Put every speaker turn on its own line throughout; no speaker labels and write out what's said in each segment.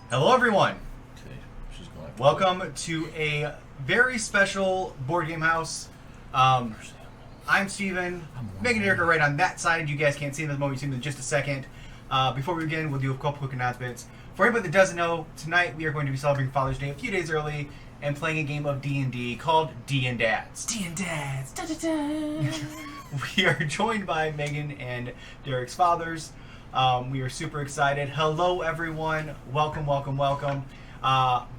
Hello, everyone.
Okay, she's going.
Welcome to a very special board game house. I'm Steven. Megan and Eric are right on that side. You guys can't see them at the moment. You see them in just a second. Before we begin, we'll do a couple quick announcements. For anybody that doesn't know, tonight we are going to be celebrating Father's Day a few days early and playing a game of D&D called D&Dads.
D&Dads. Da, da, da.
We are joined by Megan and Derek's fathers. We are super excited. Hello, everyone. Welcome, welcome, welcome.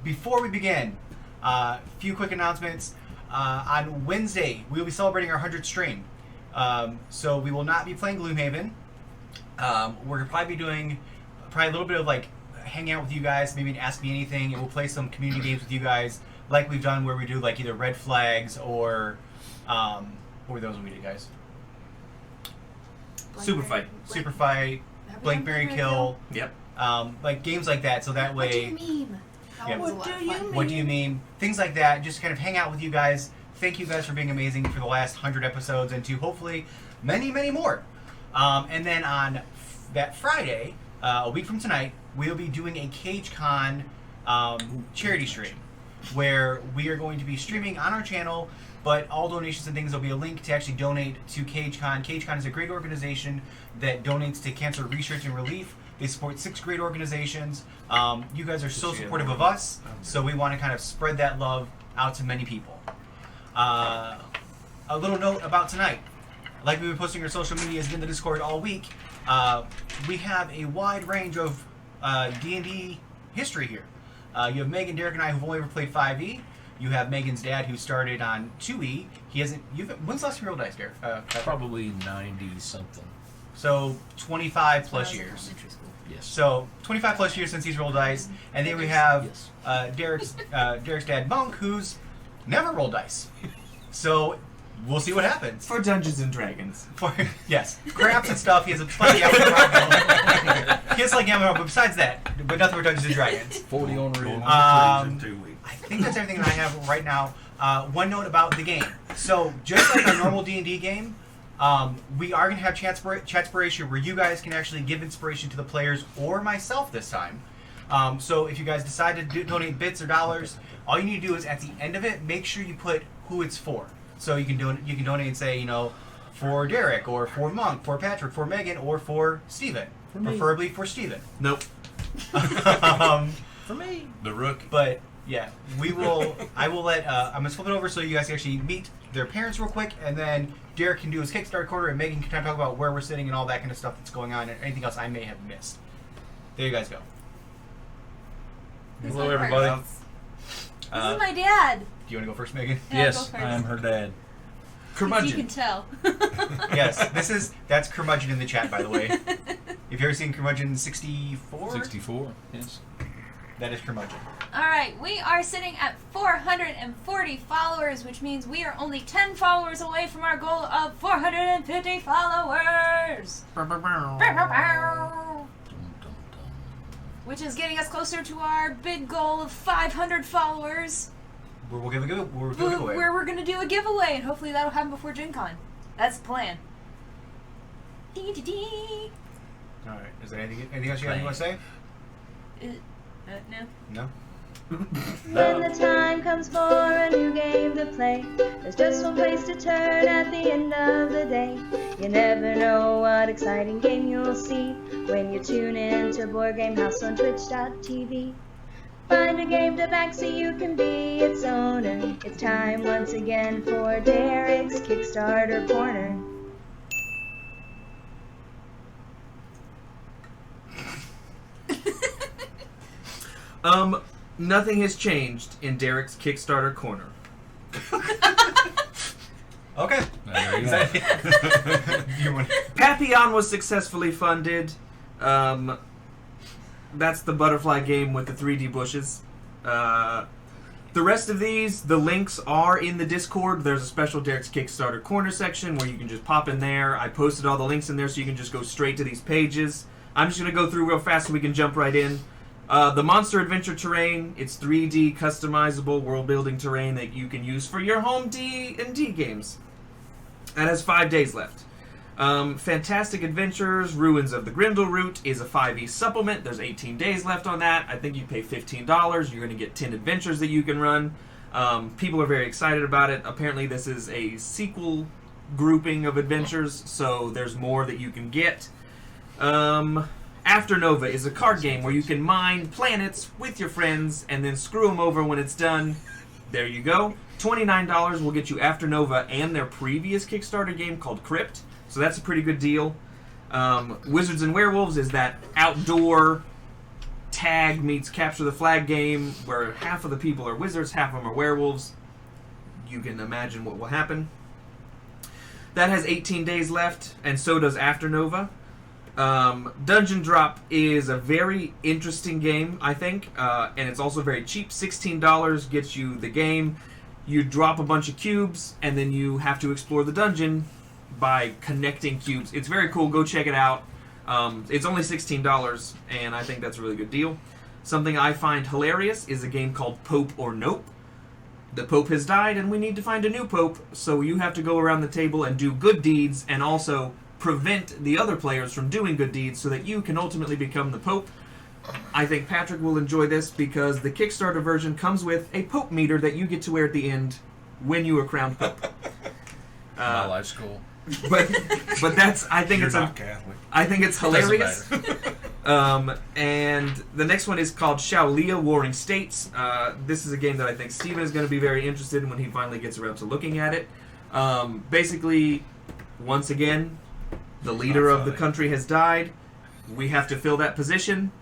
Before we begin, a few quick announcements. On Wednesday, we will be celebrating our 100th stream. So we will not be playing Gloomhaven. We're going to probably be doing a little bit of like hanging out with you guys, maybe Ask Me Anything, and we'll play some community games with you guys like we've done where we do like either red flags or what were those we did, guys? Super fight, blank berry kill.
Yep.
Like games like that, so that way.
What do you mean?
Yeah.
What do you mean?
What do you mean? Things like that. Just kind of hang out with you guys. Thank you guys for being amazing for the last 100 episodes and to hopefully many, many more. And then on that Friday, a week from tonight, we'll be doing a CageCon charity stream where we are going to be streaming on our channel, but all donations and things, there'll be a link to actually donate to CageCon. CageCon is a great organization that donates to cancer research and relief. They support 6 great organizations. You guys are so supportive of us, so we want to kind of spread that love out to many people. A little note about tonight. Like we've been posting our social medias in the Discord all week, we have a wide range of D&D history here. You have Megan, Derek, and I who've only ever played 5e. You have Megan's dad who started on 2e. He hasn't. When's the last time you rolled dice, Derek?
Probably 90-something.
So 25 plus years.
Yes.
So 25 plus years since he's rolled dice, and then we have Derek's dad, Monk, who's never rolled dice. So we'll see what happens.
For Dungeons and Dragons.
Yes, craps and stuff. He has a slightly Amazon. He has like Amazon, but besides that, but nothing for Dungeons and Dragons.
40 on rune.
I think that's everything that I have right now. One note about the game. So just like a normal D&D game, we are going to have chatspiration where you guys can actually give inspiration to the players or myself this time. So if you guys decide to donate bits or dollars, all you need to do is at the end of it, make sure you put who it's for. So you can donate and say, for Derek or for Monk, for Patrick, for Megan, or for Steven. Preferably for Steven.
Nope.
For me.
The Rook.
But yeah, I will let. I'm gonna flip it over so you guys can actually meet their parents real quick, and then Derek can do his Kickstarter corner, and Megan can kind of talk about where we're sitting and all that kind of stuff that's going on, and anything else I may have missed. There you guys go.
Hello, everybody.
This is my dad.
Do you want to go first, Megan?
Yeah,
Yes,
go first.
I am her dad.
You can
Curmudgeon.
tell.
Yes, that's Curmudgeon in the chat, by the way. If you've ever seen Curmudgeon 64?
64, yes.
That is Curmudgeon.
Alright, we are sitting at 440 followers, which means we are only 10 followers away from our goal of 450 followers! Which is getting us closer to our big goal of 500 followers.
We'll give a giveaway.
Where we're going to do a giveaway, and hopefully that'll happen before Gen Con. That's the plan. Dee-dee-dee.
Alright, is there anything else you want to say?
No.
No?
When the time comes for a new game to play, there's just one place to turn at the end of the day. You never know what exciting game you'll see when you tune in to Board Game House on Twitch.tv. Find a game to back so you can be its owner. It's time once again for Derek's Kickstarter Corner.
Nothing has changed in Derek's Kickstarter corner.
Okay.
There you
Is
go.
that it?
Papillon was successfully funded. That's the butterfly game with the 3D bushes. The rest of these, the links are in the Discord. There's a special Derek's Kickstarter corner section where you can just pop in there. I posted all the links in there so you can just go straight to these pages. I'm just going to go through real fast so we can jump right in. The Monster Adventure terrain, it's 3D customizable world-building terrain that you can use for your home D&D games. That has 5 days left. Fantastic Adventures, Ruins of the Grindel Route is a 5e supplement. There's 18 days left on that. I think you pay $15. You're going to get 10 adventures that you can run. People are very excited about it. Apparently this is a sequel grouping of adventures, so there's more that you can get. After Nova is a card game where you can mine planets with your friends and then screw them over when it's done. There you go. $29 will get you After Nova and their previous Kickstarter game called Crypt. So that's a pretty good deal. Wizards and Werewolves is that outdoor tag meets capture the flag game where half of the people are wizards, half of them are werewolves. You can imagine what will happen. That has 18 days left, and so does After Nova. Dungeon Drop is a very interesting game, I think, and it's also very cheap. $16 gets you the game. You drop a bunch of cubes, and then you have to explore the dungeon by connecting cubes. It's very cool. Go check it out. It's only $16, and I think that's a really good deal. Something I find hilarious is a game called Pope or Nope. The Pope has died, and we need to find a new Pope, so you have to go around the table and do good deeds, and also prevent the other players from doing good deeds so that you can ultimately become the Pope. I think Patrick will enjoy this because the Kickstarter version comes with a Pope meter that you get to wear at the end when you are crowned Pope.
My life's cool.
But that's I think
You're
it's
not Catholic.
I think it's hilarious. And the next one is called Shaolia Warring States. This is a game that I think Steven is going to be very interested in when he finally gets around to looking at it. Basically, once again, the leader of the country has died. We have to fill that position.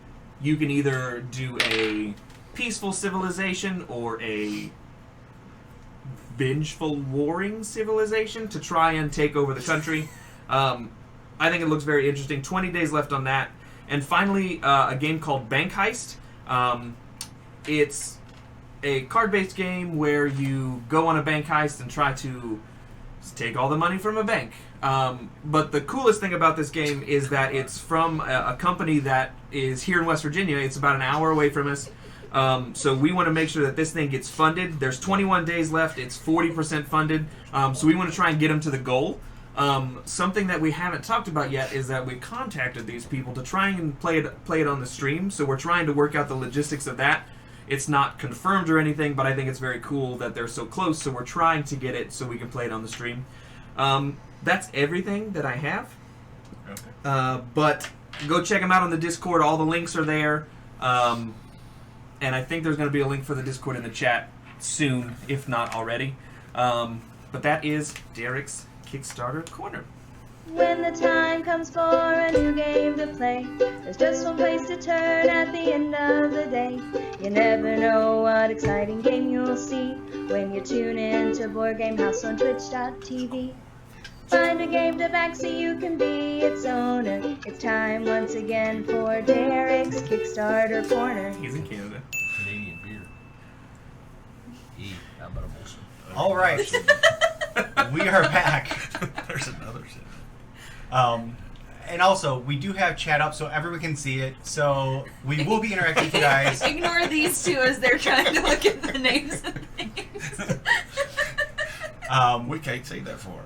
You can either do a peaceful civilization or a vengeful warring civilization to try and take over the country. I think it looks very interesting. 20 days left on that. And finally, a game called Bank Heist. It's a card-based game where you go on a bank heist and try to take all the money from a bank. But the coolest thing about this game is that it's from a company that is here in West Virginia. It's about an hour away from us. So we want to make sure that this thing gets funded. There's 21 days left. It's 40% funded. So we want to try and get them to the goal. Something that we haven't talked about yet is that we contacted these people to try and play it on the stream. So we're trying to work out the logistics of that. It's not confirmed or anything, but I think it's very cool that they're so close. So we're trying to get it so we can play it on the stream. That's everything that I have.
Okay.
But go check them out on the Discord. All the links are there. And I think there's going to be a link for the Discord in the chat soon, if not already. But that is Derek's Kickstarter Corner.
When the time comes for a new game to play, there's just one place to turn at the end of the day. You never know what exciting game you'll see when you tune in to Board Game House on Twitch.tv. Find a game to back so you can be its owner. It's time once again for Derek's Kickstarter Corner.
He's in Canada.
Canadian beer. How about a Molson?
All right, we are back.
There's another shit.
And also, we do have chat up so everyone can see it. So we will be interacting with you guys.
Ignore these two as they're trying to look at the names of things.
We can't say that for him.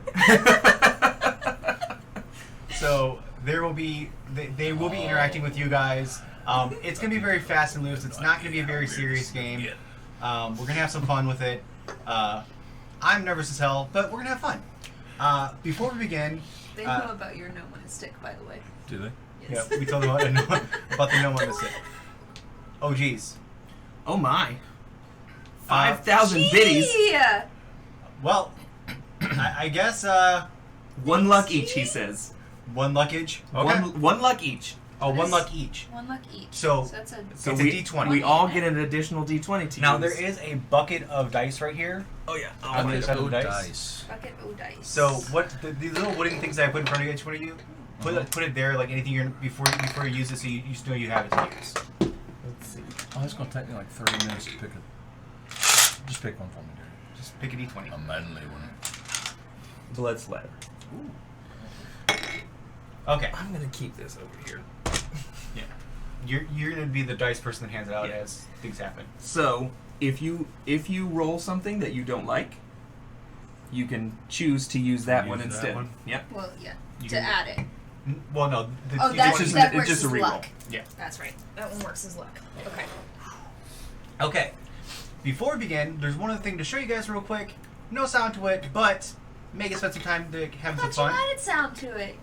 So there will be they will be interacting with you guys. It's gonna be very fast and loose. It's not gonna be a very serious game. We're gonna have some fun with it. I'm nervous as hell, but we're gonna have fun. Before we begin,
They know about your no one stick, by the way.
Do they?
Yes.
yeah, we told them about the no one to sit. Oh geez.
Oh my. 5,000 biddies.
Yeah.
Well, I guess
One luck each, he says.
one luck each. Okay.
One luck each.
Oh, one luck each.
One luck each.
So-
that's a
So
It's a D20.
we all get an additional D20 to
Now
use.
there is a bucket of dice right here.
Oh yeah.
On the other side of the dice.
dice.
bucket o' dice.
So what the little wooden things that I put in front of each one of you, put it there like anything you're before you use it, so you know you have it to use.
Let's see.
Oh, it's going to take me like 30 minutes to pick it. Just pick one for me, Derek.
Just pick a d20.
A manly one.
Blood splatter.
Okay.
I'm gonna keep this over here.
Yeah. You're gonna be the dice person that hands it out
Yeah.
as things happen.
So if you roll something that you don't like, you can choose to use that
Use
one
that
instead.
one?
Yep.
Well, yeah. to add it.
Well, no.
Oh,
you
that
just-
works
it's just
as
a reroll.
luck.
Yeah.
That's right. That one works as luck. Okay.
Okay. Before we begin, there's one other thing to show you guys real quick. No sound to it, but Megan spent some time to have some
I thought
fun.
you added sound to it.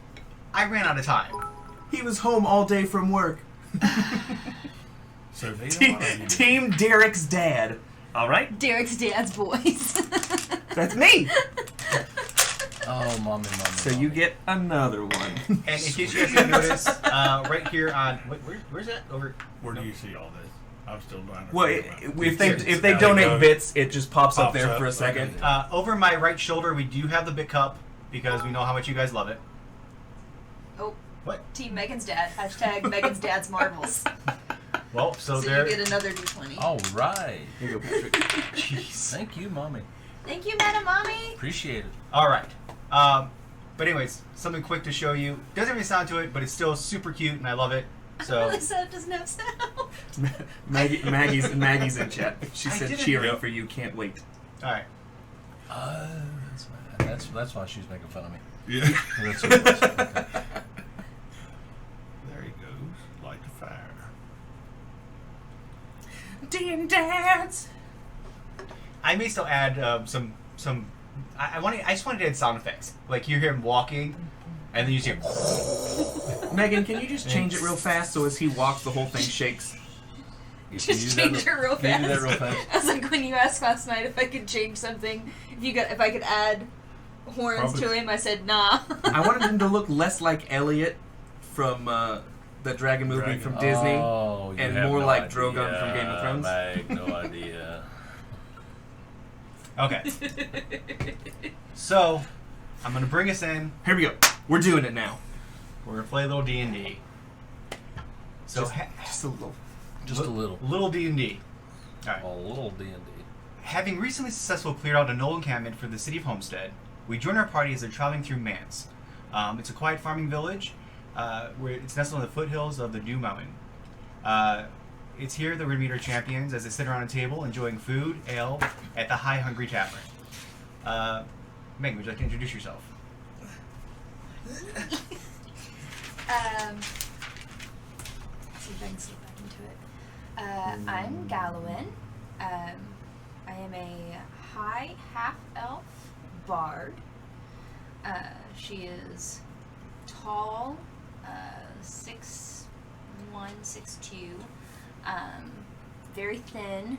I ran out of time.
He was home all day from work.
So they
Team, Team Derek's dad. All right,
Derek's dad's voice.
that's me.
Oh, mommy.
So you get another one.
And in case you guys didn't notice, right here on where's that over?
Where do you see all this? I'm still trying to.
Well, if they donate bits, it just pops up
Pops
there
up,
for a second.
okay.
Over my right shoulder, we do have the big cup because we know how much you guys love it.
Oh,
What?
Team Megan's dad. Hashtag Megan's dad's marbles.
Well, so
So
there.
you get another D20.
All right.
Here you go, Patrick.
Jeez.
Thank you, mommy.
Thank you, Madam Mommy.
Appreciate it.
All right. But anyways, something quick to show you. Doesn't have any sound to it, but it's still super cute, and I love it. So.
Really sad it doesn't have sound.
Maggie's in chat. She
I
said
didn't-
cheering for you. Can't wait.
All right.
That's why she was making fun of me.
Yeah.
That's what it was. Okay.
There he goes. Light the fire.
D&Dads.
I may still add some. I just wanted to add sound effects. Like you hear him walking, and then you see him.
Megan, can you just change it real fast so as he walks, the whole thing shakes?
You
Just
do that
change it real
can you do
fast.
that real fast?
I was like when you asked last night if I could change something, if I could add horns
Probably.
to him, I said nah.
I wanted him to look less like Elliot from the Dragon movie
Dragon.
from Disney.
Oh, you
and
have
more
no
like
idea.
Drogon from Game of Thrones.
I have no idea.
Okay. So, I'm gonna bring us in.
Here we go. We're doing it now.
We're gonna play a little D&D. So,
Just a little.
Just a little.
Little D&D. All right.
A little D&D.
Having recently successfully cleared out a null encampment for the city of Homestead, we join our party as they're traveling through Mance. It's a quiet farming village where it's nestled in the foothills of the Dew Mountain. It's here that we're going to meet our champions as they sit around a table enjoying food, ale, at the High Hungry Tavern. Megan, would you like to introduce yourself?
Let's see if I can slip back into it. I'm Gallowin. I am a high half-elf bard. She is tall, 6'1", 6'2", very thin,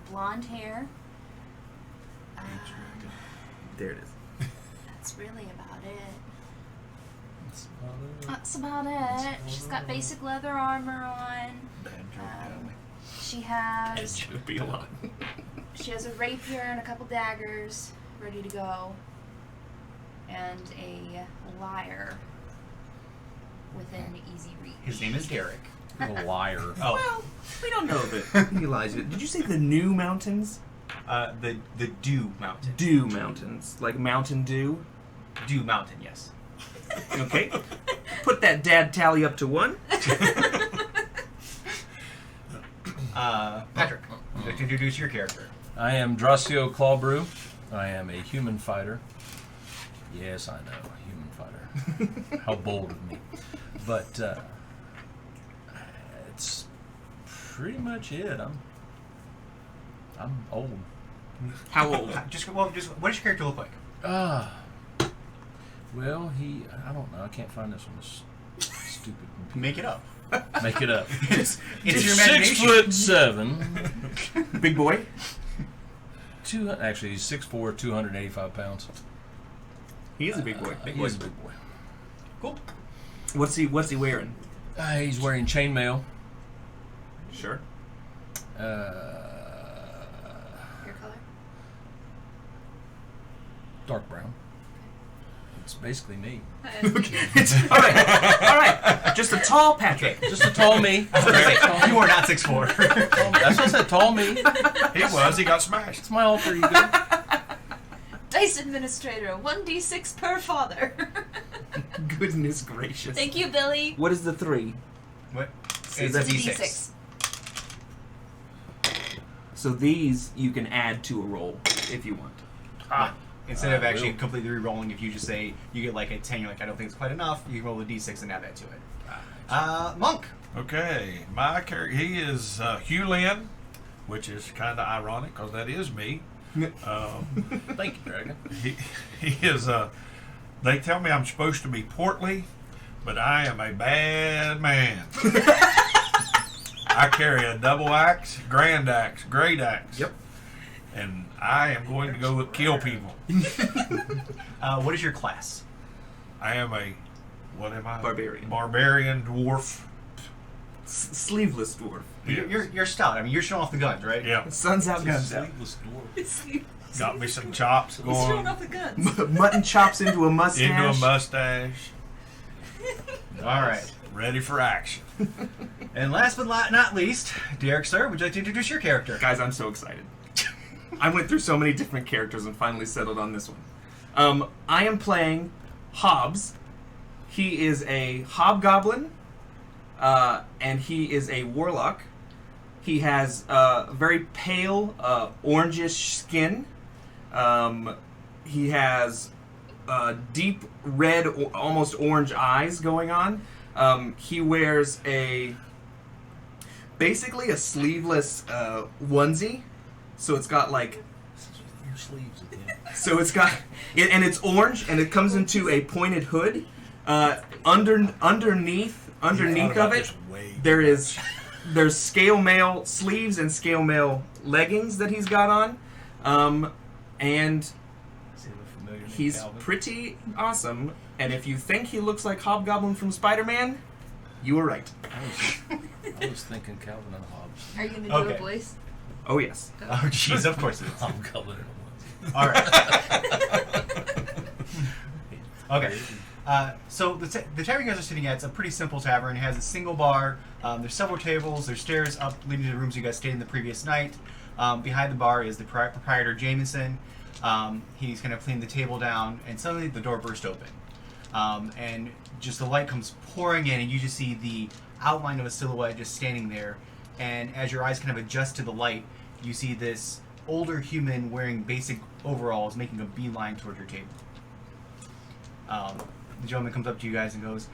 blonde hair.
There it is.
That's really about it.
That's
That's about it. She's got basic leather armor on.
Bad joke, Tommy.
She has
Should be a lot.
she has a rapier and a couple daggers ready to go, and a lyre within easy reach.
His name is Derek.
a liar.
Oh,
Well, we don't know that he lies. Did you say the New Mountains?
the Dew Mountain.
Dew Mountains. Like Mountain Dew?
Dew Mountain, yes.
Okay. Put that dad tally up to 1.
Patrick, would you like to introduce your character?
I am Dracio Clawbrew. I am a human fighter. Yes, I know, human fighter. How bold of me. But it's pretty much it. I'm old.
How old?
Just what does your character look like?
Well, I don't know. I can't find this on this stupid computer.
Make it up.
Make it up.
It's your imagination.
6'7".
Big boy?
Actually, he's 6'4", 285 pounds.
He is a big boy.
He is a big boy.
Cool.
What's he wearing?
He's wearing chainmail.
Sure.
Hair color?
Dark brown. It's basically me.
all right. Just a tall Patrick.
Just a tall me.
You are not 6'4".
That's what I said, tall me.
He was. He got smashed.
It's my alter ego.
Dice administrator, 1d6 per father.
Goodness gracious.
Thank you, Billy.
What is the 3?
What?
It's
It's
a
a
It's a
D6.
D6.
So these you can add to a roll if you want.
Instead of
I
actually
will.
completely re-rolling, if you just say you get like a 10, you're like, I don't think it's quite enough, you roll a d6 and add that to it. Monk.
Okay, my character, he is Hugh Lynn, which is kind of ironic because that is me.
Thank you, Dragon.
He is, they tell me I'm supposed to be portly, but I am a bad man. I carry a double axe, grand axe, great axe.
Yep.
And I am going to go with kill people.
What is your class?
I am a, what am I?
Barbarian.
Barbarian dwarf.
Sleeveless dwarf.
Yes.
You're stout. I mean, you're showing off the guns, right?
Yeah.
Sun's out, guns out.
Sleeveless dwarf.
Got me some chops
He's showing
going
off the guns.
Mutton chops into a mustache.
into a mustache.
All right.
Ready for action.
And last but not least, Derek, sir, would you like to introduce your character?
Guys, I'm so excited. I went through so many different characters and finally settled on this one. I am playing Hobbs. He is a hobgoblin, and he is a warlock. He has very pale, orangish skin. He has deep red, almost orange eyes going on. He wears basically a sleeveless onesie. So it's got like,
Your sleeves again.
so it's got, and it's orange, and it comes into a pointed hood. Underneath of it, there's scale mail sleeves and scale mail leggings that he's got on, and
Is he a familiar name,
he's
Calvin?
pretty awesome. And if you think he looks like Hobgoblin from Spider-Man, you were right.
I was thinking Calvin and Hobbes.
Are you gonna do
Okay.
a voice?
Oh yes.
Oh, jeez, of course it is.
Hobgoblin and
All right. Okay. So the tavern you guys are sitting at is a pretty simple tavern. It has a single bar. There's several tables. There's stairs up leading to the rooms you guys stayed in the previous night. Behind the bar is the proprietor, Jameson. He's kind of cleaned the table down, and suddenly the door burst open. And just the light comes pouring in, and you just see the outline of a silhouette just standing there. And as your eyes kind of adjust to the light, you see this older human wearing basic overalls making a beeline toward your table. The gentleman comes up to you guys and goes,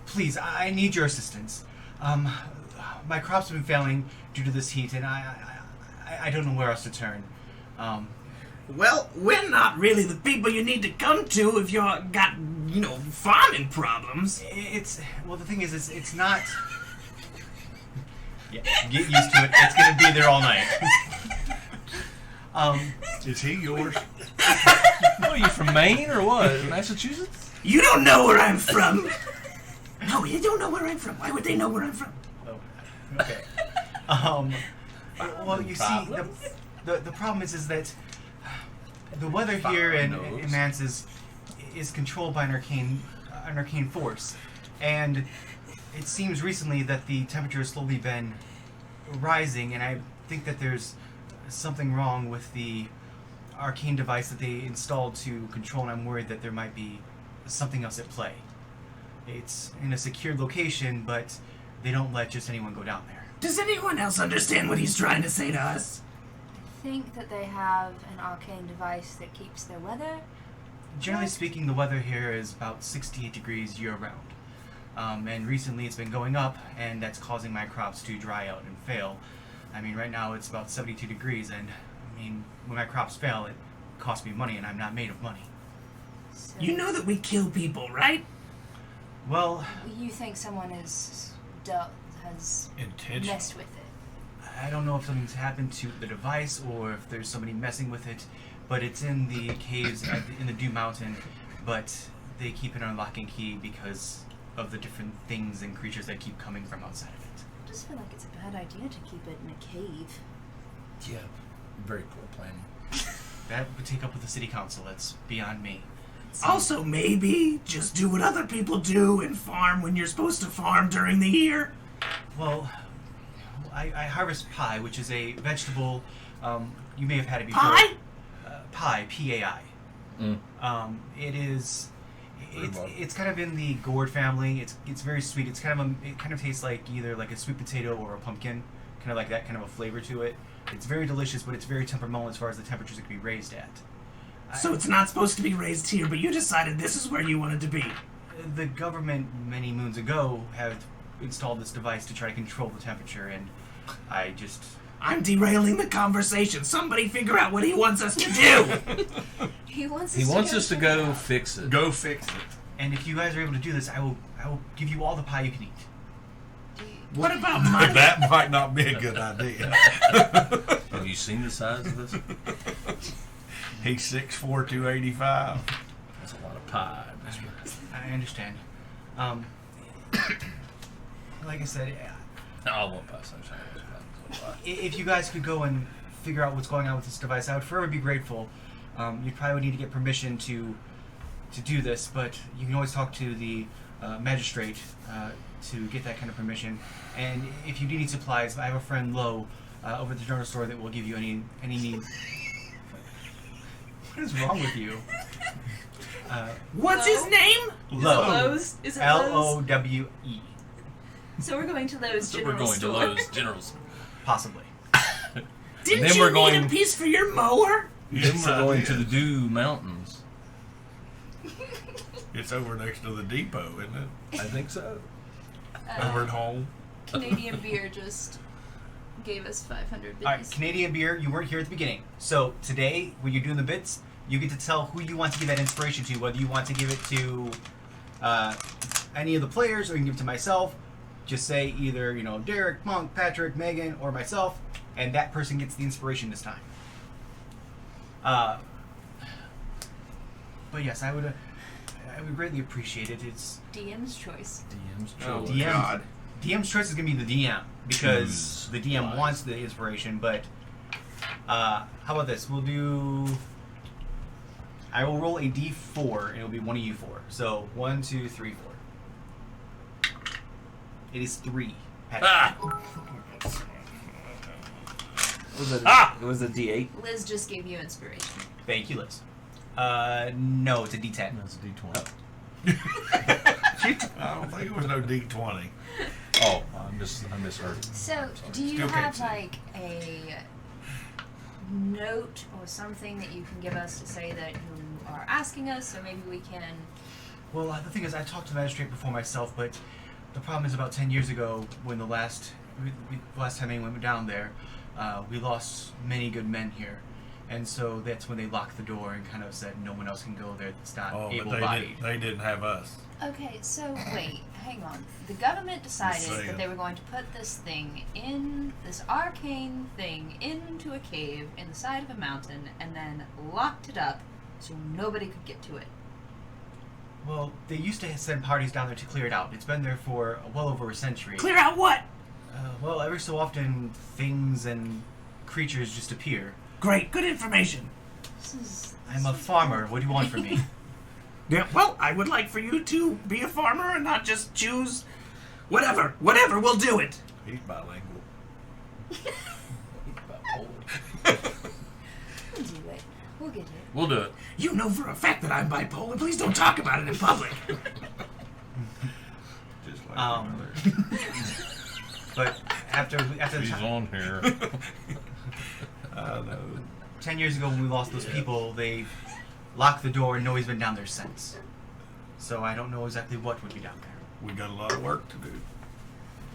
please, I need your assistance. My crops have been failing due to this heat, and I don't know where else to turn.
Well, we're not really the people you need to come to if you're got, farming problems.
Well, the thing is, it's not... Yeah, get used to it. It's going to be there all night.
Is he yours?
Oh, you from Maine or what? Massachusetts?
You don't know where I'm from. No, you don't know where I'm from. Why would they know where I'm from?
Oh, okay. Well, you see, the problem is that the weather here in Mance is controlled by an arcane force, and it seems recently that the temperature has slowly been rising, and I think that there's something wrong with the arcane device that they installed to control, and I'm worried that there might be something else at play. It's in a secured location, but they don't let just anyone go down there.
Does anyone else understand what he's trying to say to us?
I think that they have an arcane device that keeps their weather.
Generally speaking, the weather here is about 68 degrees year-round. And recently it's been going up, and that's causing my crops to dry out and fail. I mean, right now it's about 72 degrees, and I mean, when my crops fail, it costs me money, and I'm not made of money.
So
You know that we kill people, right?
Well,
you think someone has
Intention.
messed with it?
I don't know if something's happened to the device or if there's somebody messing with it, but it's in the caves in the Dew Mountain, but they keep an unlocking key because of the different things and creatures that keep coming from outside of it.
I just feel like it's a bad idea to keep it in a cave.
Yeah. Very poor planning.
That would take up with the city council. That's beyond me.
Also, maybe just do what other people do and farm when you're supposed to farm during the year.
Well, I harvest pie, which is a vegetable. You may have had it before.
Pie?
Pie, P-A-I. It is. It's kind of in the gourd family. It's very sweet. It kind of tastes like either like a sweet potato or a pumpkin, kind of like that kind of a flavor to it. It's very delicious, but it's very temperamental as far as the temperatures it can be raised at.
So it's not supposed to be raised here, but you decided this is where you wanted to be.
The government many moons ago have installed this device to try to control the temperature, and
I'm derailing the conversation. Somebody figure out what he wants us to do.
He wants
us to go fix it.
Go fix it.
And if you guys are able to do this, I will give you all the pie you can eat.
What about money?
That might not be a good idea.
Have you seen the size of this?
He's 6'4", 285.
That's a lot of pie, mister.
I understand. Like I said,
No, I won't pass sunshine.
if you guys could go and figure out what's going on with this device, I would forever be grateful. You probably would need to get permission to do this, but you can always talk to the magistrate to get that kind of permission. And if you do need supplies, I have a friend Lo over at the general store that will give you any needs. What is wrong with you?
What's his name?
Lo.
Lowe's? Is it
Lowe?
So we're going to Lowe's
So
General
we're going
Store.
to Lowe's General Store.
Possibly.
Didn't
then
you
we're
need
going-
a piece for your mower?
Then
Yes,
we're
I
going
did.
to the Dew Mountains.
It's over next to the depot, isn't it?
I think so.
Over at home.
Canadian Beer just gave us 500 bits.
All right, Canadian beer. You weren't here at the beginning, so today when you're doing the bits, you get to tell who you want to give that inspiration to. Whether you want to give it to any of the players, or you can give it to myself. Just say either Derek, Monk, Patrick, Megan, or myself, and that person gets the inspiration this time. But yes, I would greatly appreciate it. It's
DM's choice.
DM's
Oh,
choice.
DM.
God.
DM's choice is gonna be the DM because
Choose
the DM
wise.
wants the inspiration. But how about this? We'll do. I will roll a D4, and it'll be one of you four. So 1, 2, 3, 4. It is 3. Patrick.
Ah!
It was a D8.
Liz just gave you inspiration.
Thank you, Liz. No, it's a D10.
That's a D20.
I don't think it was no D20.
Oh, I misheard.
So, do you
Still
have
can't see.
like a note or something that you can give us to say that you are asking us, so maybe we can?
Well, the thing is, I talked to the magistrate before myself, but the problem is about 10 years ago, when the last time anyone went down there, we lost many good men here. And so that's when they locked the door and kind of said no one else can go there that's not
Oh, but
able-bodied.
they didn't have us.
Okay, so wait, hang on. The government decided
Saying.
that they were going to put this arcane thing into a cave in the side of a mountain and then locked it up so nobody could get to it.
Well, they used to send parties down there to clear it out. It's been there for well over a century.
Clear out what?
Well, every so often, things and creatures just appear.
Great, good information.
I'm a farmer. What do you want from me?
Yeah, well, I would like for you to be a farmer and not just choose whatever, we'll do it.
He's bilingual.
We'll do it. We'll get it.
We'll do it.
You know for a fact that I'm bipolar. Please don't talk about it in public.
Just like
Um,
your mother.
But after the
He's
time,
on here.
I know.
10 years ago when we lost those people, they locked the door and nobody's been down there since. So I don't know exactly what would be down there.
We got a lot of work to do.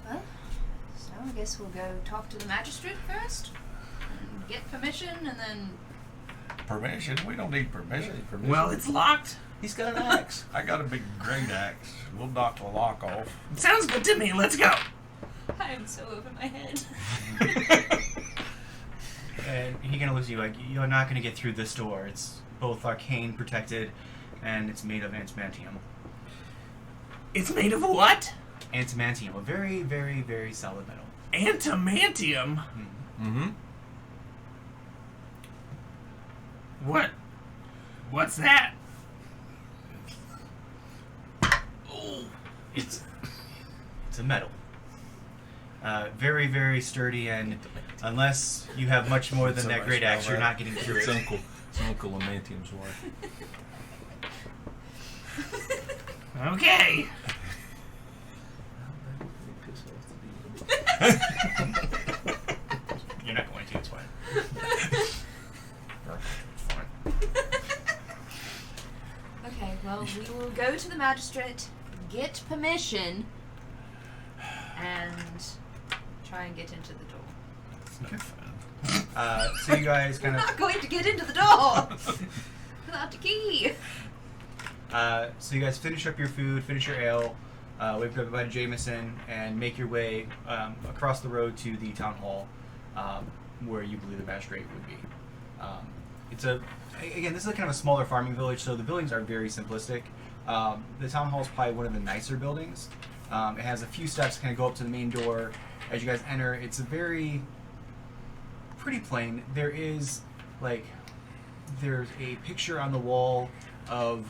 Well, so I guess we'll go talk to the magistrate first, and get permission, and then
Permission? We don't need permission.
Well, it's locked.
He's got an axe.
I got a big great axe. We'll knock the lock off.
Sounds good to me. Let's go.
I'm so over my head.
And he kind of looks at you like, you're not going to get through this door. It's both arcane protected, and it's made of antimantium.
It's made of what?
Antimantium, a very, very, very solid metal.
Antimantium?
Mm-hmm.
What's that?
It's a metal. Very, very sturdy, and unless you have much more than that
Somebody
great
smell
axe, you're
that?
not getting through
It's
it.
Uncle Amantium's wife.
Okay.
You're not going to, it's fine.
will go to the magistrate, get permission, and try and get into the door.
It's no fun.
So you guys kind
I'm
of
not going to get into the door without the key.
so you guys finish up your food, finish your ale, wake up by Jameson, and make your way across the road to the town hall, where you believe the magistrate would be. It's again, this is kind of a smaller farming village, so the buildings are very simplistic. The town hall is probably one of the nicer buildings. It has a few steps to kind of go up to the main door. As you guys enter, it's a very pretty plain. There's a picture on the wall of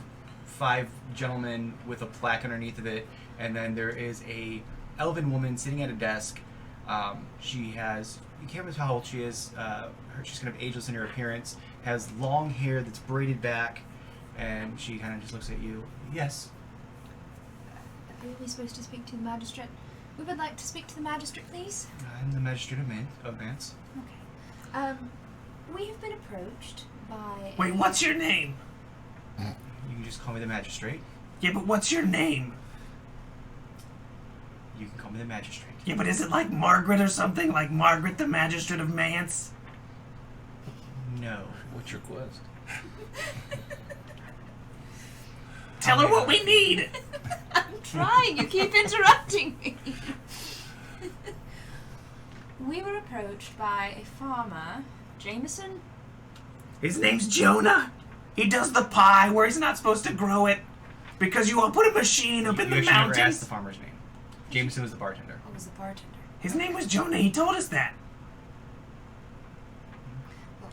5 gentlemen with a plaque underneath of it, and then there is a elven woman sitting at a desk. You can't really tell how old she is. She's kind of ageless in her appearance, has long hair that's braided back, and she kind of just looks at you. Yes.
Are we supposed to speak to the magistrate? We would like to speak to the magistrate, please.
I'm the magistrate of Vance.
Okay. We have been approached by...
Wait, what's your name?
You can just call me the magistrate.
Yeah, but what's your name?
You can call me the magistrate.
Yeah, but is it like Margaret or something? Like Margaret the Magistrate of Mance?
No.
What's your quest?
Tell her what we need!
I'm trying. You keep interrupting me. We were approached by a farmer, Jameson.
His name's Jonah. He does the pie where he's not supposed to grow it because you all put a machine up in the
You actually never asked the
mountains.
farmer's name. Jameson was the bartender.
What was the bartender?
His name was Jonah. He told us that.
Well,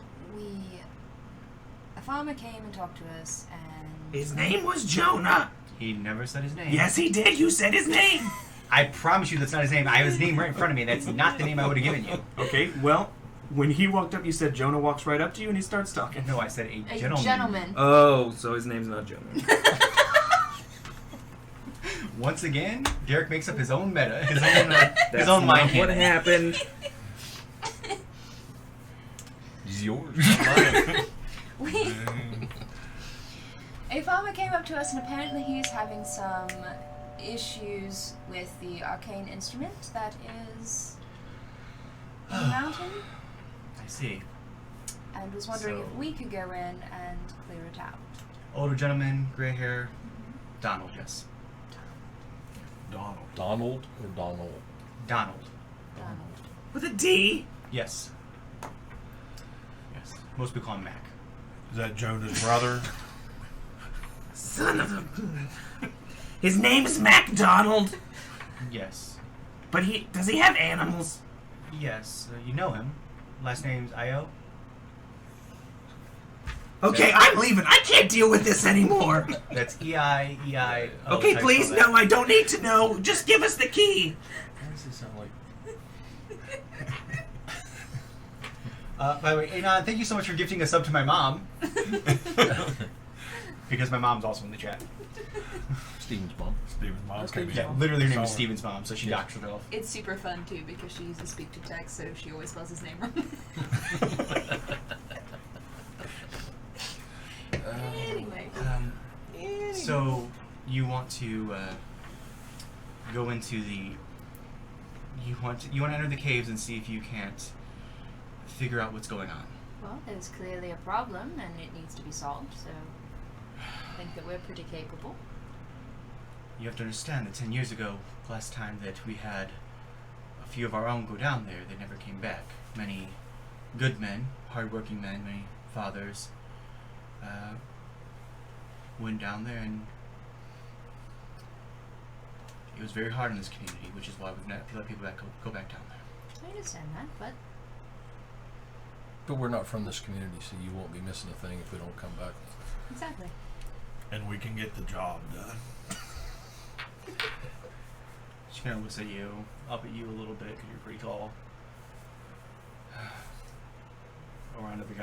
a farmer came and talked to us, and...
His name was Jonah.
He never said his name.
Yes, he did. You said his name.
I promise you that's not his name. I have his name right in front of me. That's not the name I would have given you.
Okay, well, when he walked up, you said Jonah walks right up to you and he starts talking.
No, I said a
A
gentleman.
gentleman.
Oh, so his name's not Jonah.
Once again, Derek makes up his own meta, his own mind
What
canon.
happened?
He's yours.
We... A farmer came up to us, and apparently he's having some issues with the arcane instrument that is in the mountain,
I see.
and was wondering
So-
if we could go in and clear it out.
Older gentleman, gray hair, Donald, yes.
Donald.
Donald or Donald?
Donald,
Donald.
With a D?
yes. Yes. Most people call him Mac.
Is that Jonah's brother?
Son of a... His name's MacDonald,
Yes.
but does he have animals?
Yes. You know him. Last name's Io.
Okay, I'm leaving. I can't deal with this anymore.
That's E-I.
Okay, please, no, I don't need to know. Just give us the key.
Why does it sound like...
By the way, Anon, thank you so much for gifting a sub to my mom. Because my mom's also in the chat.
Steven's mom.
Steven's mom
That's
came in.
Yeah, literally her name is
Saw her.
Steven's mom, so she doxed herself.
It's super fun too because she uses speak to text, so she always spells his name wrong. Anyway.
So you want to go into the. You want to enter the caves and see if you can't figure out what's going on.
Well, there's clearly a problem and it needs to be solved, so I think that we're pretty capable.
You have to understand that 10 years ago, last time that we had a few of our own go down there, they never came back. Many good men, hardworking men, many fathers, went down there, and it was very hard in this community, which is why we've not let people go back down there.
I understand that, but
But we're not from this community, so you won't be missing a thing if we don't come back.
exactly.
And we can get the job done.
She kind of looks at you, up at you a little bit because you're pretty tall. Around at the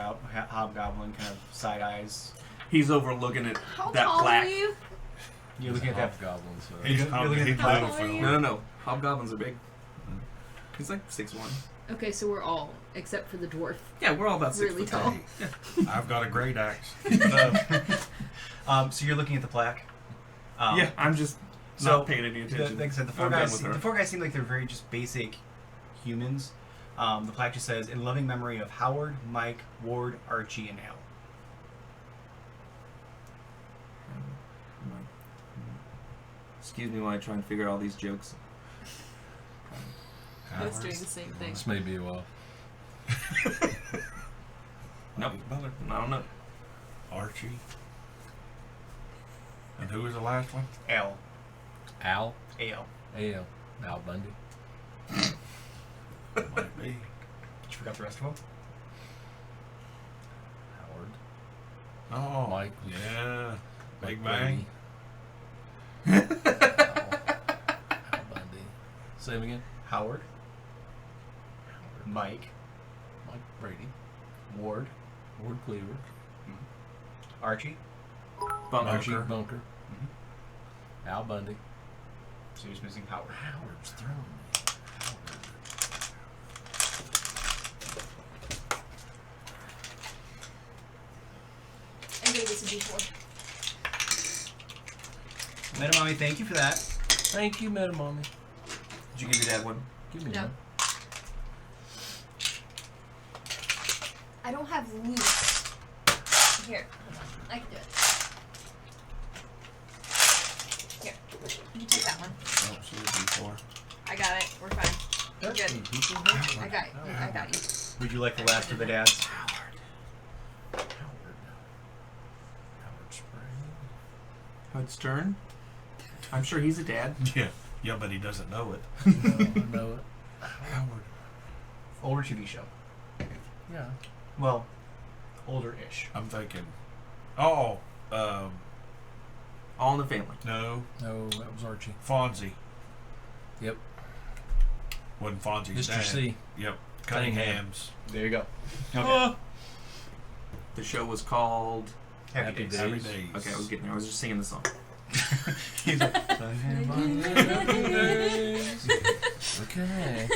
hobgoblin, kind of side eyes.
He's overlooking it.
How
that
tall
plaque.
are you?
You're looking at that.
Goblins.
He's
You're
probably
looking at
he's
the plaque.
little fella.
No. Hobgoblins are big. He's like 6'1".
Okay, so we're all, except for the dwarf.
Yeah, we're all about 6
Really
foot
tall.
I've got a great axe.
So you're looking at the plaque.
Yeah, I'm just not paying any attention.
Like I said, the four guys seem like they're very just basic humans. The plaque just says, "In loving memory of Howard, Mike, Ward, Archie, and Al."
Excuse me while I try and figure out all these jokes.
I was doing the same thing.
This may be a while.
Nope. I don't know.
Archie. And who was the last one?
Al.
Al?
A-L.
A-L. Al Bundy.
Might be.
You forgot the rest of them?
Howard.
Oh,
Mike.
Yeah. Big
Mike
Bang.
Al Bundy. Say him again.
Howard. Mike.
Mike Brady.
Ward.
Ward Cleaver.
Archie.
Archie
Bunker.
Bunker. Al Bundy.
So you're just missing Howard.
Howard's throwing me. Howard.
I'm gonna get some D4.
Metamami, thank you for that.
Thank you, Metamami.
Did you give your dad one?
Give me
No.
one.
I don't have loose. Here, I can do it. Here, you take that one.
Oh, she was before.
I got it. We're fine. We're good. I got you.
Would you like the last of the dads?
Howard Spring.
Howard Stern? I'm sure he's a dad.
Yeah, but he doesn't know it.
I know it.
Howard.
Older TV show.
Yeah.
Well, older-ish.
I'm thinking. Oh,
All in the Family.
no.
No, that was Archie.
Fonzie.
Yep.
Wasn't Fonzie's
Mr.
dad.
C.
Yep.
Cunningham.
Cunningham's.
There you go.
The show was called...
Happy Days.
Happy Days.
Okay, I was getting there. I was just singing the song.
He's like,
Okay.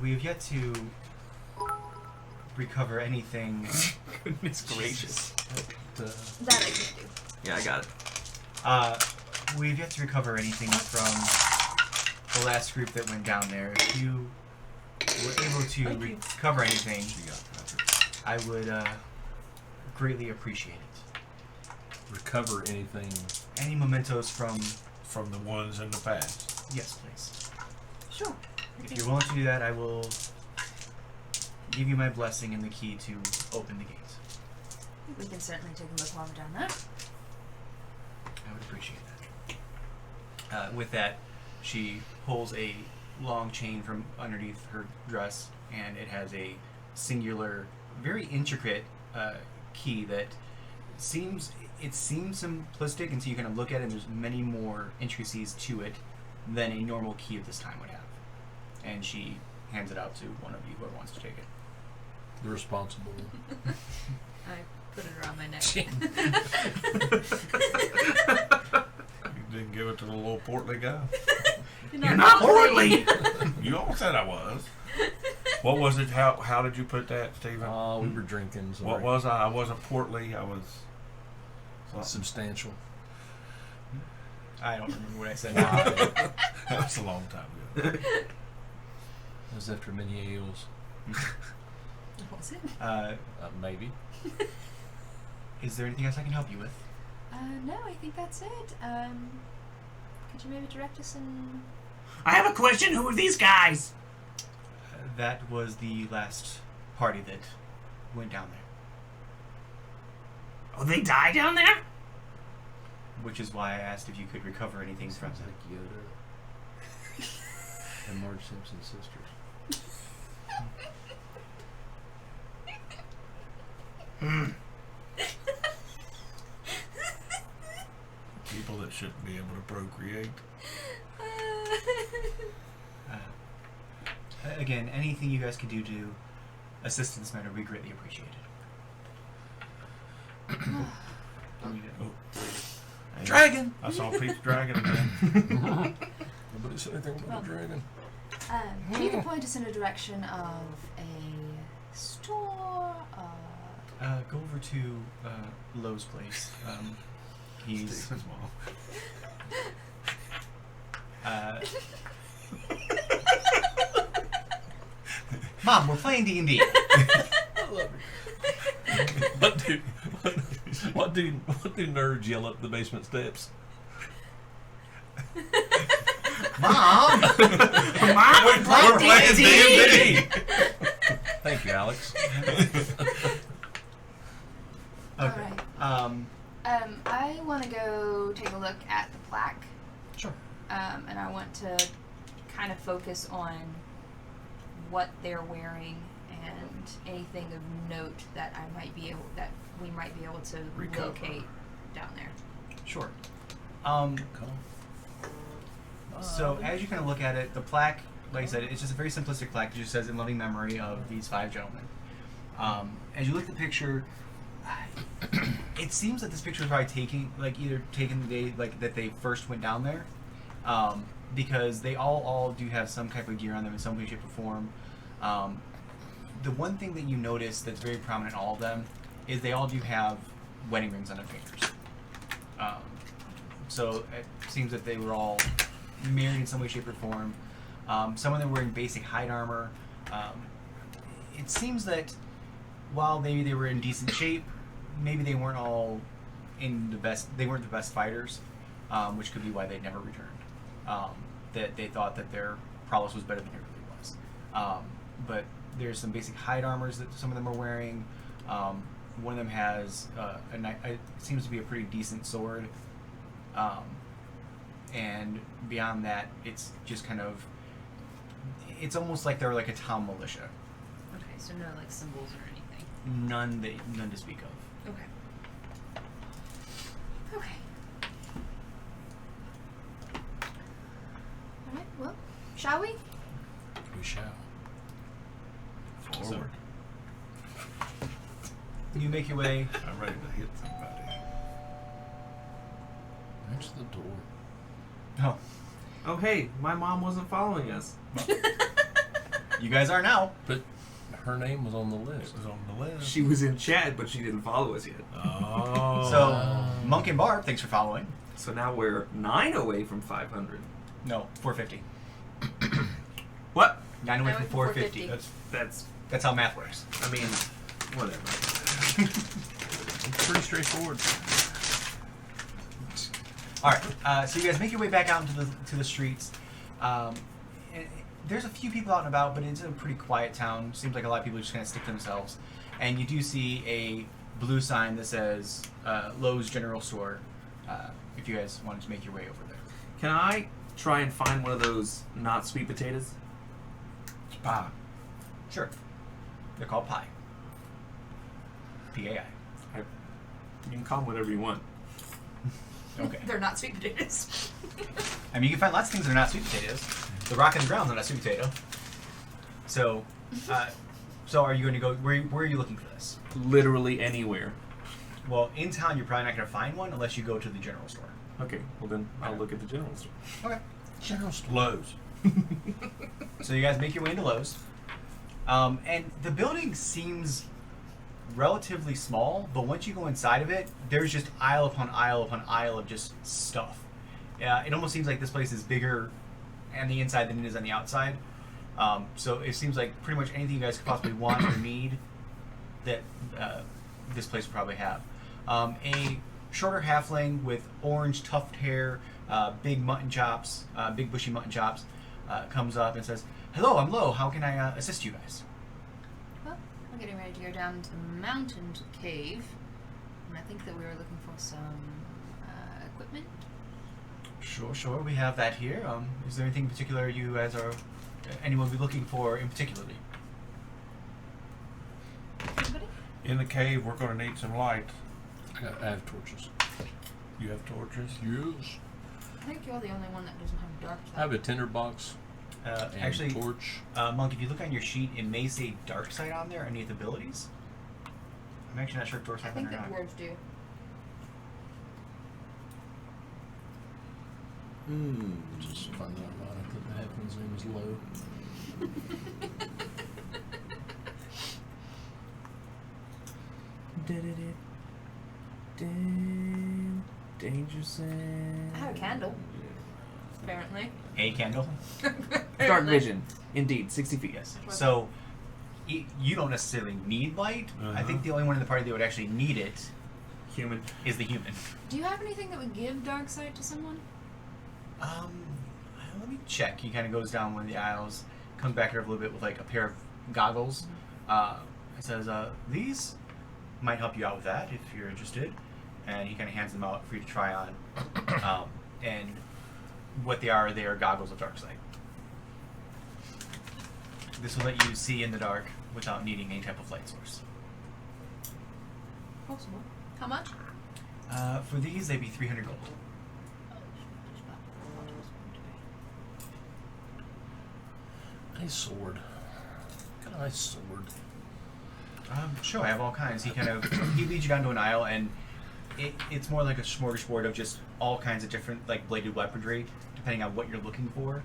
we have yet to recover anything.
Goodness gracious.
But,
That I can do.
Yeah, I got it.
We've yet to recover anything from the last group that went down there. If you were able to recover anything, I would greatly appreciate it.
recover anything.
Any mementos from...
From the ones in the past.
Yes, please.
Sure.
If you're willing to do that, I will give you my blessing and the key to open the gates.
We can certainly take a look while we're down there.
I would appreciate that. With that, she pulls a long chain from underneath her dress, and it has a singular, very intricate key that seems simplistic, and so you kind of look at it and there's many more intricacies to it than a normal key of this time would have. And she hands it out to one of you, whoever wants to take it.
The responsible one.
I put it around my neck.
You didn't give it to the little portly guy.
You're
not portly!
You all said I was. What was it? How did you put that, Stephen?
We were drinking. Sorry.
What was I? I wasn't portly. I was...
Substantial.
I don't remember what I said.
That was a long time ago.
It was after many ales.
Was it?
Maybe.
Is there anything else I can help you with?
No, I think that's it. Could you maybe direct us in...
I have a question. Who are these guys?
That was the last party that went down there.
Oh, they die down there?
Which is why I asked if you could recover anything from
Sounds
them.
like Yoda and Marge Simpson's sisters.
People that shouldn't be able to procreate.
Again, anything you guys can do to assist in this matter would be greatly appreciated.
Dragon!
I saw Pete's dragon again.
Nobody said anything about a dragon.
Can you point us in a direction of a store,
Go over to Lowe's place. He's
Stephen's mom.
Mom, we're playing D&D.
What do nerds yell up the basement steps?
Mom,
We're playing
D&D.
D&D.
Thank you, Alex.
Okay.
I want to go take a look at the plaque.
Sure.
And I want to kind of focus on what they're wearing and anything of note that we might be able to
Recover.
locate down there.
Sure.
Come.
So as you kind of look at it, the plaque, like I said, it's just a very simplistic plaque. It just says in loving memory of these 5 gentlemen. As you look at the picture, it seems that this picture was probably either taken the day that they first went down there, because they all do have some type of gear on them in some way, shape, or form. The one thing that you notice that's very prominent in all of them is they all do have wedding rings on their fingers. So it seems that they were all married in some way, shape, or form. Some of them were wearing basic hide armor. It seems that while maybe they were in decent shape, maybe they weren't all in the best. They weren't the best fighters, which could be why they never returned. That they thought that their prowess was better than it really was. But there's some basic hide armors that some of them are wearing. One of them has it seems to be a pretty decent sword. And beyond that, it's just kind of, it's almost like they're like a town militia.
Okay, so no like symbols or anything.
None to speak of.
Okay. Okay. All right. Well, shall we?
We shall.
Forward.
You make your way.
I'm ready to hit somebody.
There's the door.
Oh,
Oh, hey, my mom wasn't following us.
you guys are now.
But her name was on the
It
list.
was on the list.
She was in chat, but she didn't follow us yet.
Oh.
So, Monk and Barb, thanks for following.
So now we're 9 away from 500.
No, 450.
What?
9 away
Nine
from
away from
450.
450.
That's how math works.
I mean, whatever.
It's pretty straightforward.
All right, so you guys make your way back out into the streets. And there's a few people out and about, but it's a pretty quiet town. Seems like a lot of people just kind of stick to themselves. And you do see a blue sign that says Lowe's General Store. If you guys wanted to make your way over there.
Can I try and find one of those not sweet potatoes?
Pie.
Sure. They're called pie. P-A-I.
You can call them whatever you want.
Okay.
They're not sweet potatoes.
I mean, you can find lots of things that are not sweet potatoes. The rock in the ground is not a sweet potato. So, so are you going to go? Where are you looking for this?
Literally anywhere.
Well, in town, you're probably not going to find one unless you go to the general store.
Okay, well then I'll look at the general store.
Okay.
General store.
Lowe's.
So you guys make your way into Lowe's, and the building seems relatively small, but once you go inside of it, there's just aisle upon aisle upon aisle of just stuff. It almost seems like this place is bigger on the inside than it is on the outside. So it seems like pretty much anything you guys could possibly want or need that this place would probably have. A shorter halfling with orange tufted hair, big mutton chops, big bushy mutton chops, comes up and says, "Hello, I'm Lo. How can I assist you guys?"
Well, we're getting ready to go down to the mountain cave, and I think that we were looking for some equipment.
Sure. We have that here. Is there anything in particular you guys are, anyone be looking for in particularly?
Anybody?
In the cave, we're going to need some light.
I have torches.
You have torches?
Yes.
I think you're the only one that doesn't have dark side.
I have a tinderbox and
Actually,
torch.
Monk, if you look on your sheet, it may say dark side on there underneath abilities. I'm actually not sure if dwarves
I
have that
think
or
the
not.
dwarves do.
Just find out about it. That the halfling's name is Low.
Danger zone.
I have a candle. Apparently.
A candle.
Dark vision. Indeed, 60 feet.
Yes. So you don't necessarily need light. I think the only one in the party that would actually need it
Human.
is the human.
Do you have anything that would give dark sight to someone?
Let me check. He kind of goes down one of the aisles, comes back here a little bit with like a pair of goggles. It says, these might help you out with that if you're interested. And he kind of hands them out for you to try on. And what they are goggles of dark sight. This will let you see in the dark without needing any type of light source.
Possible. How much?
For these, they'd be 300 gold.
Nice sword. Got a nice sword.
Sure, I have all kinds. He leads you down to an aisle, and it's more like a smorgasbord of just all kinds of different like bladed weaponry, depending on what you're looking for.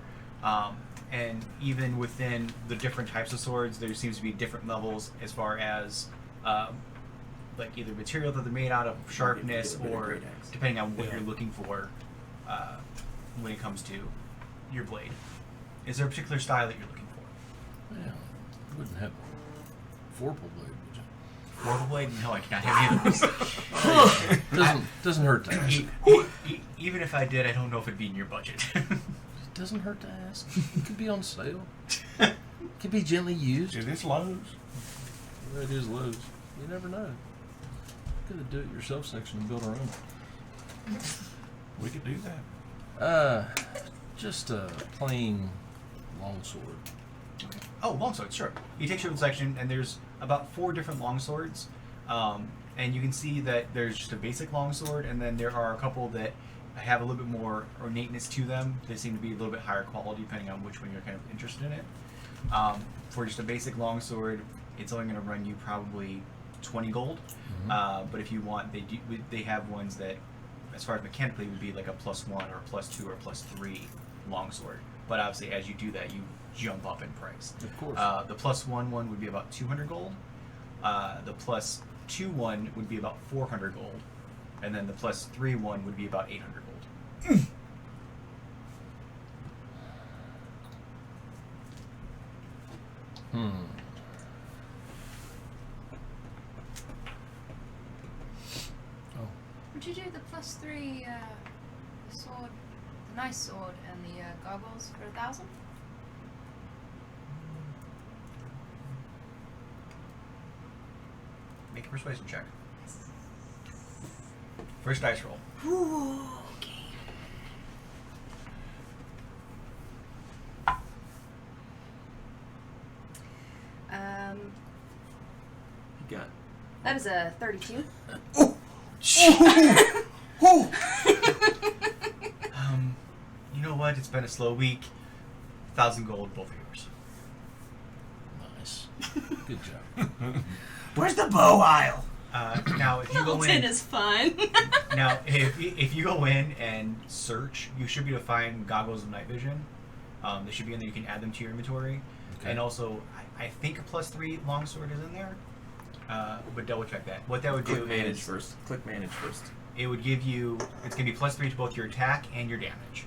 And even within the different types of swords, there seems to be different levels as far as like either material that they're made out of, sharpness, or depending on what you're looking for when it comes to your blade. Is there a particular style that you're looking for?
Yeah. You wouldn't have a vorpal blade, would you?
Vorpal blade? No, I cannot have any of those.
Doesn't hurt to ask.
Even if I did, I don't know if it'd be in your budget.
It doesn't hurt to ask. It could be on sale. It could be gently used.
Is this Lowe's?
It is Lowe's. You never know. Could have do-it-yourself section and build our own.
We could do that.
Just a plain longsword.
Oh, longsword, sure. He takes you to the section, and there's about 4 different longswords. And you can see that there's just a basic longsword, and then there are a couple that have a little bit more ornateness to them. They seem to be a little bit higher quality, depending on which one you're kind of interested in it. For just a basic longsword, it's only going to run you probably 20 gold. But if you want, they have ones that, as far as mechanically, would be like a +1 or a +2 or a +3 longsword. But obviously, as you do that, you jump up in price.
Of course.
The +1 one would be about 200 gold. The +2 one would be about 400 gold. And then the +3 one would be about 800 gold.
Oh.
Would you do the +3 sword, the nice sword, and the goggles for 1,000?
Make a persuasion check. First dice roll.
Ooh, okay.
You got.
That was a 32.
You know what? It's been a slow week. 1,000 gold, both of yours.
Nice. Good job.
Where's the bow aisle?
Now, if you go in,
is fun.
now if you go in and search, you should be able to find goggles of night vision. They should be in there. You can add them to your inventory, and also I think a +3 longsword is in there. But double check that. What that would do
Manage
is
first. Click manage first.
it would give you. It's gonna be +3 to both your attack and your damage.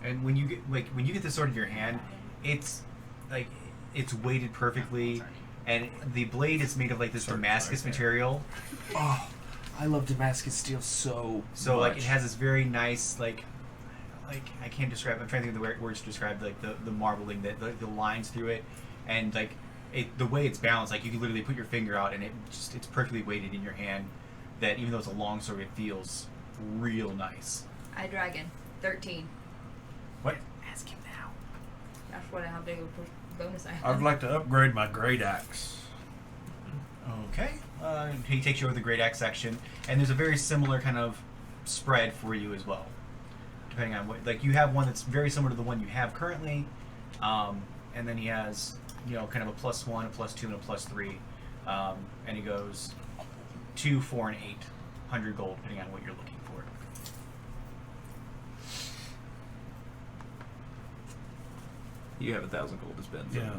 And when you get this sword in your hand, it's like it's weighted perfectly, and the blade is made of like this Damascus material.
Oh, I love Damascus steel so
Like
much.
it has this very nice like I can't describe. I'm trying to think of the right words to describe like the marbling, the lines through it, and like the way it's balanced. Like you can literally put your finger out and it's perfectly weighted in your hand. That even though it's a long sword, it feels real nice.
Dragon, 13.
What?
Ask him now. That's how big of a bonus I have.
I'd like to upgrade my great axe.
Okay. He takes you over the great axe section, and there's a very similar kind of spread for you as well. Depending on what, like you have one that's very similar to the one you have currently, and then he has, kind of a +1, a +2, and a +3, and he goes 2, 4, and 800 gold, depending on what you're looking for.
You have 1,000 gold to spend. So.
Yeah.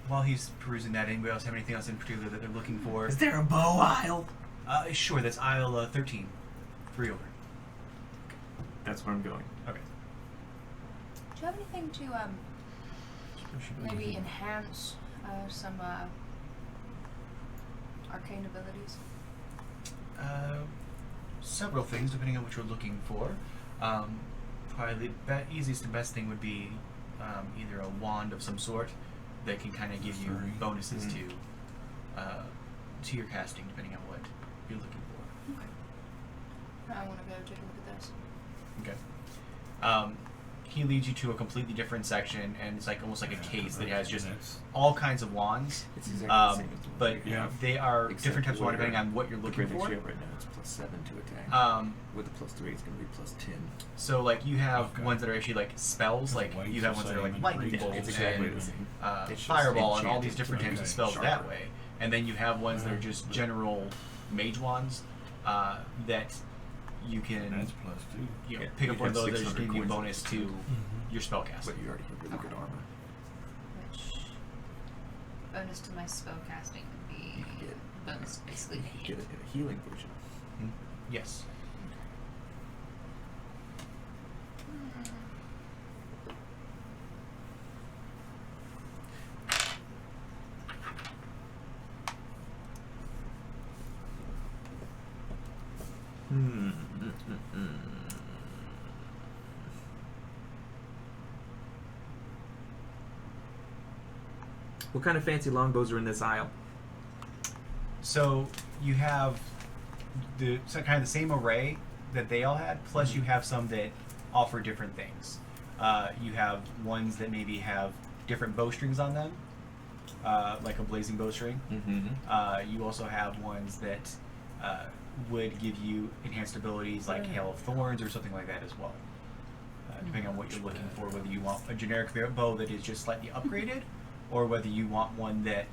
while he's perusing that, anybody else have anything else in particular that they're looking for?
Is there a bow aisle?
Sure, that's aisle 13. 3 over.
That's where I'm going.
Okay.
Do you have anything to maybe enhance some arcane abilities?
Several things, depending on what you're looking for. Probably the easiest and best thing would be either a wand of some sort that can kind of give you bonuses to your casting, depending on what you're looking for.
Okay. I want to go take a look at this.
Okay. He leads you to a completely different section, and it's like almost like a case that has just all kinds of wands.
It's exactly the same as the
But
Yeah.
they are
Except
different types of wand
where
depending on what you're
the
looking
great
for.
axe you have right now, it's +7 to attack. With the +3, it's going to be +10.
So like you have
Okay.
ones that are actually like spells, like
Weights
you have
the
ones that are like
same,
lightning
and
bolts
It's exactly
and
the same. It's just
fireball and all these
enchanted
different
to
types of
make
spells
sharper.
that way. And then you have ones that are just general mage wands that you can
That's +2.
you know, pick up one of those that just
600
give you a
coins
bonus to your spellcasting.
But you already have really good armor.
Which bonus to my spellcasting would be
You can get
bonus basically.
get a healing potion.
Yes.
What kind of fancy longbows are in this aisle?
So you have kind of the same array that they all had, plus you have some that offer different things. You have ones that maybe have different bowstrings on them, like a blazing bowstring.
Mm-hmm.
You also have ones that would give you enhanced abilities like Hail of Thorns or something like that as well. Depending on what you're looking for, whether you want a generic bow that is just slightly upgraded, or whether you want one that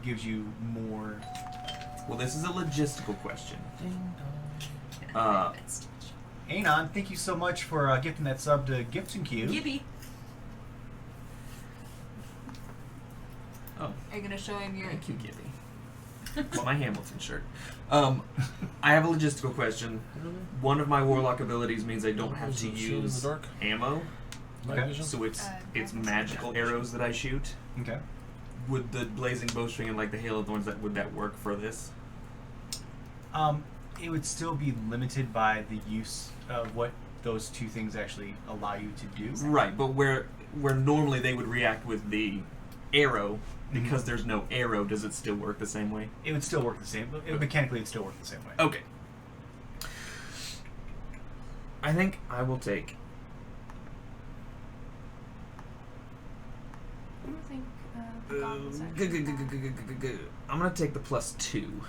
gives you more.
Well, this is a logistical question.
Anon, thank you so much for gifting that sub to Gifts and Q.
Gibby.
Oh,
Are you gonna show him your?
thank you, Gibby. It's my Hamilton shirt. I have a logistical question. One of my warlock abilities means I don't have to
Shield in the
use
dark?
ammo,
Night
Okay.
vision?
so it's
That's
magical
magic.
arrows that I shoot.
Okay.
Would the blazing bowstring and like the hail of thorns would that work for this?
It would still be limited by the use of what those two things actually allow you to do.
Right, but where normally they would react with the arrow, because there's no arrow, does it still work the same way?
It would still work the same. Mechanically, it would still work the same way.
Okay. I think I will take.
I don't think goblins actually have.
I'm gonna take the +2.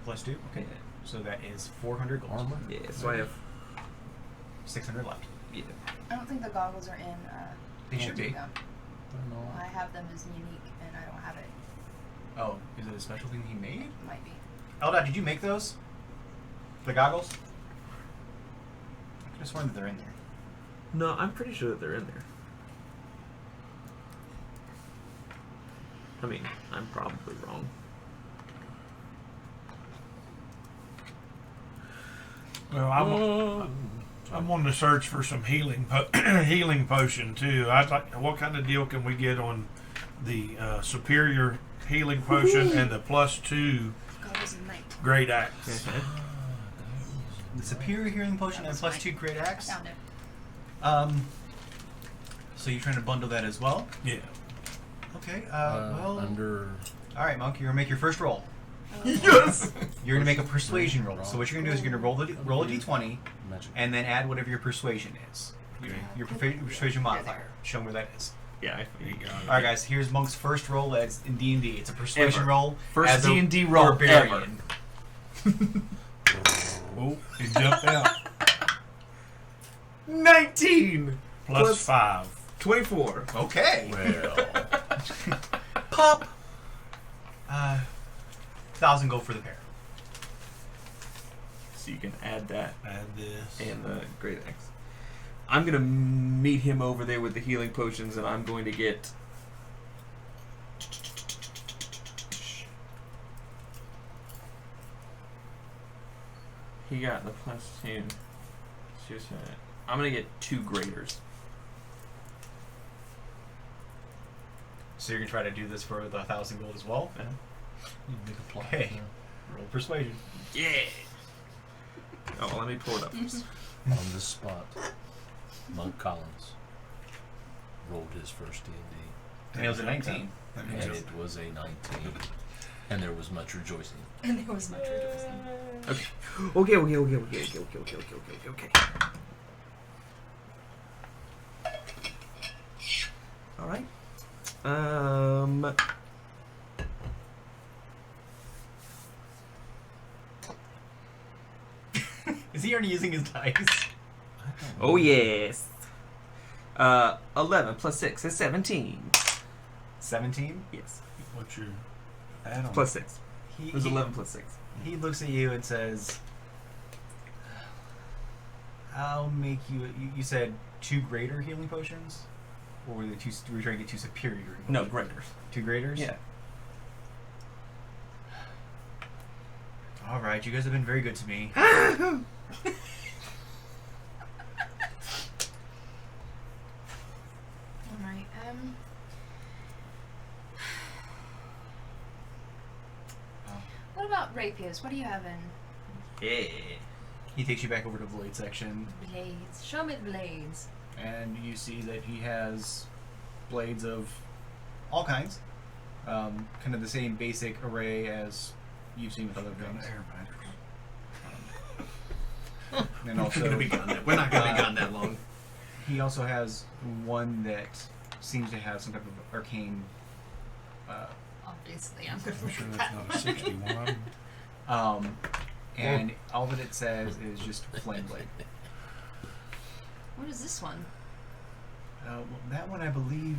+2. Okay. So that is 400 gold.
Armor?
Yeah, so I have.
600 left.
Yeah.
I don't think the goggles are in.
They should be.
them.
I don't know.
I have them as unique, and I don't have it.
Oh, is it a special thing he made?
Might be.
Eldad, did you make those? The goggles? I could have sworn that they're in there.
No, I'm pretty sure that they're in there. I mean, I'm probably wrong.
Well, I'm on the search for some healing healing potion too. I'd like. What kind of deal can we get on the superior healing potion and the +2
Goggles of night.
great axe?
The superior healing potion and
That was
+2 great
I
axe.
found it.
So you're trying to bundle that as well?
Yeah.
Okay. Well.
Under.
All right, Monk. You're gonna make your first roll.
Yes.
You're gonna make a persuasion roll. So what you're gonna do is you're gonna roll a d20
Magic.
and then add whatever your persuasion is. Your persuasion modifier. Show me where that is.
Yeah.
You got it.
All right, guys. Here's Monk's first roll. That's in D&D. It's a persuasion
Ever.
roll.
First
as a
D&D roll
barbarian.
Oh, it jumped out.
19
+5.
24.
Okay.
Well.
Pop. 1,000 gold for the pair.
So you can add that
Add this.
and the great axe. I'm gonna meet him over there with the healing potions, and I'm going to get He got the +2. I'm gonna get 2 graders.
So you're gonna try to do this for the 1,000 gold as well?
Yeah.
You make a plot.
Okay. Roll persuasion.
Yeah. Oh, well, let me pull it up first.
On this spot, Monk Collins rolled his first D&D,
And it was a 19.
That means
and
it-
it was a 19, and there was much rejoicing.
And there was much rejoicing.
Okay. All right.
Is he already using his dice?
Oh yes. 11 plus 6 is 17.
17?
Yes.
What's your add-on?
Plus 6.
He,
It was
he-
11 plus 6.
He looks at you and says, I'll make you... You said 2 greater healing potions? Or were, were you trying to get 2 superior healing
No,
potions?
graders.
2 graders?
Yeah.
Alright, you guys have been very good to me.
Alright, what about rapiers? What do you have in
Yeah.
He takes you back over to the blade section,
blades? Show me the blades.
and you see that he has blades of all kinds. Kind of the same basic array as you've seen with other things. And also,
We're not gonna be gone that long.
he also has one that seems to have some type of arcane
Obviously, I'm
I'm
gonna
sure
look
that's
at
not a
that
61.
and all that it says is just flame blade.
What is this one?
Well, that one, I believe,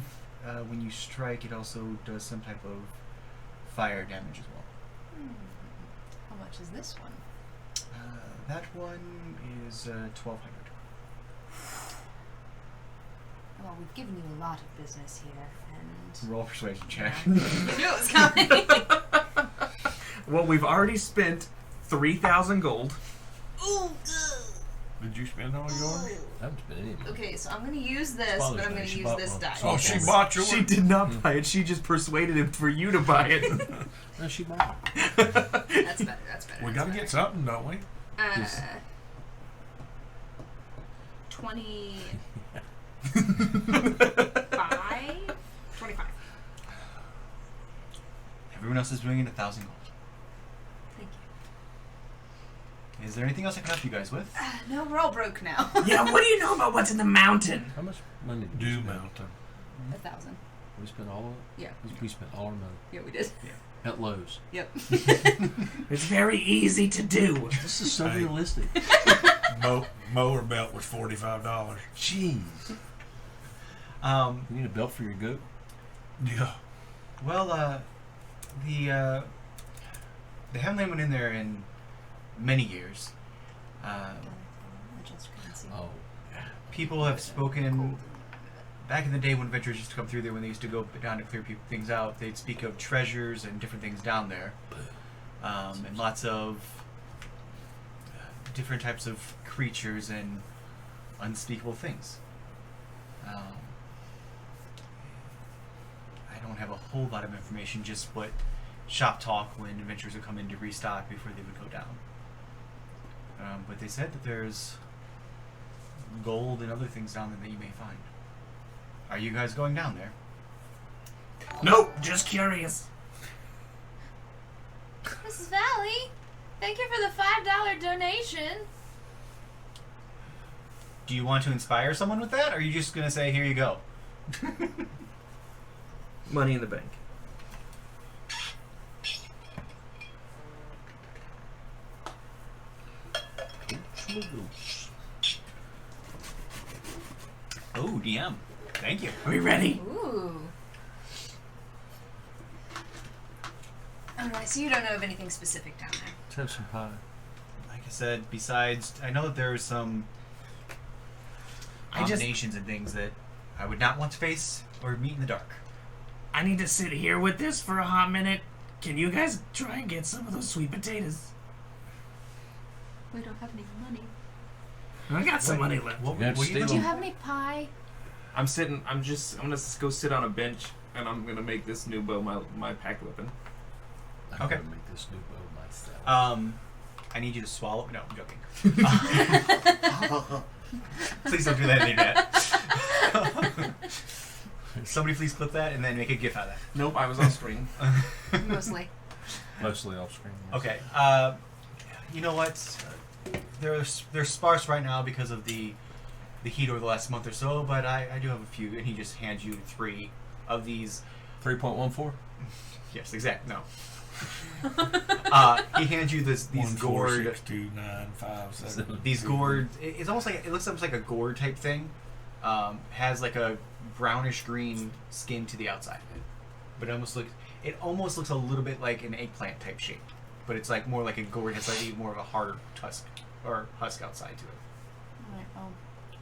when you strike, it also does some type of fire damage as well.
How much is this one?
That one is 1,200.
Well, we've given you a lot of business here, and
Roll persuasion check.
you knew it was coming.
Well, we've already spent 3,000 gold.
Ooh,
Did you spend all yours?
I haven't spent any money.
okay, so I'm gonna use this,
Father's
but I'm
Day,
gonna
she
use
bought
this
one.
die.
Oh, she
because-
bought yours.
She did not buy it. She just persuaded him for you to buy it.
No, she bought it.
That's better. That's better.
We
that's
gotta
better.
get something, don't we?
25.
Everyone else is doing it 1,000 gold.
Thank you.
Is there anything else I can help you guys with?
No, we're all broke now.
Yeah, what do you know about what's in the mountain?
How much money did we
Dew
spend?
Mountain.
1,000.
We spent all of it?
Yeah.
We spent all our money.
Yeah, we did.
At Lowe's.
Yep.
It's very easy to do.
This is so
Hey.
realistic.
Mower belt was $45.
Jeez.
Um,
You need a belt for your goat?
Yeah.
well, the Hemland went in there in many years.
I just couldn't see.
Oh.
People have spoken back in the day when adventurers used to come through there, when they used to go down to clear things out. They'd speak of treasures and different things down there, and lots of different types of creatures and unspeakable things. I don't have a whole lot of information, just what shop talk when adventurers would come in to restock before they would go down. But they said that there's gold and other things down there that you may find. Are you guys going down there?
Nope, just curious.
Mrs. Valley, thank you for the $5 donation.
Do you want to inspire someone with that, or are you just going to say, here you go?
Money in the bank.
Oh, DM. Thank you.
Are we ready?
Ooh. Alright, so you don't know of anything specific down there.
Let's have some pie.
Like I said, besides, I know that there's some combinations and things that I would not want to face or meet in the dark.
I need to sit here with this for a hot minute. Can you guys try and get some of those sweet potatoes?
We don't have any money.
I got some money left.
What,
You have to
what are you
steal
Do you
doing?
have any pie?
I'm gonna just go sit on a bench, and I'm gonna make this new bow my pack weapon.
I'm
Okay.
gonna make this new bow myself.
I need you to swallow. No, I'm joking. Please don't do that, D&Dad. Somebody please clip that and then make a gif out of that.
Nope, I was on screen.
Mostly.
Mostly off screen. yes.
Okay. You know what? They're sparse right now because of the heat over the last month or so, but I do have a few, and he just hands you 3 of these.
3.14.
Yes, exact. No. He hands you these
1, 4,
gourd.
6, 2, 9, 5, 7.
These gourd. It's almost like it looks almost like a gourd type thing. Has like a brownish green skin to the outside of it, but it almost looks a little bit like an eggplant type shape, but it's like more like a gourd. Has like more of a hard husk outside to it.
Alright, well,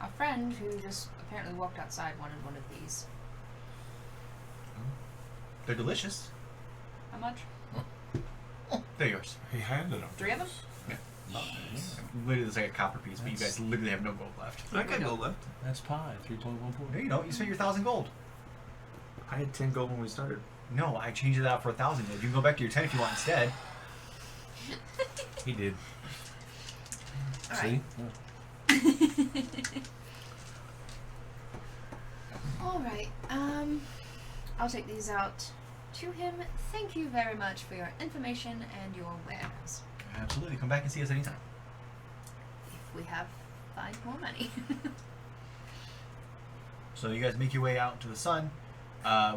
a friend who just apparently walked outside wanted one of these.
They're delicious.
How much?
They're yours.
He handed them.
3 of them?
Literally, it's like a copper piece, but you guys literally have no gold left.
I got gold left.
That's pie. 3.14.
There you go. You spent your 1,000 gold.
I had 10 gold when we started.
No, I changed it out for 1,000. You can go back to your 10 if you want instead.
He did.
Alright.
See?
Alright, I'll take these out to him. Thank you very much for your information and your wares.
Absolutely. Come back and see us anytime.
If we find more money.
So you guys make your way out to the sun,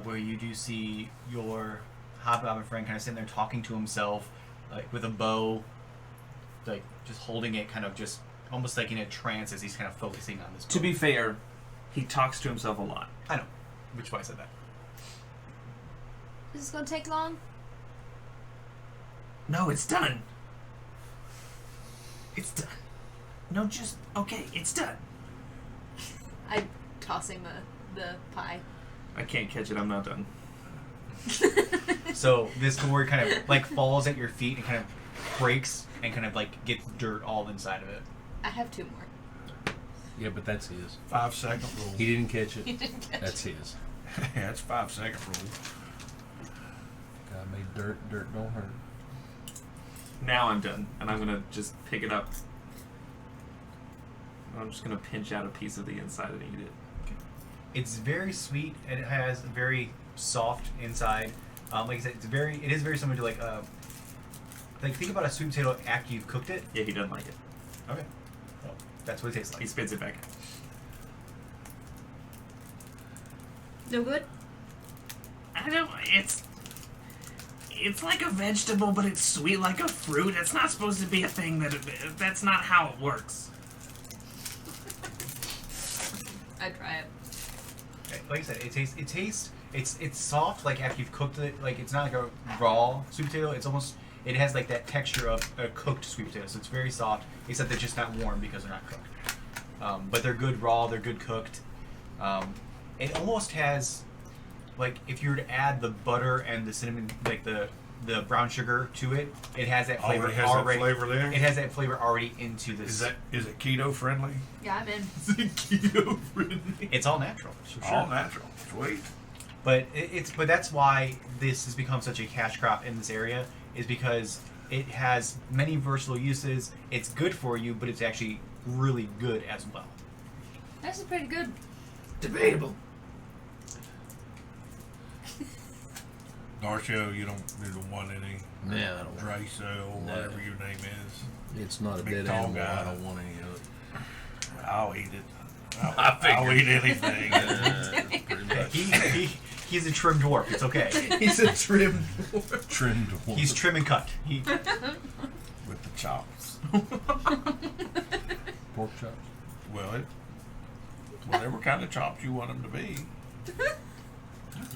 where you do see your hobgoblin friend kind of sitting there talking to himself, like with a bow, like just holding it, kind of just almost like in a trance as he's kind of focusing on this bow.
To be fair, he talks to himself a lot.
I know, which is why I said that.
Is this gonna take long?
No, it's done. It's done. No, just okay. It's done.
I toss him the pie.
I can't catch it. I'm not done.
So this gourd kind of like falls at your feet and kind of breaks and kind of like gets dirt all inside of it.
I have 2 more.
Yeah, but that's his.
5-second rule.
He didn't catch it.
You didn't catch
That's
it.
his.
Yeah, it's 5-second rule.
God made dirt. Dirt don't hurt.
Now I'm done, and I'm gonna just pick it up. I'm just gonna pinch out a piece of the inside and eat it.
It's very sweet and it has very soft inside. Like I said, it is very similar to like think about a sweet potato after you've cooked it.
Yeah, he doesn't like it.
Okay. Well, that's what it tastes like.
He spits it back.
No good?
I don't. It's like a vegetable, but it's sweet like a fruit. It's not supposed to be a thing that's not how it works.
I'd try it.
Okay, like I said, it's soft like after you've cooked it. Like it's not like a raw sweet potato. It has like that texture of a cooked sweet potato. So it's very soft, except they're just not warm because they're not cooked. But they're good raw. They're good cooked. It almost has, like, if you were to add the butter and the cinnamon, like the brown sugar to it, it has that flavor
Already has that flavor there?
It has that flavor already into this.
Is it keto friendly?
Yeah, I'm in.
Keto friendly.
It's all natural. For sure.
All natural. Sweet.
But but that's why this has become such a cash crop in this area, is because it has many versatile uses. It's good for you, but it's actually really good as well.
This is pretty good.
Debatable.
Darcio, you don't want any
Yeah, I don't want
Draco,
No.
whatever your name is.
It's not a
Big
dead
tall
animal.
guy.
I don't want any of it.
I'll eat it.
I figured.
I'll eat anything.
Pretty much.
He's a trim dwarf. It's okay.
He's a trim dwarf.
Trimmed one.
He's trim and cut.
With the chops.
Pork chops.
Well, whatever kind of chops you want them to be.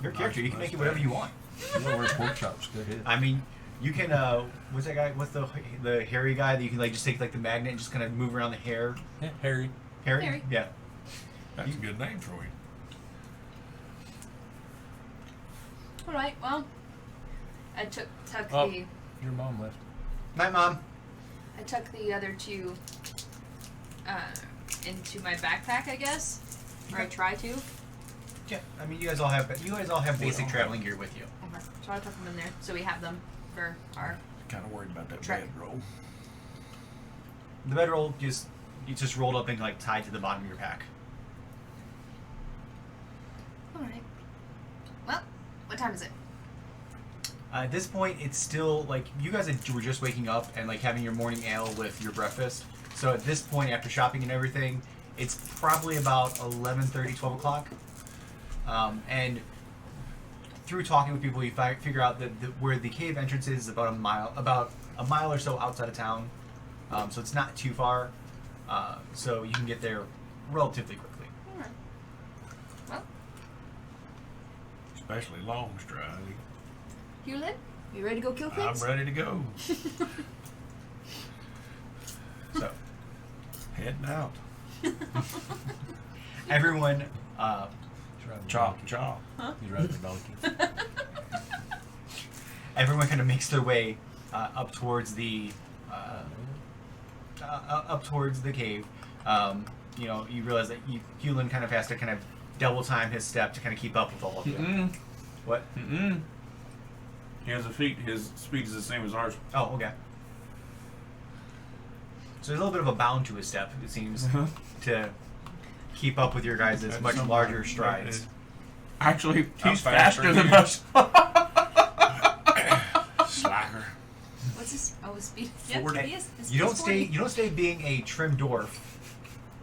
Your character, you can make it whatever you want.
You want to wear pork chops? Go ahead.
I mean, you can. What's that guy? What's the hairy guy that you can like just take like the magnet and just kind of move around the hair?
Yeah, Harry.
Harry? Yeah.
That's a good name for him.
Alright, well, I took
Oh.
the
Your mom left.
Night, Mom.
I I took the other two into my backpack, I guess, or I try to.
Yeah, I mean, you guys all have basic traveling gear with you.
Okay. So I took them in there, so we have them for our.
Kind of worried about that
Trek.
bedroll.
The bedroll just rolled up and like tied to the bottom of your pack.
All right. Well, what time is it?
At this point, it's still like you guys were just waking up and like having your morning ale with your breakfast. So at this point, after shopping and everything, it's probably about 11:30, 12 o'clock. And through talking with people, you figure out that where the cave entrance is about a mile or so outside of town. So it's not too far. So you can get there relatively quickly.
All right. Well,
Especially Longstride.
Hewlett, you ready to go kill things?
I'm ready to go.
So
Heading out.
everyone,
He's riding a
Chop,
donkey.
chop.
He's riding a donkey.
everyone kind of makes their way up towards the cave. You know, you realize that Hewlin kind of has to kind of double time his step to kind of keep up with all of you.
Mm-mm.
What?
Mm-mm. He has a feet. His speed is the same as ours.
Oh, okay. So there's a little bit of a bound to his step, it seems, to keep up with your guys'
That's
much
something
larger
like
strides.
that.
Actually,
I'm
he's
faster
faster than
than
us.
Slacker.
What's his? Oh, his speed. Yep,
40.
he is. His
You don't
speed's 40.
stay being a trim dwarf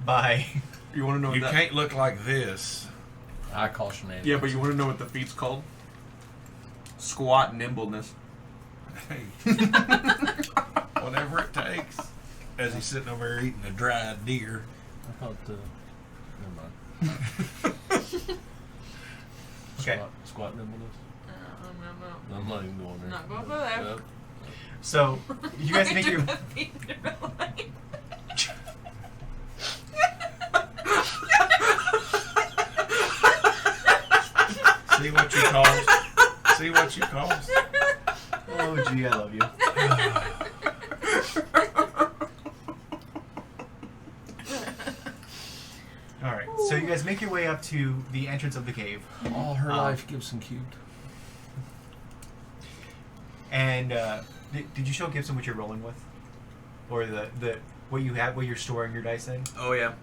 by
You want to know
You
what that?
can't look like this.
I call shenanigans.
Yeah, but you want to know what the feat's called? Squat nimbleness.
Hey. Whatever it takes. As he's sitting over there eating a dried deer.
I thought, never mind.
Okay.
Squat nimbleness?
No.
I'm not even going there.
Not going for that.
Yep.
So you guys make your
See what you caused. See what you caused.
Oh gee, I love you. Alright, so you guys make your way up to the entrance of the cave.
All her life, Gibson cubed.
And did you show Gibson what you're rolling with? Or the what you have, what you're storing your dice in?
Oh yeah.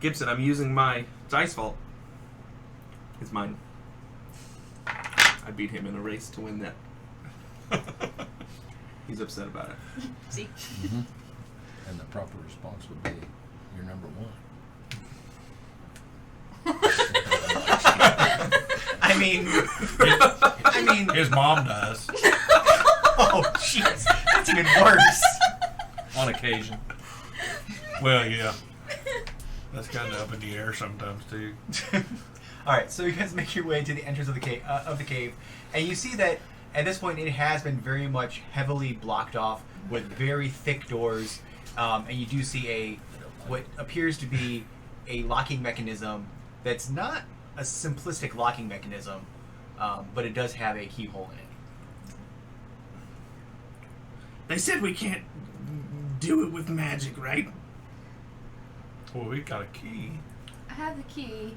Gibson, I'm using my dice vault. It's mine. I beat him in a race to win that. He's upset about it.
See.
Mm-hmm. And the proper response would be, you're number one.
I mean,
His mom does.
oh jeez, that's even worse.
On occasion.
Well, yeah. That's kind of up in the air sometimes too.
All right, so you guys make your way to the entrance of the cave, and you see that at this point it has been very much heavily blocked off with very thick doors, and you do see what appears to be a locking mechanism that's not a simplistic locking mechanism, but it does have a keyhole in it.
They said we can't do it with magic, right?
Well, we got a key.
I have the key,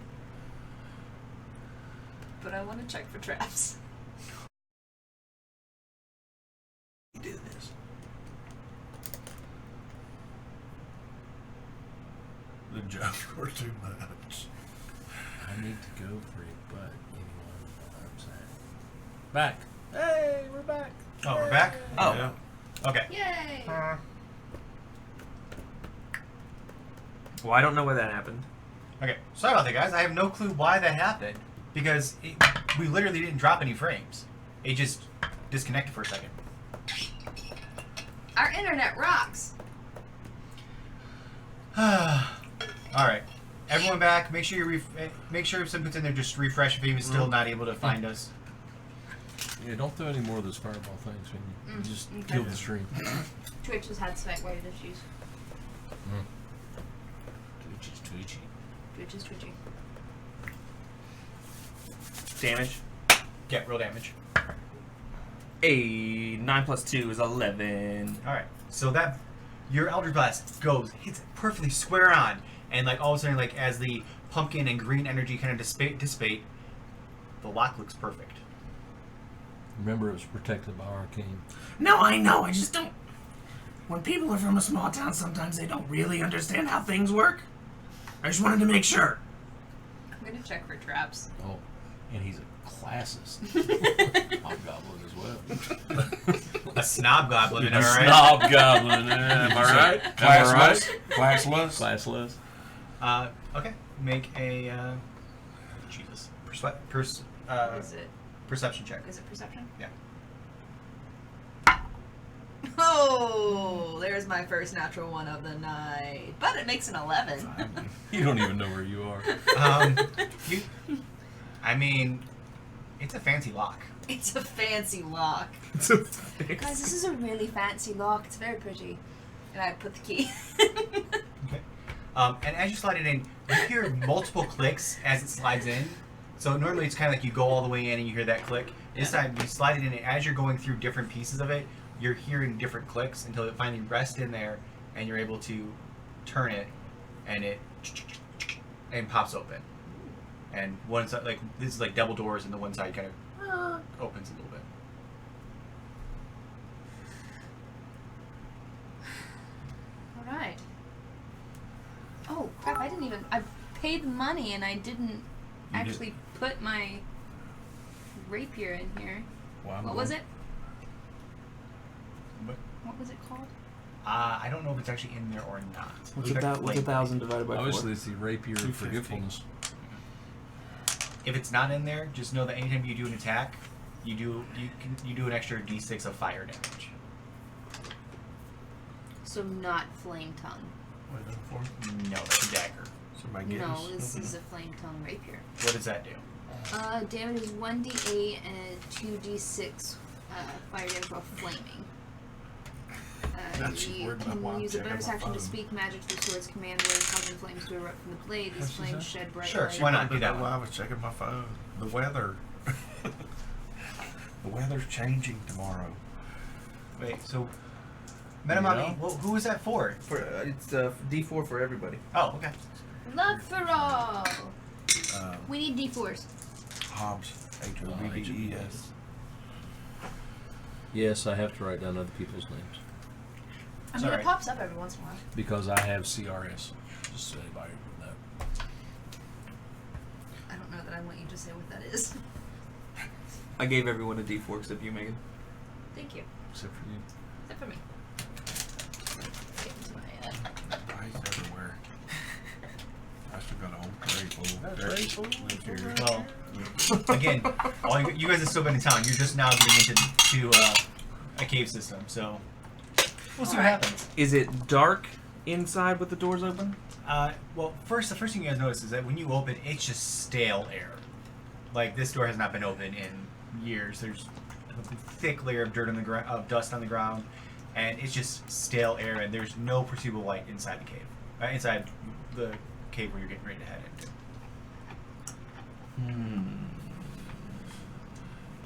but I want to check for traps.
Do this. The jokes were too much.
I need to go for it, but anyone I'm saying. Back. Hey, we're back.
Oh, we're back?
Oh.
Yeah.
Okay.
Yay!
Well, I don't know why that happened.
Okay. Sorry about that, guys. I have no clue why that happened because we literally didn't drop any frames. It just disconnected for a second.
Our internet rocks.
All right, everyone back. Make sure you make sure if something's in there, just refresh if he was still not able to find us.
Yeah, don't throw any more of those fireball things. Man. You just
okay.
kill the stream.
Twitch has had slight weight issues.
Twitch is twitchy.
Twitch is twitchy.
Damage.
Get real damage.
A 9 plus 2 is 11.
All right. So that your Eldritch Blast hits it perfectly square on, and like all of a sudden, like as the pumpkin and green energy kind of dissipate, the lock looks perfect.
Remember, it was protected by arcane.
No, I know. I just don't. When people are from a small town, sometimes they don't really understand how things work. I just wanted to make sure.
I'm gonna check for traps.
Oh, and he's a classist. Hobgoblin as well.
A snob goblin, am I
A
right?
snob goblin. Am I right?
Classless.
Classless.
Okay. Make a Jesus.
Is it
Perception check.
perception?
Yeah.
Oh, there's my first natural one of the night. But it makes an 11.
You don't even know where you are.
I mean, it's a fancy lock.
It's a fancy lock. Guys, this is a really fancy lock. It's very pretty. And I put the key.
Okay. And as you slide it in, you hear multiple clicks as it slides in. So normally it's kind of like you go all the way in and you hear that click. This time you slide it in, and as you're going through different pieces of it, you're hearing different clicks until it finally rests in there, and you're able to turn it, and it pops open. And one side, like this is like double doors, and the one side kind of opens a little bit.
All right. Oh crap! I paid money and I didn't actually put my rapier in here.
Well,
What was it?
But
What was it called?
I don't know if it's actually in there or not.
What's 1,000 divided by 4?
Obviously, it's the rapier of
250.
forgetfulness.
If it's not in there, just know that anytime you do an attack, you do an extra d6 of fire damage.
So not flame tongue.
What are you looking for?
No, that's a dagger.
Somebody get
No,
us?
this is a flame tongue rapier.
What does that do?
Damage is 1d8 and 2d6 fire damage while flaming.
That's
You
weird,
can
I'm
use a
checking
bonus
my
action to
phone.
speak magic to the sword's command word, causing flames to erupt from the blade. These
That's just
flames
that?
shed bright
Sure,
light.
why not do that
Well,
one?
I was checking my phone. The weather. The weather's changing tomorrow.
Wait, so Metamami, who was that for?
It's D4 for everybody.
Oh, okay.
Luck for all!
Um,
We need d4s.
Hobbs. H-O-B-B-E-S.
Yes, I have to write down other people's names
I mean,
Sorry.
it pops up every once in a while.
because I have CRS. Just so anybody would know.
I don't know that I want you to say what that is.
I gave everyone a D4 except you, Megan.
Thank you.
Except for you.
Except for me. Get into my
Ice everywhere. I still got an old tray full.
That's right.
Lives here.
Well, again, you guys have still been in town. You're just now getting into a cave system, so we'll see what happens.
Is it dark inside with the doors open?
Well, the first thing you guys notice is that when you open, it's just stale air. Like this door has not been open in years. There's a thick layer of dirt on the of dust on the ground, and it's just stale air. And there's no perceivable light inside the cave. Inside the cave where you're getting ready to head into.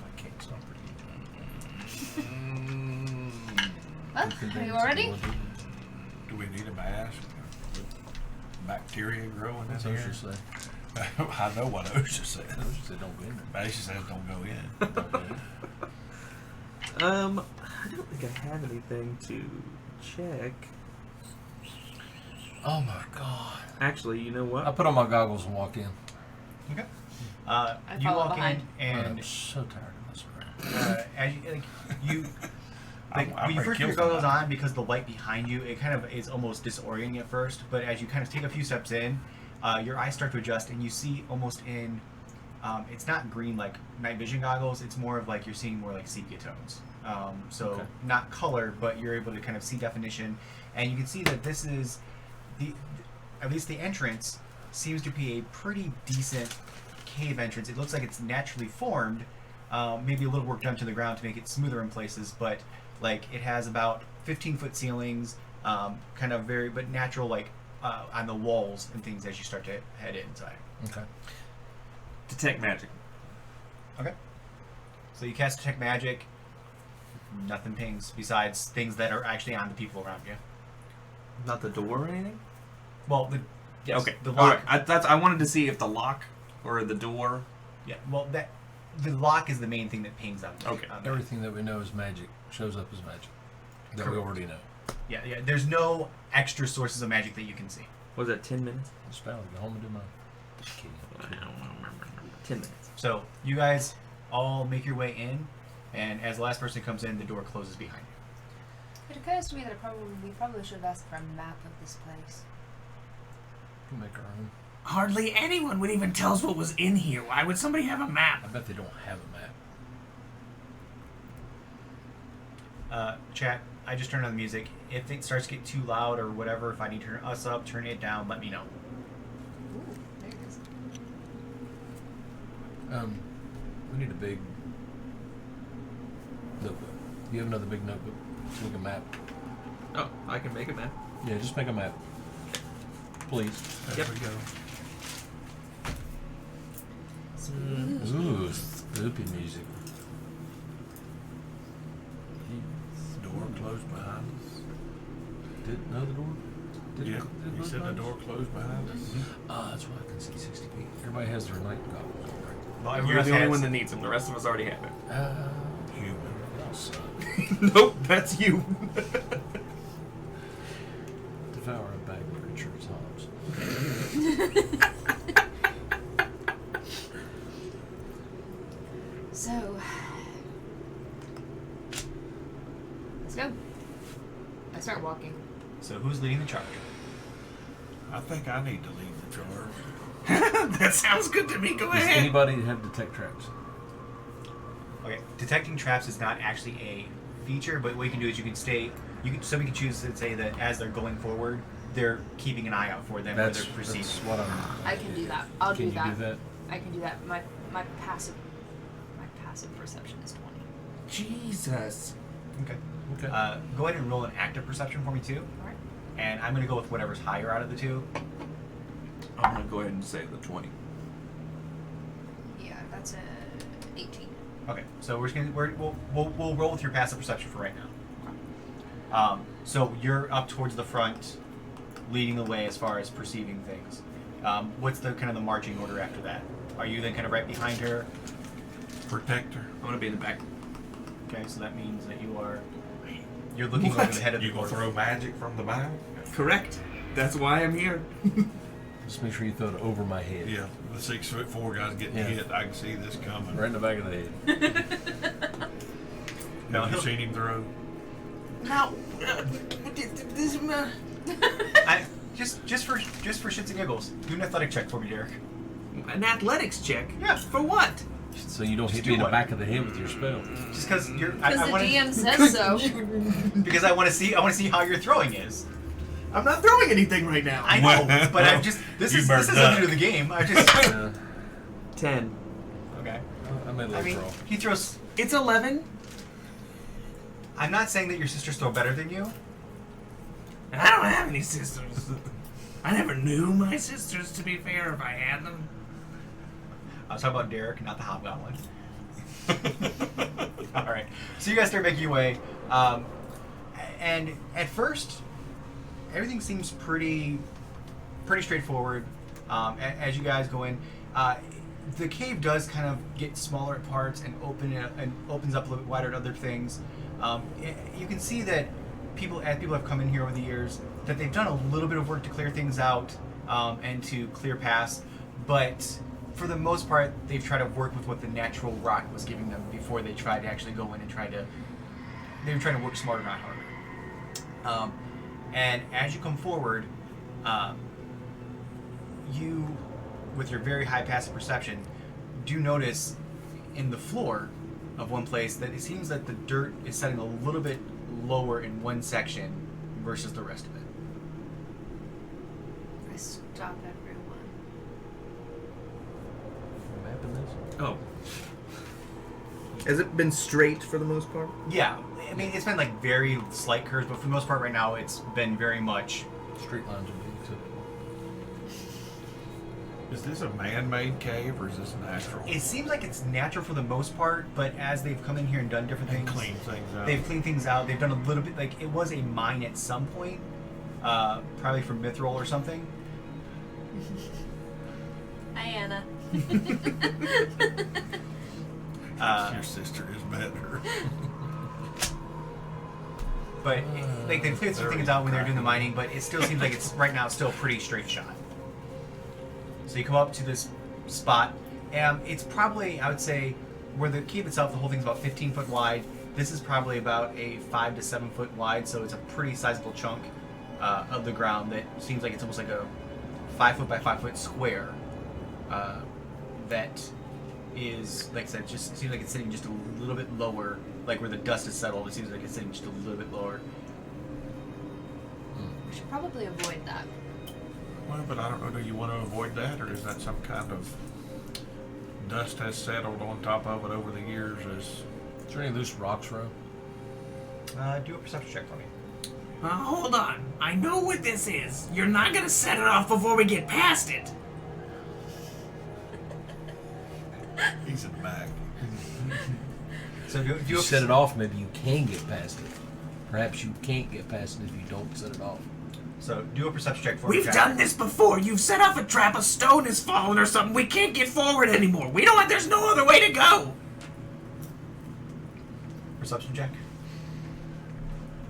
I can't stop
Well, are you all ready?
Do we need a mask? Bacteria growing in
What's
here?
OSHA say?
I know what OSHA says.
OSHA said don't go in there.
OSHA says don't go in.
Don't go in.
I don't think I have anything to check.
Oh my god.
Actually, you know what?
I put on my goggles and walk in.
Okay.
I
You
follow
walk
behind.
in, and
I'm so tired of messing around.
as you
I'm
when you
ready
first
to
put your
kill
goggles
somebody.
on, because the light behind you, it kind of is almost disorienting at first. But as you kind of take a few steps in, your eyes start to adjust, and you see almost in. It's not green like night vision goggles. It's more of like you're seeing more like sepia tones. So
Okay.
not color, but you're able to kind of see definition, and you can see that this is at least the entrance seems to be a pretty decent cave entrance. It looks like it's naturally formed. Maybe a little work done to the ground to make it smoother in places, but like it has about 15-foot ceilings, kind of very but natural like on the walls and things as you start to head inside.
Okay.
Detect magic.
Okay. So you cast Detect Magic. Nothing pings besides things that are actually on the people around you.
Not the door or anything?
Well, yes,
Okay.
the lock.
I wanted to see if the lock or the door.
Yeah, well, the lock is the main thing that pings on.
Okay.
on that.
Everything that we know is magic shows up as magic that we
Correct.
already know.
Yeah. There's no extra sources of magic that you can see.
Was that 10 minutes?
Spell, go home and do mine. Just kidding.
I don't remember. 10 minutes.
So you guys all make your way in, and as the last person comes in, the door closes behind you.
It occurs to me that we probably should have asked for a map of this place.
We can make our own.
Hardly anyone would even tell us what was in here. Why would somebody have a
I
map?
bet they don't have a map.
Chat, I just turned on the music. If it starts to get too loud or whatever, if I need to turn us up, turn it down, let me know.
Ooh, there it is.
We need a big notebook. You have another big notebook to make a map.
Oh, I can make a map.
Yeah, just make a map. Please.
There
Yep.
we go.
Ooh, spooky music.
Door closed behind us.
Did know the door? Did
Yeah,
did
he
close
said the
behind us?
door closed behind us.
That's why I can see 60 feet. Everybody has their night goggles,
Well,
You're the only
has-
one that needs them. The rest of us already have it.
right?
Human.
Y'all suck.
Nope, that's you.
Devour a bag of Richard's Hobbs.
So, let's go. I start walking.
So who's leading the charge?
I think I need to lead the charge.
That sounds good to me. Go
Does
ahead.
anybody have detect traps?
Okay, detecting traps is not actually a feature, but what you can do is somebody can choose to say that as they're going forward, they're keeping an eye out for them, or
That's
they're perceiving.
what I'm.
I can do that. I'll
Can
do
you
that.
do that?
I can do that. My passive perception is 20.
Jesus.
Okay.
Okay.
Go ahead and roll an active perception for me too,
All right.
and I'm gonna go with whatever's higher out of the two.
I'm going to go ahead and say the 20.
Yeah, that's a 18.
Okay, so we'll roll with your passive perception for right now. So you're up towards the front, leading the way as far as perceiving things. What's the kind of the marching order after that? Are you then kind of right behind her?
Protector.
I'm going to be in the back.
Okay, so that means that you're looking over the head of the
You gonna
group.
throw magic from the back?
Correct. That's why I'm here.
Just make sure you throw it over my head.
Yeah, the 6'4" guy's getting
Yeah.
hit. I can see this coming.
Right in the back of the head.
No,
Have you
he'll-
seen him throw?
Now,
Just for shits and giggles, do an athletic check for me, Derek.
An athletics check?
Yeah.
For what?
So you don't
Just
hit
do
me in the
one.
back of the head with your spell.
Just because you're.
Because the
wanna,
DM says so.
Because I want to see how your throwing is.
I'm not throwing anything right now.
I know, but I'm just. This
You
is
burnt
nothing
up.
to do with the game. I just.
10.
Okay.
I made a
I
little
mean,
draw.
he throws.
It's 11.
I'm not saying that your sisters throw better than you.
and I don't have any sisters. I never knew my sisters, to be fair, if I had them.
I was talking about Derek, not the hobgoblin. All right. So you guys start making your way, and at first, everything seems pretty straightforward. As you guys go in, the cave does kind of get smaller at parts and opens up a little bit wider at other things. You can see that people have come in here over the years, that they've done a little bit of work to clear things out and to clear paths, but for the most part, they've tried to work with what the natural rock was giving them before they tried to actually go in and they were trying to work smarter, not harder. And as you come forward, you, with your very high passive perception, do notice in the floor of one place that it seems that the dirt is setting a little bit lower in one section versus the rest of it.
I stop everyone.
Mapping this?
Oh. Has it been straight for the most part?
Yeah, I mean, it's been like very slight curves, but for the most part right now, it's been very much.
Straight lines would be acceptable.
Is this a man-made cave or is this natural?
It seems like it's natural for the most part, but as they've come in here and done different
And
things,
clean things up.
they've cleaned things out. They've done a little bit, like it was a mine at some point, probably for Mithril or something.
Hi, Anna.
Your sister is better.
But like they cleared some
There
things
is
out when they're doing the
cracking.
mining, but it still seems like it's right now it's still a pretty straight shot. So you come up to this spot, and it's probably, I would say, where the cave itself, the whole thing's about 15 foot wide. This is probably about a 5 to 7 foot wide, so it's a pretty sizable chunk of the ground that seems like it's almost like a 5 foot by 5 foot square that is, like I said, just seems like it's sitting just a little bit lower, like where the dust is settled. It seems like it's sitting just a little bit lower.
We should probably avoid that.
Well, but I don't know, do you want to avoid that, or is that some kind of dust has settled on top of it over the years as...
Is there any loose rocks around?
Do a perception check for me.
Hold on. I know what this is. You're not gonna set it off before we get past it.
He's in the back.
So do
If you
a
set it off, maybe you can get past it. Perhaps you can't get past it if you don't set it off.
So do a perception check for me.
We've
Jack.
done this before. You've set off a trap, a stone has fallen or something. We can't get forward anymore. We don't. There's no other way to go.
Perception check.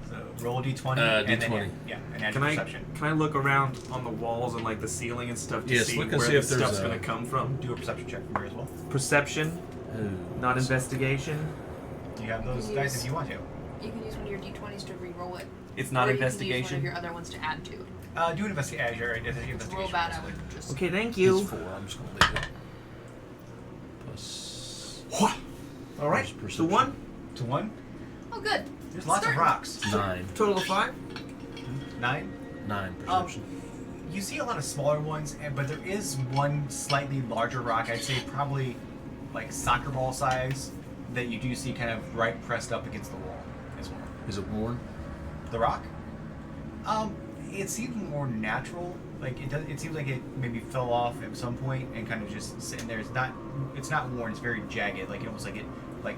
So roll a d20 and
D20.
then and add
Can
your
I
perception.
look around on the walls and like the ceiling and stuff to
Yes,
see
look and
where
see
the
if there's
stuff's
a-
gonna come from?
Do a perception check for me as well.
Perception,
Ooh.
not investigation.
You have those
Can
dice
use-
if you want to.
You can use one of your d20s to re-roll it.
It's not
or you can use one
investigation.
of your other ones to add to.
Do an investigation.
It's real bad. I would just.
Okay, thank
It's
you.
4. I'm just going to leave it. Plus...
All right.
plus
So
perception.
1
To 1.
Oh, good.
There's lots of
Starting.
rocks.
9.
total of 5.
9.
9 perception.
You see a lot of smaller ones, but there is one slightly larger rock. I'd say probably like soccer ball size that you do see kind of right pressed up against the wall as well.
Is it worn?
The rock? It seems more natural. Like it does. It seems like it maybe fell off at some point and kind of just sitting there. It's not worn. It's very jagged. Like almost like it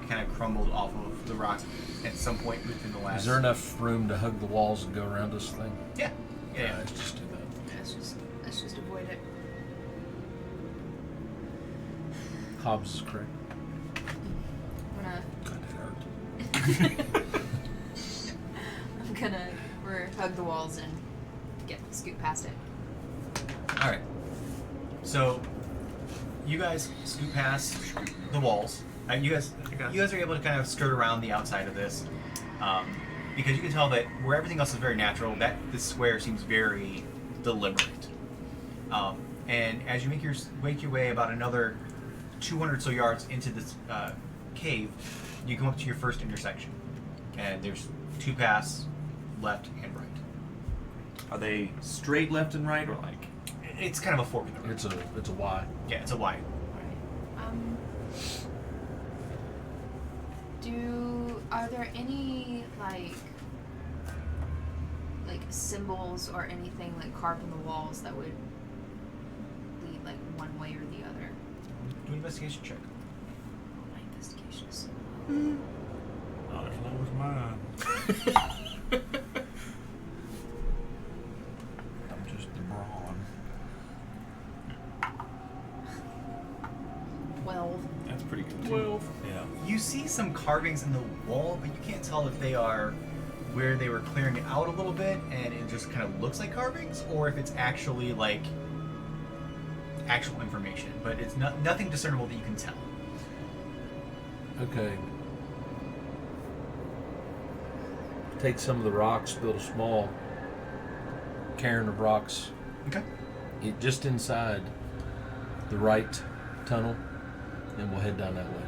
kind of crumbled off of the rock at some point within the last.
Is there enough room to hug the walls and go around this thing?
Yeah. Yeah.
Let's just do that.
Let's just avoid it.
Hobbs is correct.
I'm gonna.
God, it hurt.
I'm gonna. We're hug the walls and scoot past it.
All right. So, you guys scoot past the walls. You guys are able to kind of skirt around the outside of this, because you can tell that where everything else is very natural, that this square seems very deliberate. And as you make your way about another 200 so yards into this cave, you come up to your first intersection, and there's 2 paths, left and right.
Are they straight left and right or like?
It's kind of a fork in the road.
It's a Y.
Yeah, it's a Y.
Are there any like symbols or anything like carved on the walls that would lead like one way or the other?
Do an investigation check.
My investigation is so
Not as low as mine. I'm just the brawn.
12.
That's pretty good.
12.
Yeah.
You see some carvings in the wall, but you can't tell if they are where they were clearing it out a little bit and it just kind of looks like carvings, or if it's actually like actual information. But it's nothing discernible that you can tell.
Okay. Take some of the rocks, build a small cairn of rocks.
Okay.
Just inside the right tunnel, and we'll head down that way.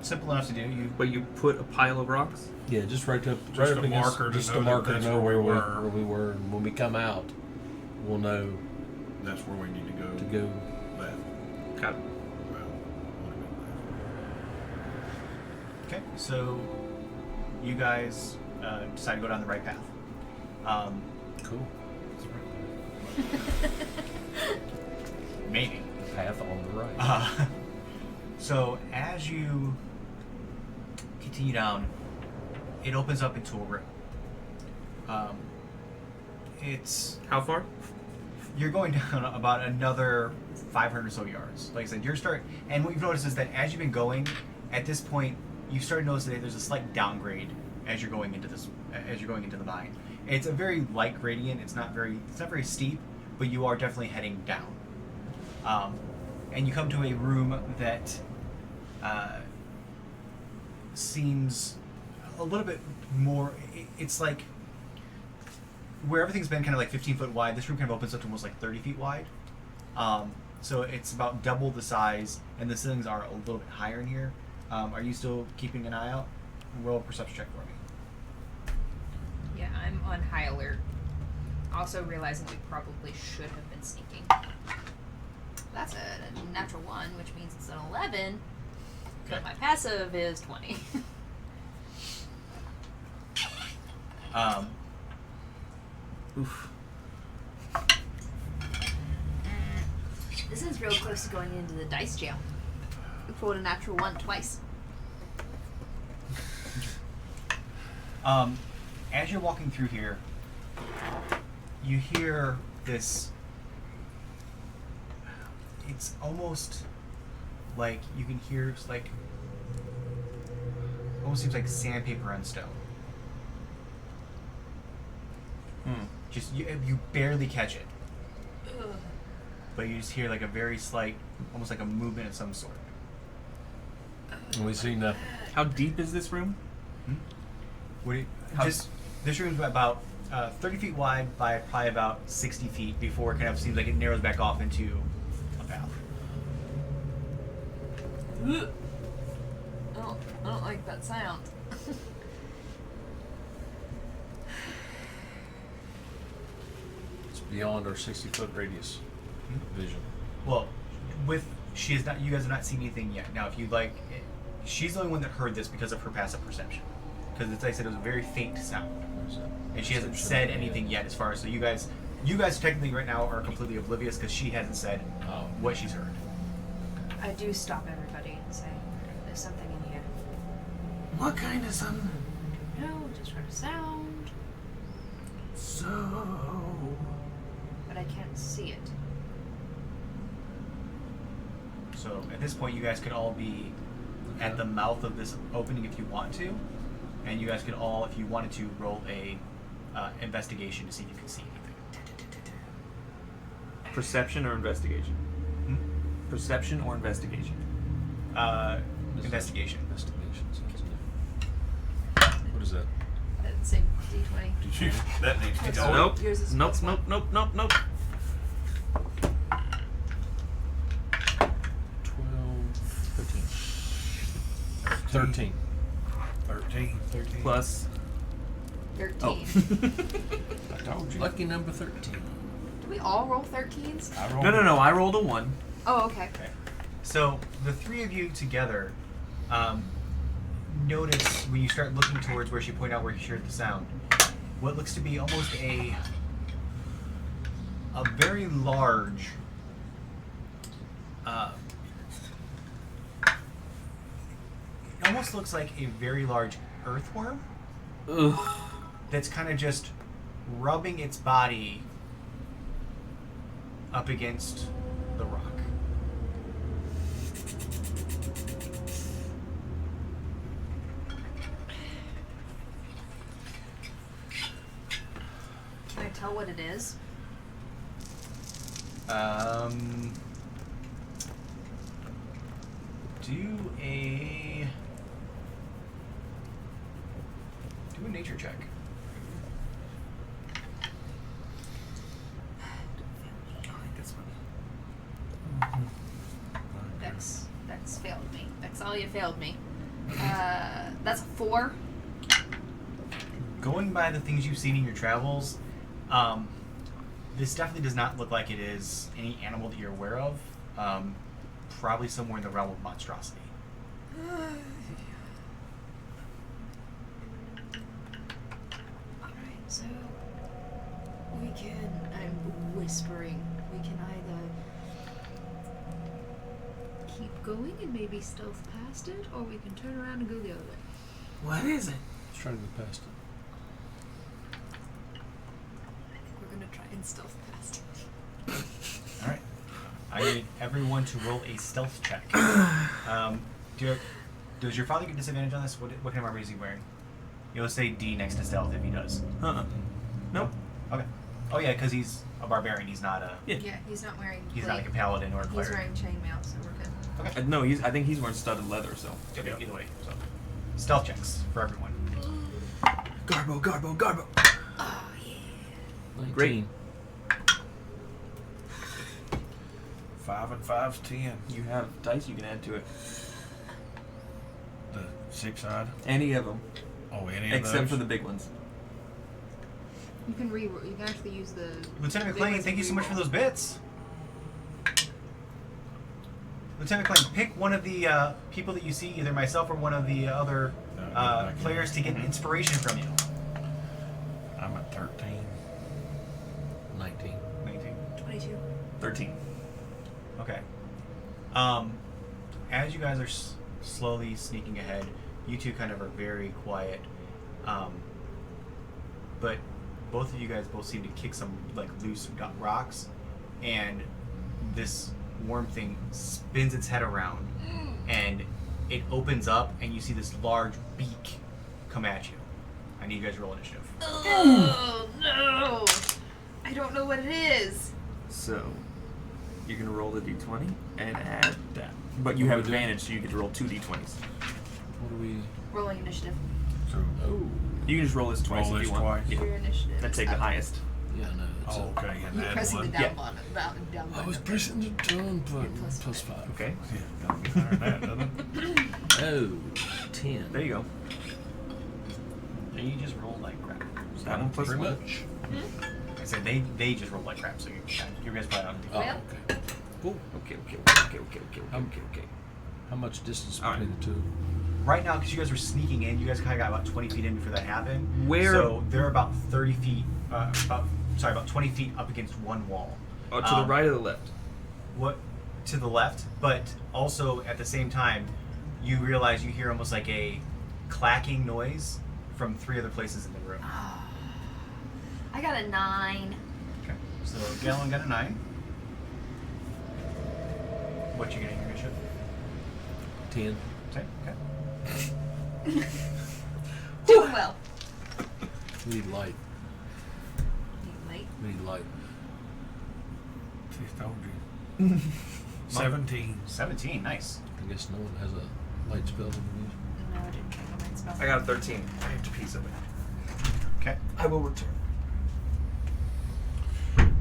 Simple enough to do.
But you put a pile of rocks?
Yeah, just right up,
Just
right
a
up against,
marker to
just
know
a
that
marker to
that's
know
where
where
we
we were, and when we come out, we'll know
That's where we need to go.
to go.
Left.
Got it.
Well, what do we
Okay. So you guys decide to go down the right path.
Cool.
Maybe.
Path on the right.
So as you continue down, it opens up into a room. It's
How far?
you're going down about another 500 or so yards. Like I said, and what you've noticed is that as you've been going, at this point, you start to notice that there's a slight downgrade as you're going into the mine. It's a very light gradient. It's not very steep, but you are definitely heading down. And you come to a room that seems a little bit more. It's like where everything's been kind of like 15 foot wide. This room kind of opens up to almost like 30 feet wide. So it's about double the size, and the ceilings are a little bit higher in here. Are you still keeping an eye out? Roll a perception check for me.
Yeah, I'm on high alert. Also realizing we probably should have been sneaking. That's a natural 1, which means it's an 11. But my passive is 20.
Oof.
This is real close to going into the dice jail. We rolled a natural 1 twice.
As you're walking through here, you hear this. It's almost like you can hear like almost seems like sandpaper on stone. Just you barely catch it, but you just hear like a very slight, almost like a movement of some sort.
We see nothing.
How deep is this room?
What do you, this room's about 30 feet wide by probably about 60 feet before it kind of seems like it narrows back off into a path.
I don't like that sound.
It's beyond our 60-foot radius of vision.
Well, you guys have not seen anything yet. Now, if you'd like, she's the only one that heard this because of her passive perception. Because, as I said, it was a very faint sound. And she hasn't said anything yet as far as, so you guys technically right now are completely oblivious because she hasn't said what she's heard.
I do stop everybody and say, there's something in here.
What kind of something?
No, just heard a sound,
So...
but I can't see it.
So, at this point, you guys could all be at the mouth of this opening if you want to. And you guys could all, if you wanted to, roll a investigation to see if you can see anything.
Perception or investigation? Perception or investigation?
Investigation.
Investigation. What is that?
That's same D20.
Did you? That needs to go.
Nope.
Yours is
Nope.
plus
Nope.
one.
Nope. Nope. Nope.
13.
13.
Plus.
13.
Oh.
I told you.
Lucky number 13.
Do we all roll 13s?
I rolled
No. I rolled a 1.
Oh, okay.
Okay. So the three of you together notice when you start looking towards where she pointed out where you heard the sound, what looks to be almost a very large it almost looks like a very large earthworm
Ugh.
that's kind of just rubbing its body up against the rock.
Can I tell what it is?
Do a nature check.
Dex failed me. Vexalia failed me. That's a 4.
Going by the things you've seen in your travels, this definitely does not look like it is any animal that you're aware of. Probably somewhere in the realm of monstrosity.
Alright, so we can, I'm whispering, we can either
going and maybe stealth past it, or we can turn around and go the other way.
What is it?
Let's try to go past it.
We're gonna try and stealth past it.
All right. I need everyone to roll a stealth check. Does your father get disadvantage on this? What kind of armor is he wearing? You'll say D next to stealth if he does.
Nope.
Okay. Oh yeah, because he's a barbarian. He's not a.
Yeah, he's not wearing.
He's
plate.
not like a paladin or a
He's
cleric.
wearing chainmail, so we're good.
Okay.
No, I think he's wearing studded leather. So
Okay. Either way. So, stealth checks for everyone.
Garbo, Garbo, Garbo.
Oh yeah.
19.
Great.
5 and 5's 10.
You have dice you can add to it.
The 6-side.
Any of them,
Oh, any of
except
those?
for the big ones.
You can You can actually use the.
Lieutenant
big
McLean,
ones
thank you
and
so much for
reroll.
those bits. Lieutenant McLean, pick one of the people that you see, either myself or one of the other players, to get inspiration from you.
I'm at 13.
19.
19.
22.
13.
Okay. As you guys are slowly sneaking ahead, you two kind of are very quiet. But both of you guys both seem to kick some like loose rocks, and this worm thing spins its head around, and it opens up, and you see this large beak come at you. I need you guys to roll initiative.
Oh no! I don't know what it is.
So you're gonna roll the d20 and add that, but you
What
have
do we do?
advantage, so you get to roll 2 d20s.
What do we...
Rolling initiative.
So,
Oh.
You can just roll this twice
Roll
if
this
you want.
twice.
Yeah.
For your initiative.
And take the
Okay.
highest.
Yeah, no. It's
oh, okay, and
You're
add
pressing
one.
the down
Yeah.
button. Down
I
button.
was pressing the down button.
plus
Plus
five.
5.
Okay.
Yeah, gotta be higher than that, doesn't it?
Oh, 10.
There you go.
They just rolled like crap.
That one plus
Pretty
one.
much.
I said they just rolled like crap, so you guys probably don't.
Oh,
Well.
okay. Cool.
Okay.
How much distance
All right.
between the two?
Right now, because you guys were sneaking in, you guys kind of got about 20 feet in before that happened.
Where-
So they're about 30 feet, about 20 feet up against one wall.
Oh, to the right or the left?
What? To the left, but also at the same time, you realize you hear almost like a clacking noise from 3 other places in the room.
I got a 9.
Okay. So Galen got a 9. What you getting your initiative?
10.
10. Okay.
Doing well.
We need light.
Late.
We need light.
Just told you. 17.
17. Nice.
I guess no one has a light spell that we use.
No, I didn't take a night spell.
I got a 13. I have to piece of it.
Okay.
I will return.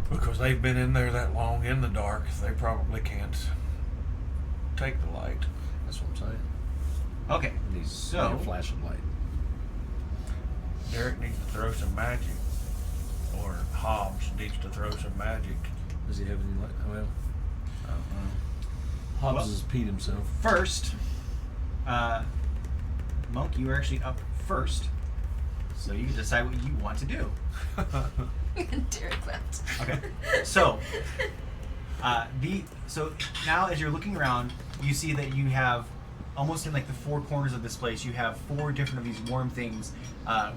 Because they've been in there that long in the dark, they probably can't take the light.
That's what I'm saying.
Okay.
We need
So-
a flash of light.
Derek needs to throw some magic. Or Hobbs needs to throw some magic.
Does he have any light? Oh, well. Hobbs
Well-
has peed himself.
First, Monk, you are actually up first, so you can decide what you want to do.
Derek left.
Okay. So, so now as you're looking around, you see that you have almost in like the 4 corners of this place, you have 4 different of these worm things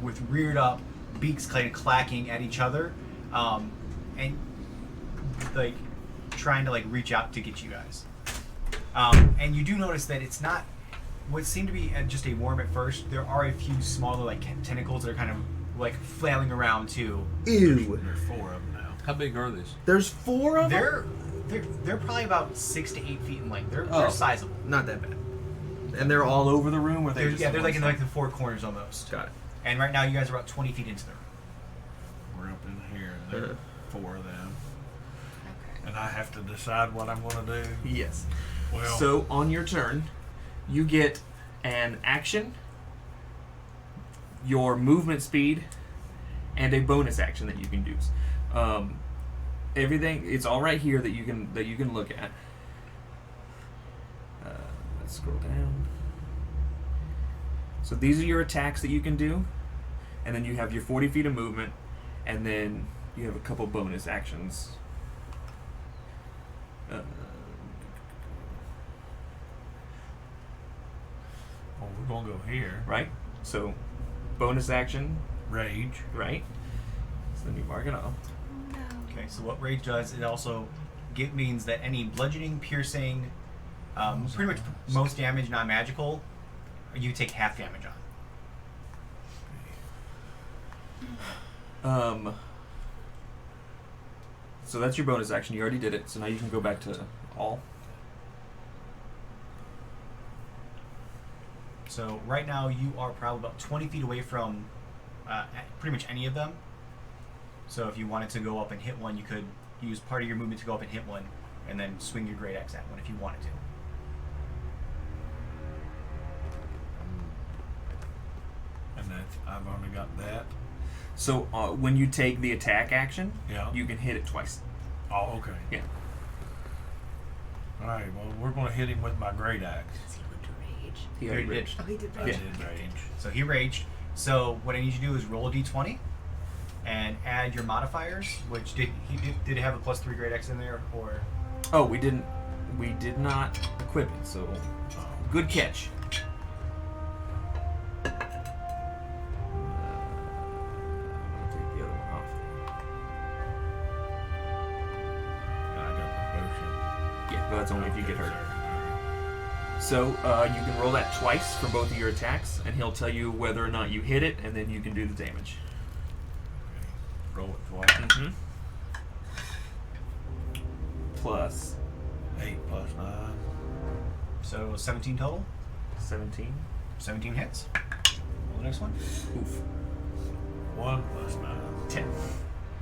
with reared up beaks kind of clacking at each other, and like trying to like reach out to get you guys. And you do notice that it's not what seemed to be just a worm at first. There are a few smaller like tentacles that are kind of like flailing around too.
Ew.
There's 4 of them now.
How big are these?
There's 4 of them?
They're probably about 6 to 8 feet in length. They're
Oh.
sizable.
Not that bad. And they're all over the room? Or
They're,
just
yeah, they're
one
like in
spot?
like the 4 corners almost.
Got it.
And right now you guys are about 20 feet into the room.
We're up in here, and there are 4 of them.
Okay.
And I have to decide what I'm going to do.
Yes.
Well,
So on your turn, you get an action, your movement speed, and a bonus action that you can use. Everything it's all right here that you can look at. Let's scroll down. So these are your attacks that you can do, and then you have your 40 feet of movement, and then you have a couple bonus actions.
we're gonna go here.
right? So, bonus action,
Rage.
right? So then you mark it off.
Okay, so what rage does, it also means that any bludgeoning, piercing, pretty much most damage non-magical, you take half damage on.
So that's your bonus action. You already did it. So now you can go back to all.
So right now you are probably about 20 feet away from pretty much any of them. So if you wanted to go up and hit one, you could use part of your movement to go up and hit one, and then swing your great axe at one if you wanted to.
And that's, I've only got that.
So when you take the attack action,
Yeah.
you can hit it twice.
Oh, okay.
Yeah.
All right. Well, we're gonna hit him with my great axe.
He went to rage.
He
already
already
did.
Oh, he did
I
rage.
did rage.
So he raged. So what I need you to do is roll a d20 and add your modifiers, which did he have a +3 great axe in there, or?
Oh, we did not equip it. So good catch. I'm gonna take the other one off.
And I got the potion.
Yeah, but that's only if you get hurt. So you can roll that twice for both of your attacks, and he'll tell you whether or not you hit it, and then you can do the damage.
Roll it twice.
Mm-hmm. Plus
8 plus 9.
So 17 total.
17.
17 hits. Roll the next one.
Oof.
1 plus 9.
10.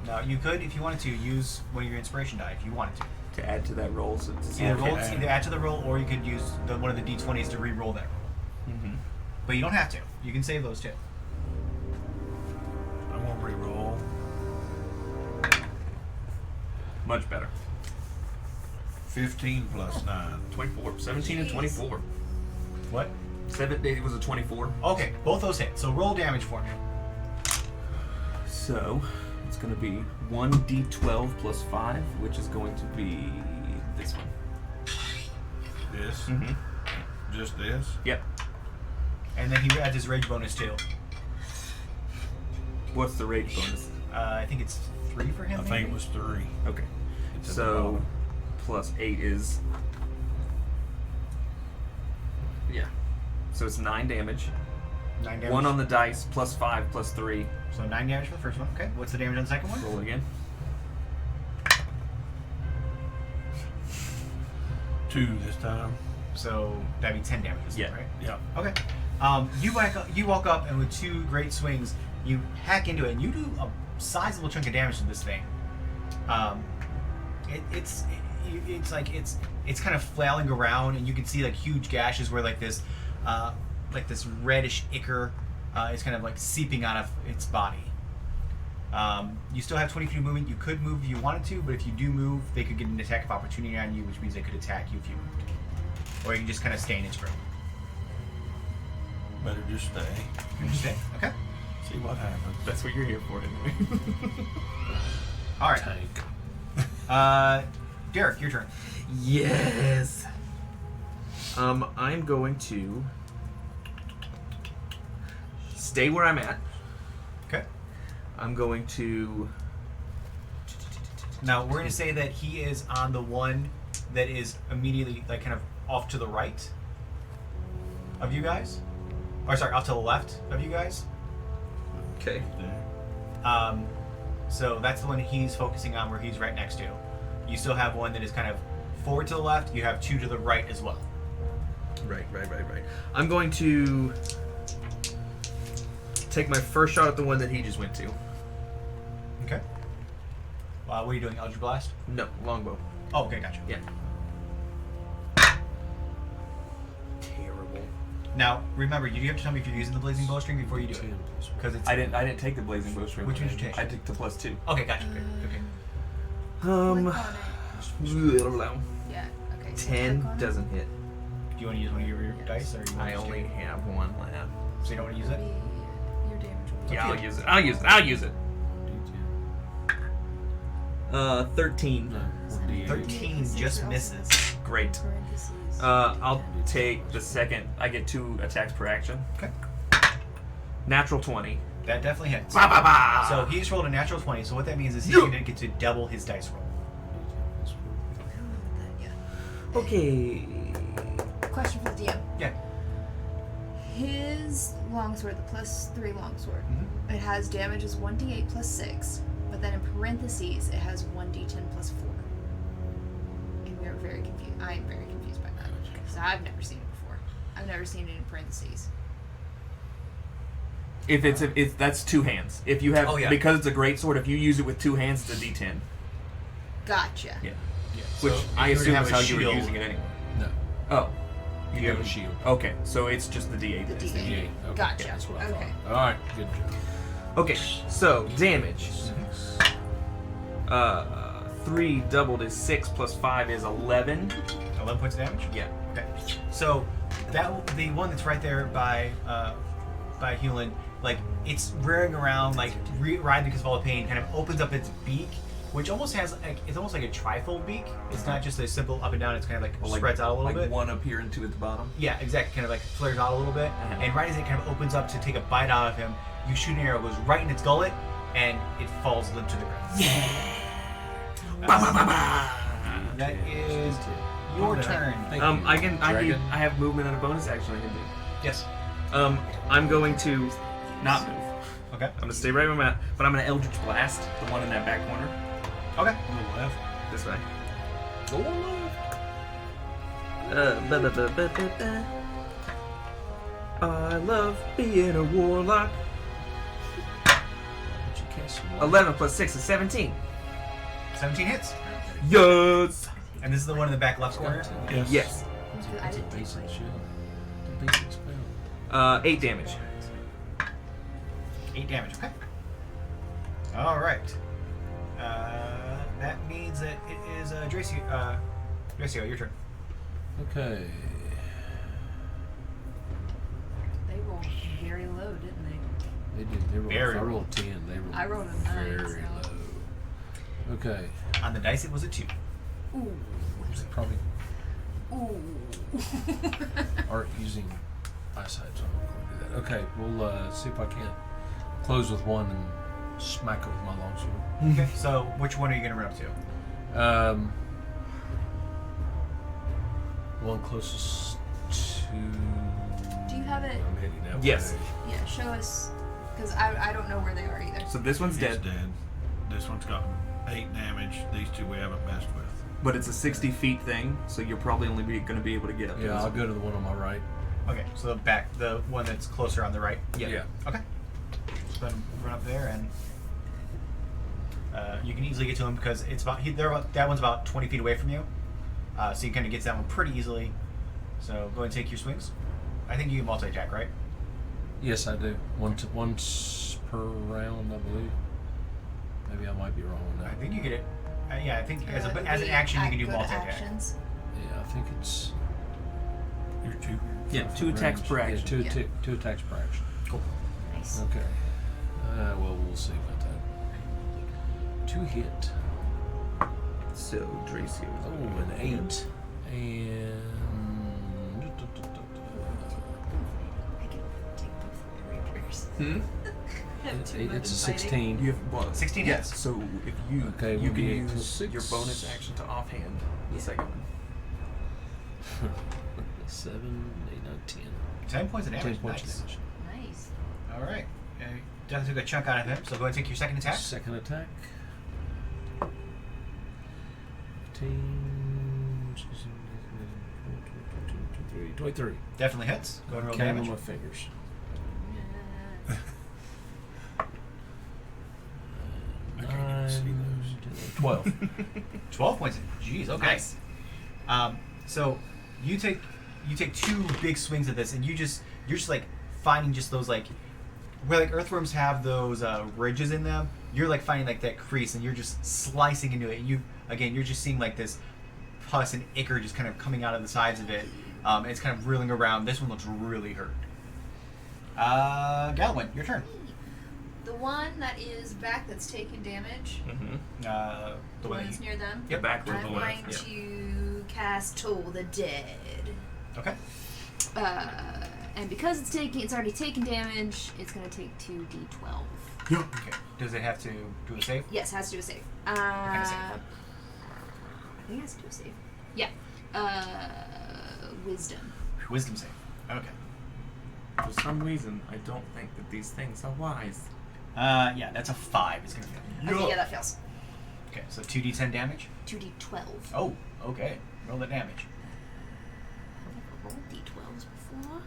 Now you could, if you wanted to, use one of your inspiration die if you wanted to.
To add to that roll. So it's
Either,
Okay.
either add to the roll, or you could use one of the d20s to re-roll that roll.
Mm-hmm.
But you don't have to. You can save those too.
I'm gonna re-roll.
Much better.
15 plus 9.
24. 17 and 24.
What?
7 days was a 24.
Okay, both those hit. So roll damage for me.
So it's going to be 1d12 plus 5, which is going to be this one.
This.
Mm-hmm.
Just this.
Yep.
And then he adds his rage bonus too.
What's the rage bonus?
I think it's 3 for him.
I think
maybe?
it was 3.
Okay.
It's at the
So
bottom.
plus 8 is. Yeah. So it's 9 damage.
9 damage.
1 on the dice, plus 5, plus 3.
So 9 damage for the first one. Okay. What's the damage on the second one?
Roll it again.
2 this time.
So that'd be 10 damage.
Yeah.
Right.
Yeah.
Okay. You walk up and with 2 great swings, you hack into it and you do a sizable chunk of damage to this thing. It's kind of flailing around, and you can see like huge gashes where like this reddish ichor is kind of like seeping out of its body. You still have 20 feet of movement. You could move if you wanted to, but if you do move, they could get an attack of opportunity on you, which means they could attack you if you moved. Or you can just kind of stay in its grip.
Better just stay.
You can just stay. Okay.
See what happens.
That's what you're here for, anyway.
All right.
Tank.
Derek, your turn.
Yes. I'm going to stay where I'm at.
Okay.
I'm going to.
Now we're going to say that he is on the one that is immediately like kind of off to the right of you guys, or sorry, off to the left of you guys.
Okay.
There.
So that's the one he's focusing on, where he's right next to. You still have one that is kind of forward to the left. You have 2 to the right as well.
Right. I'm going to take my first shot at the one that he just went to.
Okay. What are you doing? Eldritch Blast?
No, longbow.
Oh, okay, gotcha.
Yeah. Terrible.
Now remember, you do have to tell me if you're using the blazing bowstring before you do it,
10 plus
because it's.
I didn't take the blazing bowstring.
Which one did you take?
I took the plus 2.
Okay, gotcha. Okay. Okay.
Click on it. Yeah. Okay. so click
10
on it.
doesn't hit.
Do you want to use one of your
Yes.
dice, or you want
I
to
only have 1 left.
So you don't want to use it?
Your damage will
Yeah,
Okay.
I'll use it.
D10.
13.
No, or D8.
13 just misses.
Great.
parentheses
I'll take the second. I get 2 attacks per action.
Okay.
Natural 20.
That definitely hits.
Ba, ba, ba.
So he just rolled a natural 20. So what that means is he's going to get to double his dice roll.
Okay.
Question for the DM.
Yeah.
His longsword, the +3 longsword,
Mhm.
it has damage as 1d8 + 6, but then in parentheses it has 1d10 + 4. And we are very confused. I am very confused by that because I've never seen it before. I've never seen it in parentheses.
If that's 2 hands. If you have,
Oh, yeah.
because it's a great sword, if you use it with 2 hands, it's a D10.
Gotcha.
Yeah.
Yeah.
Which
So
I
if you were to
assume
have
is
a
how you were
shield-
using it anyway.
No.
Oh.
You have a shield.
Okay, so it's just the D8.
The
that is
D8.
Yeah, okay.
Gotcha.
That's what I
Okay.
thought. All right. Good job.
Okay, so damage. 3 doubled is 6 plus 5 is 11.
11 points of damage?
Yeah.
Okay. So the one that's right there by Hewlin, like it's rearing around, like writhing because of all the pain, kind of opens up its beak, which almost has like it's almost like a trifold beak. It's not just a simple up and down. It's kind of like spreads out a little bit.
one up here and 2 at the bottom.
Yeah, exactly. Kind of like flares out a little bit,
Uh-huh.
and right as it kind of opens up to take a bite out of him, you shoot an arrow, goes right in its gullet, and it falls limp to the ground. That is your turn.
Thank
I
you, Dragon.
have movement and a bonus action I can do.
Yes.
I'm going to not move.
Okay.
I'm gonna stay right where I'm at, but I'm gonna Eldritch Blast the one in that back corner.
Okay.
To the left.
This way.
Go on.
I love being a warlock.
But you can't swim.
11 plus 6 is 17.
17 hits.
Yes.
And this is the one in the back left corner.
Yes.
Yes.
That's a basic shield. It's a basic spell.
8 damage.
8 damage. Okay. All right. That means that it is Dracio, your turn.
Okay.
They rolled very low, didn't they?
They did. They rolled.
Very
I rolled 10. They rolled.
I rolled a 9,
very
so.
low. Okay.
On the dice, it was a 2.
Ooh.
Probably
Ooh.
aren't using eyesight, so I'm going to do that. Okay. We'll see if I can't close with one and smack it with my longsword.
Okay. So, which one are you going to run up to?
One closest to.
Do you have it?
I'm heading that
Yes.
way.
Yeah, show us. Because I don't know where they are either.
So this one's
He's
dead,
dead. This one's got 8 damage. These 2 we haven't messed with.
but it's a 60 feet thing, so you're probably only going to be able to get up to
Yeah,
this
I'll
one.
go to the one on my right.
Okay. So the one that's closer on the right.
Yeah.
Okay. So then run up there and you can easily get to him because it's that one's about 20 feet away from you. So you kind of get to that one pretty easily. So go ahead and take your swings. I think you can multi-attack, right?
Yes, I do. Once per round, I believe. Maybe I might be wrong on
I
that.
think you get it. Yeah, I think as
Did
an
we
action you can do
go to
multi-attack.
actions?
Yeah, I think it's.
You're 2.
Yeah, 2 attacks per
Yeah,
action.
Yeah.
two attacks per action.
Cool.
Nice.
Okay. Well, we'll see about that. 2 hit.
So Dracio.
Oh, an 8. And.
I can take both Reapers. Have two
It's a
weapons fighting.
16.
You have what?
16
Yeah,
hits.
so if you
Okay,
you can
1d8 plus
use
6.
your bonus action to offhand the second one.
7, 8, 9, 10.
10 points of damage.
10 points
Nice.
of damage.
Nice.
All right. Definitely took a chunk out of him. So go ahead and take your second attack.
Second attack. 15, 23.
Definitely hits. Go ahead and roll
Count on
damage.
my fingers.
I can't even see those.
12.
12 points. Jeez. Okay.
Nice.
So you take 2 big swings at this, and you're just like finding just those like where like earthworms have those ridges in them. You're like finding like that crease, and you're just slicing into it. And you're just seeing like this pus and ichor just kind of coming out of the sides of it. And it's kind of reeling around. This one looks really hurt. Galwin, your turn.
The one that is back that's taking damage.
Mm-hmm.
The
The
one
one that's near them.
Yep.
Back to
I'm
the
going
left. Yeah.
to
cast Toll the Dead.
Okay.
And because it's already taken damage, it's gonna take 2d12.
Okay. Does it have to do a save?
Yes, has to do a save.
kind of save?
I think it has to do a save. Yeah. Wisdom.
Wisdom save. Okay.
For some reason, I don't think that these things are wise.
Yeah, that's a 5. It's gonna fail.
Okay, yeah, that fails.
Okay, so 2d10 damage.
2d12.
Oh, okay. Roll the damage.
Have I rolled d12s before?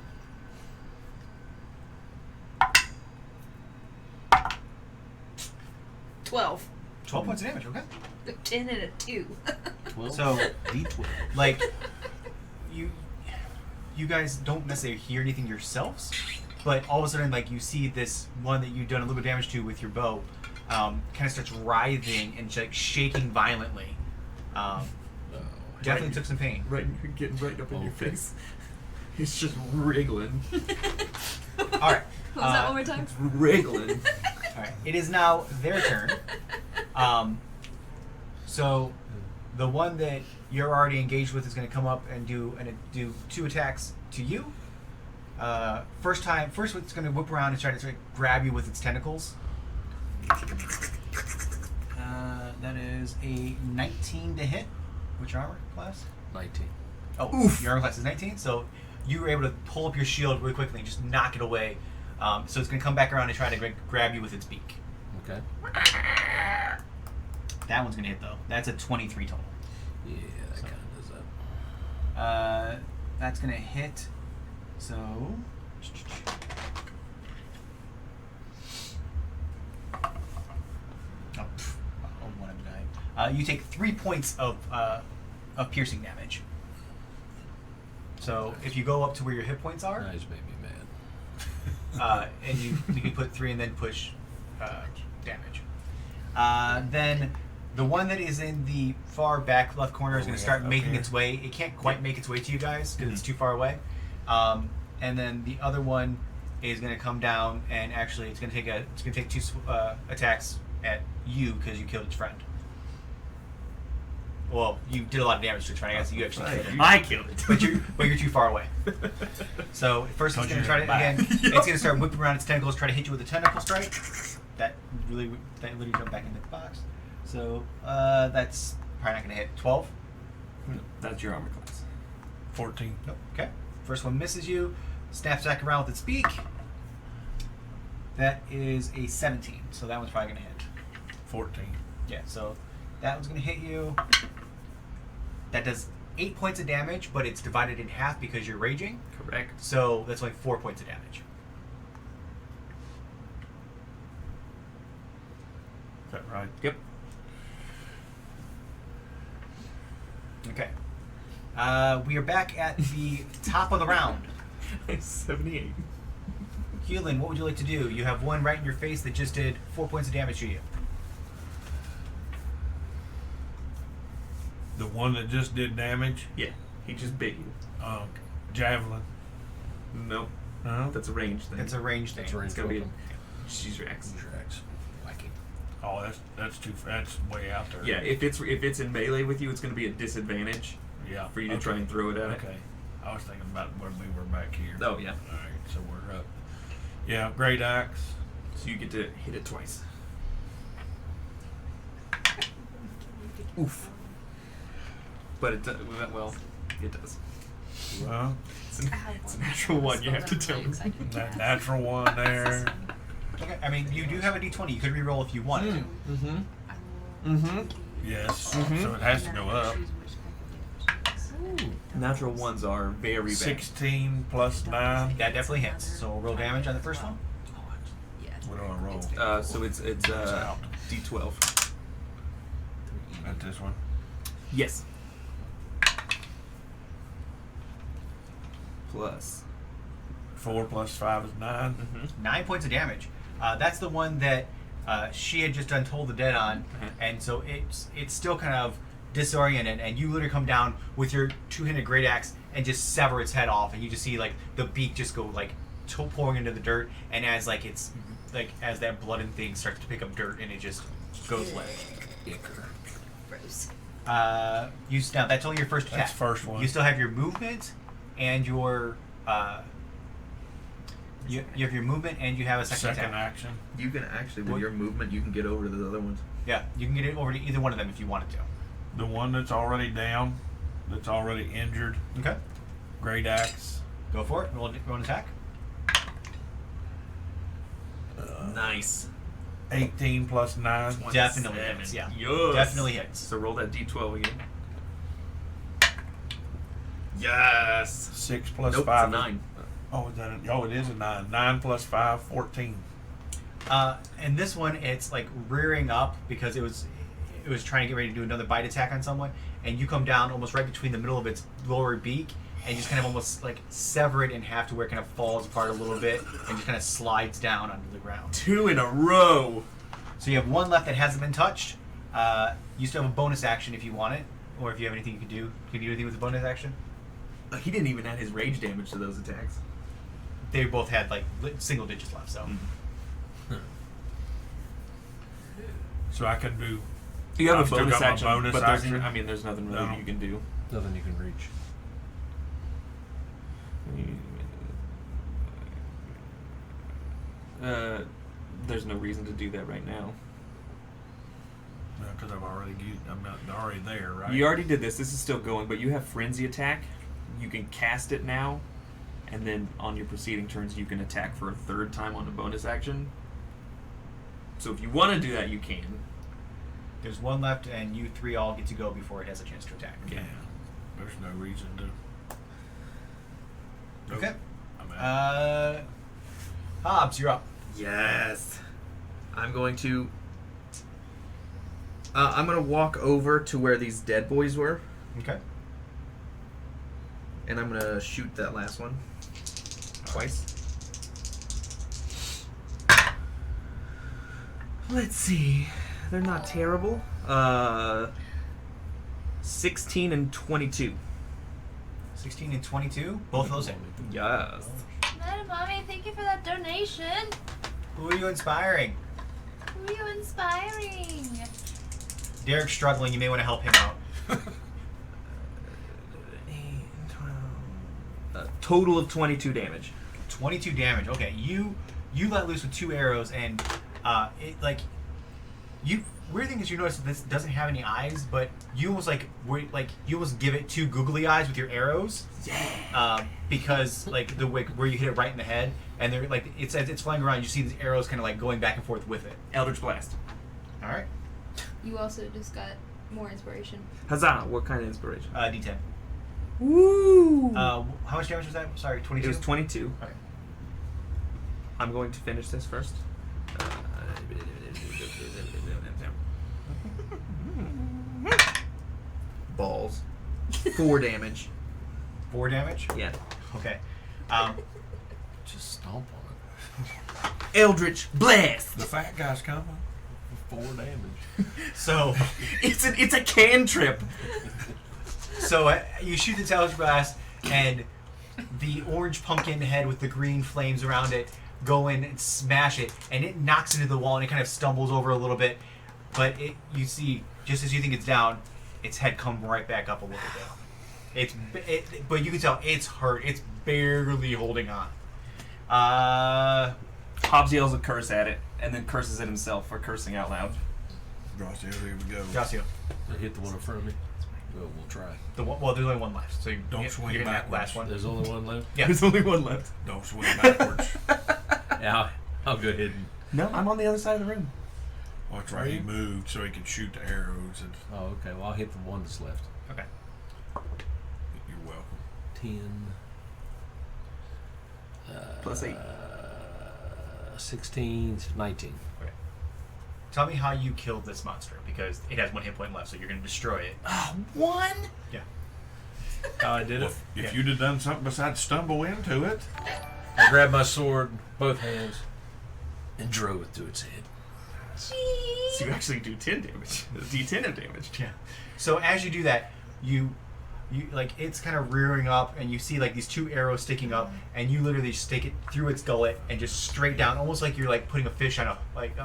$12.
12 points of damage. Okay.
A 10 and a 2.
12.
So,
D12.
like, you guys don't necessarily hear anything yourselves, but all of a sudden, like, you see this one that you've done a little bit of damage to with your bow, kind of starts writhing and like shaking violently. Definitely took some pain.
Right, getting right up in your
Okay.
face. It's just wriggling.
All right.
What was that one more time?
It's wriggling.
All right. It is now their turn. So the one that you're already engaged with is going to come up and do 2 attacks to you. First it's going to whip around and try to grab you with its tentacles. That is a 19 to hit. Which armor class?
19.
Oh, oof. Your armor class is 19. So you were able to pull up your shield really quickly and just knock it away. So it's going to come back around and try to grab you with its beak.
Okay.
That one's going to hit though. That's a 23 total.
Yeah, that kind of does that.
That's going to hit. So. One of them died. You take 3 points of piercing damage. So if you go up to where your hit points are,
That just made me mad.
and you can put 3 and then push damage. Then the one that is in the far back left corner is going to start making its way. It can't quite make its way to you guys because it's too far away. And then the other one is going to come down and actually it's going to take 2 attacks at you because you killed its friend. Well, you did a lot of damage to its friend. I guess you actually killed it.
I killed it.
But you're too far away. So first it's going to try to again. It's going to start whipping around its tentacles, try to hit you with a tentacle strike. That literally jumped back into the box. So that's probably not going to hit. 12.
That's your armor class.
14.
Nope. Okay. First one misses you. Snaps back around with its beak. That is a 17. So that one's probably going to hit.
14.
Yeah. So that one's going to hit you. That does 8 points of damage, but it's divided in half because you're raging.
Correct.
So that's only 4 points of damage.
Is that right?
Yep.
Okay. We are back at the top of the round.
78.
Keelan, what would you like to do? You have one right in your face that just did 4 points of damage to you.
The one that just did damage?
Yeah, he just bit you.
Javelin.
Nope.
Uh-huh.
That's a range thing.
It's a range thing.
That's a range
It's gonna be a
weapon.
she's your ex.
Use your axe. Like it.
Oh, that's way out there.
Yeah, if it's in melee with you, it's gonna be a disadvantage
Yeah.
for you to try and throw it at it.
Okay. I was thinking about when we were back here.
Oh yeah.
All right, so we're up. Yeah, great axe.
So you get to hit it twice.
Oof.
But it does, well, it does.
Well,
It's a natural one. You have to tell me.
that natural one there.
Okay. I mean, you do have a d20. You could reroll if you wanted to.
Mm-hmm. Mm-hmm.
Yes.
Mhm.
So it has to go up.
Natural ones are very bad.
16 plus 9.
That definitely hits. So we'll roll damage on the first one.
What do I roll?
So it's
out.
D12.
At this one.
Yes. Plus.
4 plus 5 is 9.
Mm-hmm.
9 points of damage. That's the one that she had just done Toll the Dead on, and so it's still kind of disoriented, and you literally come down with your 2-handed great axe and just sever its head off, and you just see like the beak just go like pouring into the dirt, and as like it's like as that blood and thing starts to pick up dirt, and it just goes limp.
Gross.
Now that's only your first attack.
That's the first one.
You still have your movement and your you have your movement and you have a second attack.
action.
You can actually, with your movement, you can get over to the other ones.
Yeah, you can get it over to either one of them if you wanted to.
The one that's already down, that's already injured.
Okay.
Great axe.
Go for it. Roll an attack.
Nice.
18 plus 9.
Definitely hits. Yeah.
Yes.
Definitely hits.
So roll that d12 again. Yes.
6 plus
Nope,
5.
it's a 9.
Oh, it is a 9. 9 plus 5, 14.
And this one, it's like rearing up because it was trying to get ready to do another bite attack on someone, and you come down almost right between the middle of its lower beak, and just kind of almost like sever it in half to where it kind of falls apart a little bit and just kind of slides down onto the ground.
2 in a row.
So you have one left that hasn't been touched. You still have a bonus action if you want it, or if you have anything you can do. Can you do anything with the bonus action?
He didn't even add his rage damage to those attacks.
They both had like single digits left, so.
So I can do.
You have
I've
a
still
bonus
got my
action,
bonus
but
action.
there's nothing really
No.
you can do.
Nothing you can reach.
There's no reason to do that right now.
Because I'm already there, right?
You already did this. This is still going, but you have frenzy attack. You can cast it now, and then on your preceding turns, you can attack for a third time on a bonus action. So if you want to do that, you can.
There's one left, and you three all get to go before it has a chance to attack.
Yeah. There's no reason to. Nope.
Okay.
I'm out.
Hobbs, you're up.
Yes. I'm going to walk over to where these dead boys were,
Okay.
and I'm going to shoot that last one. Twice. Let's see. They're not terrible. 16 and 22.
16 and 22. Both of those hit.
Yes.
Mommy, thank you for that donation.
Who are you inspiring?
Who are you inspiring?
Derek's struggling. You may want to help him out.
8, 12. Total of 22 damage.
22 damage. Okay, you let loose with 2 arrows, and it like you. Weird thing is, you notice that this doesn't have any eyes, but you almost you almost give it 2 googly eyes with your arrows. Yeah. Because like where you hit it right in the head, and they're like it's as it's flying around, you see these arrows kind of like going back and forth with it.
Eldritch Blast.
All right.
You also just got more inspiration.
Huzzah! What kind of inspiration?
D10.
Woo!
How much damage was that? Sorry, 22.
It was 22.
Okay.
I'm going to finish this first. Balls. 4 damage.
4 damage.
Yeah.
Okay.
Just stomp on
Eldritch Blast.
The fat guy's coming.
it. 4 damage.
So
It's a cantrip.
you shoot the Eldritch Blast, and the orange pumpkin head with the green flames around it go in and smash it, and it knocks into the wall, and it kind of stumbles over a little bit. But you see, just as you think it's down, its head come right back up a little bit. But you can tell it's hurt. It's barely holding on.
Hobbs yells a curse at it, and then curses at himself for cursing out loud.
Gracias, here we go.
Josio.
I hit the one in front of me. We'll try.
Well, there's only one left, so
Don't swing
you're in that
backwards.
last one.
There's only one left.
Yeah.
There's only one left.
Don't swing backwards.
Yeah, I'll go ahead and.
No, I'm on the other side of the room.
Oh, that's right. He moved so he could shoot the arrows. And
Oh, okay. Well, I'll hit the one that's left.
Okay.
you're welcome.
10.
Plus 8.
16, 19.
Tell me how you killed this monster, because it has 1 hit point left, so you're going to destroy it.
One?
Yeah.
How I did
Well,
it?
if you'd have done something besides stumble into it.
I grabbed my sword, both hands, and drove it through its head.
So you actually do 10 damage. D10 of damage.
Yeah. So as you do that, you like it's kind of rearing up, and you see like these 2 arrows sticking up, and you literally just stick it through its gullet and just straight down, almost like you're like putting a fish on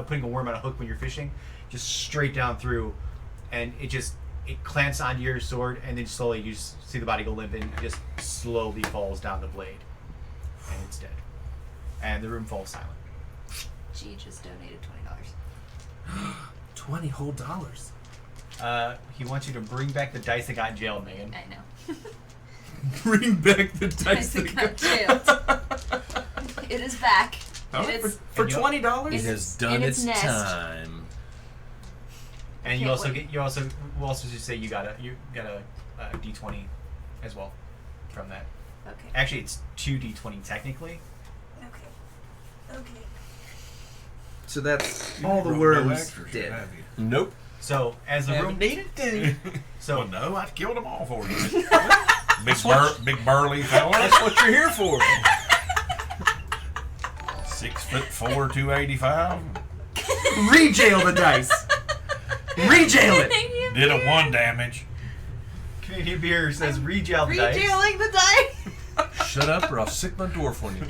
putting a worm on a hook when you're fishing, just straight down through, and it just it clamps onto your sword, and then slowly you just see the body go limp and just slowly falls down the blade, and it's dead. And the room falls silent.
G just donated
$20 whole dollars.
He wants you to bring back the dice that got jailed, Megan.
$20. I know.
Bring back the dice
Dice that got jailed. It is back.
All right,
It's-
for
And
$20?
It
It's-
has done
in its
its
nest.
time.
And you
Can't
also
wait.
we'll also just say you got a D20 as well from that.
Okay.
Actually, it's 2 D20 technically.
Okay.
So that's
You
all the
wrote no
worms
extras,
did.
have you?
Nope.
So as the room
needed to.
so
Well, no, I killed them all for you. big burly fella.
That's what you're here for.
6'4", 285.
Rejail the dice. Rejail it.
Did a 1 damage.
Canadian Beer says rejail the dice.
Rejailing the dice.
Shut up or I'll sick my dwarf on you.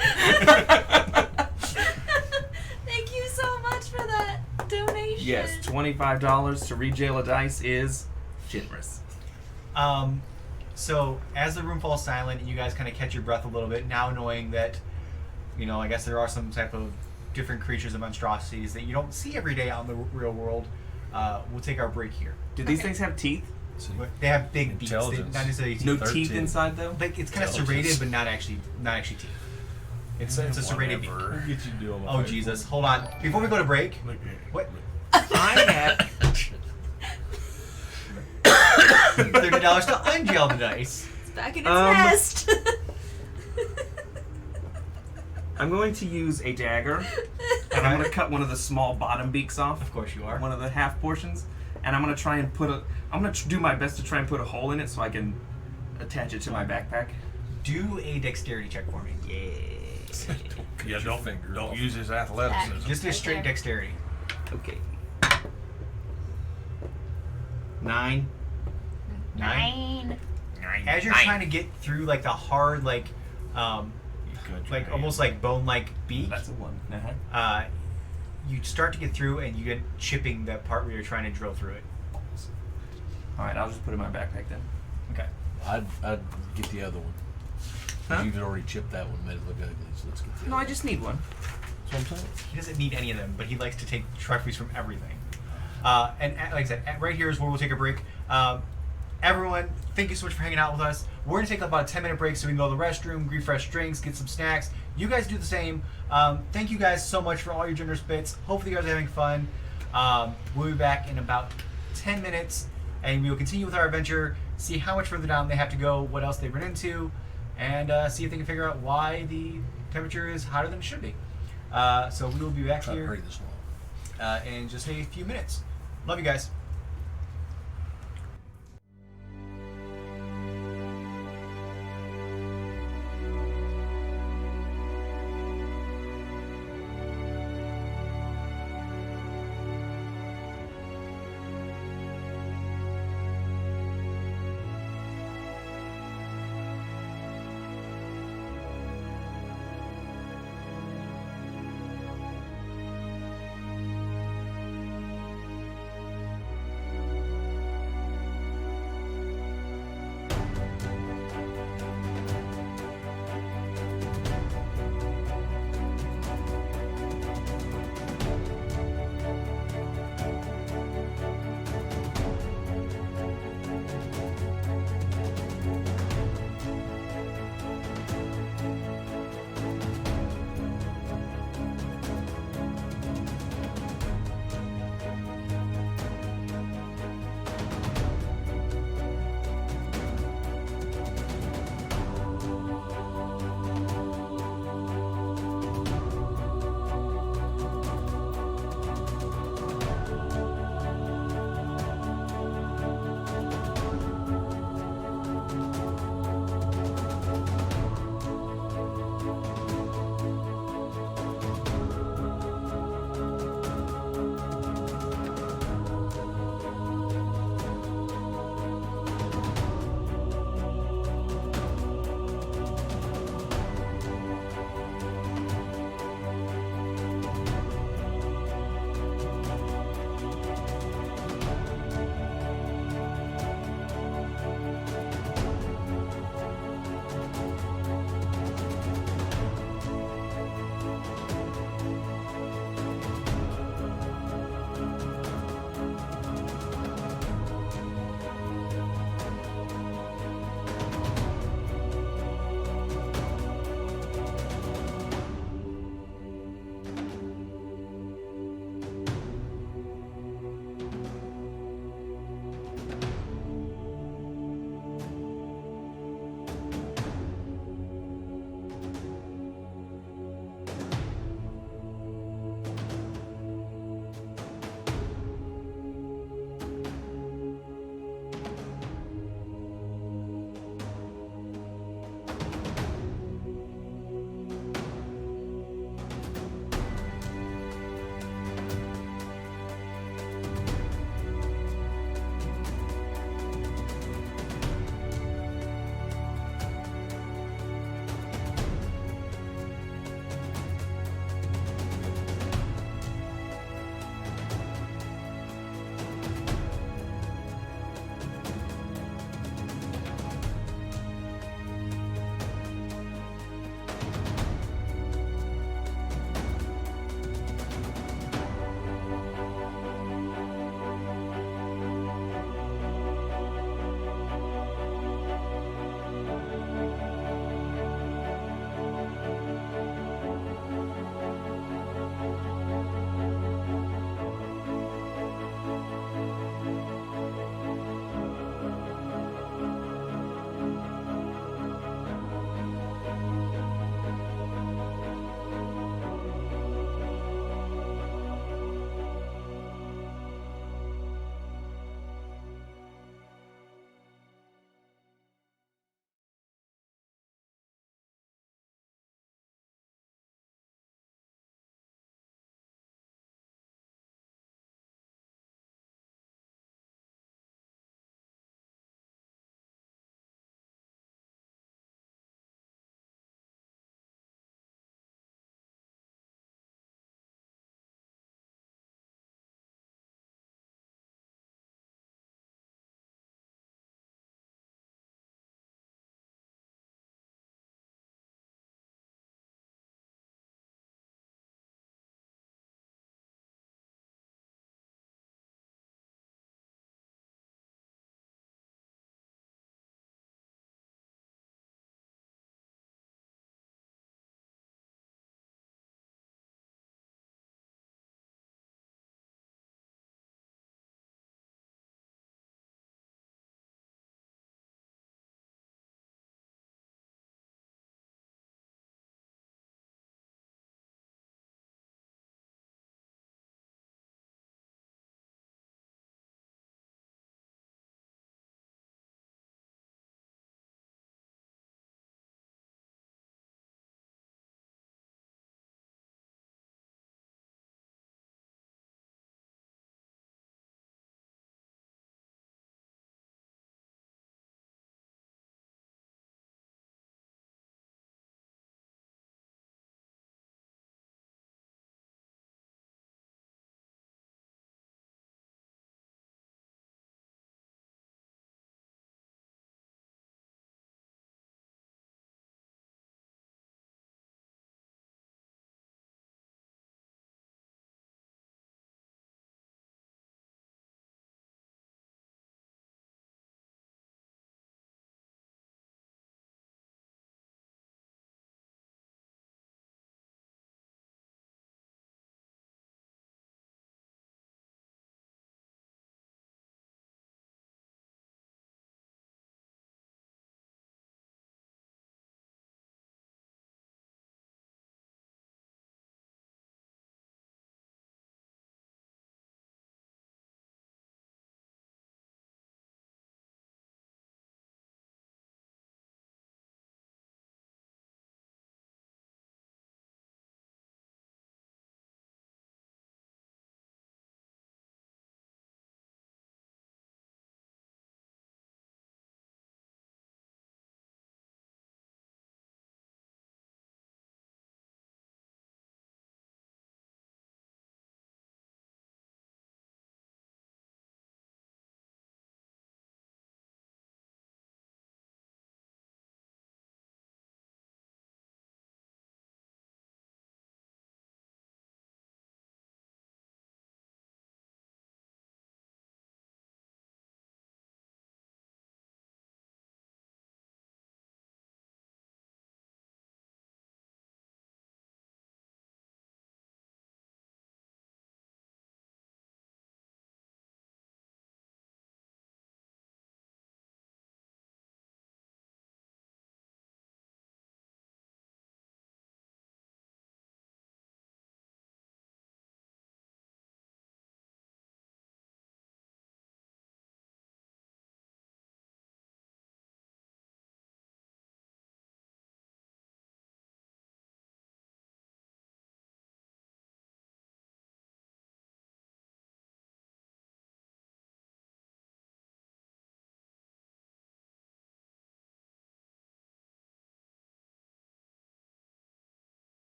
Thank you so much for that donation.
Yes, $25 to rejail a dice is generous.
So as the room falls silent, you guys kind of catch your breath a little bit, now knowing that, I guess there are some type of different creatures and monstrosities that you don't see every day out in the real world. We'll take our break here.
Do these things have teeth?
See,
But they have big beaks, they, not
Intelligence.
necessarily teeth.
No
13.
teeth inside though?
Like it's kind of
Intelligence.
serrated, but not actually teeth. It's a serrated beak.
Whatever.
I'll get you to do all my
Oh
favors.
Jesus! Hold on. Before we go to break,
Look at
what?
I have
$30 to unjail the dice.
It's back in its
Um,
nest.
I'm going to use a dagger, and I'm going to cut one of the small bottom beaks off.
Of course you are.
One of the half portions, and I'm going to try and I'm going to do my best to try and put a hole in it so I can attach it to my backpack.
Do a dexterity check for me.
Yeah,
Cut your finger
don't
off.
use his athleticism.
Just a
Right
straight
there.
dexterity.
Okay. 9.
9.
As you're trying to get through like the hard
You cut your
like
hand.
almost like bone-like beak,
That's a 1.
you start to get through and you get chipping that part where you're trying to drill through it.
All right, I'll just put it in my backpack then.
Okay.
I'd get the other one.
Huh?
You've already chipped that one, made it look ugly, so let's get the
No,
other
I just need one.
That's what I'm saying.
He doesn't need any of them, but he likes to take trophies from everything. Like I said, right here is where we'll take a break. Everyone, thank you so much for hanging out with us. We're going to take about a 10-minute break so we can go to the restroom, refresh drinks, get some snacks. You guys do the same. Thank you guys so much for all your generous bits. Hopefully you guys are having fun. We'll be back in about 10 minutes, and we will continue with our adventure, see how much further down they have to go, what else they run into, and see if they can figure out why the temperature is hotter than it should be. So we will be back
Try to
here
hurry this along.
in just a few minutes. Love you guys.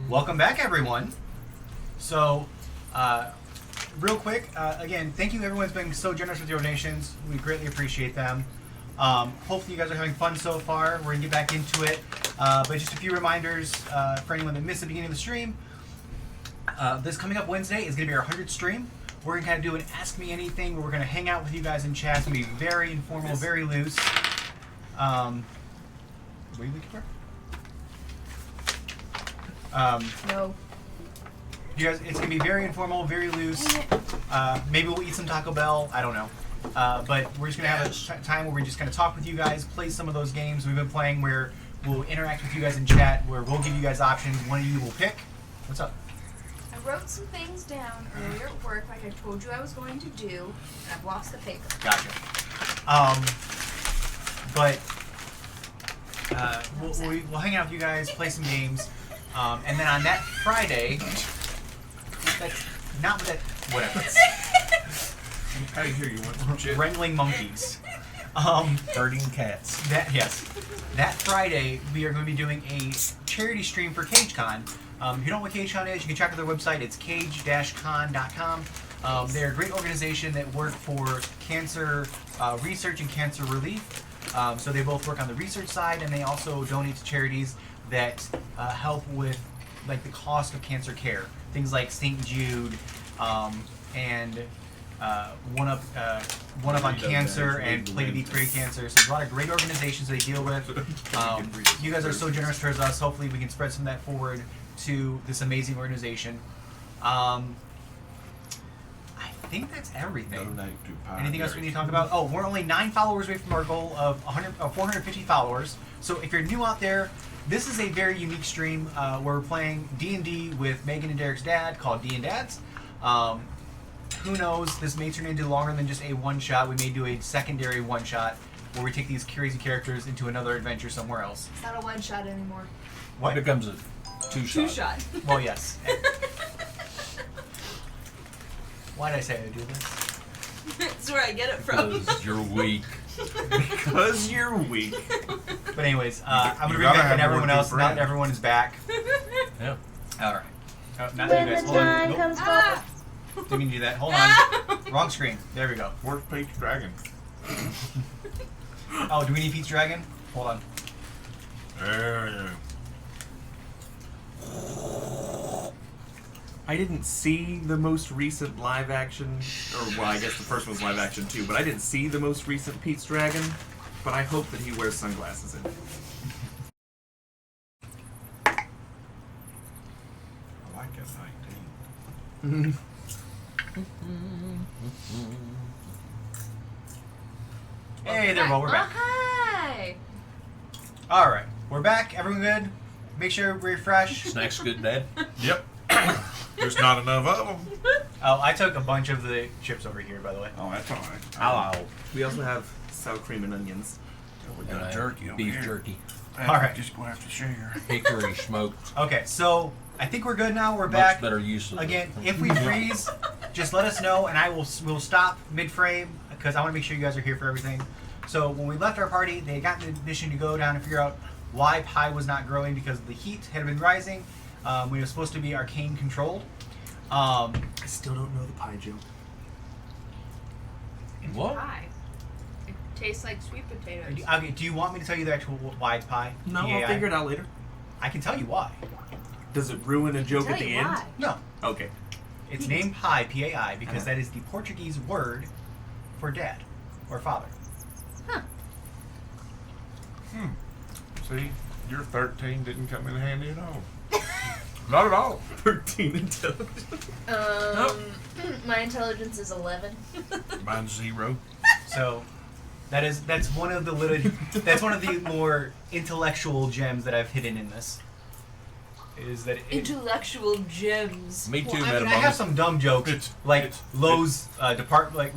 Welcome back, everyone. So, real quick, again, thank you. Everyone's been so generous with your donations. We greatly appreciate them. Hopefully, you guys are having fun so far. We're gonna get back into it, but just a few reminders for anyone that missed the beginning of the stream. This coming up Wednesday is gonna be our 100th stream. We're gonna kind of do an Ask Me Anything, where we're gonna hang out with you guys in chat. It's gonna be very informal, very loose. What are you looking for?
No.
You guys, it's gonna be very informal, very loose. Maybe we'll eat some Taco Bell. I don't know. But we're just gonna have a time where we're just gonna talk with you guys, play some of those games we've been playing, where we'll interact with you guys in chat, where we'll give you guys options. One of you will pick. What's up?
I wrote some things down earlier at work, like I told you I was going to do, and I've lost the paper.
Gotcha. We'll hang out with you guys, play some games, and then on that Friday, that's not what that. Whatever.
I hear you want some chips.
Wrangling monkeys.
Herding cats.
That Friday, we are going to be doing a charity stream for CageCon. If you don't know what CageCon is, you can check out their website. It's cage-con.com. They're a great organization that work for cancer research and cancer relief. So they both work on the research side, and they also donate to charities that help with like the cost of cancer care. Things like St. Jude and One Up on Cancer and Play to Beat Brain Cancer. So there's a lot of great organizations they deal with. You guys are so generous towards us. Hopefully we can spread some of that forward to this amazing organization. I think that's everything. Anything else we need to talk about? Oh, we're only 9 followers away from our goal of 450 followers. So if you're new out there, this is a very unique stream where we're playing D&D with Megan and Derek's dad, called D&Dads. Who knows, this may turn into longer than just a one-shot. We may do a secondary one-shot where we take these crazy characters into another adventure somewhere else.
It's not a one-shot anymore.
What?
It becomes a two-shot.
Two-shot.
Well, yes. Why did I say I would do this?
That's where I get it from.
Because you're weak.
Because you're weak.
But anyways, I'm going to
You
bring
gotta
back in
have
everyone
more
else.
good
Not
friends.
everyone is back.
Yeah.
Alright. Not
When
you guys.
the
Hold on.
time
Nope.
comes for
Didn't mean to do that. Hold on. Wrong screen. There we go.
Where's Peach Dragon?
Oh, do we need Pete's Dragon? Hold on.
There.
I didn't see the most recent live action, or well, I guess the first one's live action too, but I didn't see the most recent Pete's Dragon, but I hope that he wears sunglasses in it.
I like it 19.
Hey there, Bo. We're back.
Hi.
Alright. We're back. Everyone good? Make sure we refresh.
Snacks good, Dad?
Yep. There's not enough of them.
Oh, I took a bunch of the chips over here, by the way.
Oh, that's all right.
Hello.
We also have sour cream and onions.
We
And
got jerky over
beef
here.
jerky.
All right.
Just gonna have to share.
Hickory smoked.
Okay, so I think we're good now. We're
Much
back.
better use of
Again,
it.
if we freeze, just let us know, and we'll stop mid-frame because I want to make sure you guys are here for everything. So when we left our party, they got the mission to go down and figure out why Pi was not growing because the heat had been rising. We were supposed to be arcane controlled.
I still don't know the pie joke.
What?
Pie. It tastes like sweet potatoes.
Okay, do you want me to tell you the actual why it's Pi?
No,
PAI?
I'll figure it out later.
I can tell you why.
Does it ruin a joke at
Tell
the
you
end?
why.
No,
Okay.
it's named Pi, P-A-I, because that is the Portuguese word for dad or father.
See, your 13 didn't come in handy at all. Not at all.
13 intelligence.
My intelligence is 11.
Mine's 0.
So that's one of the more intellectual gems that I've hidden in this. Is that
Intellectual gems.
Me too,
I
Madam.
have some dumb jokes
It's-
like
it's-
Lowe's general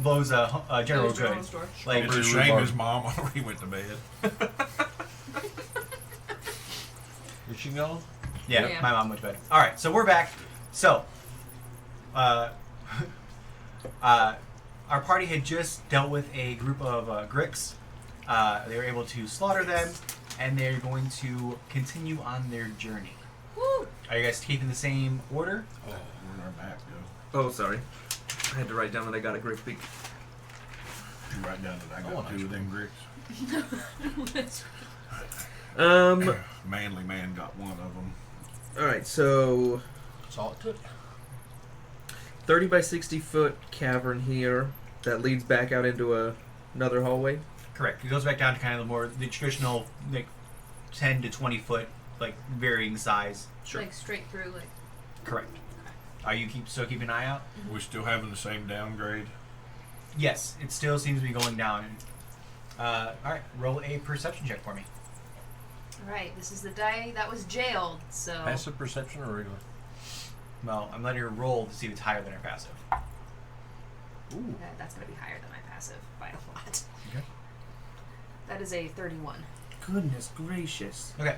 Lowe's
goods.
store.
Like
It's a shame his mom already went to bed.
Where's she going?
yeah,
Yeah.
my mom went to bed. All right, so we're back. So, our party had just dealt with a group of gricks. They were able to slaughter them, and they're going to continue on their journey.
Woo!
Are you guys keeping the same order?
Oh, where'd our map go?
Oh, sorry. I had to write down that I got a grip peak.
You write down that I got two of them gricks. Manly man got one of them.
Alright, so
That's all it took.
30 by 60 foot cavern here that leads back out into another hallway.
Correct. It goes back down to kind of the traditional, like 10 to 20 foot, like varying size.
Sure.
Like straight through, like.
Correct. Are you still keeping an eye out?
We're still having the same downgrade.
Yes, it still seems to be going down. All right, roll a perception check for me.
Alright, this is the die that was jailed, so.
Passive perception or regular?
Well, I'm letting her roll to see if it's higher than her passive.
Ooh.
That's going to be higher than my passive by a lot.
Okay.
That is a 31.
Goodness gracious.
Okay.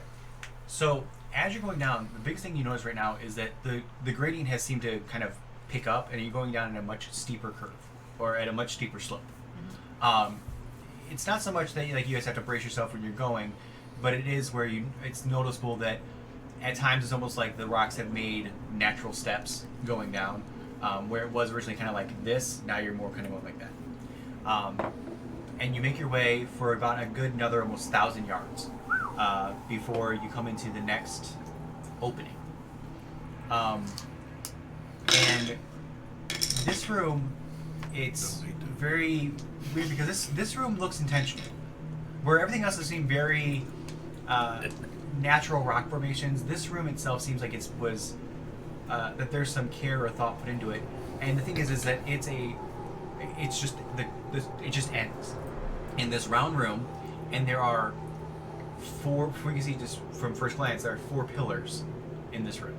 So as you're going down, the biggest thing you notice right now is that the gradient has seemed to kind of pick up, and you're going down in a much steeper curve, or at a much steeper slope. It's not so much that you guys have to brace yourself when you're going, but it is where it's noticeable that at times it's almost like the rocks have made natural steps going down, where it was originally kind of like this. Now you're more kind of going like that. And you make your way for about a good another almost 1,000 yards before you come into the next opening. And this room, it's very weird because this room looks intentional. Where everything else has seemed very natural rock formations, this room itself seems like it was that there's some care or thought put into it. And the thing is that it just ends in this round room, and there are four. You can see just from first glance, there are 4 pillars in this room.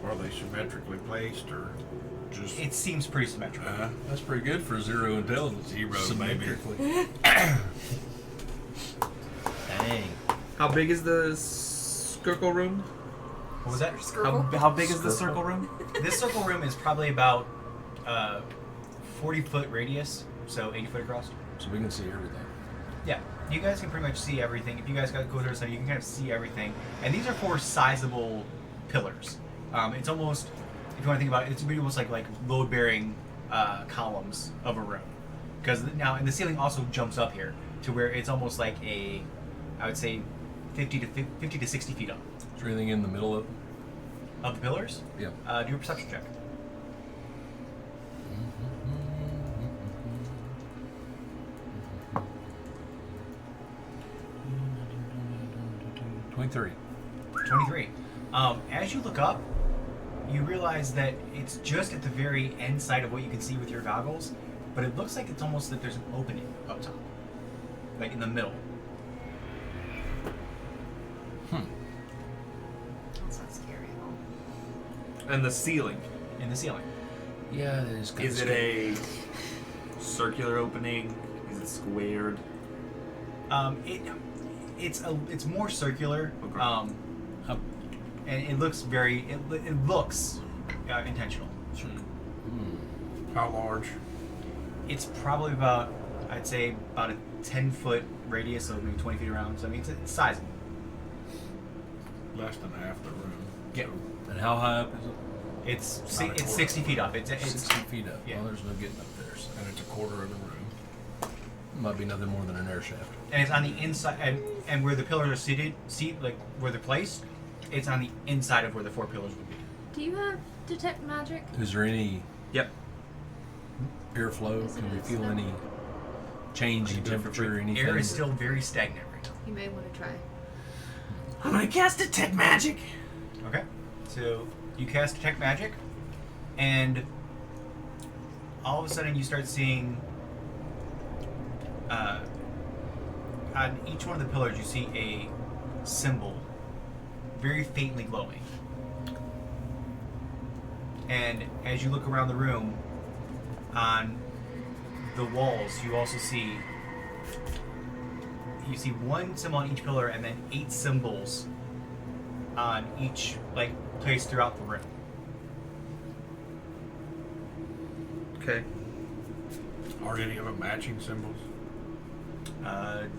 Are they symmetrically placed or just?
It seems pretty symmetrical.
That's pretty good for 0 intelligence.
Zero,
Symmetrically. Dang.
How big is the circle room?
What was that?
How big is the
Circle?
circle room?
This circle room is probably about 40-foot radius, so 80 foot across.
So we can see everything.
Yeah, you guys can pretty much see everything. If you guys go through this, you can kind of see everything. And these are 4 sizable pillars. It's almost, if you want to think about it, it's really almost like load-bearing columns of a room. Because now, and the ceiling also jumps up here to where it's almost like I would say, 50 to 60 feet up.
Is there anything in the middle of
Of the pillars?
Yeah.
Do a perception check.
23.
23. As you look up, you realize that it's just at the very end side of what you can see with your goggles, but it looks like it's almost that there's an opening up top, like in the middle.
That's not scary at all.
And the ceiling.
In the ceiling.
Yeah, it is.
Is it a circular opening? Is it squared?
It's more circular.
Okay.
And it looks very. It looks intentional.
How large?
It's probably about, I'd say, about a 10-foot radius, so maybe 20 feet around. So I mean, it's sizable.
Less than half the room.
Yeah.
And how high up is it?
It's 60 feet up. It's
60 feet up.
Yeah.
Well, there's no getting up there. So
And it's a quarter of the room.
might be nothing more than an air shaft.
and it's on the inside, and where the pillars are like where they're placed, it's on the inside of where the 4 pillars would be.
Do you have detect magic?
Is there any
Yep.
airflow?
Is it
Can we
a
feel
snow?
any change in temperature or anything?
Air is still very stagnant right now.
You may want to try.
I'm gonna cast detect magic.
Okay, so you cast detect magic, and all of a sudden you start seeing on each one of the pillars you see a symbol very faintly glowing. And as you look around the room, on the walls you also see one symbol on each pillar and then 8 symbols on each place throughout the room.
Okay.
Are any of them matching symbols?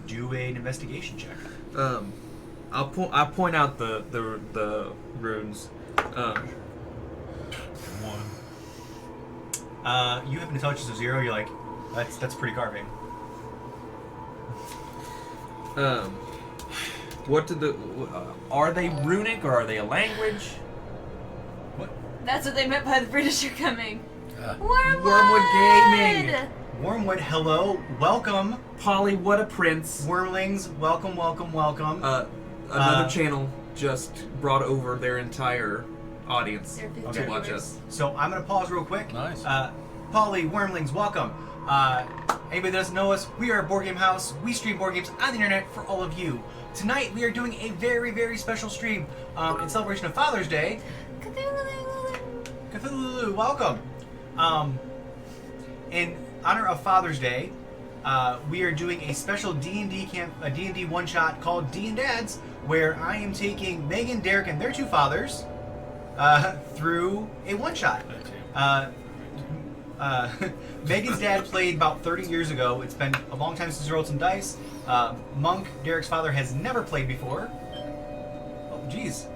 Do an investigation check.
I'll point out the runes.
One.
You have intelligence of 0. You're like, that's pretty carving.
What do the are they runic or are they a language?
That's what they meant by the British are coming.
Wormwood Gaming.
Wormwood, hello, welcome.
Polly, what a prince.
Wormlings, welcome.
Another channel just brought over their entire audience
They're 50
to watch
viewers.
us.
So I'm gonna pause real quick.
Nice.
Polly, Wormlings, welcome. Anybody that doesn't know us, we are a board game house. We stream board games on the internet for all of you. Tonight we are doing a very, very special stream in celebration of Father's Day. Cthulhu, welcome. In honor of Father's Day, we are doing a special D&D one-shot called D&Dads, where I am taking Megan, Derek, and their two fathers through a one-shot. Megan's dad played about 30 years ago. It's been a long time since he rolled some dice. Monk, Derek's father, has never played before. Oh, jeez.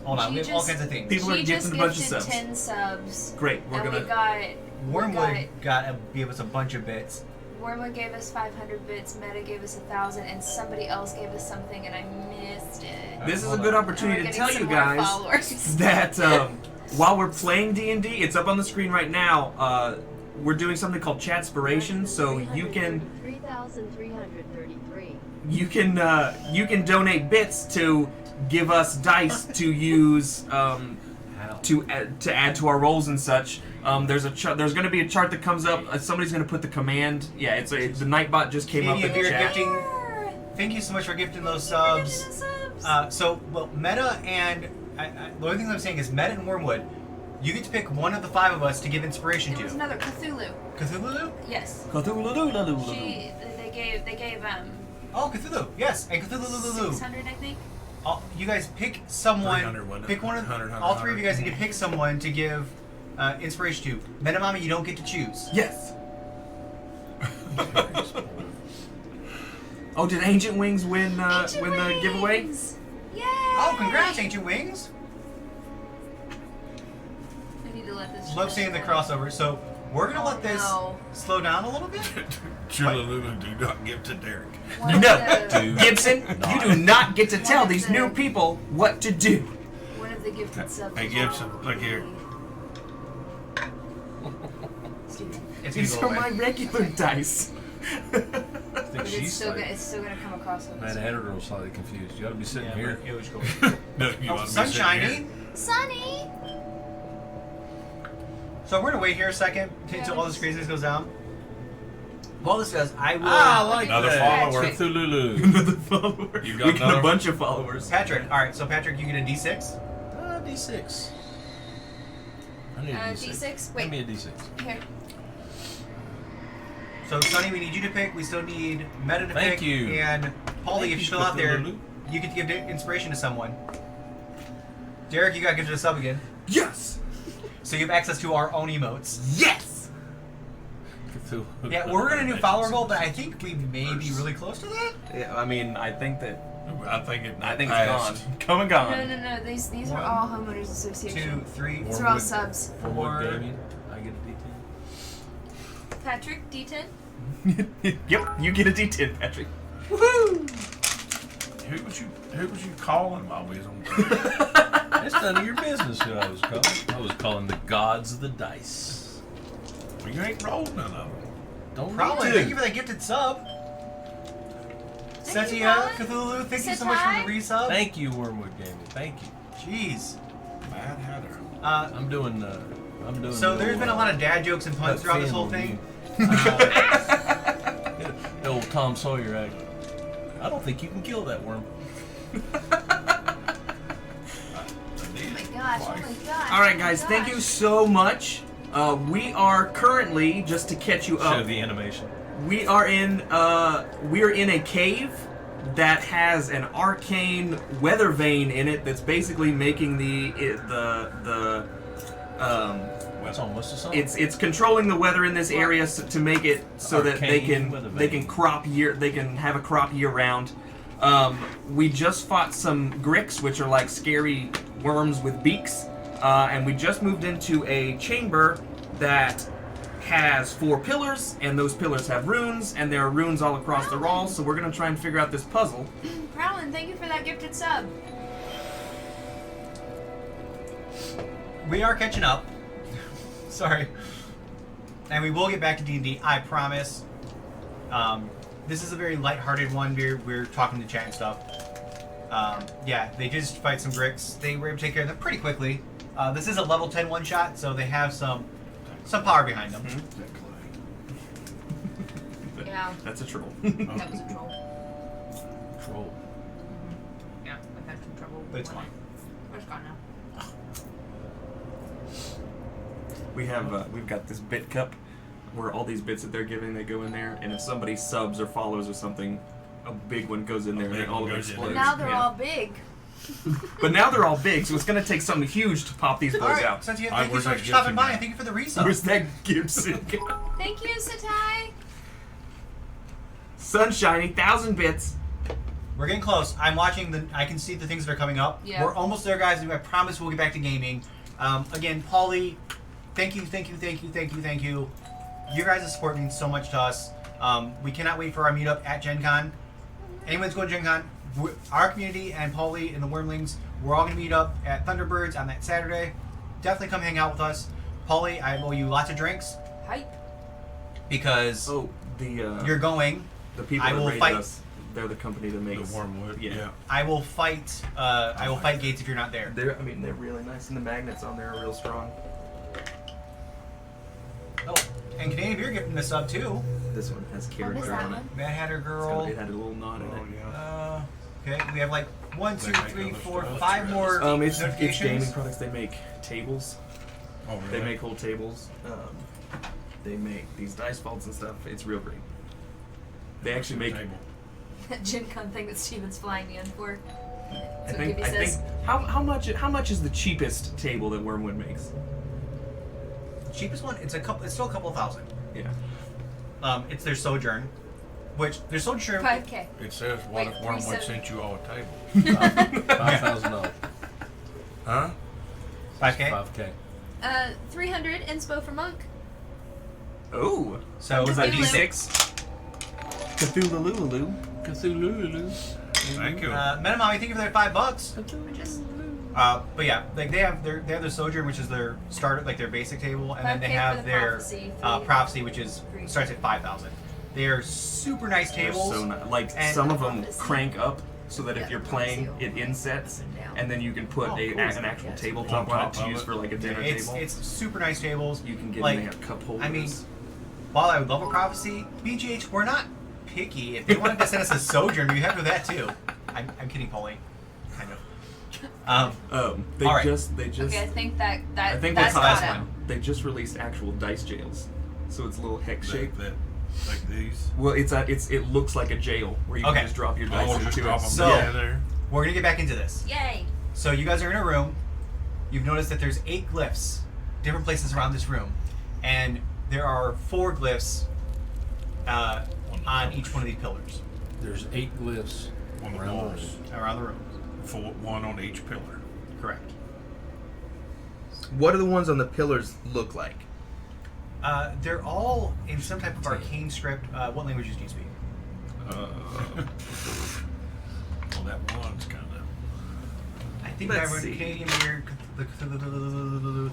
Hold on, we have all kinds of things.
People are
She
gifting
just
a bunch of
gifted
subs.
10 subs.
Great, we're
And
gonna.
we got
Wormwood gave us a bunch of bits.
Wormwood gave us 500 bits, Meta gave us 1,000, and somebody else gave us something, and I missed it.
This is a
Hold
good
on.
opportunity
We're
to
getting
tell
some
you
more
guys
followers.
that while we're playing D&D, it's up on the screen right now. We're doing something called Chatspiration, so you can
3,333.
you can donate bits to give us dice to use to add to our rolls and such. There's going to be a chart that comes up. Somebody's going to put the command. Yeah, the Nightbot just came up
Katie,
in
if
the
you're
chat.
gifting, thank you so much for gifting those subs. Meta and the only thing I'm saying is Meta and Wormwood, you get to pick one of the 5 of us to give inspiration
There was
to.
another Cthulhu.
Cthulhu?
Yes.
Cthulhu.
They gave
Oh, Cthulhu. Yes, and Cthulhu.
600, I think.
You guys pick someone.
300,
Pick one of
100,
all 3 of you guys need to pick someone to give inspiration to. Metamami, you don't get to choose.
Yes. Oh, did Ancient Wings win the giveaway?
Yay!
Oh, congrats, Ancient Wings!
I need to let this.
Love seeing the crossover. So we're gonna let this
no.
slow down a little bit.
Chillalulu, do not give to Derek.
One of
No,
the-
Gibson, you do not get to tell these new people what to do.
One of the gifted subs.
Hey,
was
Gibson,
wrong.
look here.
It's
These
gonna
are
go
my
away.
regular dice.
I think
But
she's
it's still gonna come across on
Mad
this.
Hatter Girl's slightly confused. You ought to be sitting
Yeah,
here.
but it was going.
No, you
Oh,
want me to sit
sunshiny.
here?
Sunny.
So we're gonna wait here a second until all this craziness goes down. While this does, I will.
I like
Another
that.
follower.
Cthulhu.
Another follower.
You
We
got
got a
another?
bunch of followers.
Patrick. All right. So Patrick, you get a D6.
D6. I need a D6.
D6.
Give me
Wait.
a D6.
Here.
So Sonny, we need you to pick. We still need Meta to
Thank
pick.
you.
And Paulie,
Thank
if
you,
you're still out there,
Cthulhu.
you get to give inspiration to someone. Derek, you got to give it a sub again.
Yes.
So you have access to our own emotes.
Yes.
Cthulhu.
Yeah, we're gonna do follower goal, but I think we may be really close to that.
Yeah, I mean, I think it's
passed.
gone. Come and gone.
No. These are all homeowners association.
2, 3,
These are all subs.
Wormwood
Four.
Gaming. I get a D10.
Patrick, D10.
Yep, you get a D10, Patrick.
Who was you calling while we was on break?
It's none of your business who I was calling. I was calling the gods of the dice.
Well, you ain't rolled none of them.
Don't
Probably.
need to.
Thank you for that gifted sub.
Thank you,
Setia,
Colin.
Cthulhu, thank you so much for the resub.
Thank you, Wormwood Gaming. Thank you.
Jeez.
Mad Hatter.
I'm doing.
So
the
there's
old,
been a lot of dad jokes and puns
that
throughout this whole
family
thing.
The old Tom Sawyer act. I don't think you can kill that worm.
Oh my gosh.
All right, guys, thank you so much. We are currently, just to catch you
Show
up,
the animation.
we are in a cave that has an arcane weather vane in it that's basically making
That's almost a song.
it's controlling the weather in this area to make it so that they
Arcane weather
can
vane.
crop year they can have a crop year round. we just fought some gricks, which are like scary worms with beaks, and we just moved into a chamber that has 4 pillars, and those pillars have runes, and there are runes all across the walls, so we're going to try and figure out this puzzle.
Prowlin, thank you for that gifted sub.
We are catching up. Sorry. And we will get back to D&D, I promise. This is a very lighthearted one. We're talking to chat and stuff. Yeah, they just fight some gricks. They were able to take care of them pretty quickly. This is a level 10 one-shot, so they have some power behind them.
Yeah.
That's a troll.
That was a troll.
Troll.
Yeah, I've had some trouble.
But it's
with
fine.
it. It's gone now.
We've got this bit cup where all these bits that they're giving, they go in there, and if somebody subs or follows or something, a big one goes in there and
big
then all
one
of it
goes in
explodes.
there.
Now they're
Yeah.
all big.
But now they're all big, so it's going to take something huge to pop these boys
Alright,
out.
thank you
Where's
so much
that
for stopping
Gibson
by,
guy?
and thank you for the resub.
Where's that Gibson?
Thank you, Satai.
Sunshiny, 1,000 bits.
We're getting close. I can see the things that are coming up.
Yeah.
We're almost there, guys. I promise we'll get back to gaming. Again, Paulie, thank you. You guys' support means so much to us. We cannot wait for our meetup at Gen Con. Anyone's going to Gen Con, our community and Paulie and the Wormlings, we're all going to meet up at Thunderbirds on that Saturday. Definitely come hang out with us. Paulie, I owe you lots of drinks
Hype.
because you're going.
The people
I
that
will
rated
fight.
us, they're the company that
The
makes
wormwood.
Yeah.
I will fight. I will fight Gates if you're not there.
They're really nice, and the magnets on there are real strong.
Oh, and Canadian Beer gifting this up too.
This one has character
that
on it.
one?
Mad Hatter Girl.
It had a little knot in
Oh,
it.
yeah.
Okay, we have like 1, 2,
They make
3,
other
4,
stuff.
5 more
It's
notifications.
gaming products. They make tables.
Oh, really?
They make whole tables. They make these dice vaults and stuff. It's real great. They actually make.
Table.
That Gen Con thing that Steven's flying me in for.
I
That's what
think.
Gibby
I
says.
think. How much is the cheapest table that Wormwood makes?
Cheapest one, it's still a couple thousand.
Yeah.
It's their Sojourn, which their Sojourn.
5K.
It says, what
Wait,
if Wormwood
370.
sent you all a table?
$5,000.
Huh?
5K.
5K.
300 inspo for Monk.
Oh.
So
Was that
Cthulhu.
D6? Cthulhu.
Cthulhu.
Thank you.
Metamami, thank you for that $5.
I just
But yeah, like they have their Sojourn, which is their starter, like their basic table, and then they
5K for
have
the
their
Prophecy,
Prophecy, which is
Free.
starts at 5,000. They are super nice
They're
tables.
so nice. Like
and-
some of them
Prophecy.
crank up so that
Yeah,
if you're
the
playing,
Prophecy
it
will
insets,
up and down.
and then you can put
Oh, cool.
an actual tabletop
On
on it
top
to
of
use
it.
for like a dinner
it's
table.
super nice tables.
You can get
like,
in there cup holders.
I mean, while I would love a Prophecy, BGH, we're not picky. If they wanted to send us a Sojourn, we'd be happy with that too. I'm kidding, Paulie. Kind of.
they
all right.
just
Okay, I think
I think
that's
that's the last
got
one.
him.
They just released actual dice jails, so it's a little hex shape.
Like these.
Well, it looks like a jail where you
Okay.
can just drop your dice
Oh,
into
just
it.
drop them
So-
together.
We're gonna get back into this.
Yay.
So you guys are in a room. You've noticed that there's 8 glyphs, different places around this room, and there are 4 glyphs on each one of these pillars
There's 8 glyphs
On the
around the
walls.
room.
around the room.
One on each pillar.
Correct.
What do the ones on the pillars look like?
They're all in some type of arcane script. What languages do you speak?
Well, that one's kind of.
I think
Let's
everyone
see.
Canadian here.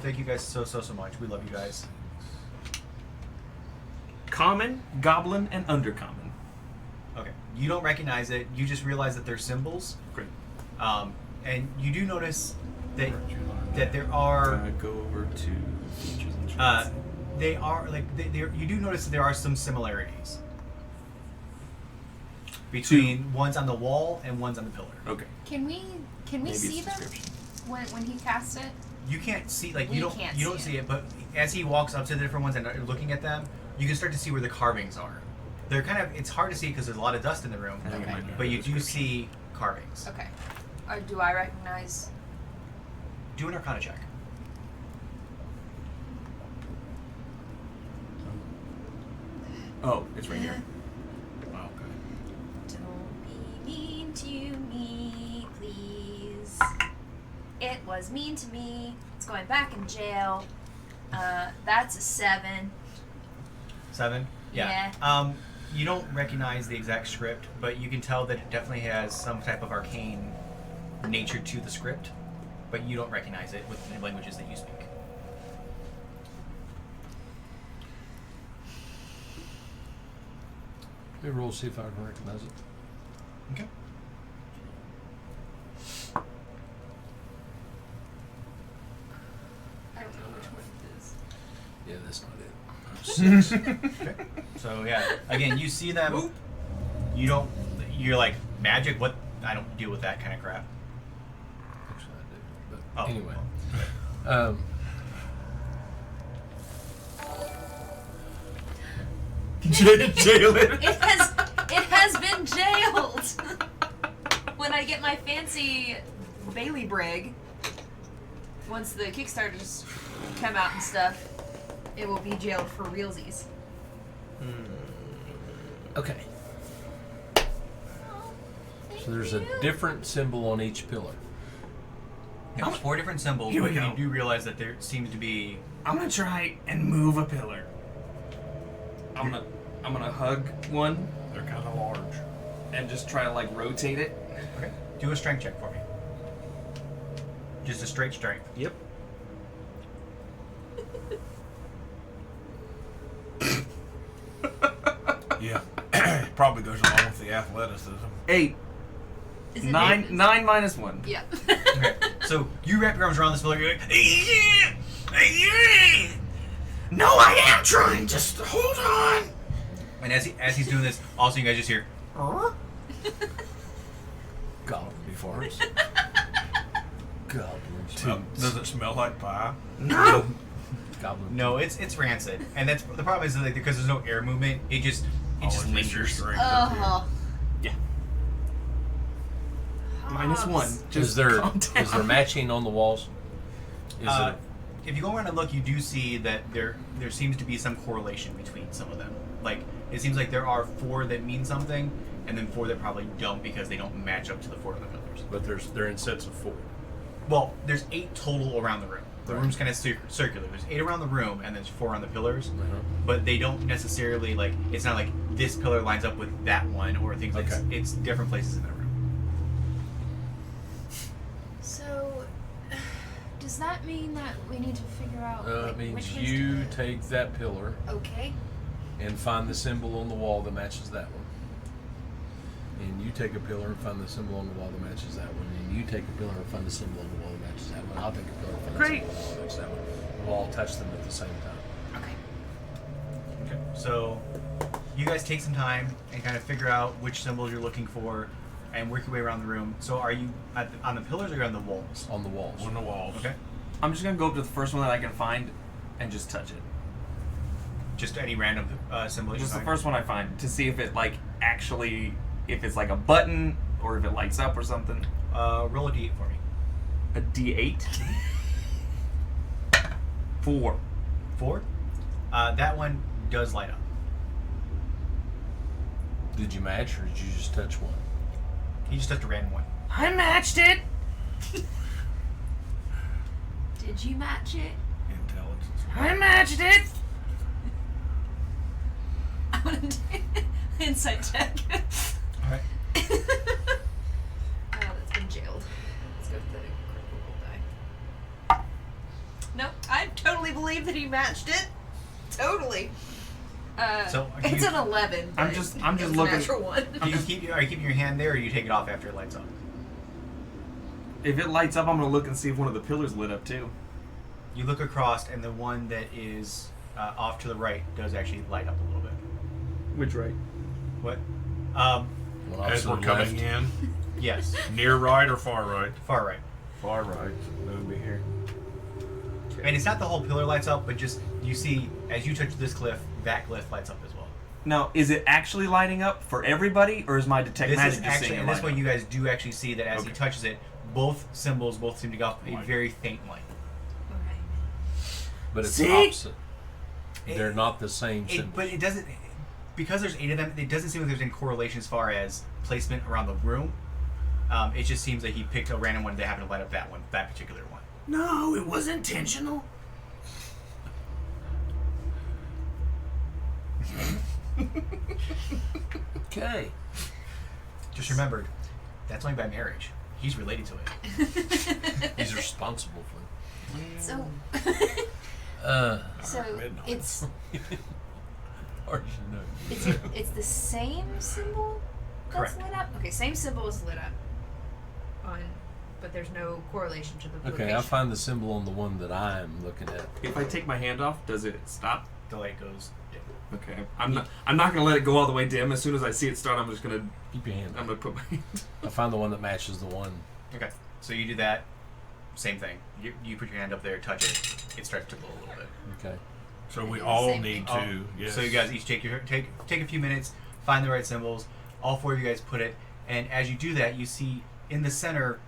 Thank you guys so much. We love you guys.
Common, goblin, and undercommon.
Okay. You don't recognize it. You just realize that they're symbols.
Great.
And you do notice that there are.
Go over to features and traits.
They are like you do notice that there are some similarities between ones on the wall and ones on the pillar.
Okay.
Can we
Maybe
see
it's
them
description.
when he casts it?
You can't see like
We
you don't
can't
see
see
it, but as he walks up to the different ones and are looking at them, you can start to see where the carvings are. They're kind of it's hard to see because there's a lot of dust in the room,
I think it
Okay.
might be
but
in
you
the
do
description.
see carvings.
Okay. Or do I recognize?
Do an Arcana check.
Oh, it's right here.
Okay.
Don't be mean to me.
was mean to me. It's going back in jail. That's a 7.
7? Yeah. You don't recognize the exact script, but you can tell that it definitely has some type of arcane nature to the script, but you don't recognize it with the languages that you speak.
Let me roll, see if I can recognize it.
Okay.
I don't know which one it is.
Yeah, that's not it.
Okay. So yeah, again, you see them. You don't. You're like magic. What? I don't deal with that kind of crap.
Actually, I do.
Oh.
But anyway.
Jail it.
It has been jailed. When I get my fancy Bailey brig, once the Kickstarters come out and stuff, it will be jailed for realsies.
Okay. So there's a different symbol on each pillar.
There's 4 different symbols.
Here we
but
go.
You do realize that there seems to be.
I'm gonna try and move a pillar.
I'm gonna hug one
They're kind of large.
and just try to like rotate it.
Okay. Do a strength check for me. Just a straight strength.
Yep.
Yeah. Probably goes along with the athleticism.
8.
Is it
9
eight?
9 minus 1.
Yeah.
Okay. So you wrap your arms around this pillar. You're like,
No, I am trying. Just hold on.
and as he's doing this, also you guys just hear.
Goblin farts. Goblin
Does it smell like pie?
No.
Goblin.
No, it's rancid, and that's the problem is that, like, because there's no air movement. It just
It's your
lingers.
strength up here.
Oh.
Minus 1.
Is
Just
there
calm down.
is there matching on the walls? Is it?
If you go around and look, you do see that there seems to be some correlation between some of them. Like, it seems like there are 4 that mean something, and then 4 that probably don't because they don't match up to the 4 other pillars.
But they're in sets of 4.
Well, there's 8 total around the room. The room's kind of circular. There's 8 around the room, and there's 4 on the pillars. But they don't necessarily, like, it's not like this pillar lines up with that one or things like that. It's different places in the room.
So, does that mean that we need to figure out
It
which
means
ones
you
to...
take that pillar
Okay.
and find the symbol on the wall that matches that one. And you take a pillar and find the symbol on the wall that matches that one. And you take a pillar and find the symbol on the wall that matches that one. I'll take a pillar and find the symbol on the wall that matches that one. We'll all touch them at the same time.
Okay. So, you guys take some time and kind of figure out which symbols you're looking for, and work your way around the room. So, are you on the pillars or on the walls?
On the walls.
On the walls.
Okay.
I'm just gonna go up to the first one that I can find and just touch it.
Just any random symbol. you
Just the
find?
first one I find to see if it like actually, if it's like a button or if it lights up or something.
Roll a d8 for me.
A D8. 4.
4. That one does light up.
Did you match or did you just touch one?
You just touched a random one.
I matched it.
Did you match it?
Intelligence.
I matched it.
I'm gonna do insight check.
Alright.
Oh, that's been jailed. Let's go with the critical die. Nope, I totally believe that he matched it. Totally.
So,
It's an 11.
I'm
but
just
it's
looking-
A natural one.
are you keeping your hand there, or you take it off after it lights up?
If it lights up, I'm gonna look and see if one of the pillars lit up too.
You look across, and the one that is off to the right does actually light up a little bit.
Which right?
What?
One off
As
to
we're
the
coming
left.
in,
Yes.
near right or far right?
Far right.
Far right.
Over here.
And it's not the whole pillar lights up, but just you see as you touch this cliff, that cliff lights up as well.
Now, is it actually lighting up for everybody, or is my detect
This
magic
is
just
actually,
seeing it
and this
light
one
up?
you guys do actually see that as he
Okay.
touches it, both symbols both seem to go off a
Light.
very faint light.
Okay.
But it's
See?
opposite. They're not the same symbol.
But it doesn't, because there's 8 of them. It doesn't seem like there's any correlation as far as placement around the room. It just seems like he picked a random one that happened to light up that particular one.
No, it was intentional.
Okay.
Just remembered, that's only by marriage. He's related to it.
He's responsible for it.
So, so
midnight.
it's
Or you know.
it's the same symbol that's
Correct.
lit up. Okay, same symbol is lit up on, but there's no correlation to the
Okay,
location.
I'll find the symbol on the one that I'm looking at.
If I take my hand off, does it stop?
The light goes dim.
Okay. I'm not gonna let it go all the way dim. As soon as I see it start, I'm just gonna
Keep your hand.
I'm gonna put my hand.
I'll find the one that matches the one.
Okay, so you do that. Same thing. You put your hand up there, touch it. It starts to glow a little bit.
Okay.
So we
The
all
same
need
thing.
to. Yes.
So you guys each take a few minutes, find the right symbols. All four of you guys put it, and as you do that, you see in the center.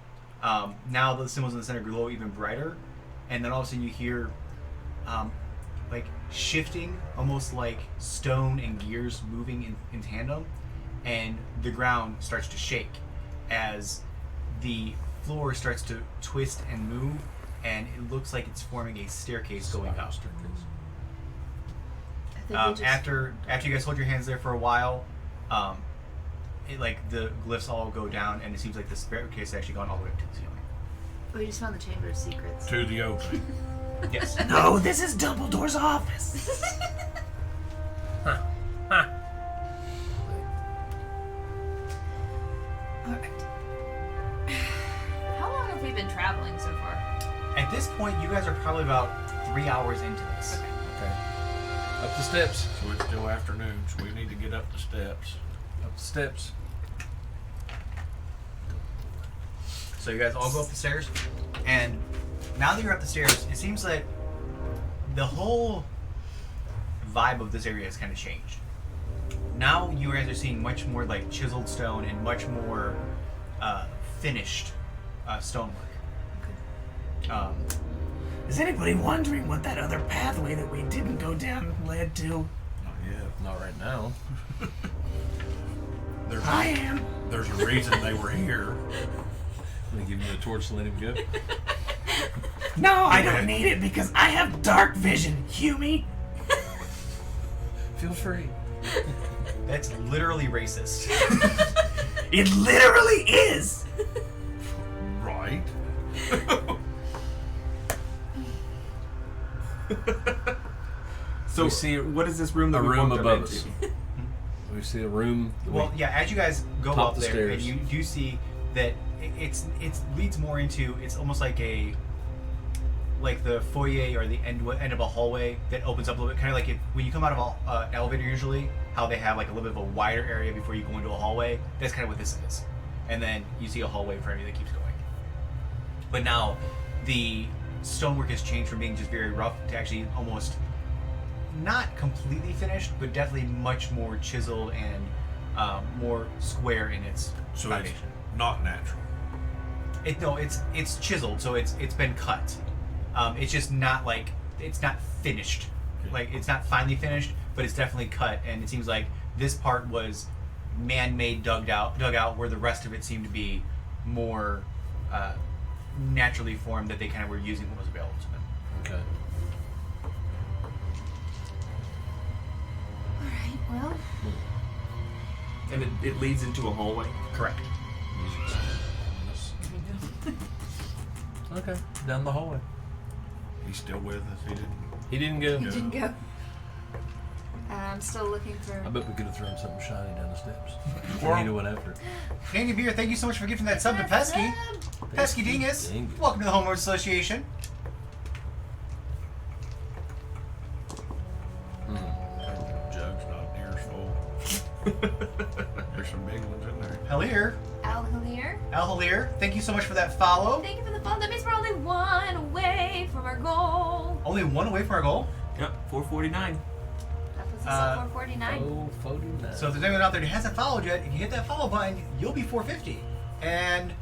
Now the symbols in the center glow even brighter, and then all of a sudden you hear, like shifting, almost like stone and gears moving in tandem, and the ground starts to shake as the floor starts to twist and move, and it looks like it's forming a staircase going up.
I think we just,
After you guys hold your hands there for a while, it like the glyphs all go down, and it seems like the staircase has actually gone all the way up to the ceiling.
we just found the Chamber of Secrets.
to the opening.
Yes.
No, this is Dumbledore's office.
Alright. How long have we been traveling so far?
At this point, you guys are probably about 3 hours into this.
Okay.
Okay. Up the steps.
So it's still afternoon, so we need to get up the steps.
Up the steps.
So you guys all go up the stairs, and now that you're up the stairs, it seems that the whole vibe of this area has kind of changed. Now you guys are seeing much more like chiseled stone and much more finished stonework.
Is anybody wondering what that other pathway that we didn't go down led to?
Not yet.
Not right now.
There's,
I am.
there's a reason they were here.
I'm gonna give you a torch and let him go.
No, I don't need it because I have dark vision, Huey.
Feel free.
That's literally racist.
It literally is.
Right.
So
We see
what is this room that
a
we
room
walked up
above
into?
us. We see a room.
Well, yeah. As you guys go
Top
up
the
there, and
stairs.
you do see that it leads more into, it's almost like the foyer or the end of a hallway that opens up a little bit, kind of like when you come out of an elevator usually, how they have like a little bit of a wider area before you go into a hallway. That's kind of what this is, and then you see a hallway in front of you that keeps going. But now the stonework has changed from being just very rough to actually almost not completely finished, but definitely much more chiseled and more square in its
So
foundation.
it's not natural.
It's chiseled, so it's been cut. It's just not like it's not finished.
Okay.
Like it's not finally finished, but it's definitely cut. And it seems like this part was man-made, dug out, where the rest of it seemed to be more naturally formed, that they kind of were using what was available to them.
Okay.
Alright, well,
And it leads into a hallway.
Correct.
Okay. Down the hallway.
He's still with us.
He
He didn't.
didn't go.
you didn't go. I'm still looking for.
I bet we could have thrown something shiny down the steps.
Or-
He went after.
Candy Beer, thank you so much for gifting that sub to Pesky. Pesky Dingus.
Dingus.
Welcome to the Homeowners Association.
Jug's not near as full. There's some big ones in there.
Helier.
Al Halier.
Al Helier, thank you so much for that follow.
Thank you for the follow. That means we're only one away from our goal.
Only one away from our goal.
Yep, 449.
That puts us at 449.
Oh, 49.
So if there's anyone out there who hasn't followed yet, if you hit that follow button, you'll be 450. And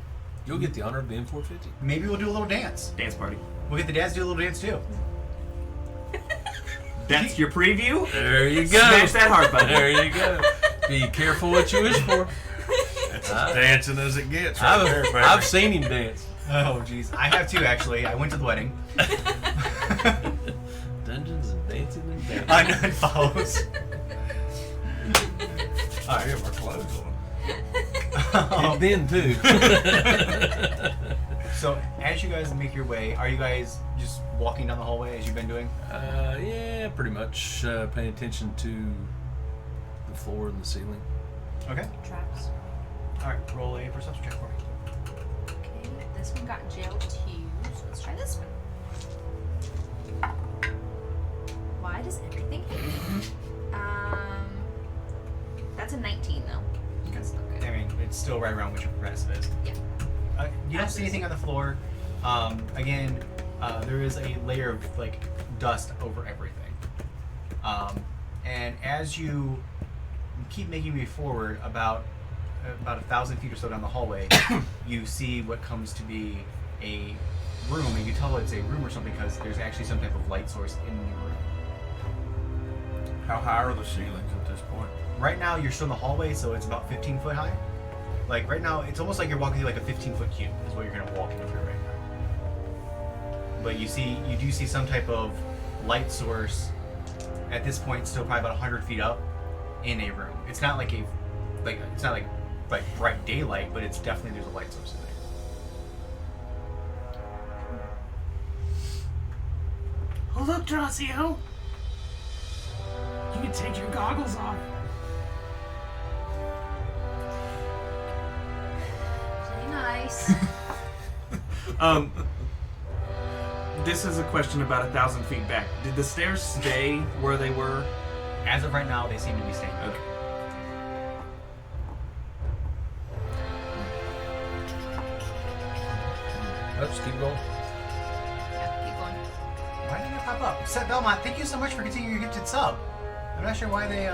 You'll get the honor of being 450.
maybe we'll do a little dance.
Dance party.
We'll get the dads to do a little dance too.
That's your preview.
There you go.
Smash that heart button.
There you go. Be careful what you wish for.
That's Dancing as it gets. Right there, baby.
I've seen him dance.
Oh, jeez. I have too, actually. I went to the wedding.
Dungeons and dancing and dancing.
Unknown follows.
I have my clothes on.
And then too.
So, as you guys make your way, are you guys just walking down the hallway as you've been doing?
Yeah, pretty much. Paying attention to the floor and the ceiling.
Okay.
Traps.
All right. Roll a perception check for me.
Okay, this one got jailed too, so let's try this one. Why does everything hit me? That's a 19 though. That's not good.
I mean, it's still right around what your progressive is.
Yeah.
You don't see anything on the floor. Again, there is a layer of like dust over everything. And as you keep making your way forward, about 1,000 feet or so down the hallway, you see what comes to be a room, and you tell it's a room or something because there's actually some type of light source in the room.
How high are the ceilings at this point?
Right now, you're still in the hallway, so it's about 15 foot high. Like right now, it's almost like you're walking through like a 15-foot cube is what you're gonna walk into right now. But you do see some type of light source at this point, still probably about 100 feet up in a room. It's not like it's not like bright daylight, but it's definitely there's a light source in there.
Oh, look, Dracio. You can take your goggles off.
Pretty nice.
This is a question about 1,000 feet back. Did the stairs stay where they were?
As of right now, they seem to be staying.
Okay.
Let's keep going.
Yeah, keep going.
Why didn't it pop up? Seth Belmont, thank you so much for continuing your gifted sub. I'm not sure why they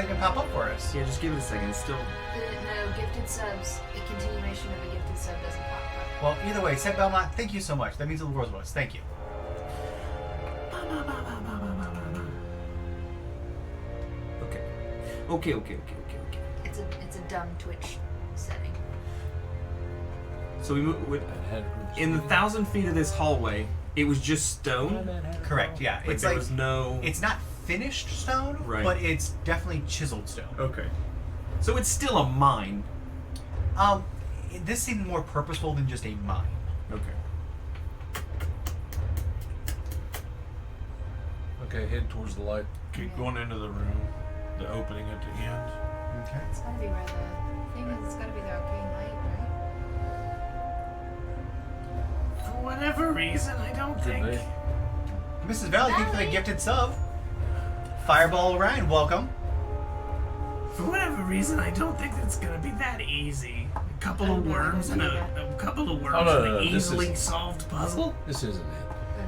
didn't pop up for us.
Yeah, just give it a second. It's still.
No, gifted subs, a continuation of a gifted sub doesn't pop up.
Well, either way, Seth Belmont, thank you so much. That means the world to us. Thank you.
Okay.
It's a dumb Twitch setting.
So we move in the 1,000 feet of this hallway. It was just stone.
Correct. Yeah.
Like there was no.
It's not finished stone,
Right.
but it's definitely chiseled stone.
Okay. So it's still a mine.
This seemed more purposeful than just a mine.
Okay.
Okay, head towards the light.
Keep going into the room. The opening at the end.
Okay.
It's gotta be where the thing is. It's gotta be the arcane light, right?
For whatever reason, I don't
Could
think.
be.
Mrs. Valley, thank you for the gifted sub. Fireball Orion, welcome.
For whatever reason, I don't think it's gonna be that easy. A couple of worms and a couple of worms
Oh, no,
and
no,
an
this
easily
is-
solved puzzle.
This isn't it.
Or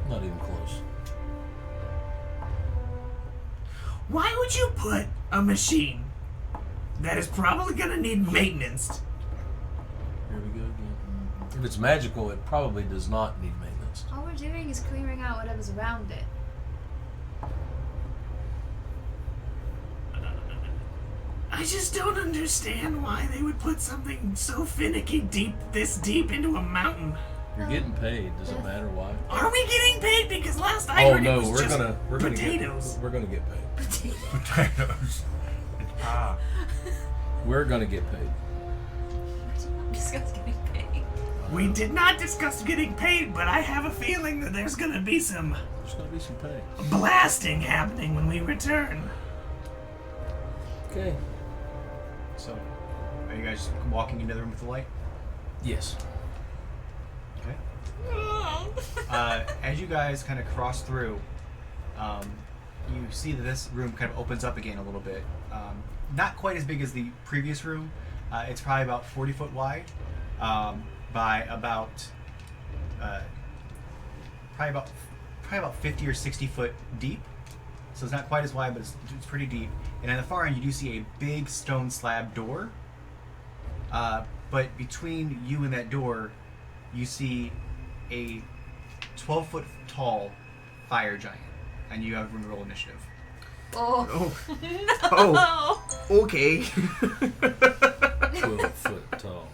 no.
Not even close.
Why would you put a machine that is probably gonna need maintenance?
Here we go again. If it's magical, it probably does not need maintenance.
All we're doing is clearing out whatever's around it.
I just don't understand why they would put something so finicky this deep into a mountain.
You're getting paid. Does it matter why?
Are we getting paid? Because last I
Oh
heard
no,
it was
we're
just
gonna
potatoes.
we're gonna get paid.
Potatoes. It's pie.
We're gonna get paid.
Discuss getting paid.
We did not discuss getting paid, but I have a feeling that there's gonna be some
There's gonna be some pay.
blasting happening when we return.
Okay.
So, are you guys walking into the room with the light?
Yes.
Okay. As you guys kind of cross through, you see that this room kind of opens up again a little bit. Not quite as big as the previous room. It's probably about 40 foot wide by about probably about 50 or 60 foot deep. So it's not quite as wide, but it's pretty deep. And on the far end, you do see a big stone slab door. But between you and that door, you see a 12-foot tall fire giant, and you have room to roll initiative.
Oh.
Oh.
No.
Oh. Okay.
12 foot tall.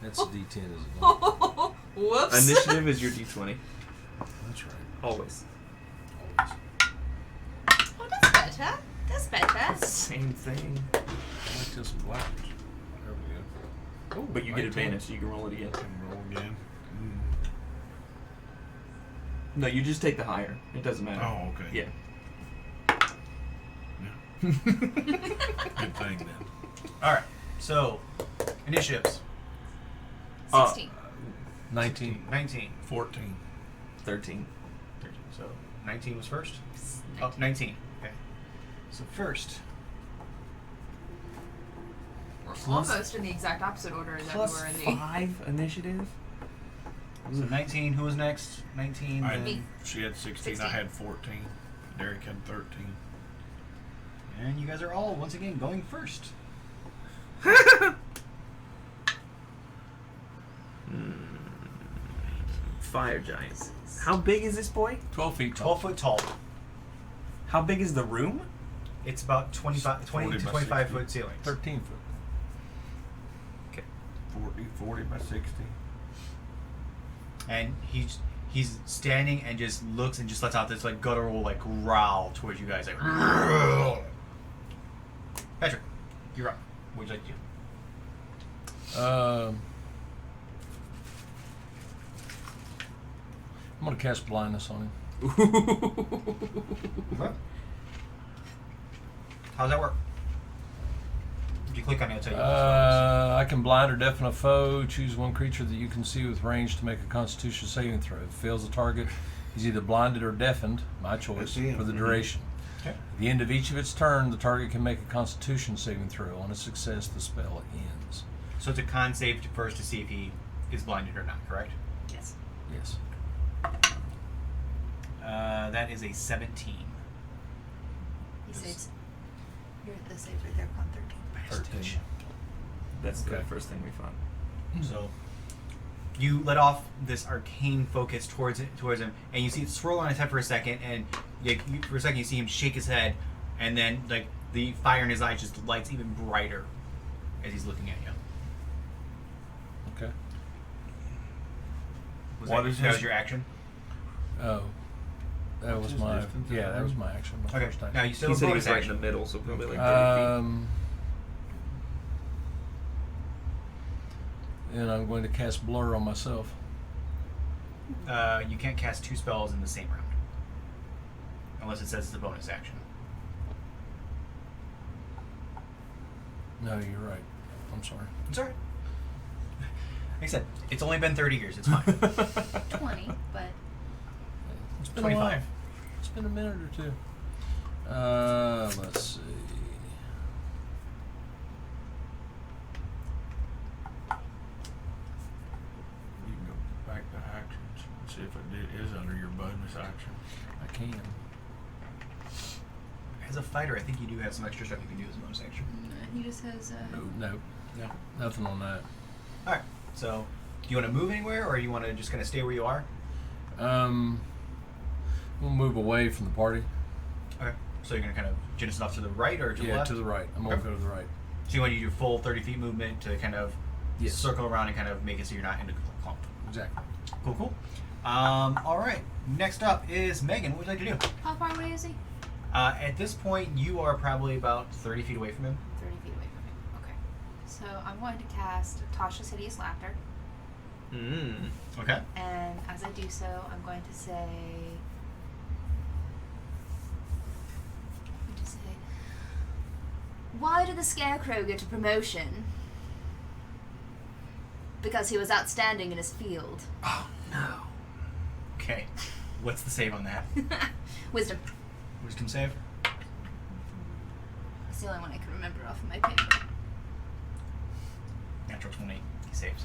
That's a D10, is it not?
Whoops.
Initiative is your D20.
That's right.
Always.
Always.
Oh, that's better. That's better.
Same thing.
I like this black. There we go. Oh,
But you get
19.
advantage, so you can roll it again.
Can roll again.
No, you just take the higher. It doesn't matter.
Oh, okay.
Yeah.
Good thing then.
All right. So, initiatives.
16.
19.
19.
14.
13.
13. So, 19 was first? Oh, 19. Okay. So, first.
We're almost in the exact opposite order that we
Plus
were in the.
5 initiative.
So, 19. Who was next? 19.
I,
then-
Me.
she had 16.
16.
I had 14. Derek had 13.
And you guys are all, once again, going first.
Fire giants. How big is this boy?
12 feet
12
tall.
foot tall.
How big is the room?
It's about 20 to
40 by
25
60.
foot ceilings.
13 foot.
40 by 60.
And he's standing and just looks and just lets out this like guttural like growl towards you guys like Patrick, you're up. What would you like to do?
I'm going to cast blindness on him.
Okay. How's that work? If you click on it, it'll tell you.
I can blind or deafen a foe. Choose one creature that you can see with range to make a Constitution saving throw. If it fails the target, he's either blinded or deafened, my choice,
That's it.
for the duration.
Okay.
At the end of each of its turn, the target can make a Constitution saving throw. On a success, the spell ends.
So it's a con save first to see if he is blinded or not, correct?
Yes.
Yes.
That is a 17.
He saves. You're at the save right there, con 13.
13.
That's the
Okay.
first thing we found.
So you let off this arcane focus towards him, and you see it swirl on his head for a second, and for a second you see him shake his head, and then like the fire in his eyes just lights even brighter as he's looking at you.
Okay.
What is
that
his-
was your action?
Oh. That
What's
was
his
my
distance
yeah.
in
That
the
was
room?
my action. My
Okay.
first
Now
action.
you still
He
have
said he
bonus
was right in
action.
the middle, so probably like 30 feet.
And I'm going to cast blur on myself.
You can't cast 2 spells in the same round, unless it says it's a bonus action.
No, you're right. I'm sorry.
It's alright. Like I said, it's only been 30 years. It's fine.
20, but
It's been
25.
a while. It's been a minute or two. Let's see.
You can go back to actions and see if it is under your bonus action.
I can.
As a fighter, I think you do have some extra stuff you can do as a bonus action.
he just has.
No,
No.
nothing on that.
Alright, so do you want to move anywhere, or you want to just kind of stay where you are?
We'll move away from the party.
Okay. So you're going to kind of jettison off to the right or to the
Yeah,
left?
to the right. I'm gonna
Okay.
go to the right.
So you want to use your full 30 feet movement to kind of
Yes.
circle around and kind of make it so you're not in a clump.
Exactly.
Cool. Alright, next up is Megan. What would you like to do?
How far away is he?
At this point, you are probably about 30 feet away from him.
30 feet away from me. Okay. So I'm going to cast Tasha's Hideous Laughter.
Okay.
And as I do so, I'm going to say. Why did the Scarecrow get a promotion? Because he was outstanding in his field.
Oh, no. Okay. What's the save on that?
Wisdom.
Wisdom save?
That's the only one I can remember off of my paper.
Natural 20. He saves.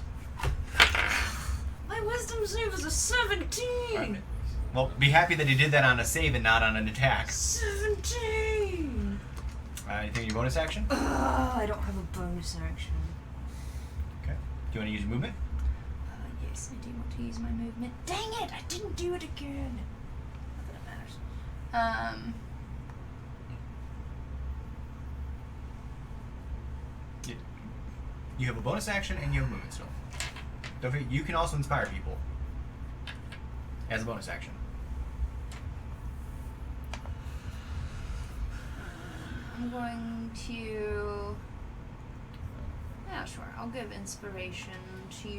My wisdom save is a 17!
Alright. Well, be happy that he did that on a save and not on an attack.
17!
Anything in your bonus action?
I don't have a bonus action.
Okay. Do you want to use your movement?
Yes, I do want to use my movement. Dang it! I didn't do it again. Not that it matters.
You have a bonus action and you have a movement still. Don't forget, you can also inspire people as a bonus action.
I'm going to. Yeah, sure. I'll give inspiration to.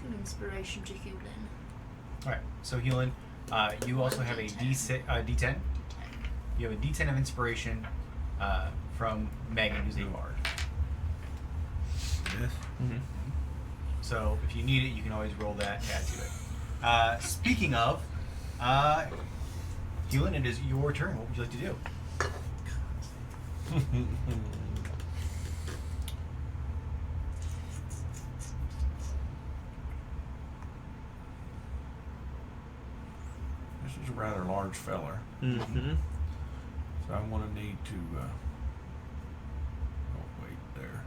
Give inspiration to Hewlin.
Alright, so Hewlin, you also have a D10. You have a D10 of inspiration from Megan, who's a bard.
Yes.
Mm-hmm.
So if you need it, you can always roll that and add to it. Speaking of, Hewlin, it is your turn. What would you like to do?
This is a rather large feller.
Mm-hmm.
So I'm going to need to. Oh, wait there.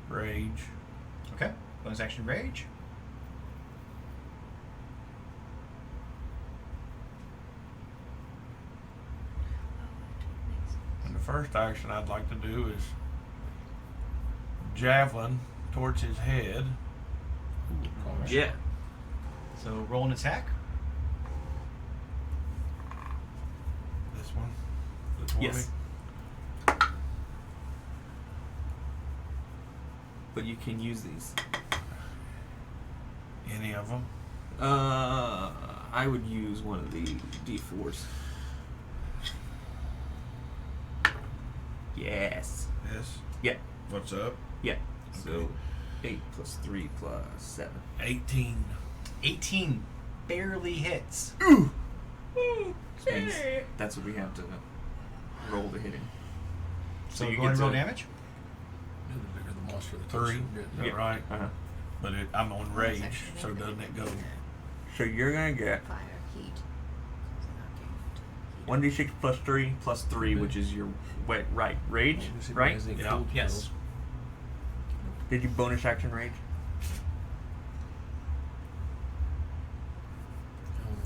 Rage.
Okay. Bonus action rage.
And the first action I'd like to do is javelin towards his head.
Yeah.
So roll an attack.
This one. The 20.
Yes. But you can use these.
Any of them?
I would use one of the D4s. Yes.
Yes.
Yeah.
What's up?
Yeah. So
Okay.
8 plus 3 plus 7.
18.
18 barely hits.
Which means that's what we have to roll the hitting.
So
you
go ahead and
get
roll
to-
damage.
The bigger the monster, the
3.
closer you get.
Is that
Yeah.
right?
Uh-huh.
But I'm on rage, so doesn't it go?
So you're gonna get
Fire, heat.
1d6 plus 3 plus 3, which is your right rage, right?
Yeah.
Yes.
Did you bonus action rage?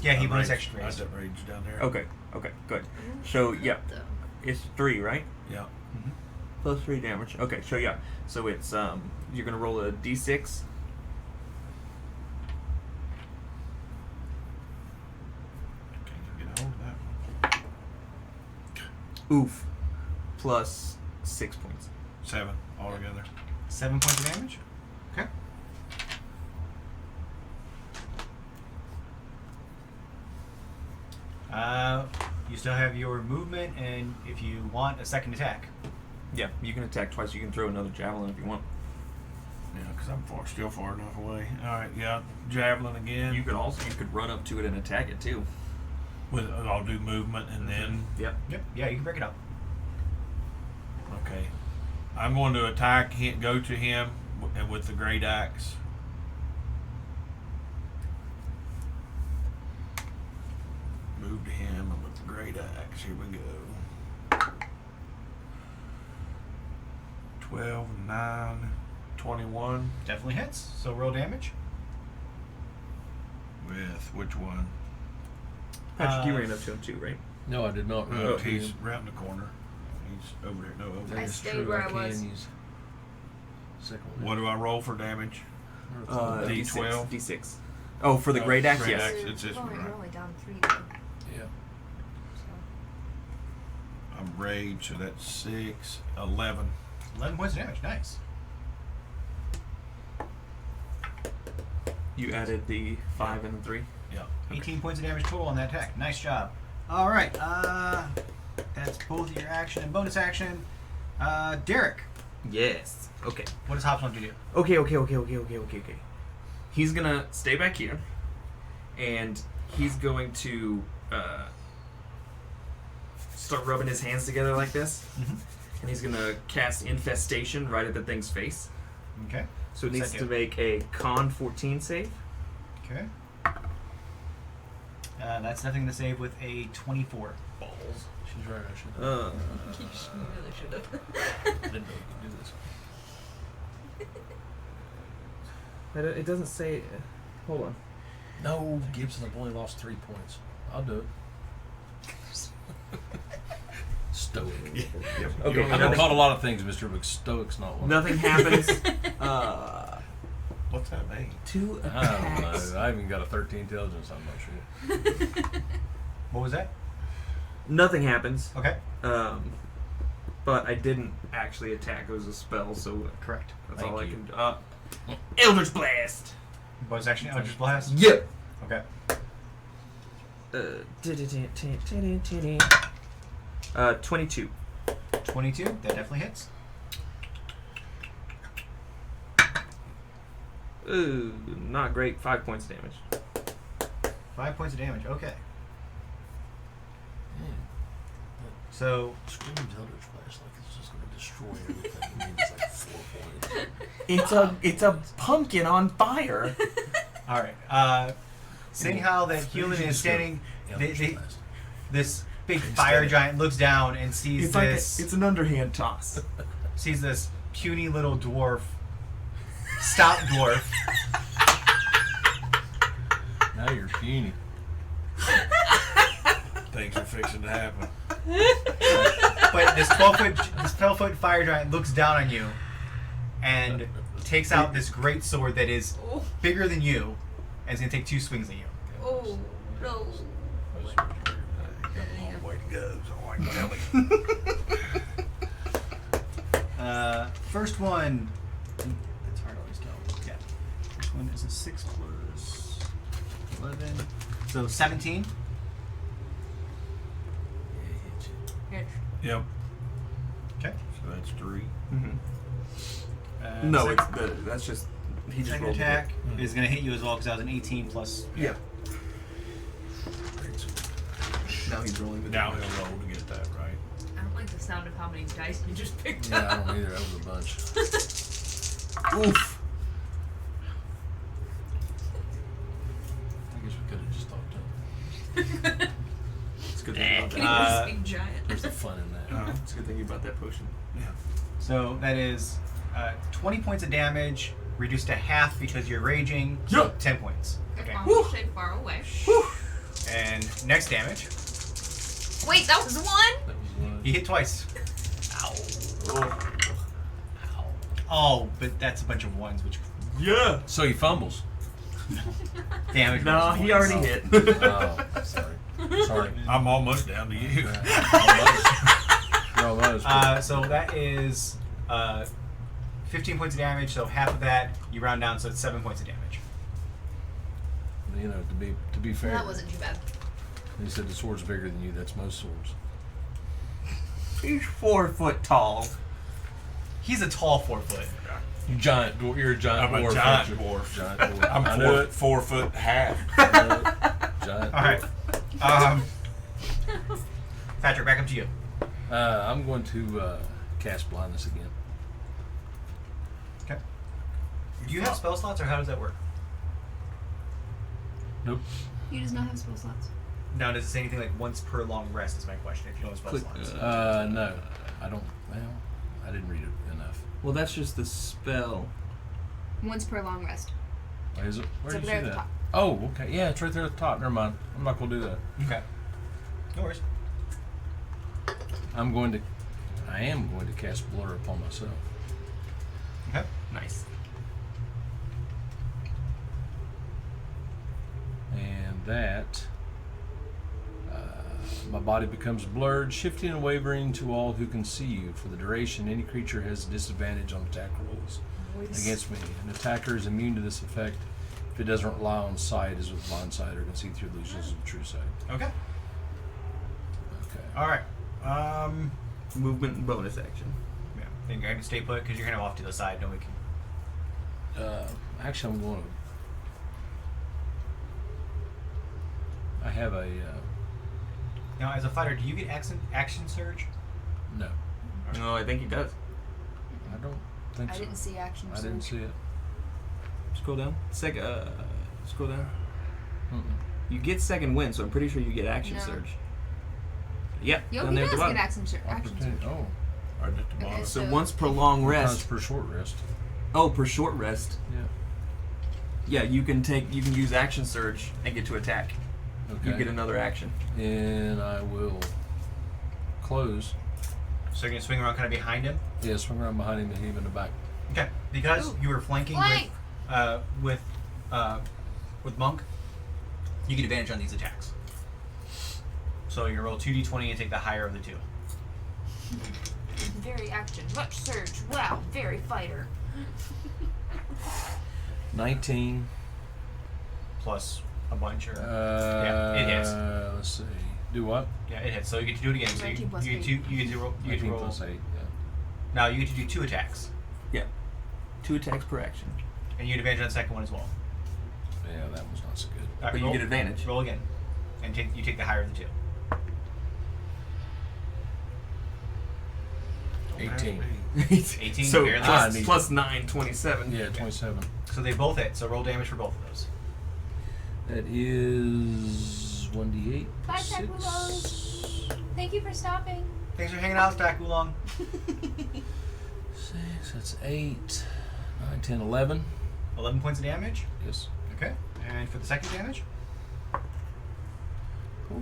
Yeah, he bonus
Rage.
action
I
rage.
got rage down there.
Okay, good. So yeah,
Though.
it's 3, right?
Yeah.
Plus 3 damage. Okay, so yeah, so it's you're gonna roll a d6.
Can't get a hold of that one.
Oof. Plus 6 points.
7 altogether.
7 points of damage. Okay. You still have your movement, and if you want a second attack.
Yeah, you can attack twice. You can throw another javelin if you want.
Yeah, because I'm still far enough away. All right, yeah, javelin again.
You could run up to it and attack it too.
I'll do movement and then.
Yep.
Yep. Yeah, you can break it up.
Okay, I'm going to attack. Go to him and with the great axe. Move to him and with the great axe. Here we go. 12, 9, 21
Definitely hits. So roll damage.
with which one?
Patrick, you ran up to him too, right?
No, I did not. run
Oh,
up to
he's
him.
around the corner. He's over here. No, over
That
there.
I
is
stayed
true.
where
I
I
can
was.
use second one.
What do I roll for damage?
D12. D6. Oh, for the great axe,
great
yes.
axe. It's this one,
You're
right?
only down 3 though.
Yeah.
So.
I'm rage, so that's 6, 11.
11 points of damage. Nice.
You added the 5 and the 3.
Yeah.
18 points of damage total on that attack. Nice job. All right. That's both your action and bonus action. Derek,
Yes. Okay.
what does Hops want to do?
Okay. He's gonna stay back here, and he's going to start rubbing his hands together like this, and he's gonna cast Infestation right at the thing's face.
Okay.
So it
What's
needs
that
to
do?
make a Con 14 save.
Okay. That's nothing to save with a 24. Balls.
She's right. I should.
You really should have.
I didn't know you could do this.
It doesn't say. Hold on.
No, Gibson have only lost 3 points. I'll do it. Stoic.
Okay.
I've been called a lot of things, Mr. But Stoic's not one.
Nothing happens.
What's that mean?
2
I
attacks.
don't know. I even got a 13 intelligence. I'm not sure.
What was that?
Nothing happens.
Okay.
But I didn't actually attack. It was a spell, so
Correct.
that's
Thank
all I
you.
can do. Eldritch Blast.
Bonus action Eldritch Blast?
Yep.
Okay.
22.
22. That definitely hits.
Ooh, not great. 5 points damage.
5 points of damage. Okay.
Man,
So,
Scream's Eldritch Blast like it's just going to destroy everything. I mean, it's like 4 points.
It's a pumpkin on fire.
alright. Seeing how that Hewlin is standing,
Eldritch Blast.
this big fire giant looks down and sees
It's like
this.
it's an underhand toss.
Sees this puny little dwarf. Stout dwarf.
Now you're puny.
Things are fixing to happen.
But this 12-foot fire giant looks down on you and takes out this great sword that is
Oh,
bigger than you and is going to take 2 swings at you.
oh no.
Got a long way to go, so I can tell you.
First one. That's hard to always tell. Yeah. First one is a 6 plus 11. So 17.
Here.
Yep.
Okay.
So that's 3.
No,
Second,
that's just he just
second
rolled a
attack
Mm.
is going to hit you as well because that was an 18 plus.
Yeah. Now he's rolling the
Now he'll roll to get that right.
I don't like the sound of how many dice you just picked
Yeah, I
up.
don't either. That was a bunch.
Oof.
I guess we could have just talked to him.
It's a good thing about
Can
that.
you this big giant?
There's the fun in that.
It's a good thing you bought that potion.
So that is 20 points of damage reduced to half because you're raging. So
Yep.
10 points. Okay.
I'll stay far away.
And next damage.
Wait, that was one?
That was one.
You hit twice. Oh, but that's a bunch of ones, which
Yeah.
So he fumbles.
damage.
No,
bonus
he
points.
already hit.
Oh, sorry. Sorry.
I'm almost down to you.
You're almost.
So that is 15 points of damage. So half of that you round down, so it's 7 points of damage.
You know, to be fair,
That wasn't too bad.
he said the sword's bigger than you. That's most swords.
He's 4 foot tall.
He's a tall 4 foot.
You giant dwarf. You're a giant
I'm a
dwarf.
giant
aren't you?
dwarf.
Giant dwarf. I
I'm
knew it.
4 foot half.
I knew it. Giant
All right.
dwarf.
Patrick, back up to you.
I'm going to cast blindness again.
Okay. Do you have spell slots, or how does that work?
Nope.
He does not have spell slots.
Now, does it say anything like once per long rest? Is my question. If you don't have spell
Click,
slots.
No. I don't. Well, I didn't read it enough.
Well, that's just the spell.
Once per long rest.
Why is it? Where
It's
do
over
you
there
see
at the
that?
top.
Oh, okay. Yeah, it's right there at the top. Never mind. I'm not going to do that.
Okay. No worries.
I am going to cast Blur upon myself.
Okay.
Nice.
And that my body becomes blurred, shifting and wavering to all who can see you. For the duration, any creature has a disadvantage on attack rolls against me. An attacker is immune to this effect if it doesn't rely on sight, as with blind sight, or can see through illusions of true sight.
Okay.
Okay.
All right.
Movement and bonus action.
Yeah. Then you're going to stay put because you're kind of off to the side. Nobody can.
Actually, I'm going to. I have a.
Now, as a fighter, do you get action surge?
No,
No, I think he does.
I don't think
I
so.
didn't see action.
I didn't see it.
Scroll down. Scroll down.
Mm-mm.
You get second wind, so I'm pretty sure you get action
No.
surge. Yep.
Yo,
down
he
there at
does
the
get
bottom.
action surge.
Opportunity. Oh,
Right at the bottom.
Okay,
So
So-
once per long
times
rest.
per short rest.
Oh, per short rest.
Yeah.
Yeah, you can use action surge and get to attack.
Okay.
You get another action.
And I will close.
So you're gonna swing around kind of behind him.
Yeah, swing around behind him and hit him in the back.
Okay. Because
Ooh.
you were flanking
Flank!
with Monk, you get advantage on these attacks. So you roll 2d20 and take the higher of the two.
Very action, much surge. Wow, very fighter.
19.
Plus a bunch or yeah, it hits.
Let's see. Do what?
Yeah, it hits. So you get to do it again. So
19 plus
you get
8.
to roll. You get to
19
roll.
plus 8. Yeah.
Now you get to do 2 attacks,
Yeah. 2 attacks per action.
and you get advantage on the second one as well.
Yeah, that was not so good.
All right,
But you
roll-
get advantage.
Roll again, and you take the higher of the two.
18.
18.
So
barely.
plus 9, 27.
Yeah, 27.
So they both hit. So roll damage for both of those.
That is 1d8.
Bye, Tech
6.
Thank you for stopping.
Thanks for hanging out, Stack Oolong.
6. That's 8. 9, 10, 11.
11 points of damage.
Yes.
Okay. And for the second damage,
4,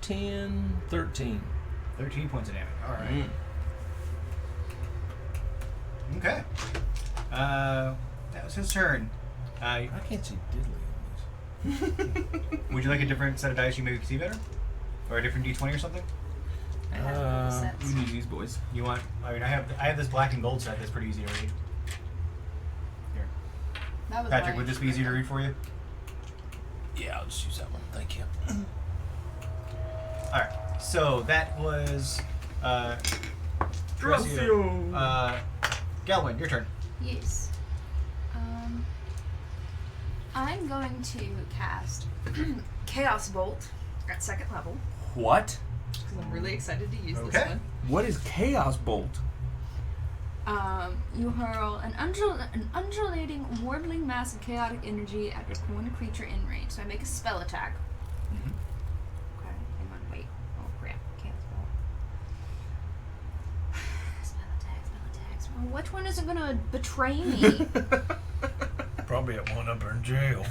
10, 13.
13 points of damage. All right.
Mm.
Okay. That was his turn.
I can't see diddly on
Would you like a different set of dice you maybe can see better? Or a different d20 or something?
I have all the
Uh,
sets.
We need these boys.
You want? I mean, I have this black and gold set that's pretty easy to read. Here,
That was
Patrick,
my-
would this be easy to read for you?
these. Yeah, I'll just use that one. Thank you.
All right. So that was
Dracio.
Gelwin, your turn.
Yes. I'm going to cast Chaos Bolt at 2nd level
What?
because I'm really excited to use this
Okay.
one.
What is Chaos Bolt?
You hurl an undulating, warbling mass of chaotic energy at one creature in range. So I make a spell attack.
Mhm.
Okay, hang on, wait. Oh crap, can't spell. Spell attacks. Well, which one isn't gonna betray me?
Probably at one up in jail.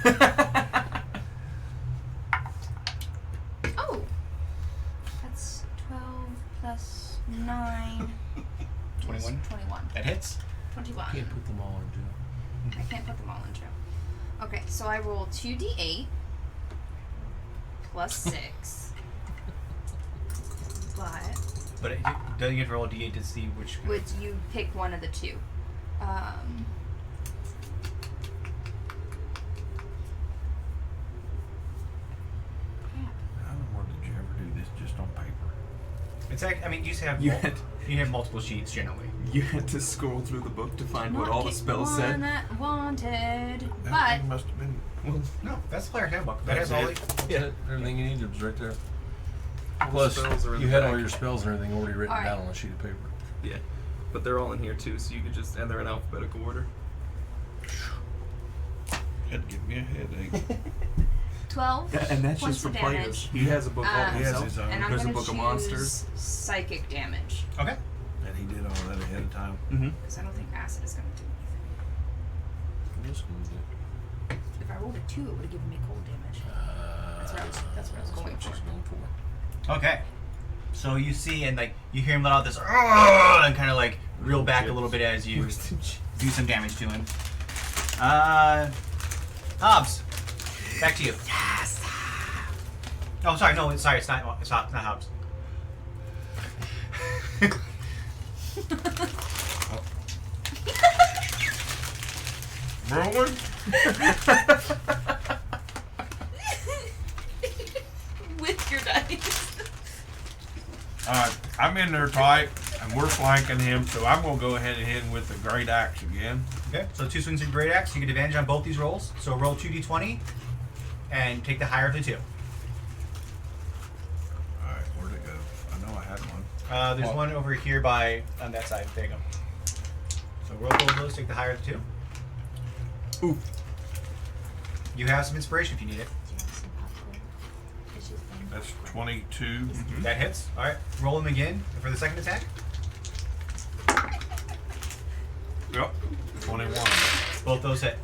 Oh! That's 12 plus 9.
21.
21.
That hits.
21.
Can't put them all in jail.
I can't put them all in jail. Okay, so I roll 2d8 plus 6. But
But don't you get to roll a d8 to see which?
would you pick one of the two?
How in the world did you ever do this just on paper?
It's I mean, you just have
You
you have multiple sheets generally.
You had to scroll through the book to find what
Not
all the
pick
spells
one
said.
that wanted.
That
But
thing must have been.
Well,
No, that's the player handbook. That
That's
has all.
it.
Yeah. Everything you needed was right there.
all the
Plus,
spells are in
you
the
had
back.
all your spells and everything already written
Alright.
down on a sheet of paper.
Yeah, but they're all in here too, so you could just and they're in alphabetical order.
That'd give me a headache.
12
Yeah, and that's
plus
just for
the
players.
damage.
He has a book all
He
has
himself.
his own.
And I'm
There's a
gonna
book of
choose
monsters.
psychic damage
Okay.
And he did all that ahead of time.
Mm-hmm.
because I don't think acid is going to do anything.
What else can we do?
If I rolled a 2, it would have given me cold damage. That's what I was going
what she's
for.
going for.
Okay. So you see, and like you hear him let out this, and kind of like reel back a little bit as you do some damage to him. Hobbs, back to you. Yes. Oh, sorry. No, sorry. It's not. It's not Hobbs.
Rolling?
With your dice.
I'm in there tight, and we're flanking him, so I'm going to go ahead and hit him with the great axe again.
Okay. So 2 swings of your great axe. You get advantage on both these rolls. So roll 2d20, and take the higher of the two.
Alright, where'd it go? I know I had one.
There's
Well-
one over here by on that side. There you go. So roll both of those. Take the higher of the two.
Ooh.
You have some inspiration if you need it.
That's 22.
That hits. All right. Roll them again for the second attack.
Yep. 21.
Both those hit.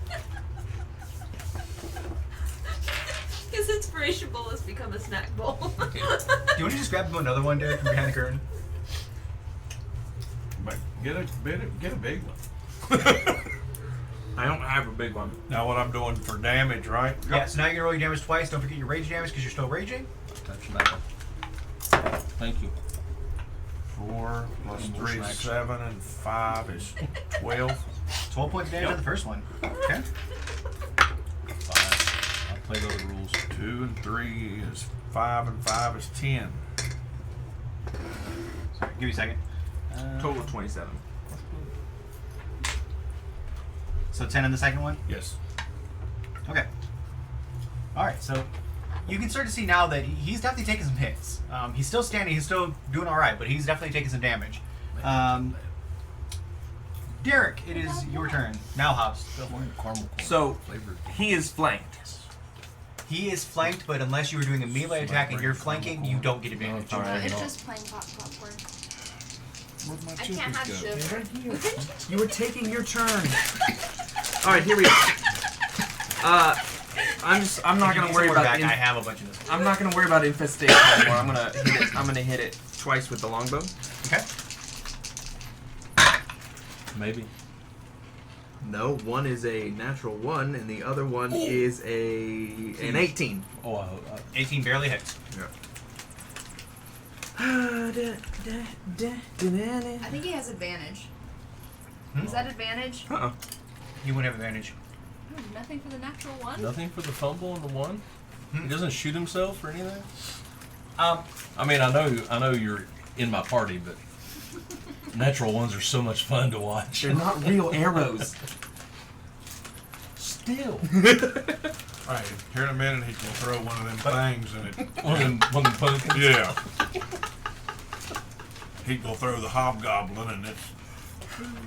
His inspiration bowl has become a snack bowl.
Do you want to just grab him another one, Derek, from behind the curtain?
But get a big one.
I don't have a big one.
Now what I'm doing for damage, right?
Yeah, so now you're going to roll your damage twice. Don't forget your rage damage because you're still raging.
Touch that one. Thank you.
4 plus
And
3 is
snacks.
7 and 5 is 12.
12 points of damage on the first one. Okay.
5. I'll play those rules.
2 and 3 is 5 and 5 is 10.
Sorry, give me a second.
Total of 27.
So 10 on the second one?
Yes.
Okay. Alright, so you can start to see now that he's definitely taking some hits. He's still standing, he's still doing alright, but he's definitely taking some damage. Derek, it is your turn. Now, Hobbs, go for it.
Caramel corn
So,
flavored.
he is flanked.
He is flanked, but unless you were doing a melee attack and you're flanking, you don't get advantage.
No,
Alright.
It's just plain popcorn.
Where'd my
I can't have
chickens
sugar.
You were taking your turn. All right, here we go. I'm not gonna worry about.
I have a bunch of this.
I'm not gonna worry about infestation anymore. I'm gonna hit it twice with the longbow.
Okay.
Maybe.
No, one is a natural 1, and the other one is an 18.
Oh,
18 barely hits.
I think he has advantage. Is that advantage?
Uh-uh.
You wouldn't have advantage.
Oh, nothing for the natural one?
nothing for the fumble on the 1. He doesn't shoot himself or anything.
Um,
I mean, I know you're in my party, but natural 1s are so much fun to watch.
They're not real arrows.
Still.
Right, here in a minute he can throw one of them things and it.
One of them pumpkins.
Yeah. He will throw the hobgoblin and it's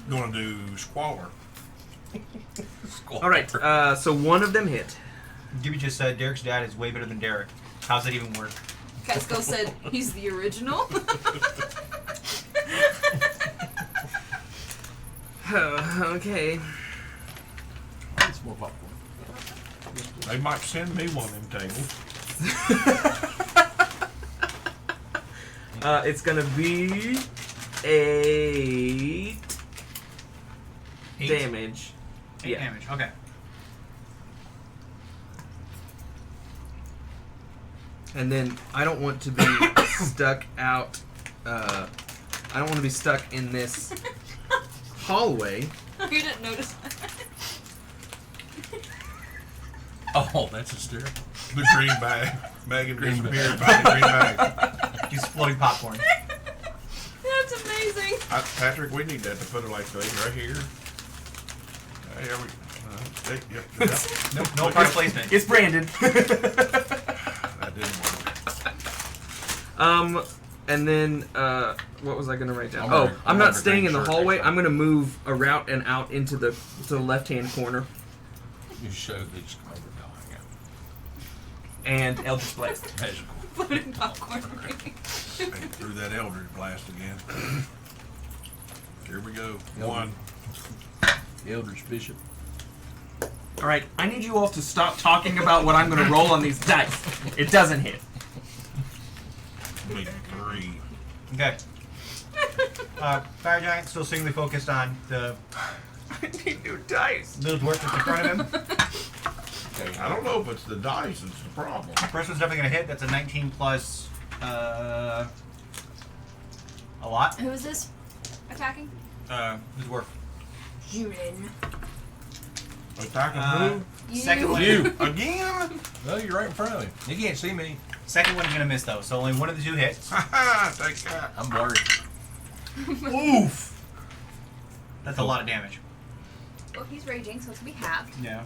gonna do squalor.
All right, so one of them hit.
Gibby just said Derek's dad is way better than Derek. How's that even work?
Casco said he's the original.
Okay.
It's more popcorn.
They might send me one of them tables.
It's gonna be 8 damage.
8 damage. Okay.
And then I don't want to be stuck out. I don't want to be stuck in this hallway.
You didn't notice that.
Oh, that's hysterical.
The green bag. Megan
Green
disappeared by the green bag.
He's floating popcorn.
That's amazing.
Patrick, we need that to put it like this right here. There we yep.
No product placement.
It's branded.
That didn't work.
And then what was I gonna write down?
I'm
Oh,
wearing-
I'm
I'm
not
wearing a
staying in
green
the
shirt
hallway.
next time.
I'm gonna move a route and out into the left-hand corner
You showed they just come over and hang out.
and Eldritch Blast.
Magical.
Floating popcorn.
Hey, threw that Eldritch Blast again. Here we go. One.
The Eldritch Bishop.
All right, I need you all to stop talking about what I'm gonna roll on these dice. It doesn't hit.
Maybe 3.
Okay. Fire Giant still singly focused on the
I need new dice.
little dwarf that's in front of him.
Okay.
I don't know if it's the dice that's the problem.
First one's definitely going to hit. That's a 19 plus a lot.
Who is this attacking?
The dwarf.
Jurin.
Attack and move.
Second one.
You.
Again?
No, you're right in front of me. You can't see me.
Second one's going to miss though, so only one of the two hits.
Haha, take that.
I'm blurry.
Oof. That's a lot of damage.
Well, he's raging, so it's gonna be halved,
Yeah.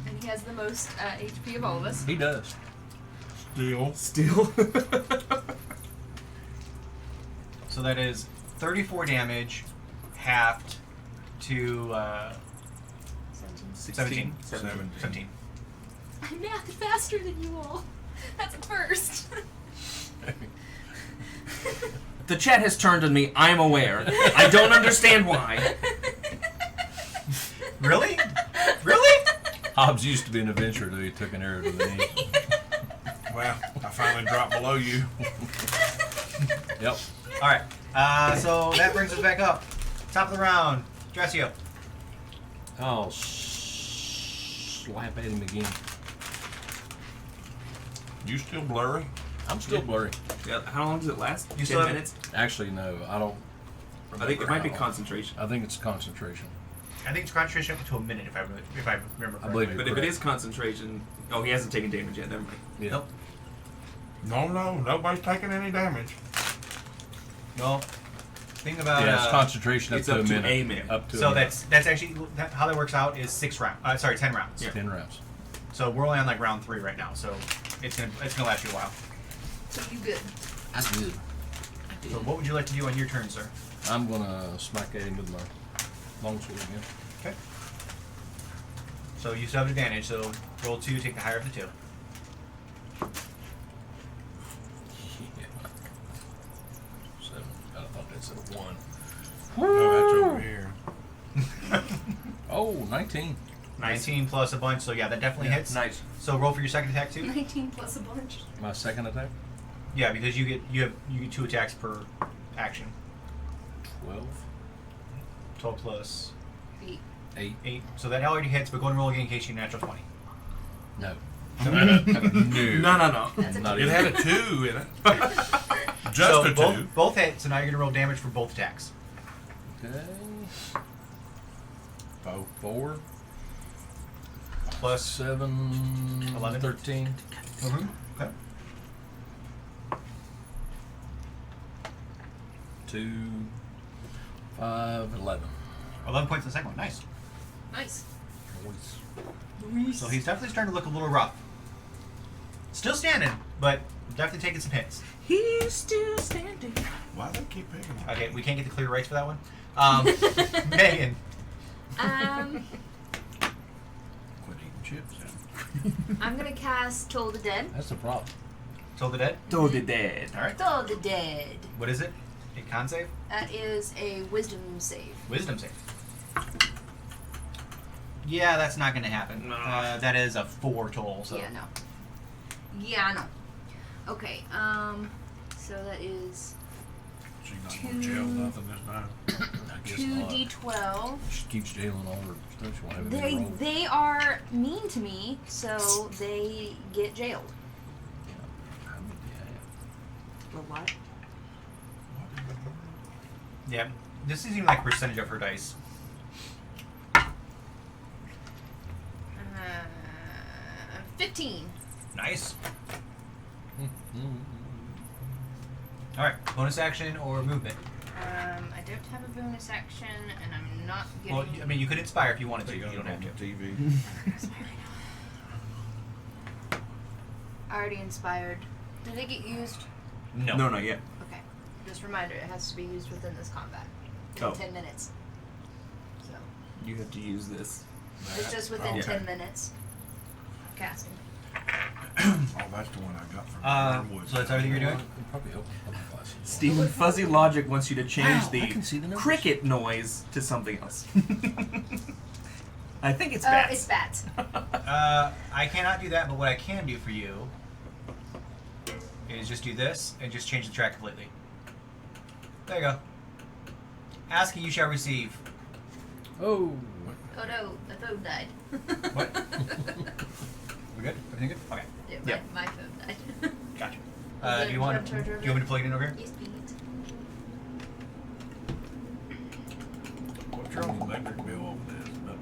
and he has the most HP of all of us.
He does.
Still.
Still.
So that is 34 damage, halved to 17. 17.
I mathed faster than you all. That's a first.
The chat has turned on me. I'm aware. I don't understand why.
Really? Really?
Hobbs used to be an adventurer, though he took an arrow to the knee.
Well, I finally dropped below you.
Yep.
All right. So that brings us back up. Top of the round. Dressio.
Oh, slap at him again.
You still blurry?
I'm still blurry.
Yeah, how long does it last?
You
10
still have-
minutes?
Actually, no, I don't.
I think it might be
how long.
concentration.
I think it's concentration.
I think it's concentration up to a minute if I remember correctly.
I believe
But if it is concentration, oh, he hasn't taken damage yet. Never mind.
Yeah.
Nope.
No, nobody's taking any damage.
Well, thing about
Yeah, it's concentration up
it's
to
up
a
to
minute.
a minute.
Up to
so
a minute.
that's actually how that works out is 10 rounds.
Yeah.
10 rounds.
So we're only on like round 3 right now. So it's gonna last you a while.
So you good?
That's good.
So what would you like to do on your turn, sir?
I'm gonna smack at him with my longsword again.
Okay. So you still have advantage. So roll 2, take the higher of the 2.
Yeah. 7. I thought that said a 1.
No, that's over here.
Oh, 19.
19 plus a bunch. So yeah, that definitely hits.
Nice.
So roll for your second attack too.
19 plus a bunch.
My second attack.
Yeah, because you get 2 attacks per action.
12.
12 plus
8.
8.
8. So that already hits. But go and roll again in case you natural 20.
No.
No.
No.
That's a
Not
It
even.
had a 2 in it. Just
So
a 2.
both hit. So now you're gonna roll damage for both attacks.
Okay. Oh, 4.
Plus
7.
11.
13.
Mm-hmm. Okay.
2. 5. 11.
11 points in the second one. Nice.
nice.
So he's definitely starting to look a little rough. Still standing, but definitely taking some hits.
He's still standing.
Why they keep picking on me?
Okay, we can't get the clear rights for that one. Megan.
Quit eating chips.
I'm gonna cast Toll the Dead.
That's the problem.
Toll the Dead.
Told the dead.
All right.
Toll the Dead.
What is it? A con save?
That is a Wisdom save.
Wisdom save. Yeah, that's not going to happen.
No.
That is a 4 toll. So
Yeah, no. Yeah, no. Okay, so that is
She's not going to jail nothing this time.
I guess not.
2d12.
She keeps jailing all her stuff. She won't have any roll.
They are mean to me, so they get jailed.
How many do you have?
For what?
yeah, this isn't even like a percentage of her dice.
15.
Nice.
Mm-hmm.
All right, bonus action or movement.
I don't have a bonus action, and I'm not getting.
Well, I mean, you could inspire if you wanted to.
They
You
got
don't
it
have
on
to.
the TV.
I already inspired. Did it get used?
No.
No, not yet.
Okay. Just a reminder, it has to be used within this combat. In
Oh.
10 minutes. So,
You have to use this.
it's just within
Okay.
10 minutes. Casting.
Oh, that's the one I got from Ironwood.
So that's everything you're doing?
It'll probably help other classes.
Stephen, fuzzy logic wants you to change
Wow,
the
I can see the numbers.
cricket noise to something else. I think it's
It's
bats.
bats.
I cannot do that, but what I can do for you is just do this and just change the track completely. There you go. Ask and you shall receive.
Oh.
Oh no, the phone died.
What? We good? Everything good? Okay.
Yeah,
Yep.
my phone died.
Gotcha.
Is
Do
it
you want
red charger
me to plug it in over here?
Yes, please.
What's your electric bill over this? No.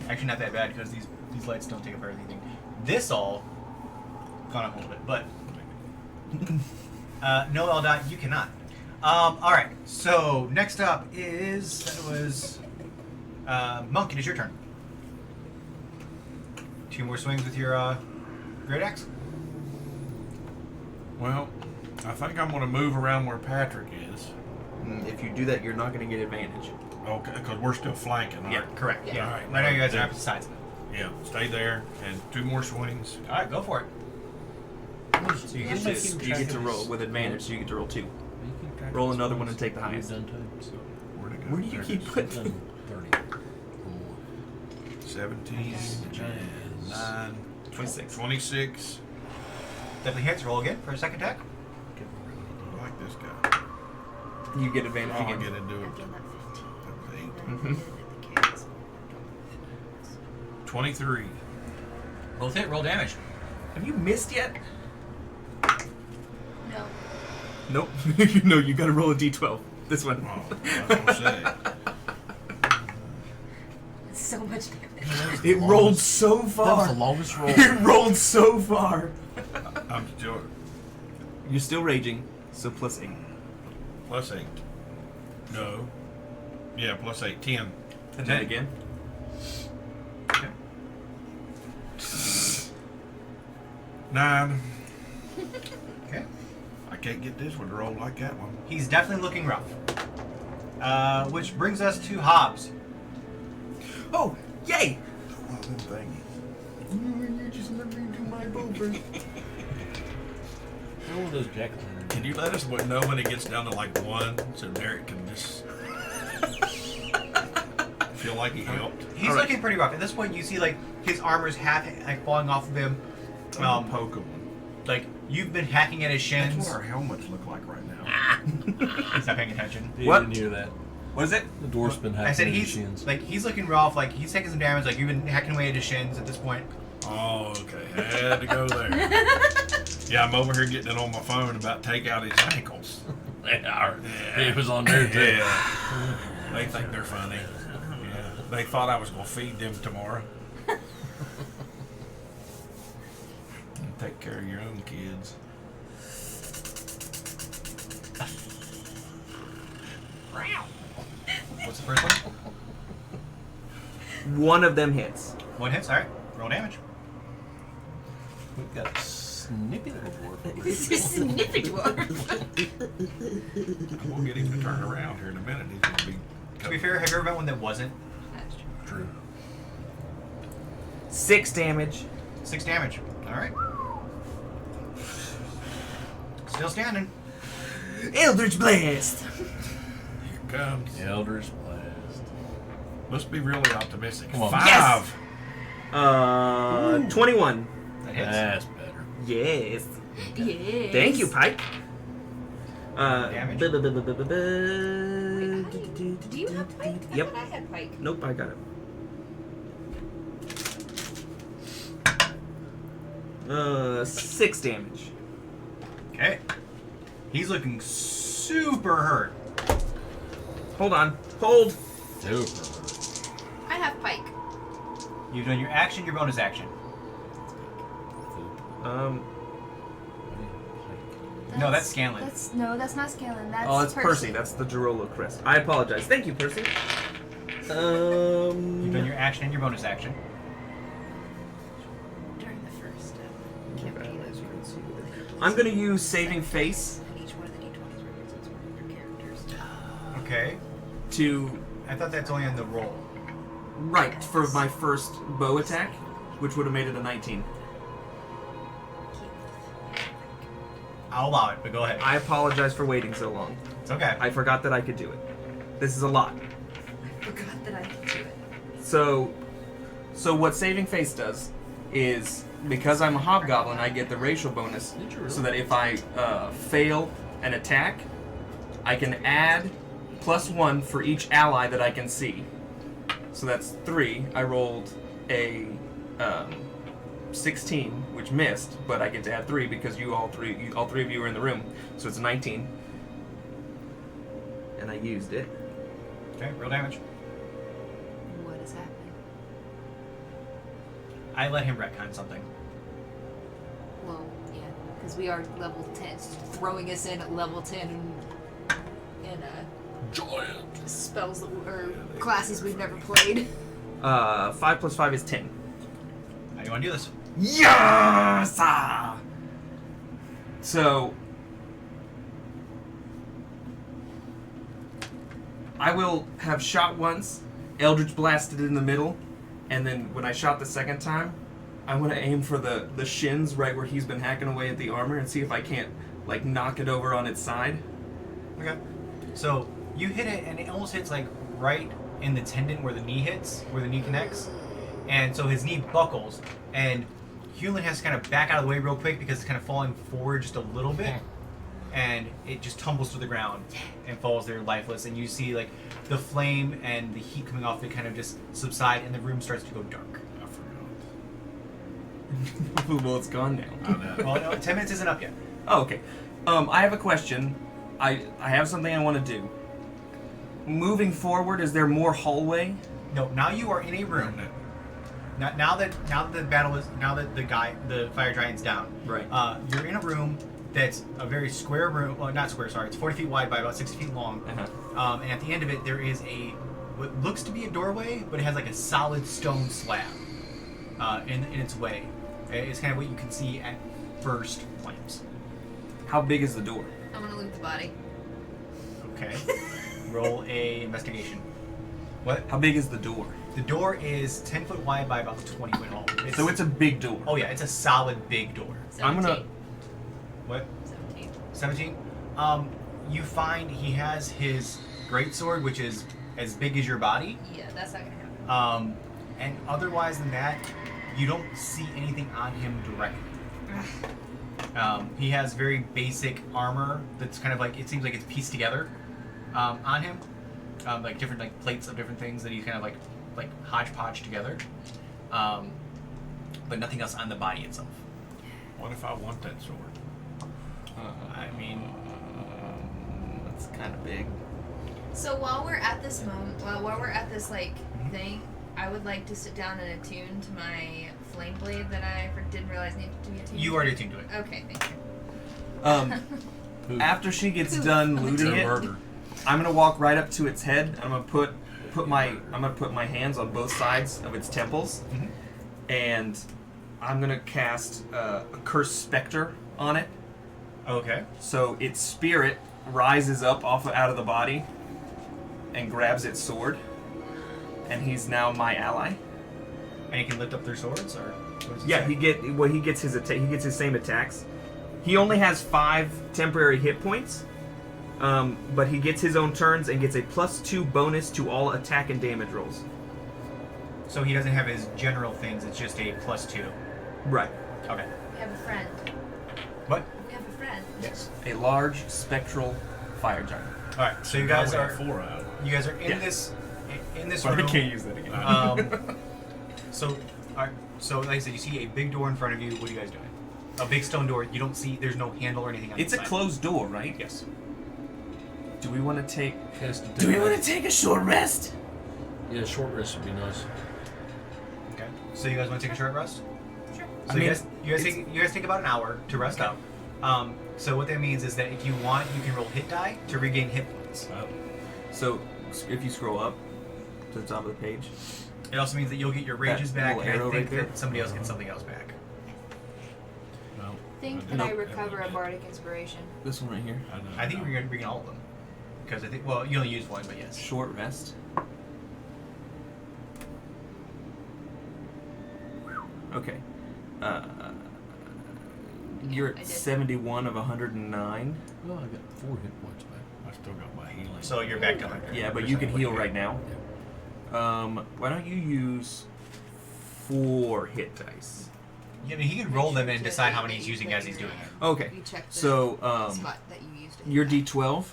Actually, not that bad because these lights don't take up everything. This all gone up a little bit, but no, L. You cannot. All right. So next up is Monk. It is your turn. 2 more swings with your great axe.
Well, I think I'm going to move around where Patrick is.
If you do that, you're not going to get advantage.
Okay, because we're still flanking, right?
Yeah, correct. Yeah.
All right.
Right now you guys are opposite sides.
Yeah, stay there, and 2 more swings.
All right, go for it. So you get this.
You get to roll with advantage, so you get to roll 2. Roll another one and take the highest.
You've done 2.
Where'd it go?
Where do you
There it
keep
is.
putting
Done 30.
17, 9,
26.
26.
Definitely hits. Roll again for a second attack.
I like this guy.
You get advantage
I'll
again.
get into it.
Again, that 15.
That was 8.
Mhm.
23.
Both hit. Roll damage.
Have you missed yet?
No.
Nope. No, you gotta roll a d12. This one.
Oh, I was gonna say.
It's so much damage.
It rolled so
That was
far.
the longest roll.
It rolled so far.
I'm still
You're still raging, so +8.
+8. No. Yeah, +8. 10.
And then again.
Okay.
9.
Okay.
I can't get this one to roll like that one.
He's definitely looking rough. Which brings us to Hobbs.
Oh, yay!
One of them thingies. You just let me do my booper.
One of those jack-o'-lanterns.
Can you let us know when it gets down to like 1 so Derek can just feel like he helped?
He's
All right.
looking pretty rough. At this point, you see like his armor's half like falling off of him.
Poke him.
Like you've been hacking at his
That's
shins.
what our helmets look like right now.
He's not paying attention.
You
What?
didn't hear that.
What is it?
The dwarf's been hacking
I said
at his
he's
shins.
like he's looking rough. Like he's taking some damage. Like you've been hacking away at his shins at this point.
Oh, okay. Had to go there. Yeah, I'm over here getting it on my phone about take out his ankles.
It was on there too.
Yeah. They think they're funny. Yeah. They thought I was going to feed them tomorrow. Take care of your own kids.
What's the first one?
One of them hits.
One hits. All right. Roll damage.
We've got a snippy little dwarf.
This is snippy dwarf.
We'll get him to turn around here in a minute. He's going to be.
To be fair, have you ever met one that wasn't?
That's true.
True.
6 damage.
6 damage. All right. Still standing.
Eldritch Blast!
Here comes.
Eldritch Blast.
Let's be really optimistic.
Come on.
5.
Yes! 21.
That hits.
That's better.
Yes.
Yes.
Thank you, Pike.
Damage?
Wait, do you have pike? I
Yep.
thought I had pike.
Nope, I got it. 6 damage.
Okay. He's looking super hurt.
Hold on. Hold.
Super.
I have pike.
You've done your action, your bonus action. No, that's Scanlan.
That's not Scanlan. That's
Oh, that's Percy. That's the Girolo crest. I apologize. Thank you, Percy.
You've done your action and your bonus action.
During the first campaign.
I'm gonna use Saving Face
And each one of the d20s represents one of your characters.
Okay.
to
I thought that's only on the roll.
right for my first bow attack, which would have made it a 19.
I'll allow it, but go ahead.
I apologize for waiting so long.
It's okay.
I forgot that I could do it. This is a lot.
I forgot that I could do it.
So what Saving Face does is, because I'm a hobgoblin, I get the racial bonus,
Did you really?
so that if I fail an attack, I can add +1 for each ally that I can see. So that's 3. I rolled a 16, which missed, but I get to add 3 because all three of you are in the room. So it's 19, and I used it.
Okay, roll damage.
What is happening?
I let him retcon something.
Well, yeah, because we are level 10, throwing us in at level 10 in
Giant.
spells or classes we've never played.
5 + 5 is 10.
How do you want to do this?
Yes! So I will have shot once, Eldritch blasted in the middle, and then when I shot the second time, I want to aim for the shins right where he's been hacking away at the armor and see if I can't like knock it over on its side.
Okay. So you hit it, and it almost hits like right in the tendon where the knee hits, where the knee connects, and so his knee buckles, and Hewlin has to kind of back out of the way real quick because it's kind of falling forward just a little bit, and it just tumbles to the ground and falls there lifeless. And you see like the flame and the heat coming off it kind of just subside, and the room starts to go dark.
I forgot.
Well, it's gone now.
I know.
Well, no, 10 minutes isn't up yet.
Oh, okay. I have a question. I have something I want to do. Moving forward, is there more hallway?
No, now you are in a room. Now that the fire giant's down.
Right.
You're in a room that's a very square room. Well, not square. Sorry, it's 40 feet wide by about 60 feet long.
Uh-huh.
And at the end of it, there is what looks to be a doorway, but it has like a solid stone slab in its way. It's kind of what you can see at first glance.
How big is the door?
I'm gonna loot the body.
Okay. Roll a investigation. What?
How big is the door?
The door is 10 foot wide by about 20 foot long.
So it's a big door.
Oh yeah, it's a solid big door.
17.
I'm gonna.
What?
17.
17? You find he has his greatsword, which is as big as your body.
Yeah, that's not gonna happen.
And otherwise than that, you don't see anything on him directly. He has very basic armor that's kind of like, it seems like it's pieced together on him. Like different like plates of different things that he's kind of like hodgepodge together. But nothing else on the body itself.
What if I want that sword?
I mean,
That's kind of big.
So while we're at this moment, while we're at this thing, I would like to sit down and attune to my flame blade that I didn't realize needed to be attuned.
you already tuned to it.
Okay, thank you.
After she gets done looting it,
murder.
I'm gonna walk right up to its head. I'm gonna put my hands on both sides of its temples, and I'm gonna cast a cursed specter on it.
Okay.
So its spirit rises up out of the body and grabs its sword, and he's now my ally.
And you can lift up their swords, or what does it
Yeah,
say?
he gets his same attacks. He only has 5 temporary hit points, but he gets his own turns and gets a +2 bonus to all attack and damage rolls.
So he doesn't have his general things. It's just a +2.
Right.
Okay.
We have a friend.
What?
We have a friend.
Yes.
A large spectral fire giant.
All right. So you guys
Now we
are
have 4 out.
in
Yeah.
this
But I
room.
can't use that again.
So, all right. So like I said, you see a big door in front of you. What are you guys doing? A big stone door. You don't see. There's no handle or anything on
It's
the
a
side.
closed door, right?
Yes.
Do we want to take?
Do we want to take a short rest?
Yeah, short rest would be nice.
Okay. So you guys want to take a short rest?
Sure.
So
I mean,
you guys take about an hour to rest
Okay.
out. So what that means is that if you want, you can roll hit die to regain hit points.
So if you scroll up to the top of the page,
It also means that you'll get your rages back,
little
and
arrow
I think
right there?
that somebody else gets something else back.
No.
Think
I
that I
don't-
recover a bardic inspiration.
this one right here,
I think we're going to regain all of them. Because I think, well, you only use one, but yes.
short rest. Okay. You're
I
at
did.
71 of 109.
Well, I got 4 hit points back.
I still got my healing.
So you're back to 100.
Yeah, but you can heal right now. Why don't you use 4 hit dice?
Yeah, I mean, he can roll them and decide how many he's using as he's doing it.
Okay.
You check the
So
spot that you used.
your D12,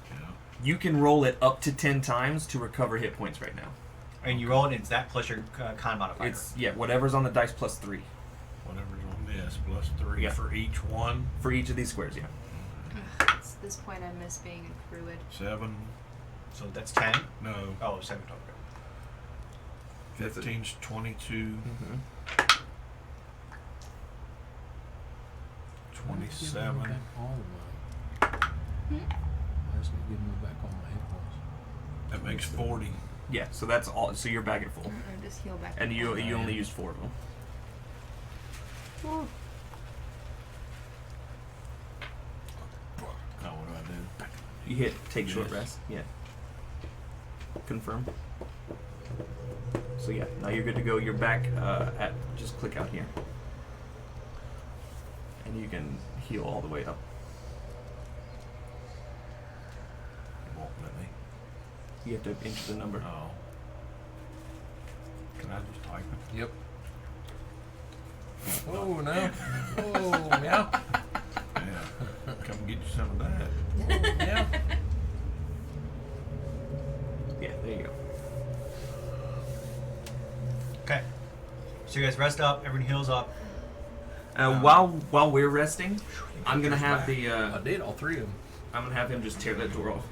Yeah.
you can roll it up to 10 times to recover hit points right now.
And you roll it, and it's that plus your con modifier.
It's whatever's on the dice plus 3
Whatever's on this, +3
Yeah.
for each one.
for each of these squares. Yeah.
At this point, I miss being a druid.
7.
So that's 10.
No.
Oh, 7 total.
15's 22.
Mm-hmm.
27.
Back all of my. Why isn't it giving me back all my hit points?
That makes 40.
Yeah. So that's all. So you're back at full,
Or just heal back.
and
to
you
full.
only used 4 of them.
Now what do I do?
You hit take short
Yes.
rest. Yeah. Confirm. So yeah, now you're good to go. You're back at just click out here, and you can heal all the way up.
It won't let me.
You have to enter the number.
Oh. Can I just type it?
Yep. Oh, no. Oh, yeah.
Yeah. Come get you some of that.
Yeah.
Yeah, there you go.
Okay. So you guys rest up. Everyone heals up.
While we're resting, I'm gonna have the
I did, all three of them.
I'm gonna have him just tear that door off.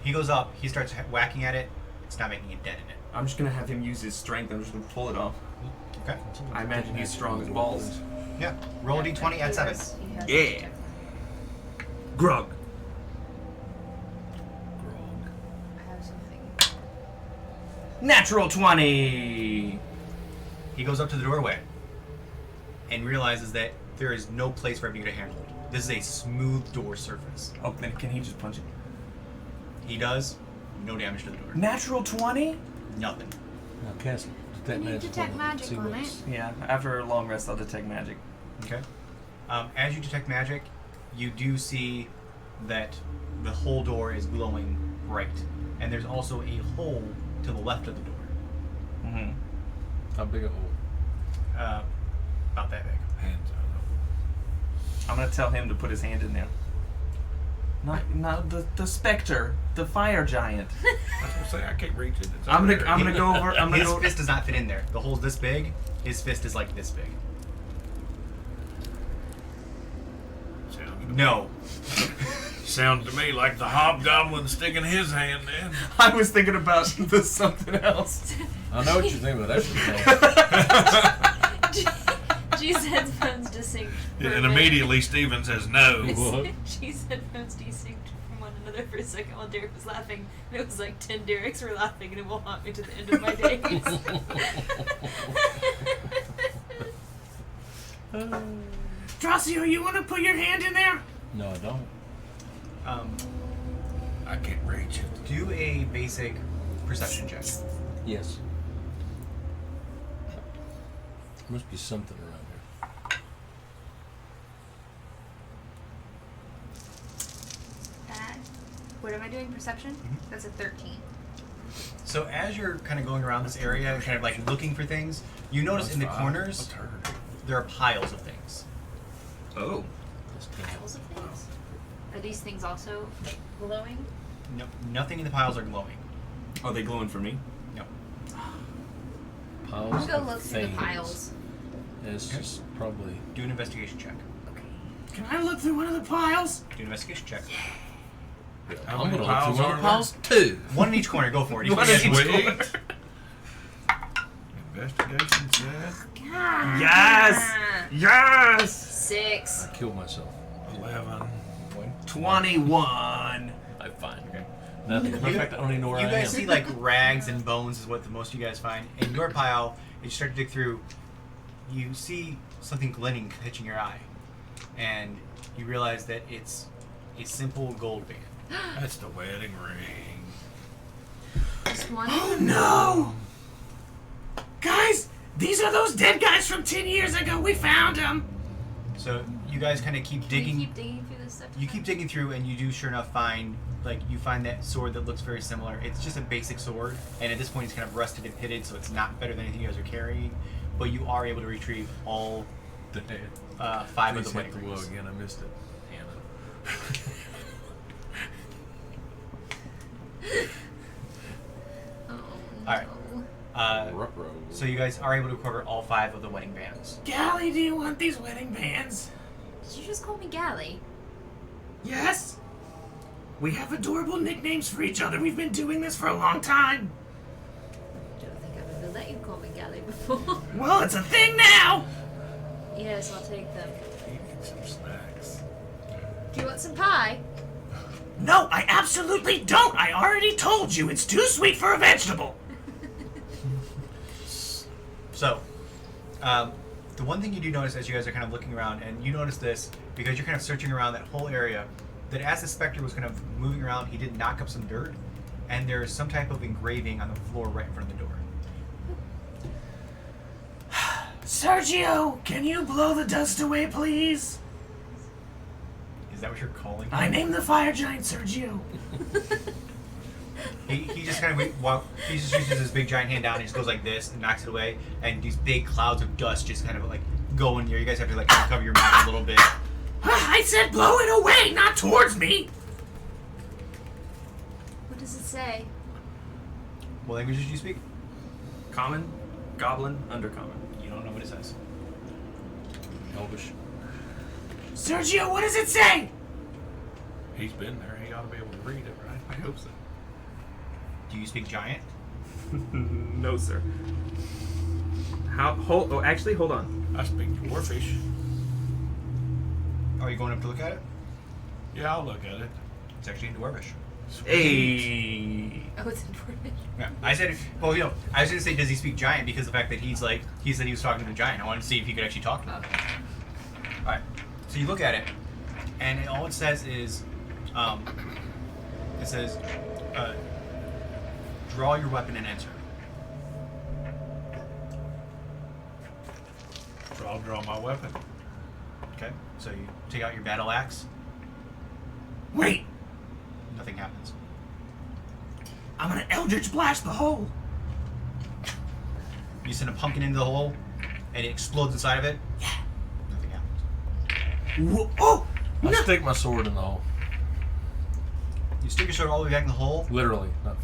He goes up. He starts whacking at it. It's not making a dent in it.
I'm just gonna have him use his strength. I'm just gonna pull it off.
Okay.
I imagine he's strong as balls.
Yeah. Roll a d20 at 7.
He has
Yeah.
detect.
Grog.
Grog.
I have something.
Natural 20.
He goes up to the doorway and realizes that there is no place for him to get a handhold. This is a smooth door surface.
Oh, then can he just punch it?
He does. No damage to the door.
Natural 20?
Nothing.
Now cast detect
You
magic.
detect
on it.
magic
See
on
what's-
Yeah, after a long rest, I'll detect magic.
Okay. As you detect magic, you do see that the whole door is glowing bright, and there's also a hole to the left of the door,
Mm-hmm.
How big a hole?
about that big.
Hands on
I'm gonna tell him to put his hand in there. Not the specter, the fire giant.
I was gonna say I can't reach it. It's
I'm
over
gonna
there.
I'm gonna go over. I'm gonna
His
go.
fist does not fit in there. The hole's this big. His fist is like this big. No.
Sounds to me like the hobgoblin sticking his hand in.
I was thinking about the something else.
I know what you're thinking, but that's the thing.
G's headphones desynced. for a
And
minute.
immediately Steven says no.
What?
G's headphones desynced from one another for a second while Derek was laughing. And it was like 10 Dereks were laughing, and it will haunt me to the end of my days.
Drosio, you want to put your hand in there?
No, I don't.
I can't reach it.
Do a basic perception check.
Yes. Must be something around here.
What am I doing? Perception?
Mhm.
That's a 13.
So as you're kind of going around this area, kind of like looking for things, you notice in the corners
A turd.
there are piles of things.
Oh.
Piles of things? Are these things also glowing?
No, nothing in the piles are glowing.
Are they glowing for me?
No.
Piles
I'll go
of
look through the
things.
piles.
Yeah, it's
Okay.
just probably.
Do an investigation check.
Okay.
Can I look through one of the piles?
Do an investigation check.
How
I'm
many
gonna look
piles
through one
are
of the piles too.
One in each corner. Go for it. Each
One
one
in
has
each
one.
corner.
Investigation said
God.
Yes! Yes!
6.
I killed myself.
11.
21.
I find. Nothing. In fact, I don't even know where
You
I
guys
am.
see like rags and bones is what the most of you guys find. In your pile, as you start to dig through, you see something glinting catching your eye, and you realize that it's a simple gold band.
That's the wedding ring.
Just one.
Oh no! Guys, these are those dead guys from 10 years ago. We found them.
So you guys kind of keep
Can we
digging.
keep digging through this stuff?
You keep digging through, and you do sure enough find you find that sword that looks very similar. It's just a basic sword, and at this point it's kind of rusted and pitted, so it's not better than anything you guys are carrying. But you are able to retrieve all 5 of the
Please
wedding
hit the
rings.
whoa again. I missed it.
Oh,
Alright.
no.
Ruh-roh.
So you guys are able to recover all 5 of the wedding bands.
Gally, do you want these wedding bands?
Did you just call me Galley?
Yes. We have adorable nicknames for each other. We've been doing this for a long time.
I don't think I've ever let you call me Galley before.
Well, it's a thing now.
Yes, I'll take them.
Eating some snacks.
Do you want some pie?
No, I absolutely don't. I already told you. It's too sweet for a vegetable.
So, the one thing you do notice as you guys are kind of looking around, and you notice this because you're kind of searching around that whole area, that as the specter was kind of moving around, he did knock up some dirt, and there's some type of engraving on the floor right in front of the door.
Sergio, can you blow the dust away, please?
Is that what you're calling?
I named the fire giant Sergio.
He just kind of he just uses his big giant hand down and just goes like this and knocks it away, and these big clouds of dust just kind of like go in there. You guys have to like kind of cover your mouth a little bit.
I said blow it away, not towards me.
What does it say?
What languages do you speak?
Common, Goblin, Undercommon.
You don't know what it says.
Elvish.
Sergio, what does it say?
He's been there. He ought to be able to read it, right?
I hope so.
Do you speak giant?
No, sir. Actually, hold on.
I speak dwarfish.
Are you going up to look at it?
Yeah, I'll look at it.
It's actually in Dwarvish.
Hey.
Oh, it's important.
Yeah, I said. Well, you know, I was gonna say, does he speak giant? Because the fact that he said he was talking to the giant. I wanted to see if he could actually talk to him.
Okay.
All right. So you look at it, and all it says is, draw your weapon and enter.
So I'll draw my weapon.
Okay. So you take out your battle axe.
Wait,
Nothing happens.
I'm gonna Eldritch Blast the hole.
You send a pumpkin into the hole, and it explodes inside of it.
Yeah.
Nothing happens.
Whoa, oh,
I
no.
stick my sword in the hole.
You stick your sword all the way back in the hole.
Literally, not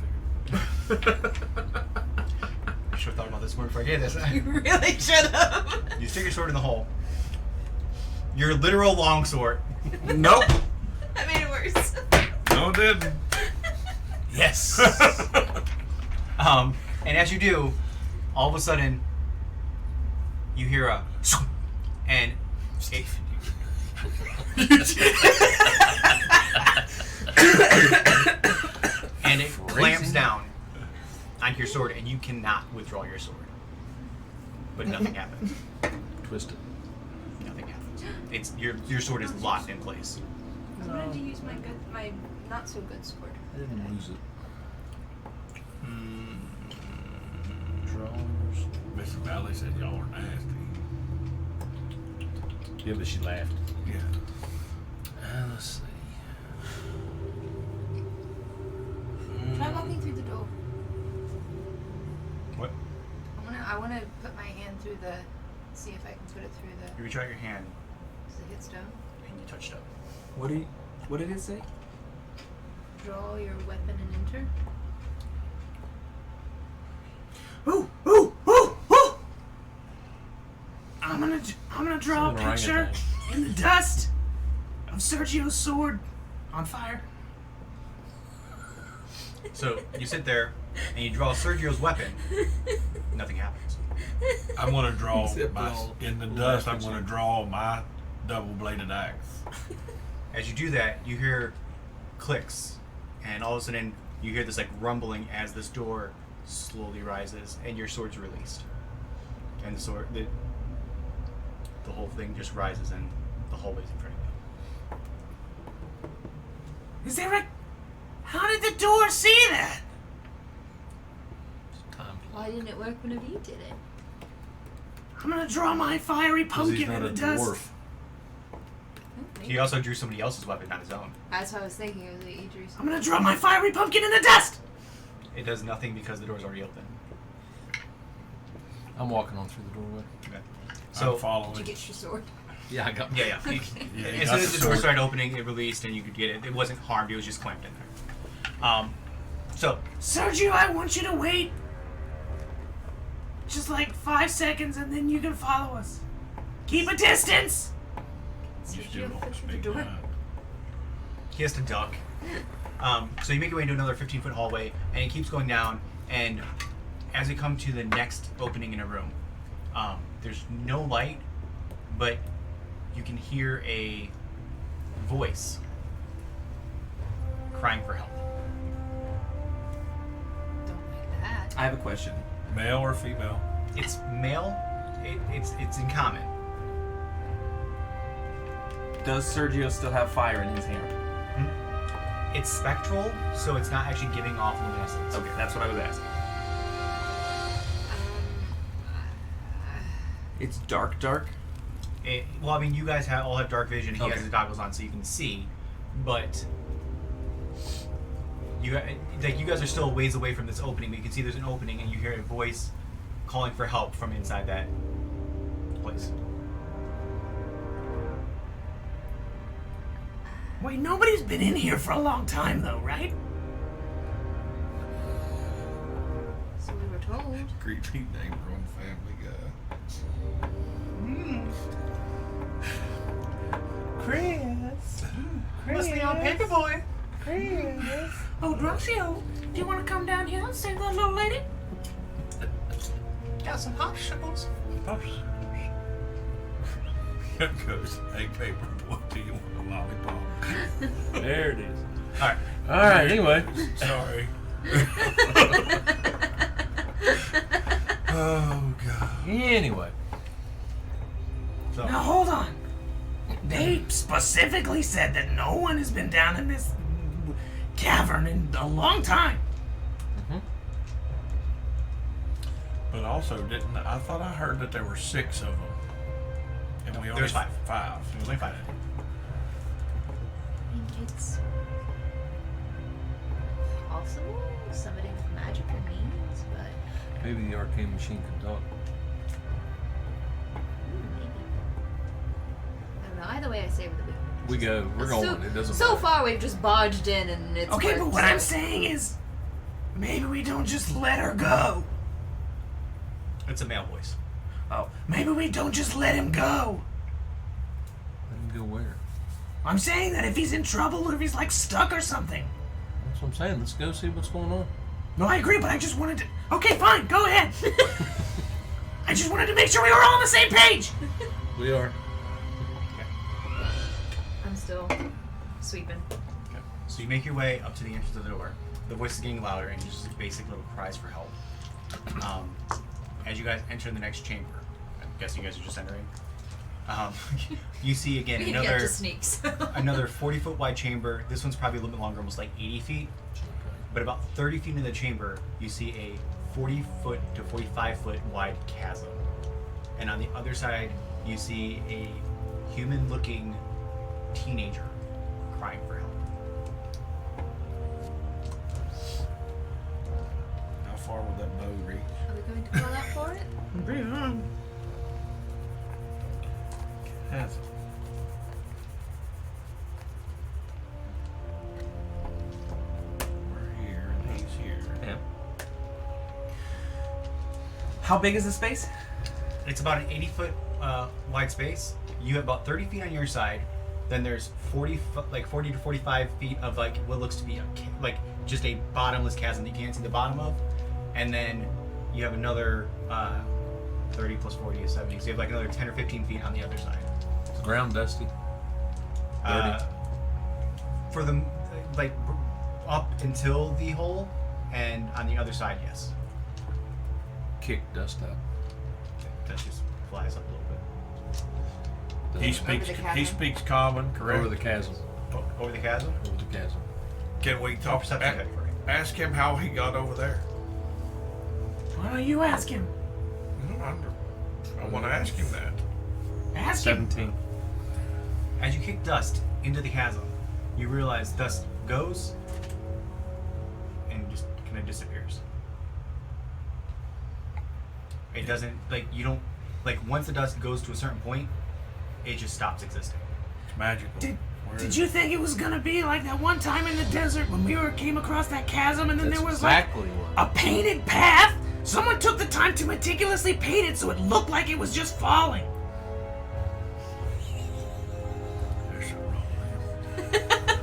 figuratively.
I should have thought about this more before I did this.
You really should have.
You stick your sword in the hole. Your literal longsword.
Nope.
That made it worse.
No, it didn't.
Yes.
And as you do, all of a sudden, you hear a, and it, and it clamps down onto your sword, and you cannot withdraw your sword. But nothing happens.
Twist it.
Nothing happens. It's your sword is locked in place.
I wanted to use my not so good sword.
I didn't lose it.
Miss Valley said y'all are nasty.
Yeah, but she laughed.
Yeah.
Let's see.
Try walking through the door.
What?
I wanna put my hand through the. See if I can put it through the.
You reach out your hand,
Does it hit stone?
and you touch stone.
What did it say?
Draw your weapon and enter.
Ooh, ooh, ooh, ooh. I'm gonna draw a
It's an
picture
orangutan.
in the dust of Sergio's sword on fire.
So you sit there, and you draw Sergio's weapon. Nothing happens.
I'm gonna draw
Except
my
all
in the dust. I'm
picture.
gonna draw my double-bladed axe.
As you do that, you hear clicks, and all of a sudden you hear this like rumbling as this door slowly rises, and your sword's released, and the whole thing just rises, and the hallway's in front of you.
Is there a... How did the door see that?
Time.
Why didn't it work whenever you did it?
I'm gonna draw my fiery
Because he's
pumpkin
not
in
a
the dust.
dwarf.
He also drew somebody else's weapon, not his own.
That's what I was thinking. It was that you drew
I'm
something.
gonna draw my fiery pumpkin in the dust.
It does nothing because the door's already open.
I'm walking on through the doorway.
Okay.
So
So
following.
Did you get your sword?
Yeah, I got.
yeah.
Yeah, you
As
got
soon as the
the
door
sword.
started opening, it released, and you could get it. It wasn't harmed; it was just clamped in there. So
Sergio, I want you to wait just like 5 seconds and then you can follow us. Keep a distance.
You still
Sergio,
don't
fit through
speak
the door.
mine.
he has to duck. So you make your way into another 15-foot hallway, and it keeps going down. And as you come to the next opening in a room, there's no light, but you can hear a voice crying for help.
Don't like that.
I have a question.
Male or female?
It's male. It's in common.
Does Sergio still have fire in his hand?
It's spectral, so it's not actually giving off luminescence.
Okay, that's what I was asking. It's dark.
Well, I mean, you guys all have dark vision. He
Okay.
has his goggles on, so you can see. But you guys are still a ways away from this opening. But you can see there's an opening, and you hear a voice calling for help from inside that place.
Wait, nobody's been in here for a long time, though, right?
So we were told.
Creepy neighborhood family guy.
Chris.
Must be on Paperboy.
Oh, Rocio, do you want to come down here and save that little lady?
Got some popsicles.
Here goes, hey, Paperboy, do you want a lollipop?
There it is.
All right.
All right. Anyway.
Sorry. Oh, God.
Anyway.
So,
Now, hold on. They specifically said that no one has been down in this cavern in a long time.
But also, I thought I heard that there were 6 of them. And we only
there's 5.
5.
There's only 5.
I think it's possible somebody with magic or means, but
Maybe the arcane machine can talk.
maybe. I don't know. Either way, I say
We go. We're going. It doesn't
So
matter.
far, we've just barged in, and it's
Okay,
worked,
but what
so-
I'm saying is, maybe we don't just let her go.
It's a male voice.
Oh, maybe we don't just let him go.
Let him go where?
I'm saying that if he's in trouble or if he's like stuck or something.
That's what I'm saying. Let's go see what's going on.
No, I agree, but I just wanted to. Okay, fine, go ahead. I just wanted to make sure we were all on the same page.
We are.
I'm still sweeping.
Okay. So you make your way up to the entrance of the door. The voice is getting louder, and just basic little cries for help. As you guys enter the next chamber, I'm guessing you guys are just entering. You see again
We can get
another
to sneaks.
another 40-foot wide chamber. This one's probably a little bit longer, almost like 80 feet. But about 30 feet into the chamber, you see a 40-foot to 45-foot wide chasm. And on the other side, you see a human-looking teenager crying for help.
How far would that bow reach?
Are we going to call out for it?
Bring on.
Chasm. We're here, and he's here.
Yeah. How big is the space?
It's about an 80-foot wide space. You have about 30 feet on your side. Then there's 40 to 45 feet of like what looks to be like just a bottomless chasm that you can't see the bottom of. And then you have another 30 plus 40 is 70. So you have like another 10 or 15 feet on the other side.
Is the ground dusty?
For the like up until the hole, and on the other side, yes.
Kick dust out.
That just flies up a little bit.
He
Doesn't-
speaks.
the
He
chasm?
speaks common, correct?
over the chasm.
Over the chasm.
Over the chasm.
Can we
All
talk?
perception check for you.
Ask him how he got over there.
Why don't you ask him?
I want to ask him that.
Ask him.
17.
As you kick dust into the chasm, you realize dust goes and just kind of disappears. It doesn't, like, you don't, like, once the dust goes to a certain point, it just stops existing.
It's magical.
Did you think it was gonna be like that one time in the desert when we came across that chasm and then
That's
there was
exactly
like
what.
a painted path? Someone took the time to meticulously paint it so it looked like it was just falling.
There's something wrong with him.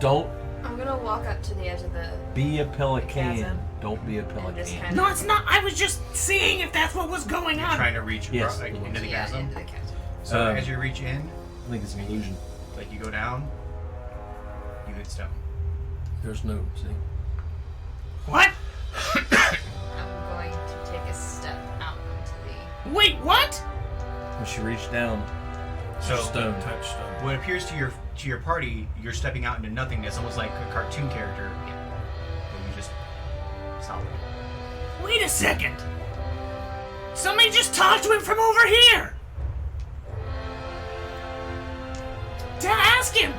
Don't
I'm gonna walk up to the edge of the.
be a pelican.
chasm.
Don't be a
just
pelican.
kind
No, it's not. I was just seeing if that's what was going
You're
on.
trying to reach
Yes.
like, into the
Yeah,
chasm.
into the chasm.
So
Um,
as you reach in,
I think it's an illusion.
like, you go down, you hit stone.
There's no, see?
What?
I'm going to take a step out into the.
Wait, what?
When she reached down,
So
stone.
Touchstone.
what appears to your party, you're stepping out into nothingness, almost like a cartoon character. And you just solid.
Wait a second. Somebody just talked to him from over here. To ask him.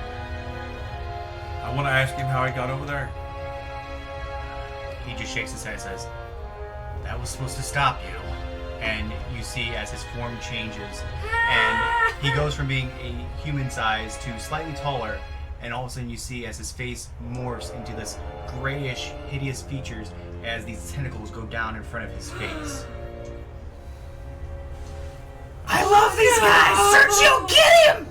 I want to ask him how he got over there.
He just shakes his head and says, "That was supposed to stop you." and you see as his form changes, and he goes from being a human size to slightly taller, and all of a sudden you see as his face morphs into this grayish, hideous features as these tentacles go down in front of his face.
I love these guys! Sergio, get him!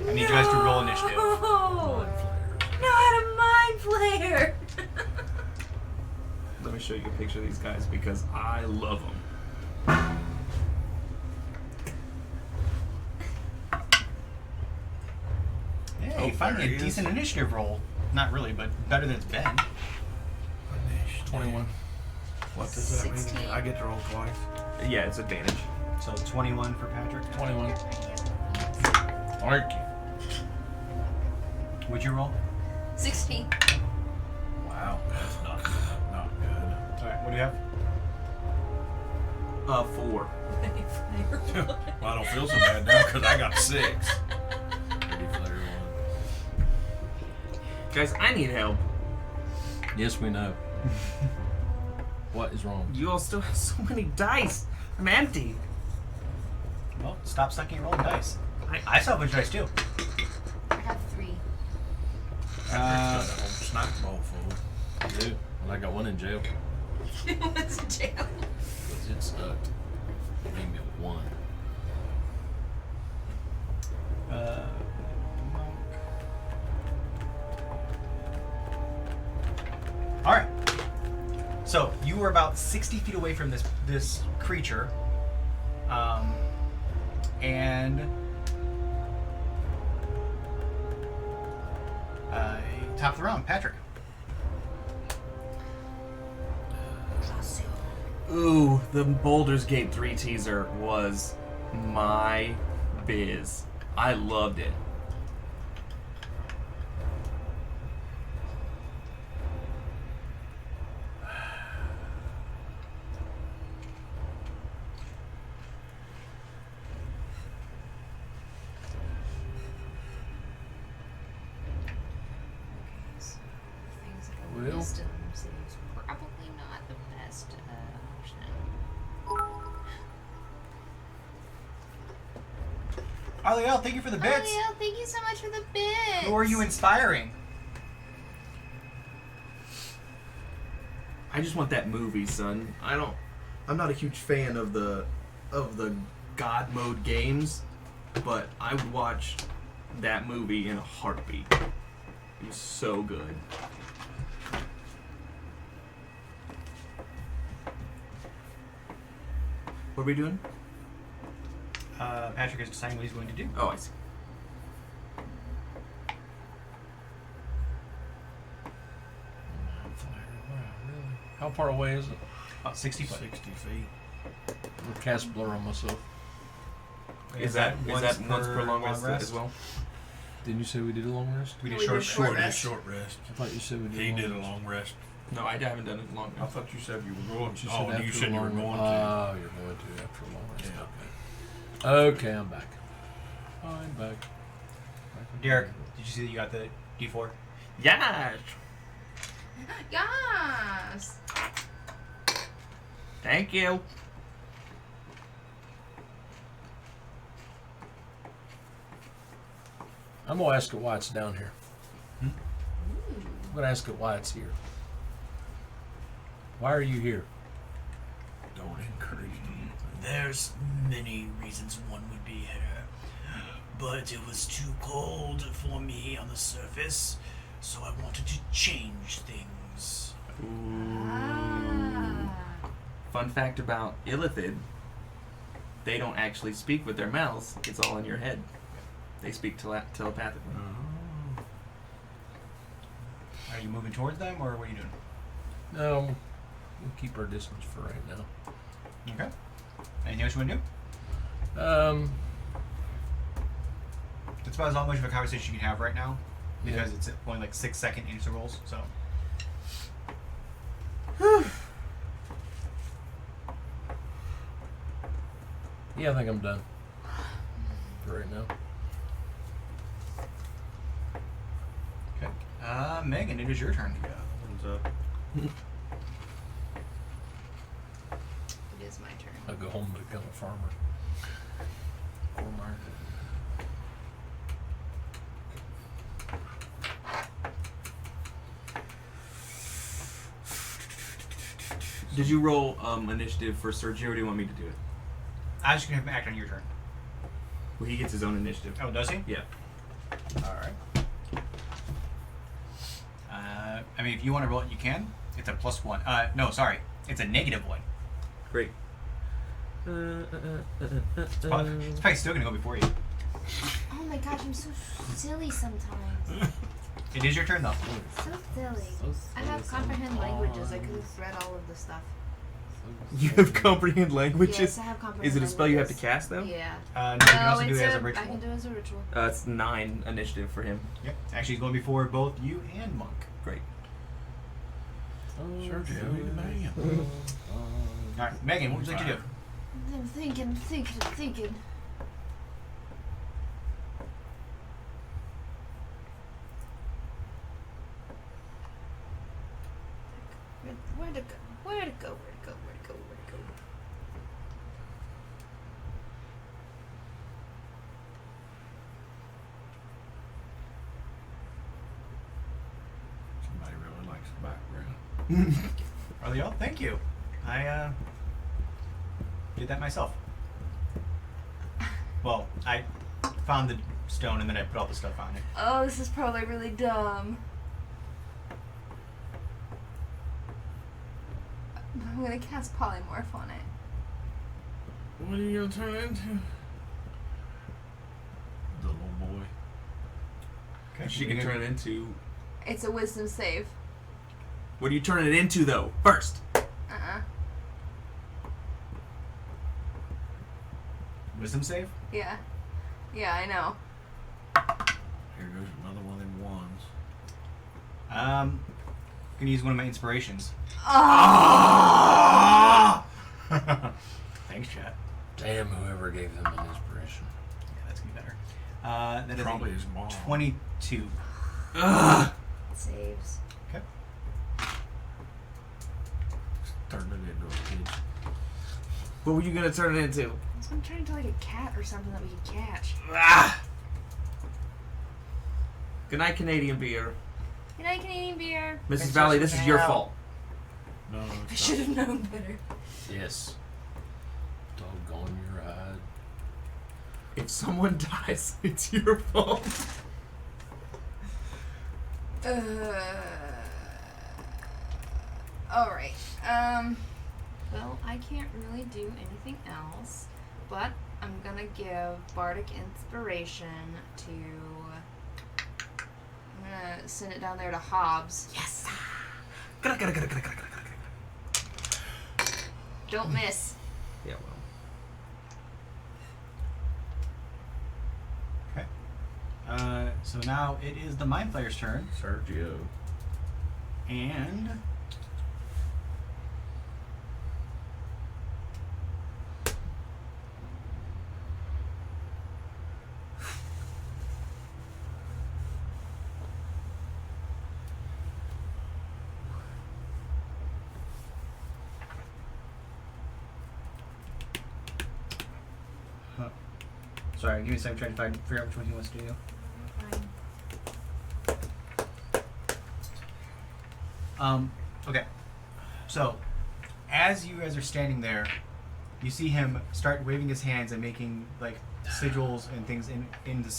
I need you guys to roll initiative.
No! Not a mind flayer!
Let me show you a picture of these guys because I love them.
Hey, finally
there
a
he
decent
is.
initiative roll. Not really, but better than it's been.
21.
What does that
16.
mean? I get to roll twice.
Yeah, it's advantage.
So 21 for Patrick.
21. Thank you.
What'd you roll?
16.
Wow, that's not good. Not good.
Alright, what do you have?
4.
Well, I don't feel so bad now because I got 6.
Pretty flare
Guys, I need help.
one. Yes, we know. What is wrong?
You all still have so many dice. I'm empty.
Well, stop sucking and rolling dice. I saw a bunch of dice too.
I have 3.
Got a whole snack bowl full.
I do. Well, I got one in jail.
What's in jail?
Because it sucked. It gave me a 1.
All right. So you were about 60 feet away from this creature, and top of the round, Patrick.
Ooh, the Baldur's Gate 3 teaser was my biz. I loved it.
So, things like a
Well.
wisdom seems probably not the best option.
Aliel, thank you for the bits.
Oh, yeah, thank you so much for the bits.
Who are you inspiring?
I just want that movie, son. I'm not a huge fan of the God mode games, but I would watch that movie in a heartbeat. It was so good. What are we doing?
Patrick is deciding what he's going to do.
Oh, I see.
Really? How far away is it?
About 60 foot.
60 feet.
I'll cast blur on myself.
Is that once per long rest as well?
Didn't you say we did a long rest?
We did
We
short,
did
short
short
rest.
Short rest.
I thought you said we did
He
a long
did a
rest.
long rest.
No, I haven't done it long
I
enough.
thought you said you were going.
You said
Oh,
after
you
the
said you were
long-
going to.
Oh, you're going to after a long rest.
Yeah.
Okay, I'm back. I'm back.
Derek, did you see that you got the D4?
Yes.
Yes.
Thank you.
I'm gonna ask it why it's down here. I'm gonna ask it why it's here. Why are you here?
Don't encourage them.
There's many reasons one would be here, but it was too cold for me on the surface, so I wanted to change things.
Ah.
Fun fact about Illithid, they don't actually speak with their mouths. It's all in your head. They speak telepathically.
Are you moving towards them, or what are you doing?
No, we'll keep our distance for right now.
Okay. Anything else you want to do? That's about as much of a conversation you can have right now, because it's only like 6-second intervals. So.
Yeah, I think I'm done for right now.
Okay. Megan, it is your turn to go.
It is my turn.
I'll go home and become a farmer. Farmer.
Did you roll initiative for Sergio, or do you want me to do it?
I'm just gonna have him act on your turn.
Well, he gets his own initiative.
Oh, does he?
Yeah.
All right. I mean, if you want to roll it, you can. It's a +1. No, sorry. It's a -1.
Great.
It's probably still gonna go before you.
Oh my gosh, I'm so silly sometimes.
It is your turn though.
So silly. I have comprehend languages. I could have read all of the stuff.
You have comprehend languages?
Yes, I have comprehend
Is it a spell you have to
languages.
cast, though?
Yeah.
No, you can also do
it's
it as a
I
ritual.
can do it as a ritual.
It's 9 initiative for him.
Yep. Actually, he's going before both you and Monk.
Great.
Sergio, you the man.
All right, Megan, what would you like to do?
I'm thinking. Where'd it go?
Somebody really likes the background.
Are they all? Thank you. I did that myself. Well, I found the stone and then I put all the stuff on it.
Oh, this is probably really dumb. I'm gonna cast polymorph on it.
What are you gonna turn into? The little boy.
Okay.
She can turn it into...
It's a wisdom save.
What are you turning it into, though? First.
Wisdom save?
Yeah. Yeah, I know.
Here goes another one of them ones.
I'm gonna use one of my inspirations.
Oh!
Thanks, chat.
Damn, whoever gave them an inspiration.
Yeah, that's gonna be better. That is
Probably his mom.
22.
Saves.
Okay.
Turned it into a kid.
What were you going to turn it into?
I'm trying to like a cat or something that we can catch.
Good night, Canadian beer.
Good night, Canadian beer.
Mrs. Valley, this is your fault.
No,
I
it's
should have known better.
Yes. Doggone your hide.
If someone dies, it's your fault.
Alright. Well, I can't really do anything else, but I'm gonna give Bardic Inspiration to... I'm gonna send it down there to Hobbs.
Yes.
Don't miss.
Yeah, well.
Okay. So now it is the Mind Flayer's turn.
Sergio.
And... Sorry, give me a second, I'm trying to figure out which one he wants to do. Okay. So, as you guys are standing there, you see him start waving his hands and making like sigils and things in the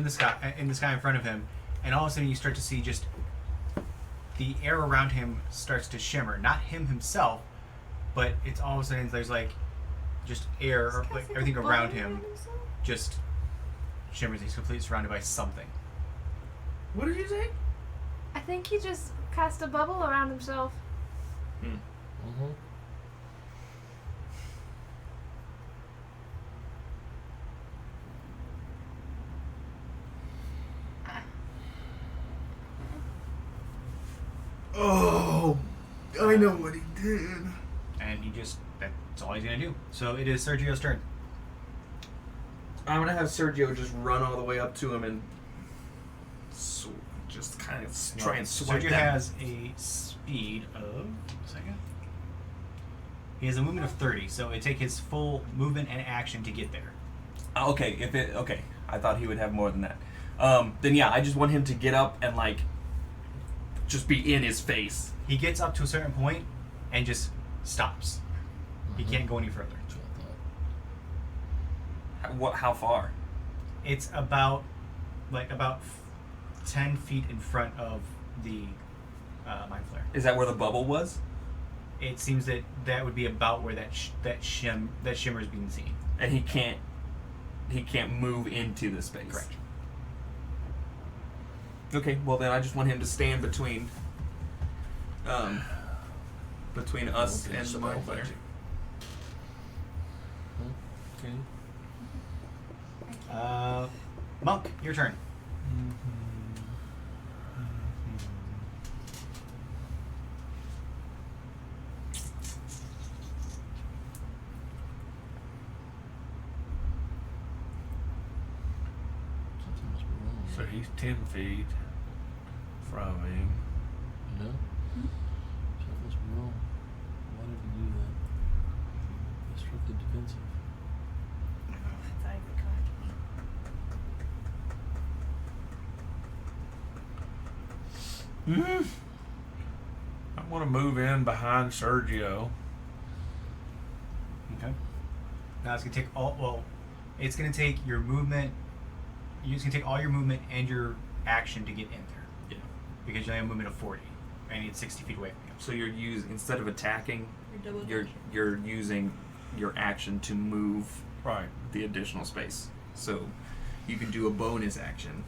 sky in front of him, and all of a sudden you start to see just the air around him starts to shimmer. Not him himself, but it's all of a sudden there's like just air or like everything around him just shimmers. He's completely surrounded by something.
What did you say?
I think he just cast a bubble around himself.
Mm-hmm.
Oh, I know what he did.
And that's all he's gonna do. So it is Sergio's turn.
I'm gonna have Sergio just run all the way up to him and just kind of try and swipe
Sergio
that.
has a speed of. Second. He has a movement of 30, so it'd take his full movement and action to get there.
Okay, I thought he would have more than that. Then yeah, I just want him to get up and like just be in his face.
He gets up to a certain point and just stops. He can't go any further.
That's what I thought.
How far?
It's about 10 feet in front of the mind flare.
Is that where the bubble was?
It seems that would be about where that shimmer is being seen.
And he can't move into the space.
Correct.
Okay, well then I just want him to stand between us
Okay,
and the
spell
mind flare.
magic. Okay.
Monk, your turn.
Something must be wrong.
So he's 10 feet from him.
You know? Something must be wrong. Why did he do that? He struck the defensive.
I want to move in behind Sergio.
Okay. Now it's gonna take all. Well, it's gonna take your movement. It's gonna take all your movement and your action to get in there.
Yeah.
Because you only have a movement of 40, and it's 60 feet away from you.
So instead of attacking, you're using your action to move
Right.
the additional space. So you can do a bonus action.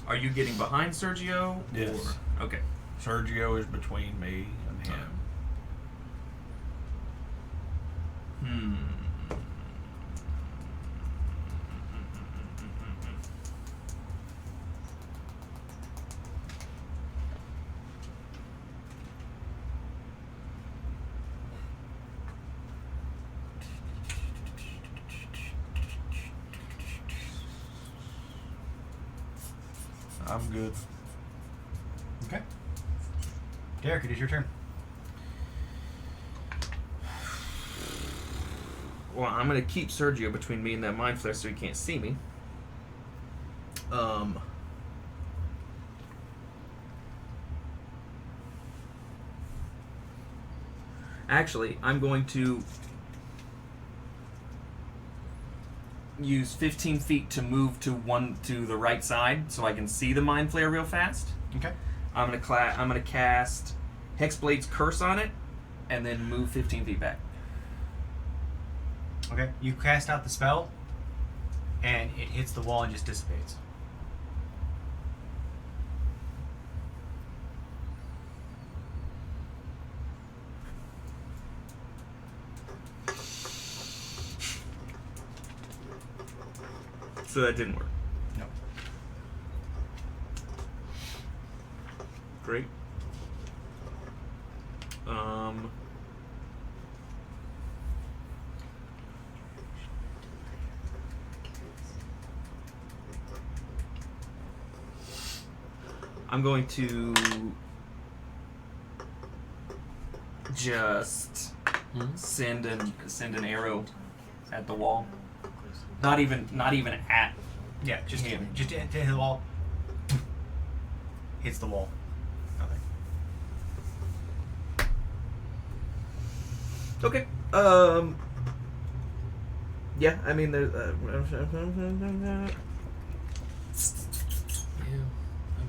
Are you getting behind Sergio?
Yes.
Or, okay.
Sergio is between me and him. I'm good.
Okay. Derek, it is your turn.
Well, I'm gonna keep Sergio between me and that mind flare so he can't see me. Actually, I'm going to use 15 feet to move to the right side so I can see the mind flare real fast.
Okay.
I'm gonna cast Hexblade's Curse on it, and then move 15 feet back.
Okay. You cast out the spell, and it hits the wall and just dissipates.
So that didn't work.
No.
Great. I'm going to just send an arrow at the wall. Not even at.
Yeah, just
him.
just to hit the wall. Hits the wall. Nothing.
Okay. Yeah, I mean there's.
Yeah, I've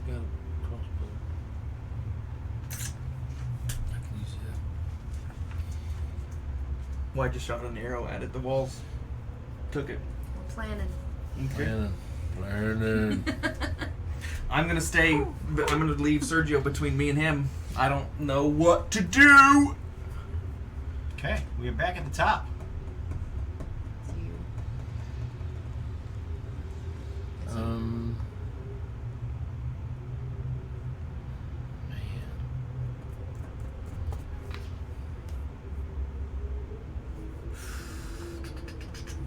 got a crossbow. I can use that.
Well, I just shot an arrow at it. The walls took it.
We're planning.
Planning.
I'm gonna stay. I'm gonna leave Sergio between me and him. I don't know what to do.
Okay, we are back at the top.
It's you.
Man.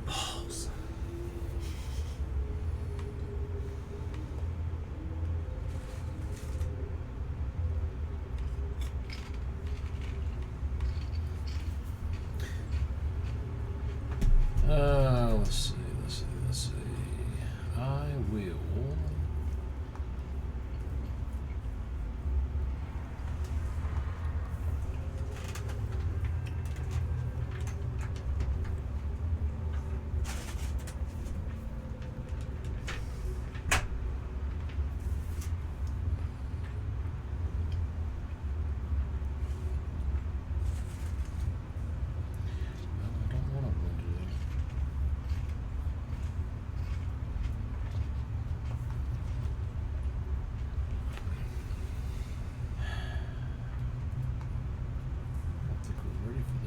Balls.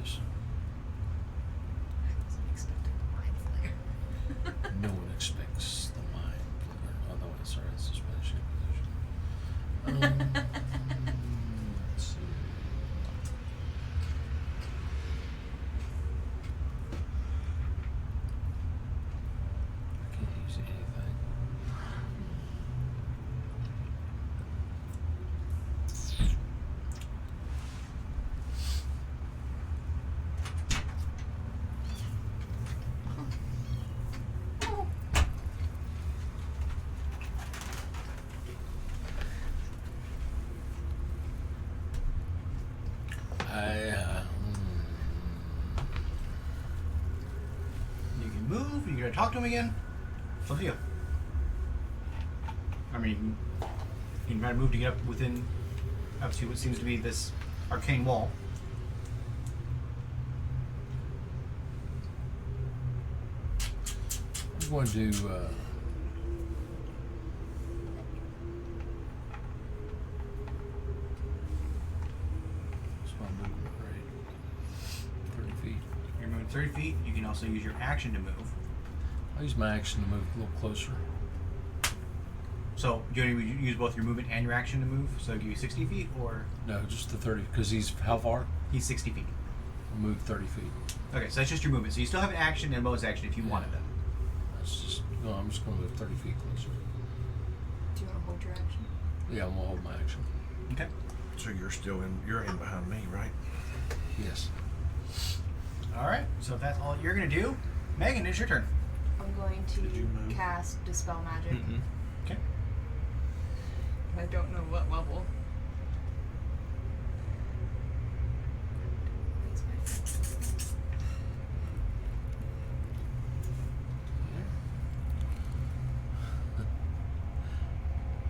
course.
I wasn't expecting the mind flayer.
No one expects the mind flayer. Oh, no, wait, sorry, it's the Spanish Inquisition. Let's see. I can't use anything.
You can move. You're gonna talk to him again. It's up to you. I mean, you can try to move to get up within, up to what seems to be this arcane wall.
I'm going to what's my movement rate? 30 feet.
You're moving 30 feet. You can also use your action to move.
I'll use my action to move a little closer.
So, do you want to use both your movement and your action to move? So, give you 60 feet, or
No, just the 30, because he's how far?
he's 60 feet.
I'll move 30 feet.
Okay, so that's just your movement. So you still have an action and a bonus action if you wanted them.
That's just, no, I'm just going to move 30 feet closer.
Do you want to hold your action?
Yeah, I'm going to hold my action.
Okay.
So you're in behind me, right?
Yes.
All right. So if that's all you're gonna do, Megan, it's your turn.
I'm going
Did you move?
to cast Dispel Magic.
Okay.
I don't know what level.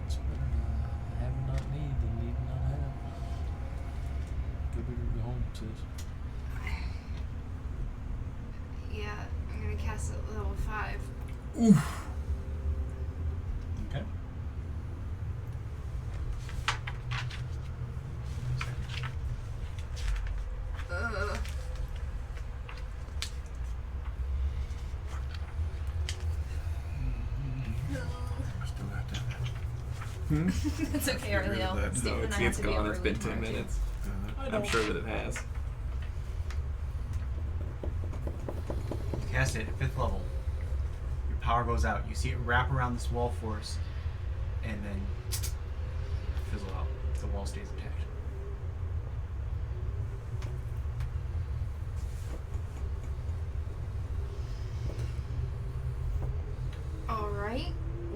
It's better to have and not need than need and not have. Go big or go home, sis.
Yeah, I'm gonna cast it at level 5.
Okay.
Ugh.
I still got that.
That's okay,
Get rid of
Ariel.
that.
Stephen
No,
and I have
it's
to be
gone.
up
It's
early
been 10
tomorrow, too.
minutes.
I
I'm sure that it has.
Cast it at 5th level. Your power goes out. You see it wrap around this wall force, and then fizzle out. The wall stays intact.
Alright,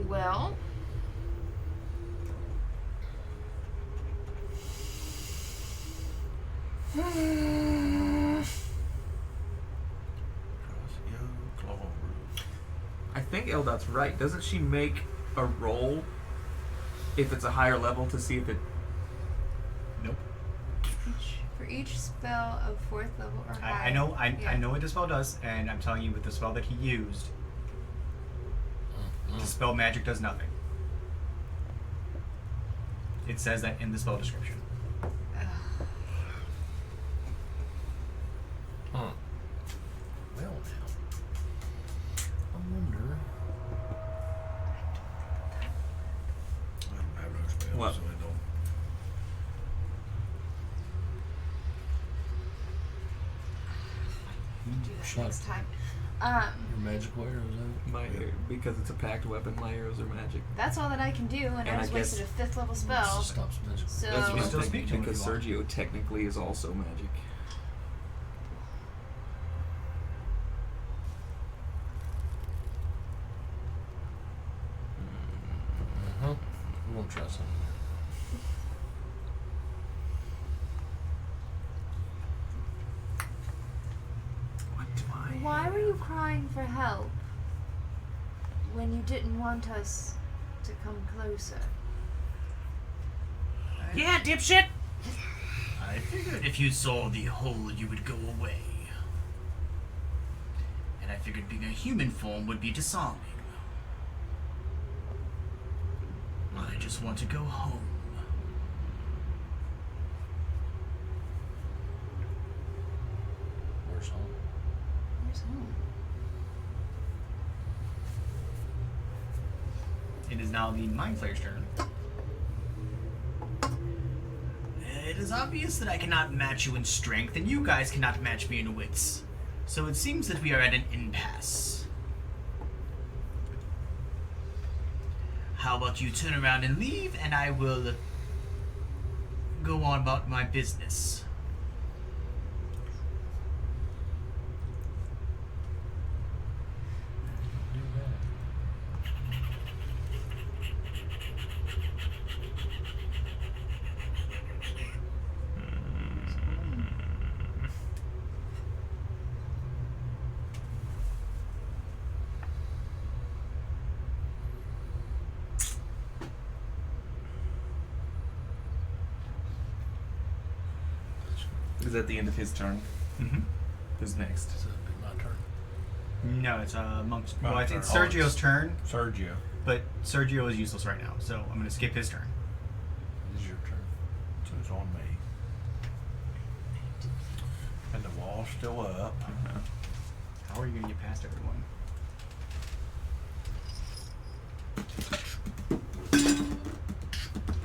well.
I think Eldot's right. Doesn't she make a roll if it's a higher level to see if it?
Nope.
For each spell of 4th level or higher.
I know what the spell does, and I'm telling you, with the spell that he used, dispel magic does nothing. It says that in the spell description.
Huh. Well, now. I wonder.
I don't have no spells,
What?
so I don't.
Do that
Shut.
next time.
Your magic layer, is that?
My because it's a packed weapon. My arrows are magic.
That's all that I can do, and
And
I just
I guess-
wasted a 5th level
It
spell.
just stops magic.
So
That's what
You
I'm
still
thinking,
speak to him if
because
you want.
Sergio technically is also magic.
We're going to try something.
What do I?
why were you crying for help when you didn't want us to come closer?
Yeah, dipshit!
I figured if you saw the hole, you would go away. And I figured being a human form would be disarming. I just want to go home.
now the Mind Flayer's turn.
It is obvious that I cannot match you in strength, and you guys cannot match me in wits. So it seems that we are at an impasse. How about you turn around and leave, and I will go on about my business.
Is that the end of his turn?
Mm-hmm.
Who's next?
This is my turn.
No, it's Monk's.
My
Well, I think
turn.
Sergio's turn,
Sergio.
but Sergio is useless right now, so I'm going to skip his turn.
This is your turn.
So it's on me. And the wall's still up.
How are you going to get past everyone?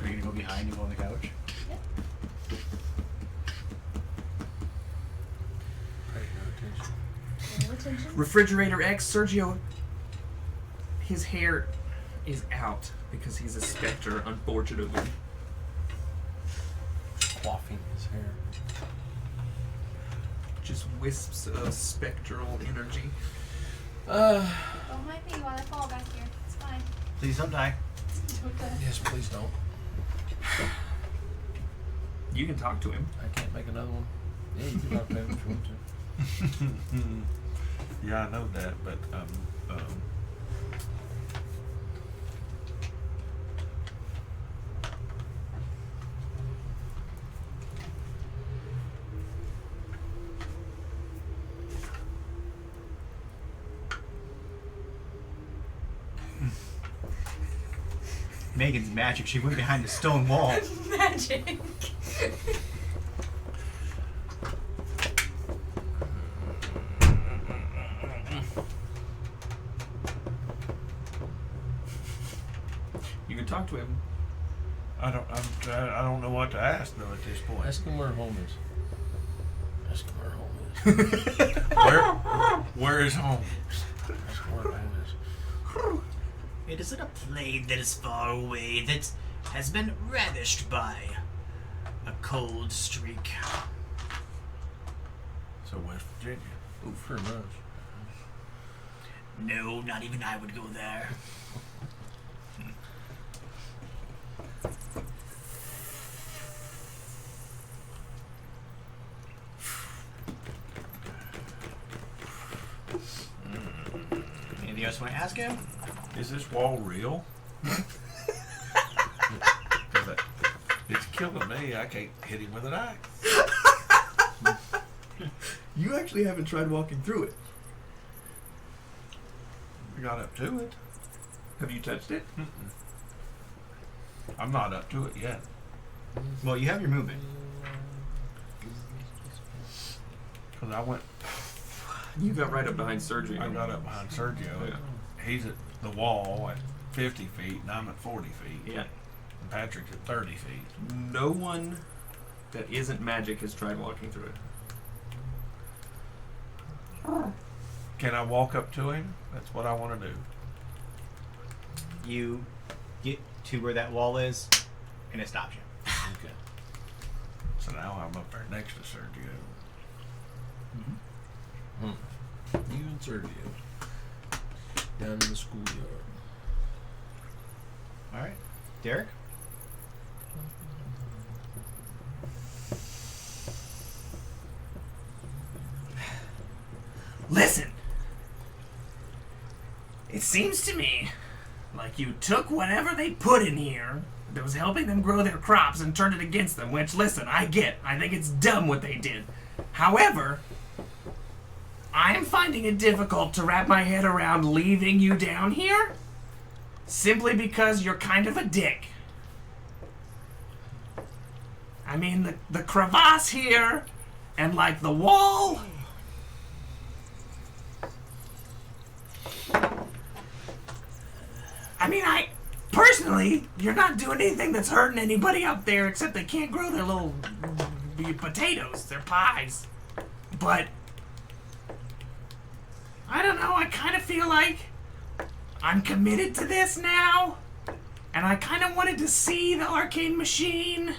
Are you going to go behind and go on the couch?
Pay no attention.
No attention.
Refrigerator X, Sergio. His hair is out because he's a specter, unfortunately.
Quaffing his hair.
Just wisps of spectral energy.
Don't mind me while I fall back here. It's fine.
Please don't die.
Yes, please don't.
You can talk to him.
I can't make another one. Yeah, you can talk to him if you want to.
Yeah, I know that, but
Megan's magic. She went behind the stone wall.
Magic.
You can talk to him.
I don't know what to ask though at this point.
Ask him where home is. Ask him where home is.
Where is home?
Ask him where home is.
It is in a plane that is far away that has been ravished by a cold streak.
So West Virginia.
Ooh, pretty much.
No, not even I would go there.
Anything else you want to ask him?
Is this wall real? 'Cause it's killing me. I can't hit him with an axe.
You actually haven't tried walking through it.
I got up to it.
Have you touched it?
I'm not up to it yet.
Well, you have your movement.
Because I went,
You got right up behind Sergio.
I got up behind Sergio.
Yeah.
He's at the wall at 50 feet, and I'm at 40 feet.
Yeah.
And Patrick's at 30 feet.
No one that isn't magic has tried walking through it.
Can I walk up to him? That's what I want to do.
You get to where that wall is, and it stops you.
Okay.
So now I'm up there next to Sergio.
You and Sergio. Down in the schoolyard.
All right, Derek.
Listen. It seems to me like you took whatever they put in here that was helping them grow their crops and turned it against them, which, listen, I get. I think it's dumb what they did. However, I am finding it difficult to wrap my head around leaving you down here simply because you're kind of a dick. I mean, the crevasse here and, like, the wall. I mean, personally, you're not doing anything that's hurting anybody out there except they can't grow their little potatoes, their pies. But I don't know, I kind of feel like I'm committed to this now, and I kind of wanted to see the arcade machine.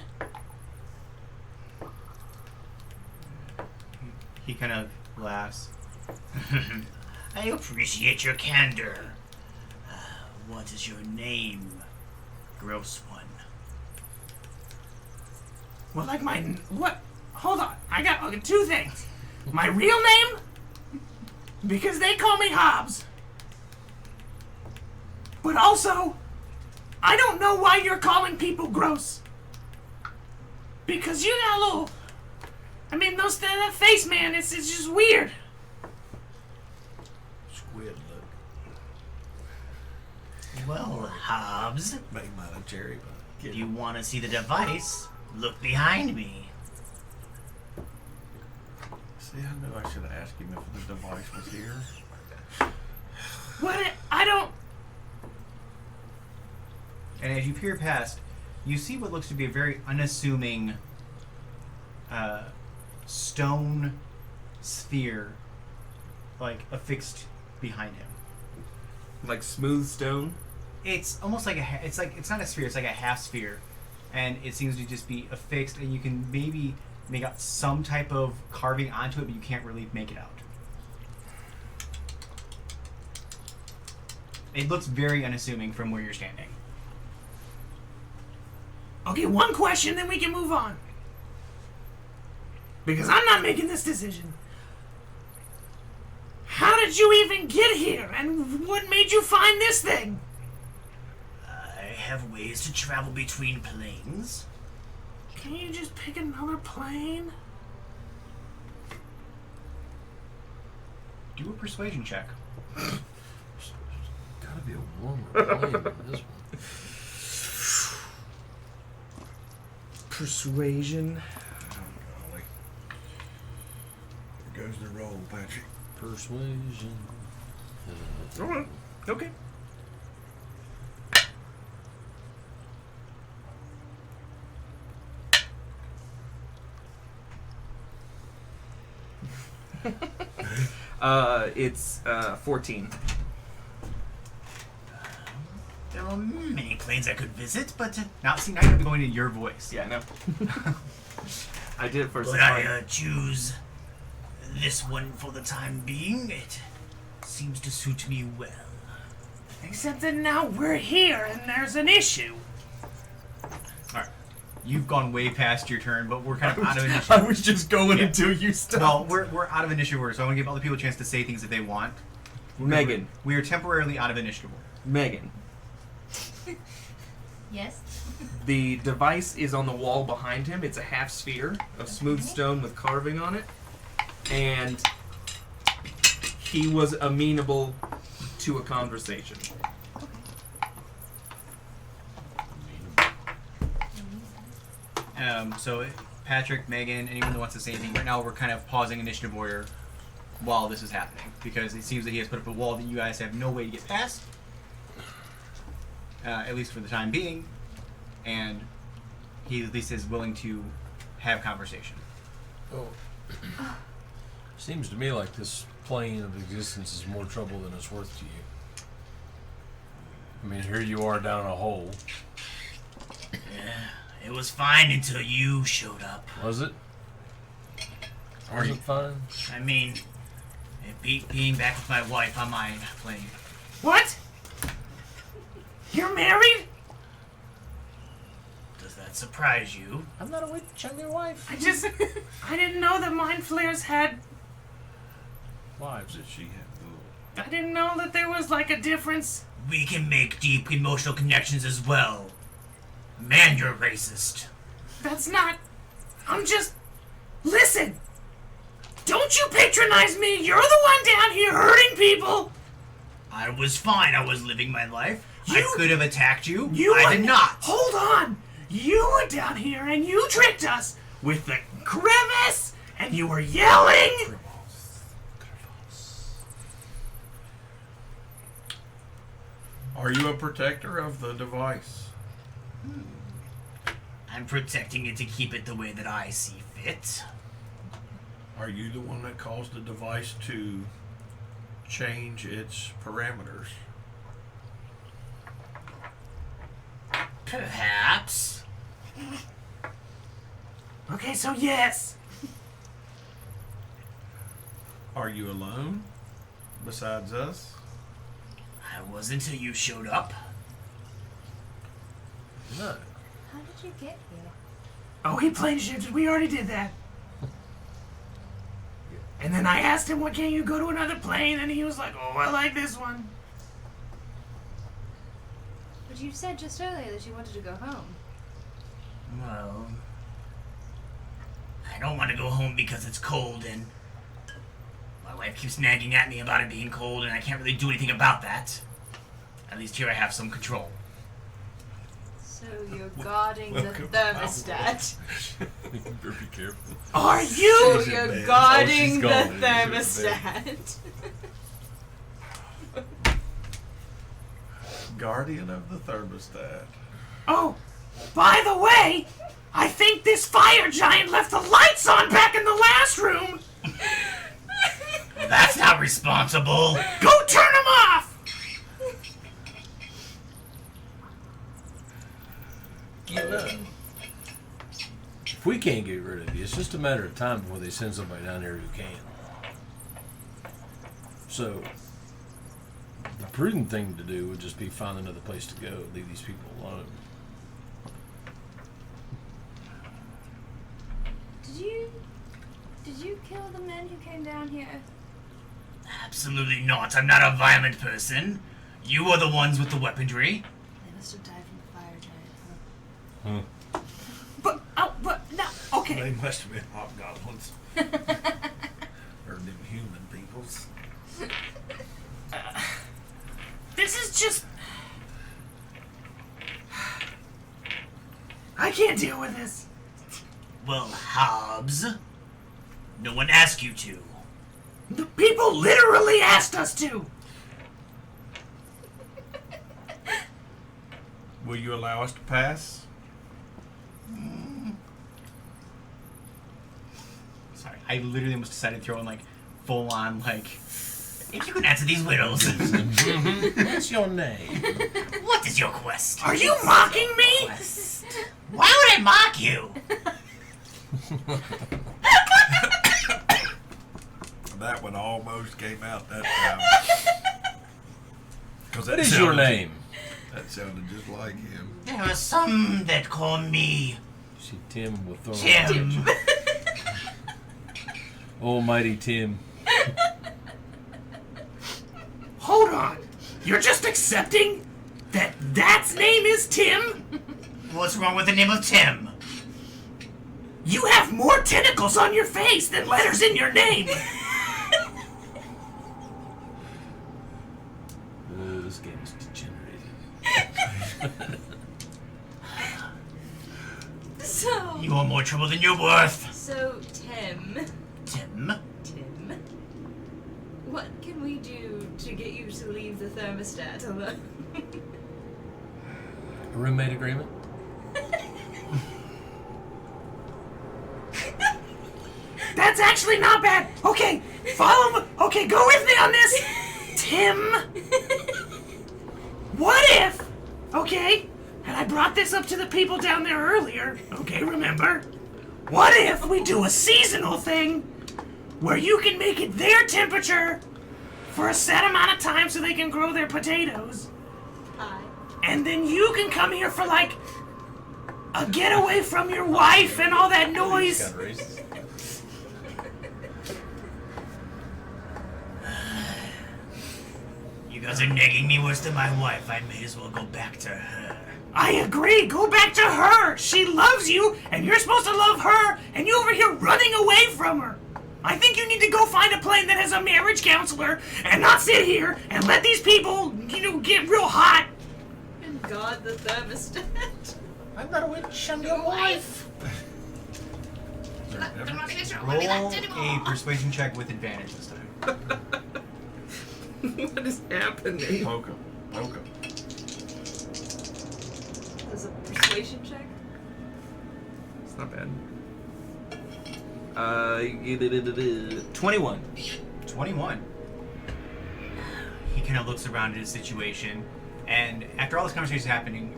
He kind of laughs.
I appreciate your candor. What is your name, gross one?
Well, like what? Hold on, I got two things. My real name, because they call me Hobbs. But also, I don't know why you're calling people gross. Because you got a little... I mean, that face, man, it's just weird.
Squid look.
Well, Hobbs,
Make him out of cherry pie.
if you want to see the device, look behind me.
See, I knew I should have asked him if the device was here.
What? I don't...
And as you peer past, you see what looks to be a very unassuming stone sphere, like affixed behind him.
Like smooth stone.
It's almost like it's not a sphere. It's like a half sphere, and it seems to just be affixed. And you can maybe make out some type of carving onto it, but you can't really make it out. It looks very unassuming from where you're standing.
Okay, one question, then we can move on. Because I'm not making this decision. How did you even get here? And what made you find this thing?
I have ways to travel between planes.
Can you just pick another plane?
Do a persuasion check.
Gotta be a warmer plane than this one.
Persuasion.
Golly. Here goes the roll, Patrick.
Persuasion.
Alright. Okay. It's 14.
There are many planes I could visit, but
Now you're going to your voice.
Yeah, I know. I did it first.
but I choose this one for the time being. It seems to suit me well.
Except that now we're here and there's an issue.
You've gone way past your turn, but we're kind of out of
I
initiative.
was just going
Yeah.
until you
No,
stopped.
we're out of initiative order, so I want to give other people a chance to say things if they want.
Megan.
We are temporarily out of initiative order.
Megan.
Yes.
The device is on the wall behind him. It's a half sphere of smooth stone with carving on it. And he was amenable to a conversation.
So Patrick, Megan, anyone that wants to say anything, right now we're kind of pausing initiative order while this is happening because it seems that he has put up a wall that you guys have no way to get past, at least for the time being, and he at least is willing to have conversation.
Oh. Seems to me like this plane of existence is more trouble than it's worth to you. I mean, here you are down a hole.
Yeah, it was fine until you showed up.
Was it? Was it fine?
I mean, it beat being back with my wife on my plane.
What? You're married?
Does that surprise you?
I'm not a witch, I'm your wife.
I didn't know that mind flayers had...
Wives that she had.
I didn't know that there was like a difference.
We can make deep emotional connections as well. Man, you're racist.
That's not... I'm just... Listen! Don't you patronize me! You're the one down here hurting people!
I was fine. I was living my life. I
You-
could have attacked you.
You
I
were-
did not.
Hold on! You were down here and you tricked us with the crevice and you were yelling!
Are you a protector of the device?
I'm protecting it to keep it the way that I see fit.
Are you the one that caused the device to change its parameters?
Perhaps.
Okay, so yes.
Are you alone besides us?
I was until you showed up.
No.
How did you get here?
Oh, he plane shifted. We already did that. And then I asked him, why can't you go to another plane? And he was like, oh, I like this one.
But you said just earlier that you wanted to go home.
Well, I don't want to go home because it's cold and my wife keeps nagging at me about it being cold and I can't really do anything about that. At least here I have some control.
So you're guarding the
welcome.
thermostat.
You better be careful.
Are
So
you?
you're
bad.
guarding
She's
the
gone. She's
thermostat.
Guardian of the thermostat.
Oh, by the way, I think this fire giant left the lights on back in the last room.
That's not responsible.
Go turn them off.
If we can't get rid of you, it's just a matter of time before they send somebody down there who can. So, the prudent thing to do would just be find another place to go. Leave these people alone.
Did you kill the men who came down here?
Absolutely not. I'm not a violent person. You are the ones with the weaponry.
They must have died from the fire giant, huh?
But no, okay.
They must have been hobgoblins. Or them human peoples.
This is just. I can't deal with this.
Well, Hobbs, no one asked you to.
The people literally asked us to.
Will you allow us to pass?
Sorry, I literally almost decided to throw in like full on like.
If you could answer these riddles.
What's your name?
What is your quest?
Are you mocking me?
Quest? Why would I mock you?
That one almost came out that time.
What is your name?
That sounded just like him.
There are some that call me
See, Tim will throw
Tim.
Almighty Tim.
Hold on. You're just accepting that that's name is Tim?
What's wrong with the name of Tim?
You have more tentacles on your face than letters in your name.
This game is degenerated.
So.
You are more trouble than you're worth.
So, Tim.
Tim?
Tim. What can we do to get you to leave the thermostat alone?
A roommate agreement?
That's actually not bad. Okay, follow me. Okay, go with me on this. Tim. What if, okay, and I brought this up to the people down there earlier, okay, remember? What if we do a seasonal thing where you can make it their temperature for a set amount of time so they can grow their potatoes?
Hi.
And then you can come here for like a getaway from your wife and all that noise.
Got racist.
You guys are nagging me worse than my wife. I may as well go back to her.
I agree. Go back to her. She loves you, and you're supposed to love her, and you over here running away from her. I think you need to go find a plane that has a marriage counselor and not sit here and let these people, get real hot.
And guard the thermostat.
I'm not a witch. I'm your wife.
Roll a persuasion check with advantage this time.
What is happening?
Poke him.
Investigation check.
It's not bad. 21.
21. He kind of looks around at his situation, and after all this conversation is happening,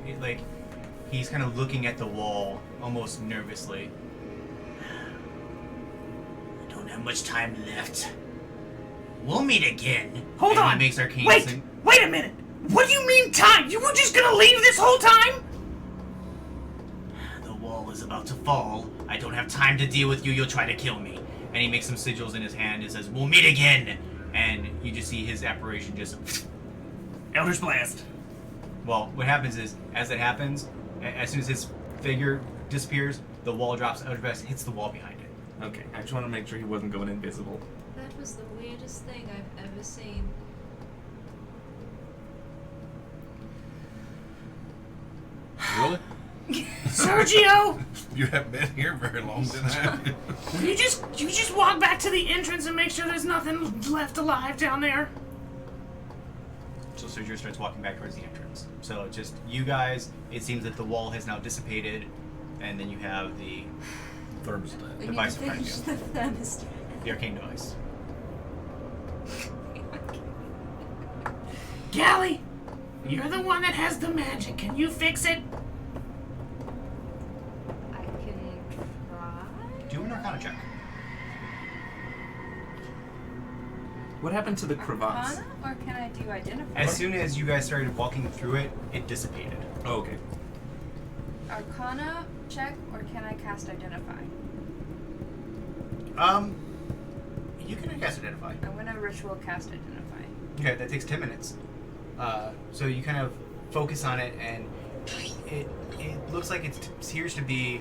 he's kind of looking at the wall almost nervously.
I don't have much time left. We'll meet again.
Hold
And
on.
He makes Arcane
Wait.
sing.
Wait a minute. What do you mean time? You were just gonna leave this whole time?
The wall is about to fall. I don't have time to deal with you. You'll try to kill me.
And he makes some sigils in his hand and says, "We'll meet again." And you just see his apparition just.
Elder's Blast.
Well, what happens is, as that happens, as soon as his figure disappears, the wall drops. Elder Blast hits the wall behind it.
Okay, I just want to make sure he wasn't going invisible.
That was the weirdest thing I've ever seen.
Really?
Sergio,
You haven't been here very long, did have you?
you just walk back to the entrance and make sure there's nothing left alive down there.
So Sergio starts walking back towards the entrance. So just you guys, it seems that the wall has now dissipated, and then you have the
Thermostat.
We
Device
need to
behind
finish
you.
the thermostat.
arcane device.
Gally, you're the one that has the magic. Can you fix it?
I can try.
Do an Arcana check.
What happened to the cravats?
Arcana, or can I do identify?
As soon as you guys started walking through it, it dissipated.
Oh, okay.
Arcana check, or can I cast identify?
You can cast Identify.
I'm gonna ritual cast identify.
Okay, that takes 10 minutes. So you kind of focus on it, and it looks like it appears to be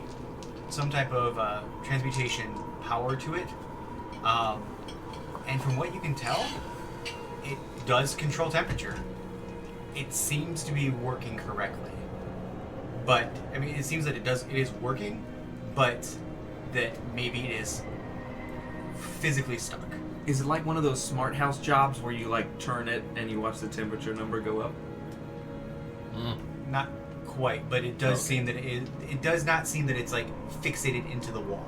some type of transmutation power to it. And from what you can tell, it does control temperature. It seems to be working correctly. But, I mean, it seems that it is working, but that maybe it is physically stuck.
Is it like one of those smart house jobs where you like turn it and you watch the temperature number go up?
Not quite, but it does seem that it does not seem that it's like fixated into the wall.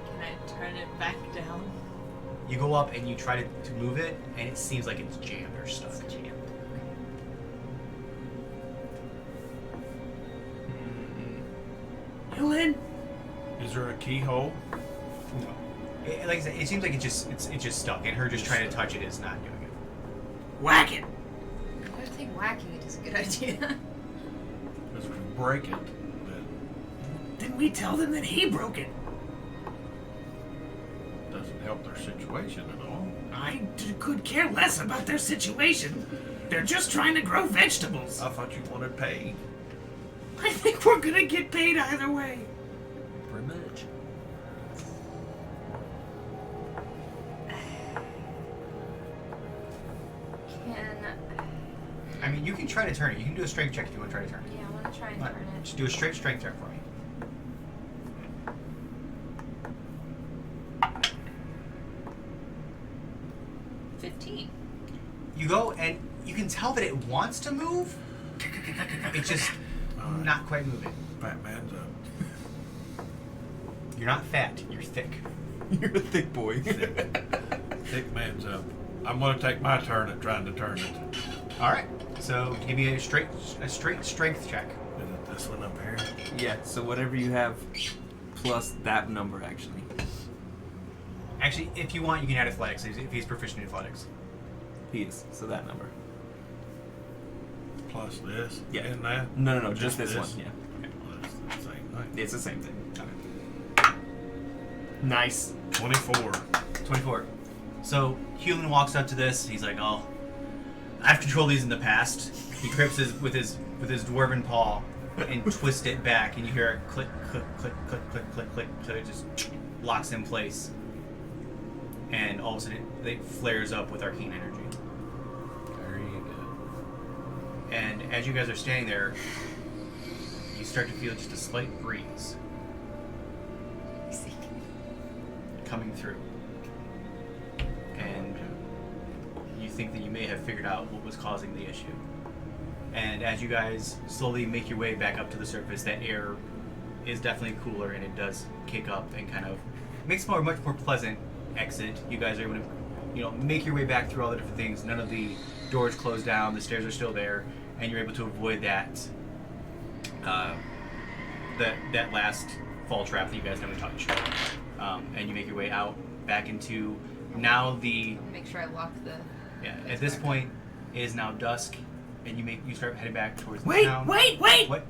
Can I turn it back down?
You go up and you try to move it, and it seems like it's jammed or stuck.
It's jammed.
Helen,
Is there a keyhole?
No. Like I said, it seems like it's just stuck, and her just trying to touch it is not doing it.
whack it.
I don't think whacking it is a good idea.
Because if we break it, that
Didn't we tell them that he broke it?
doesn't help their situation at all.
Could care less about their situation. They're just trying to grow vegetables.
I thought you wanted paid.
I think we're gonna get paid either way.
Pretty much.
I mean, you can try to turn it. You can do a strength check if you want to try to turn it.
Yeah, I want to try and
Right.
turn it.
Just do a straight strength check for me. You go, and you can tell that it wants to move. It's just not quite moving.
Fat man's up.
You're not fat. You're thick.
You're a thick boy.
Thick man's up. I'm going to take my turn at trying to turn it.
All right. So give me a straight strength check.
Is it this one up here?
Yeah, so whatever you have plus that number, actually.
Actually, if you want, you can add athletics if he's proficient in athletics.
He is, so that number.
Plus this?
Yeah.
And that?
No, just this one. Yeah.
Well, it's the same thing.
It's the same thing.
Okay.
Nice.
24.
24. So Hewlin walks up to this. He's like, "Oh, I've controlled these in the past." He grips with his dwarven paw and twists it back, and you hear a click, click, click, click, click, click, click. So it just locks in place, and all of a sudden it flares up with arcane energy.
There you go.
And as you guys are standing there, you start to feel just a slight breeze coming through. And you think that you may have figured out what was causing the issue. And as you guys slowly make your way back up to the surface, that air is definitely cooler, and it does kick up and kind of makes for a much more pleasant exit. You guys are able to, make your way back through all the different things. None of the doors closed down. The stairs are still there, and you're able to avoid that that last fall trap that you guys never touched. And you make your way out back into now the.
Make sure I lock the.
Yeah. At this point, it is now dusk, and you start heading back towards the
Wait,
town.
wait!
What?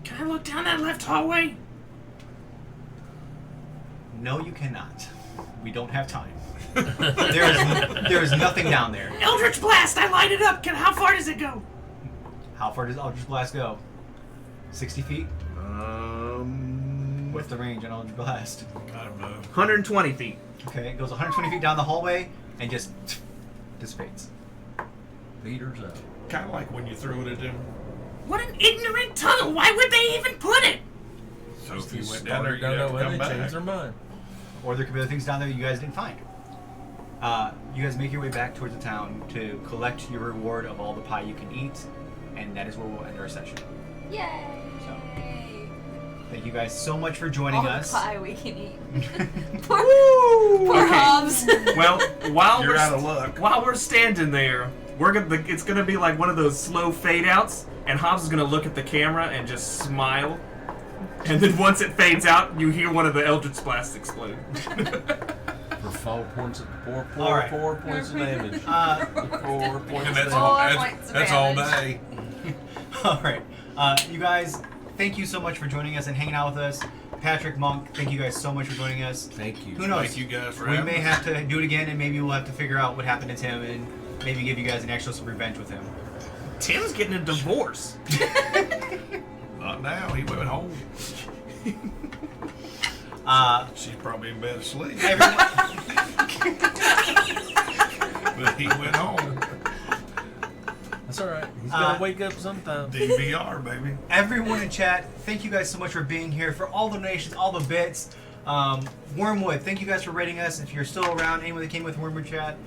Can I look down that left hallway?
No, you cannot. We don't have time. There is nothing down there.
Eldritch Blast! I light it up! How far does it go?
How far does Eldritch Blast go? 60 feet? What's the range on Eldritch Blast?
I don't know.
120 feet.
Okay, it goes 120 feet down the hallway and just dissipates.
Peters out.
Kind of like when you threw it at them.
What an ignorant tunnel! Why would they even put it?
So if
You
you went down there, you'd
don't
have
know
to
when
come
they
back.
change their mind.
Or there could be other things down there you guys didn't find. You guys make your way back towards the town to collect your reward of all the pie you can eat, and that is where we'll end our session.
Yay!
So, thank you guys so much for joining
All
us.
the pie we can eat.
Poor
Poor Hobbs.
Well, while
You're
we're
out of luck.
while we're standing there, it's gonna be like one of those slow fade outs, and Hobbs is gonna look at the camera and just smile. And then once it fades out, you hear one of the Eldritch Blasts explode.
For 4 points of
All right.
4 points of damage. 4 points
And
of
that's
damage.
all.
Points of
That's all
damage.
day.
All right. You guys, thank you so much for joining us and hanging out with us. Patrick, Monk, thank you guys so much for joining us.
Thank you.
Who knows?
Thank you guys for
We
having
may
us.
have to do it again, and maybe we'll have to figure out what happened to Tim and maybe give you guys an actual some revenge with him.
Tim's getting a divorce.
Not now. He went home. She's probably in bed asleep. But he went home.
That's all right. He's gonna wake up sometime.
DVR, baby.
Everyone in chat, thank you guys so much for being here, for all the donations, all the bits. Wormwood, thank you guys for rating us. If you're still around, anyone that came with Wormwood chat,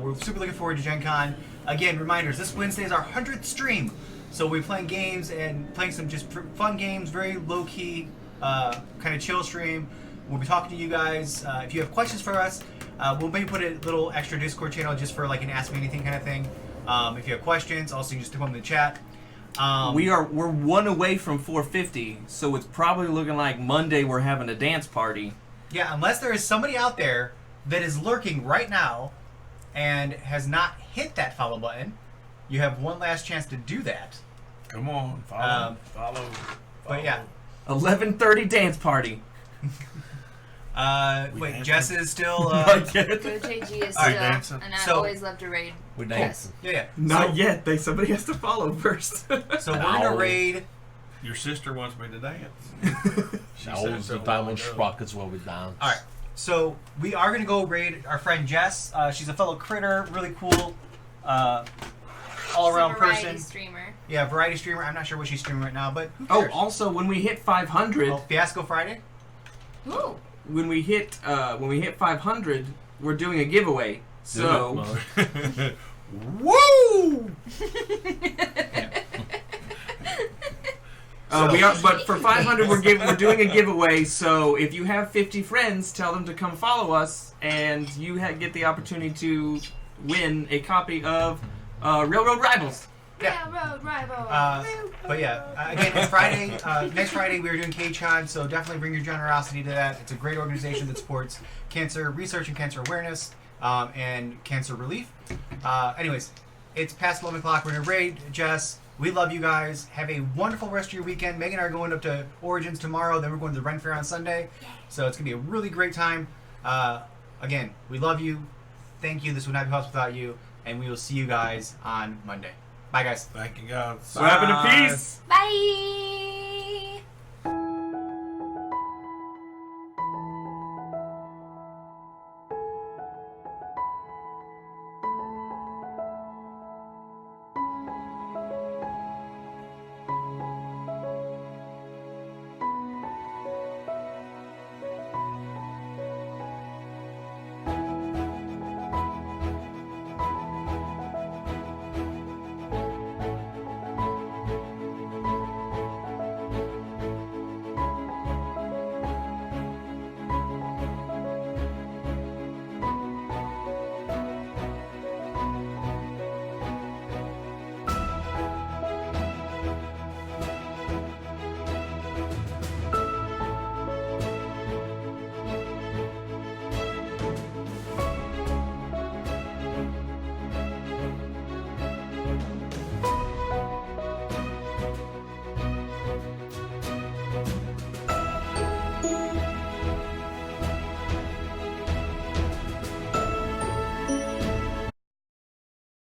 we're super looking forward to Gen Con. Again, reminders, this Wednesday is our 100th stream. So we'll be playing games and playing some just fun games, very low-key, kind of chill stream. We'll be talking to you guys. If you have questions for us, we'll maybe put a little extra Discord channel just for like an Ask Me Anything kind of thing. If you have questions, also you can just throw them in the chat.
We're one away from 450, so it's probably looking like Monday we're having a dance party.
Yeah, unless there is somebody out there that is lurking right now and has not hit that follow button, you have one last chance to do that.
Come on, follow.
But yeah.
11:30 dance party.
Wait, Jess is still.
Not yet.
Good JG is
All right,
still,
dancing.
and I
So-
always love to raid.
We're
Cool.
dancing.
Yeah.
Not yet. Somebody has to follow first.
So we're gonna raid.
Your sister wants me to dance. She said
All
so
the
a
time
while
on
ago.
sprockets while we dance.
All right. So we are gonna go raid our friend Jess. She's a fellow critter, really cool, all-around
She's a variety
person.
streamer.
Yeah, variety streamer. I'm not sure what she's streaming right now, but who
Oh,
cares?
also when we hit 500,
Fiasco Friday.
Ooh.
when we hit 500, we're doing a giveaway. So
Woo!
we are, but for 500 we're doing a giveaway. So if you have 50 friends, tell them to come follow us, and you get the opportunity to win a copy of Railroad Rivals.
Yeah.
Railroad rival.
But yeah, again, it's Friday. Next Friday, we're doing KCHON, so definitely bring your generosity to that. It's a great organization that supports cancer research and cancer awareness and cancer relief. Anyways, it's past 11 o'clock. We're going to raid Jess. We love you guys. Have a wonderful rest of your weekend. Megan and I are going up to Origins tomorrow. Then we're going to the Ren Fair on Sunday. So it's going to be a really great time. Again, we love you. Thank you. This would not be possible without you. And we will see you guys on Monday. Bye, guys.
Thank you, God.
So happen to peace.
Bye.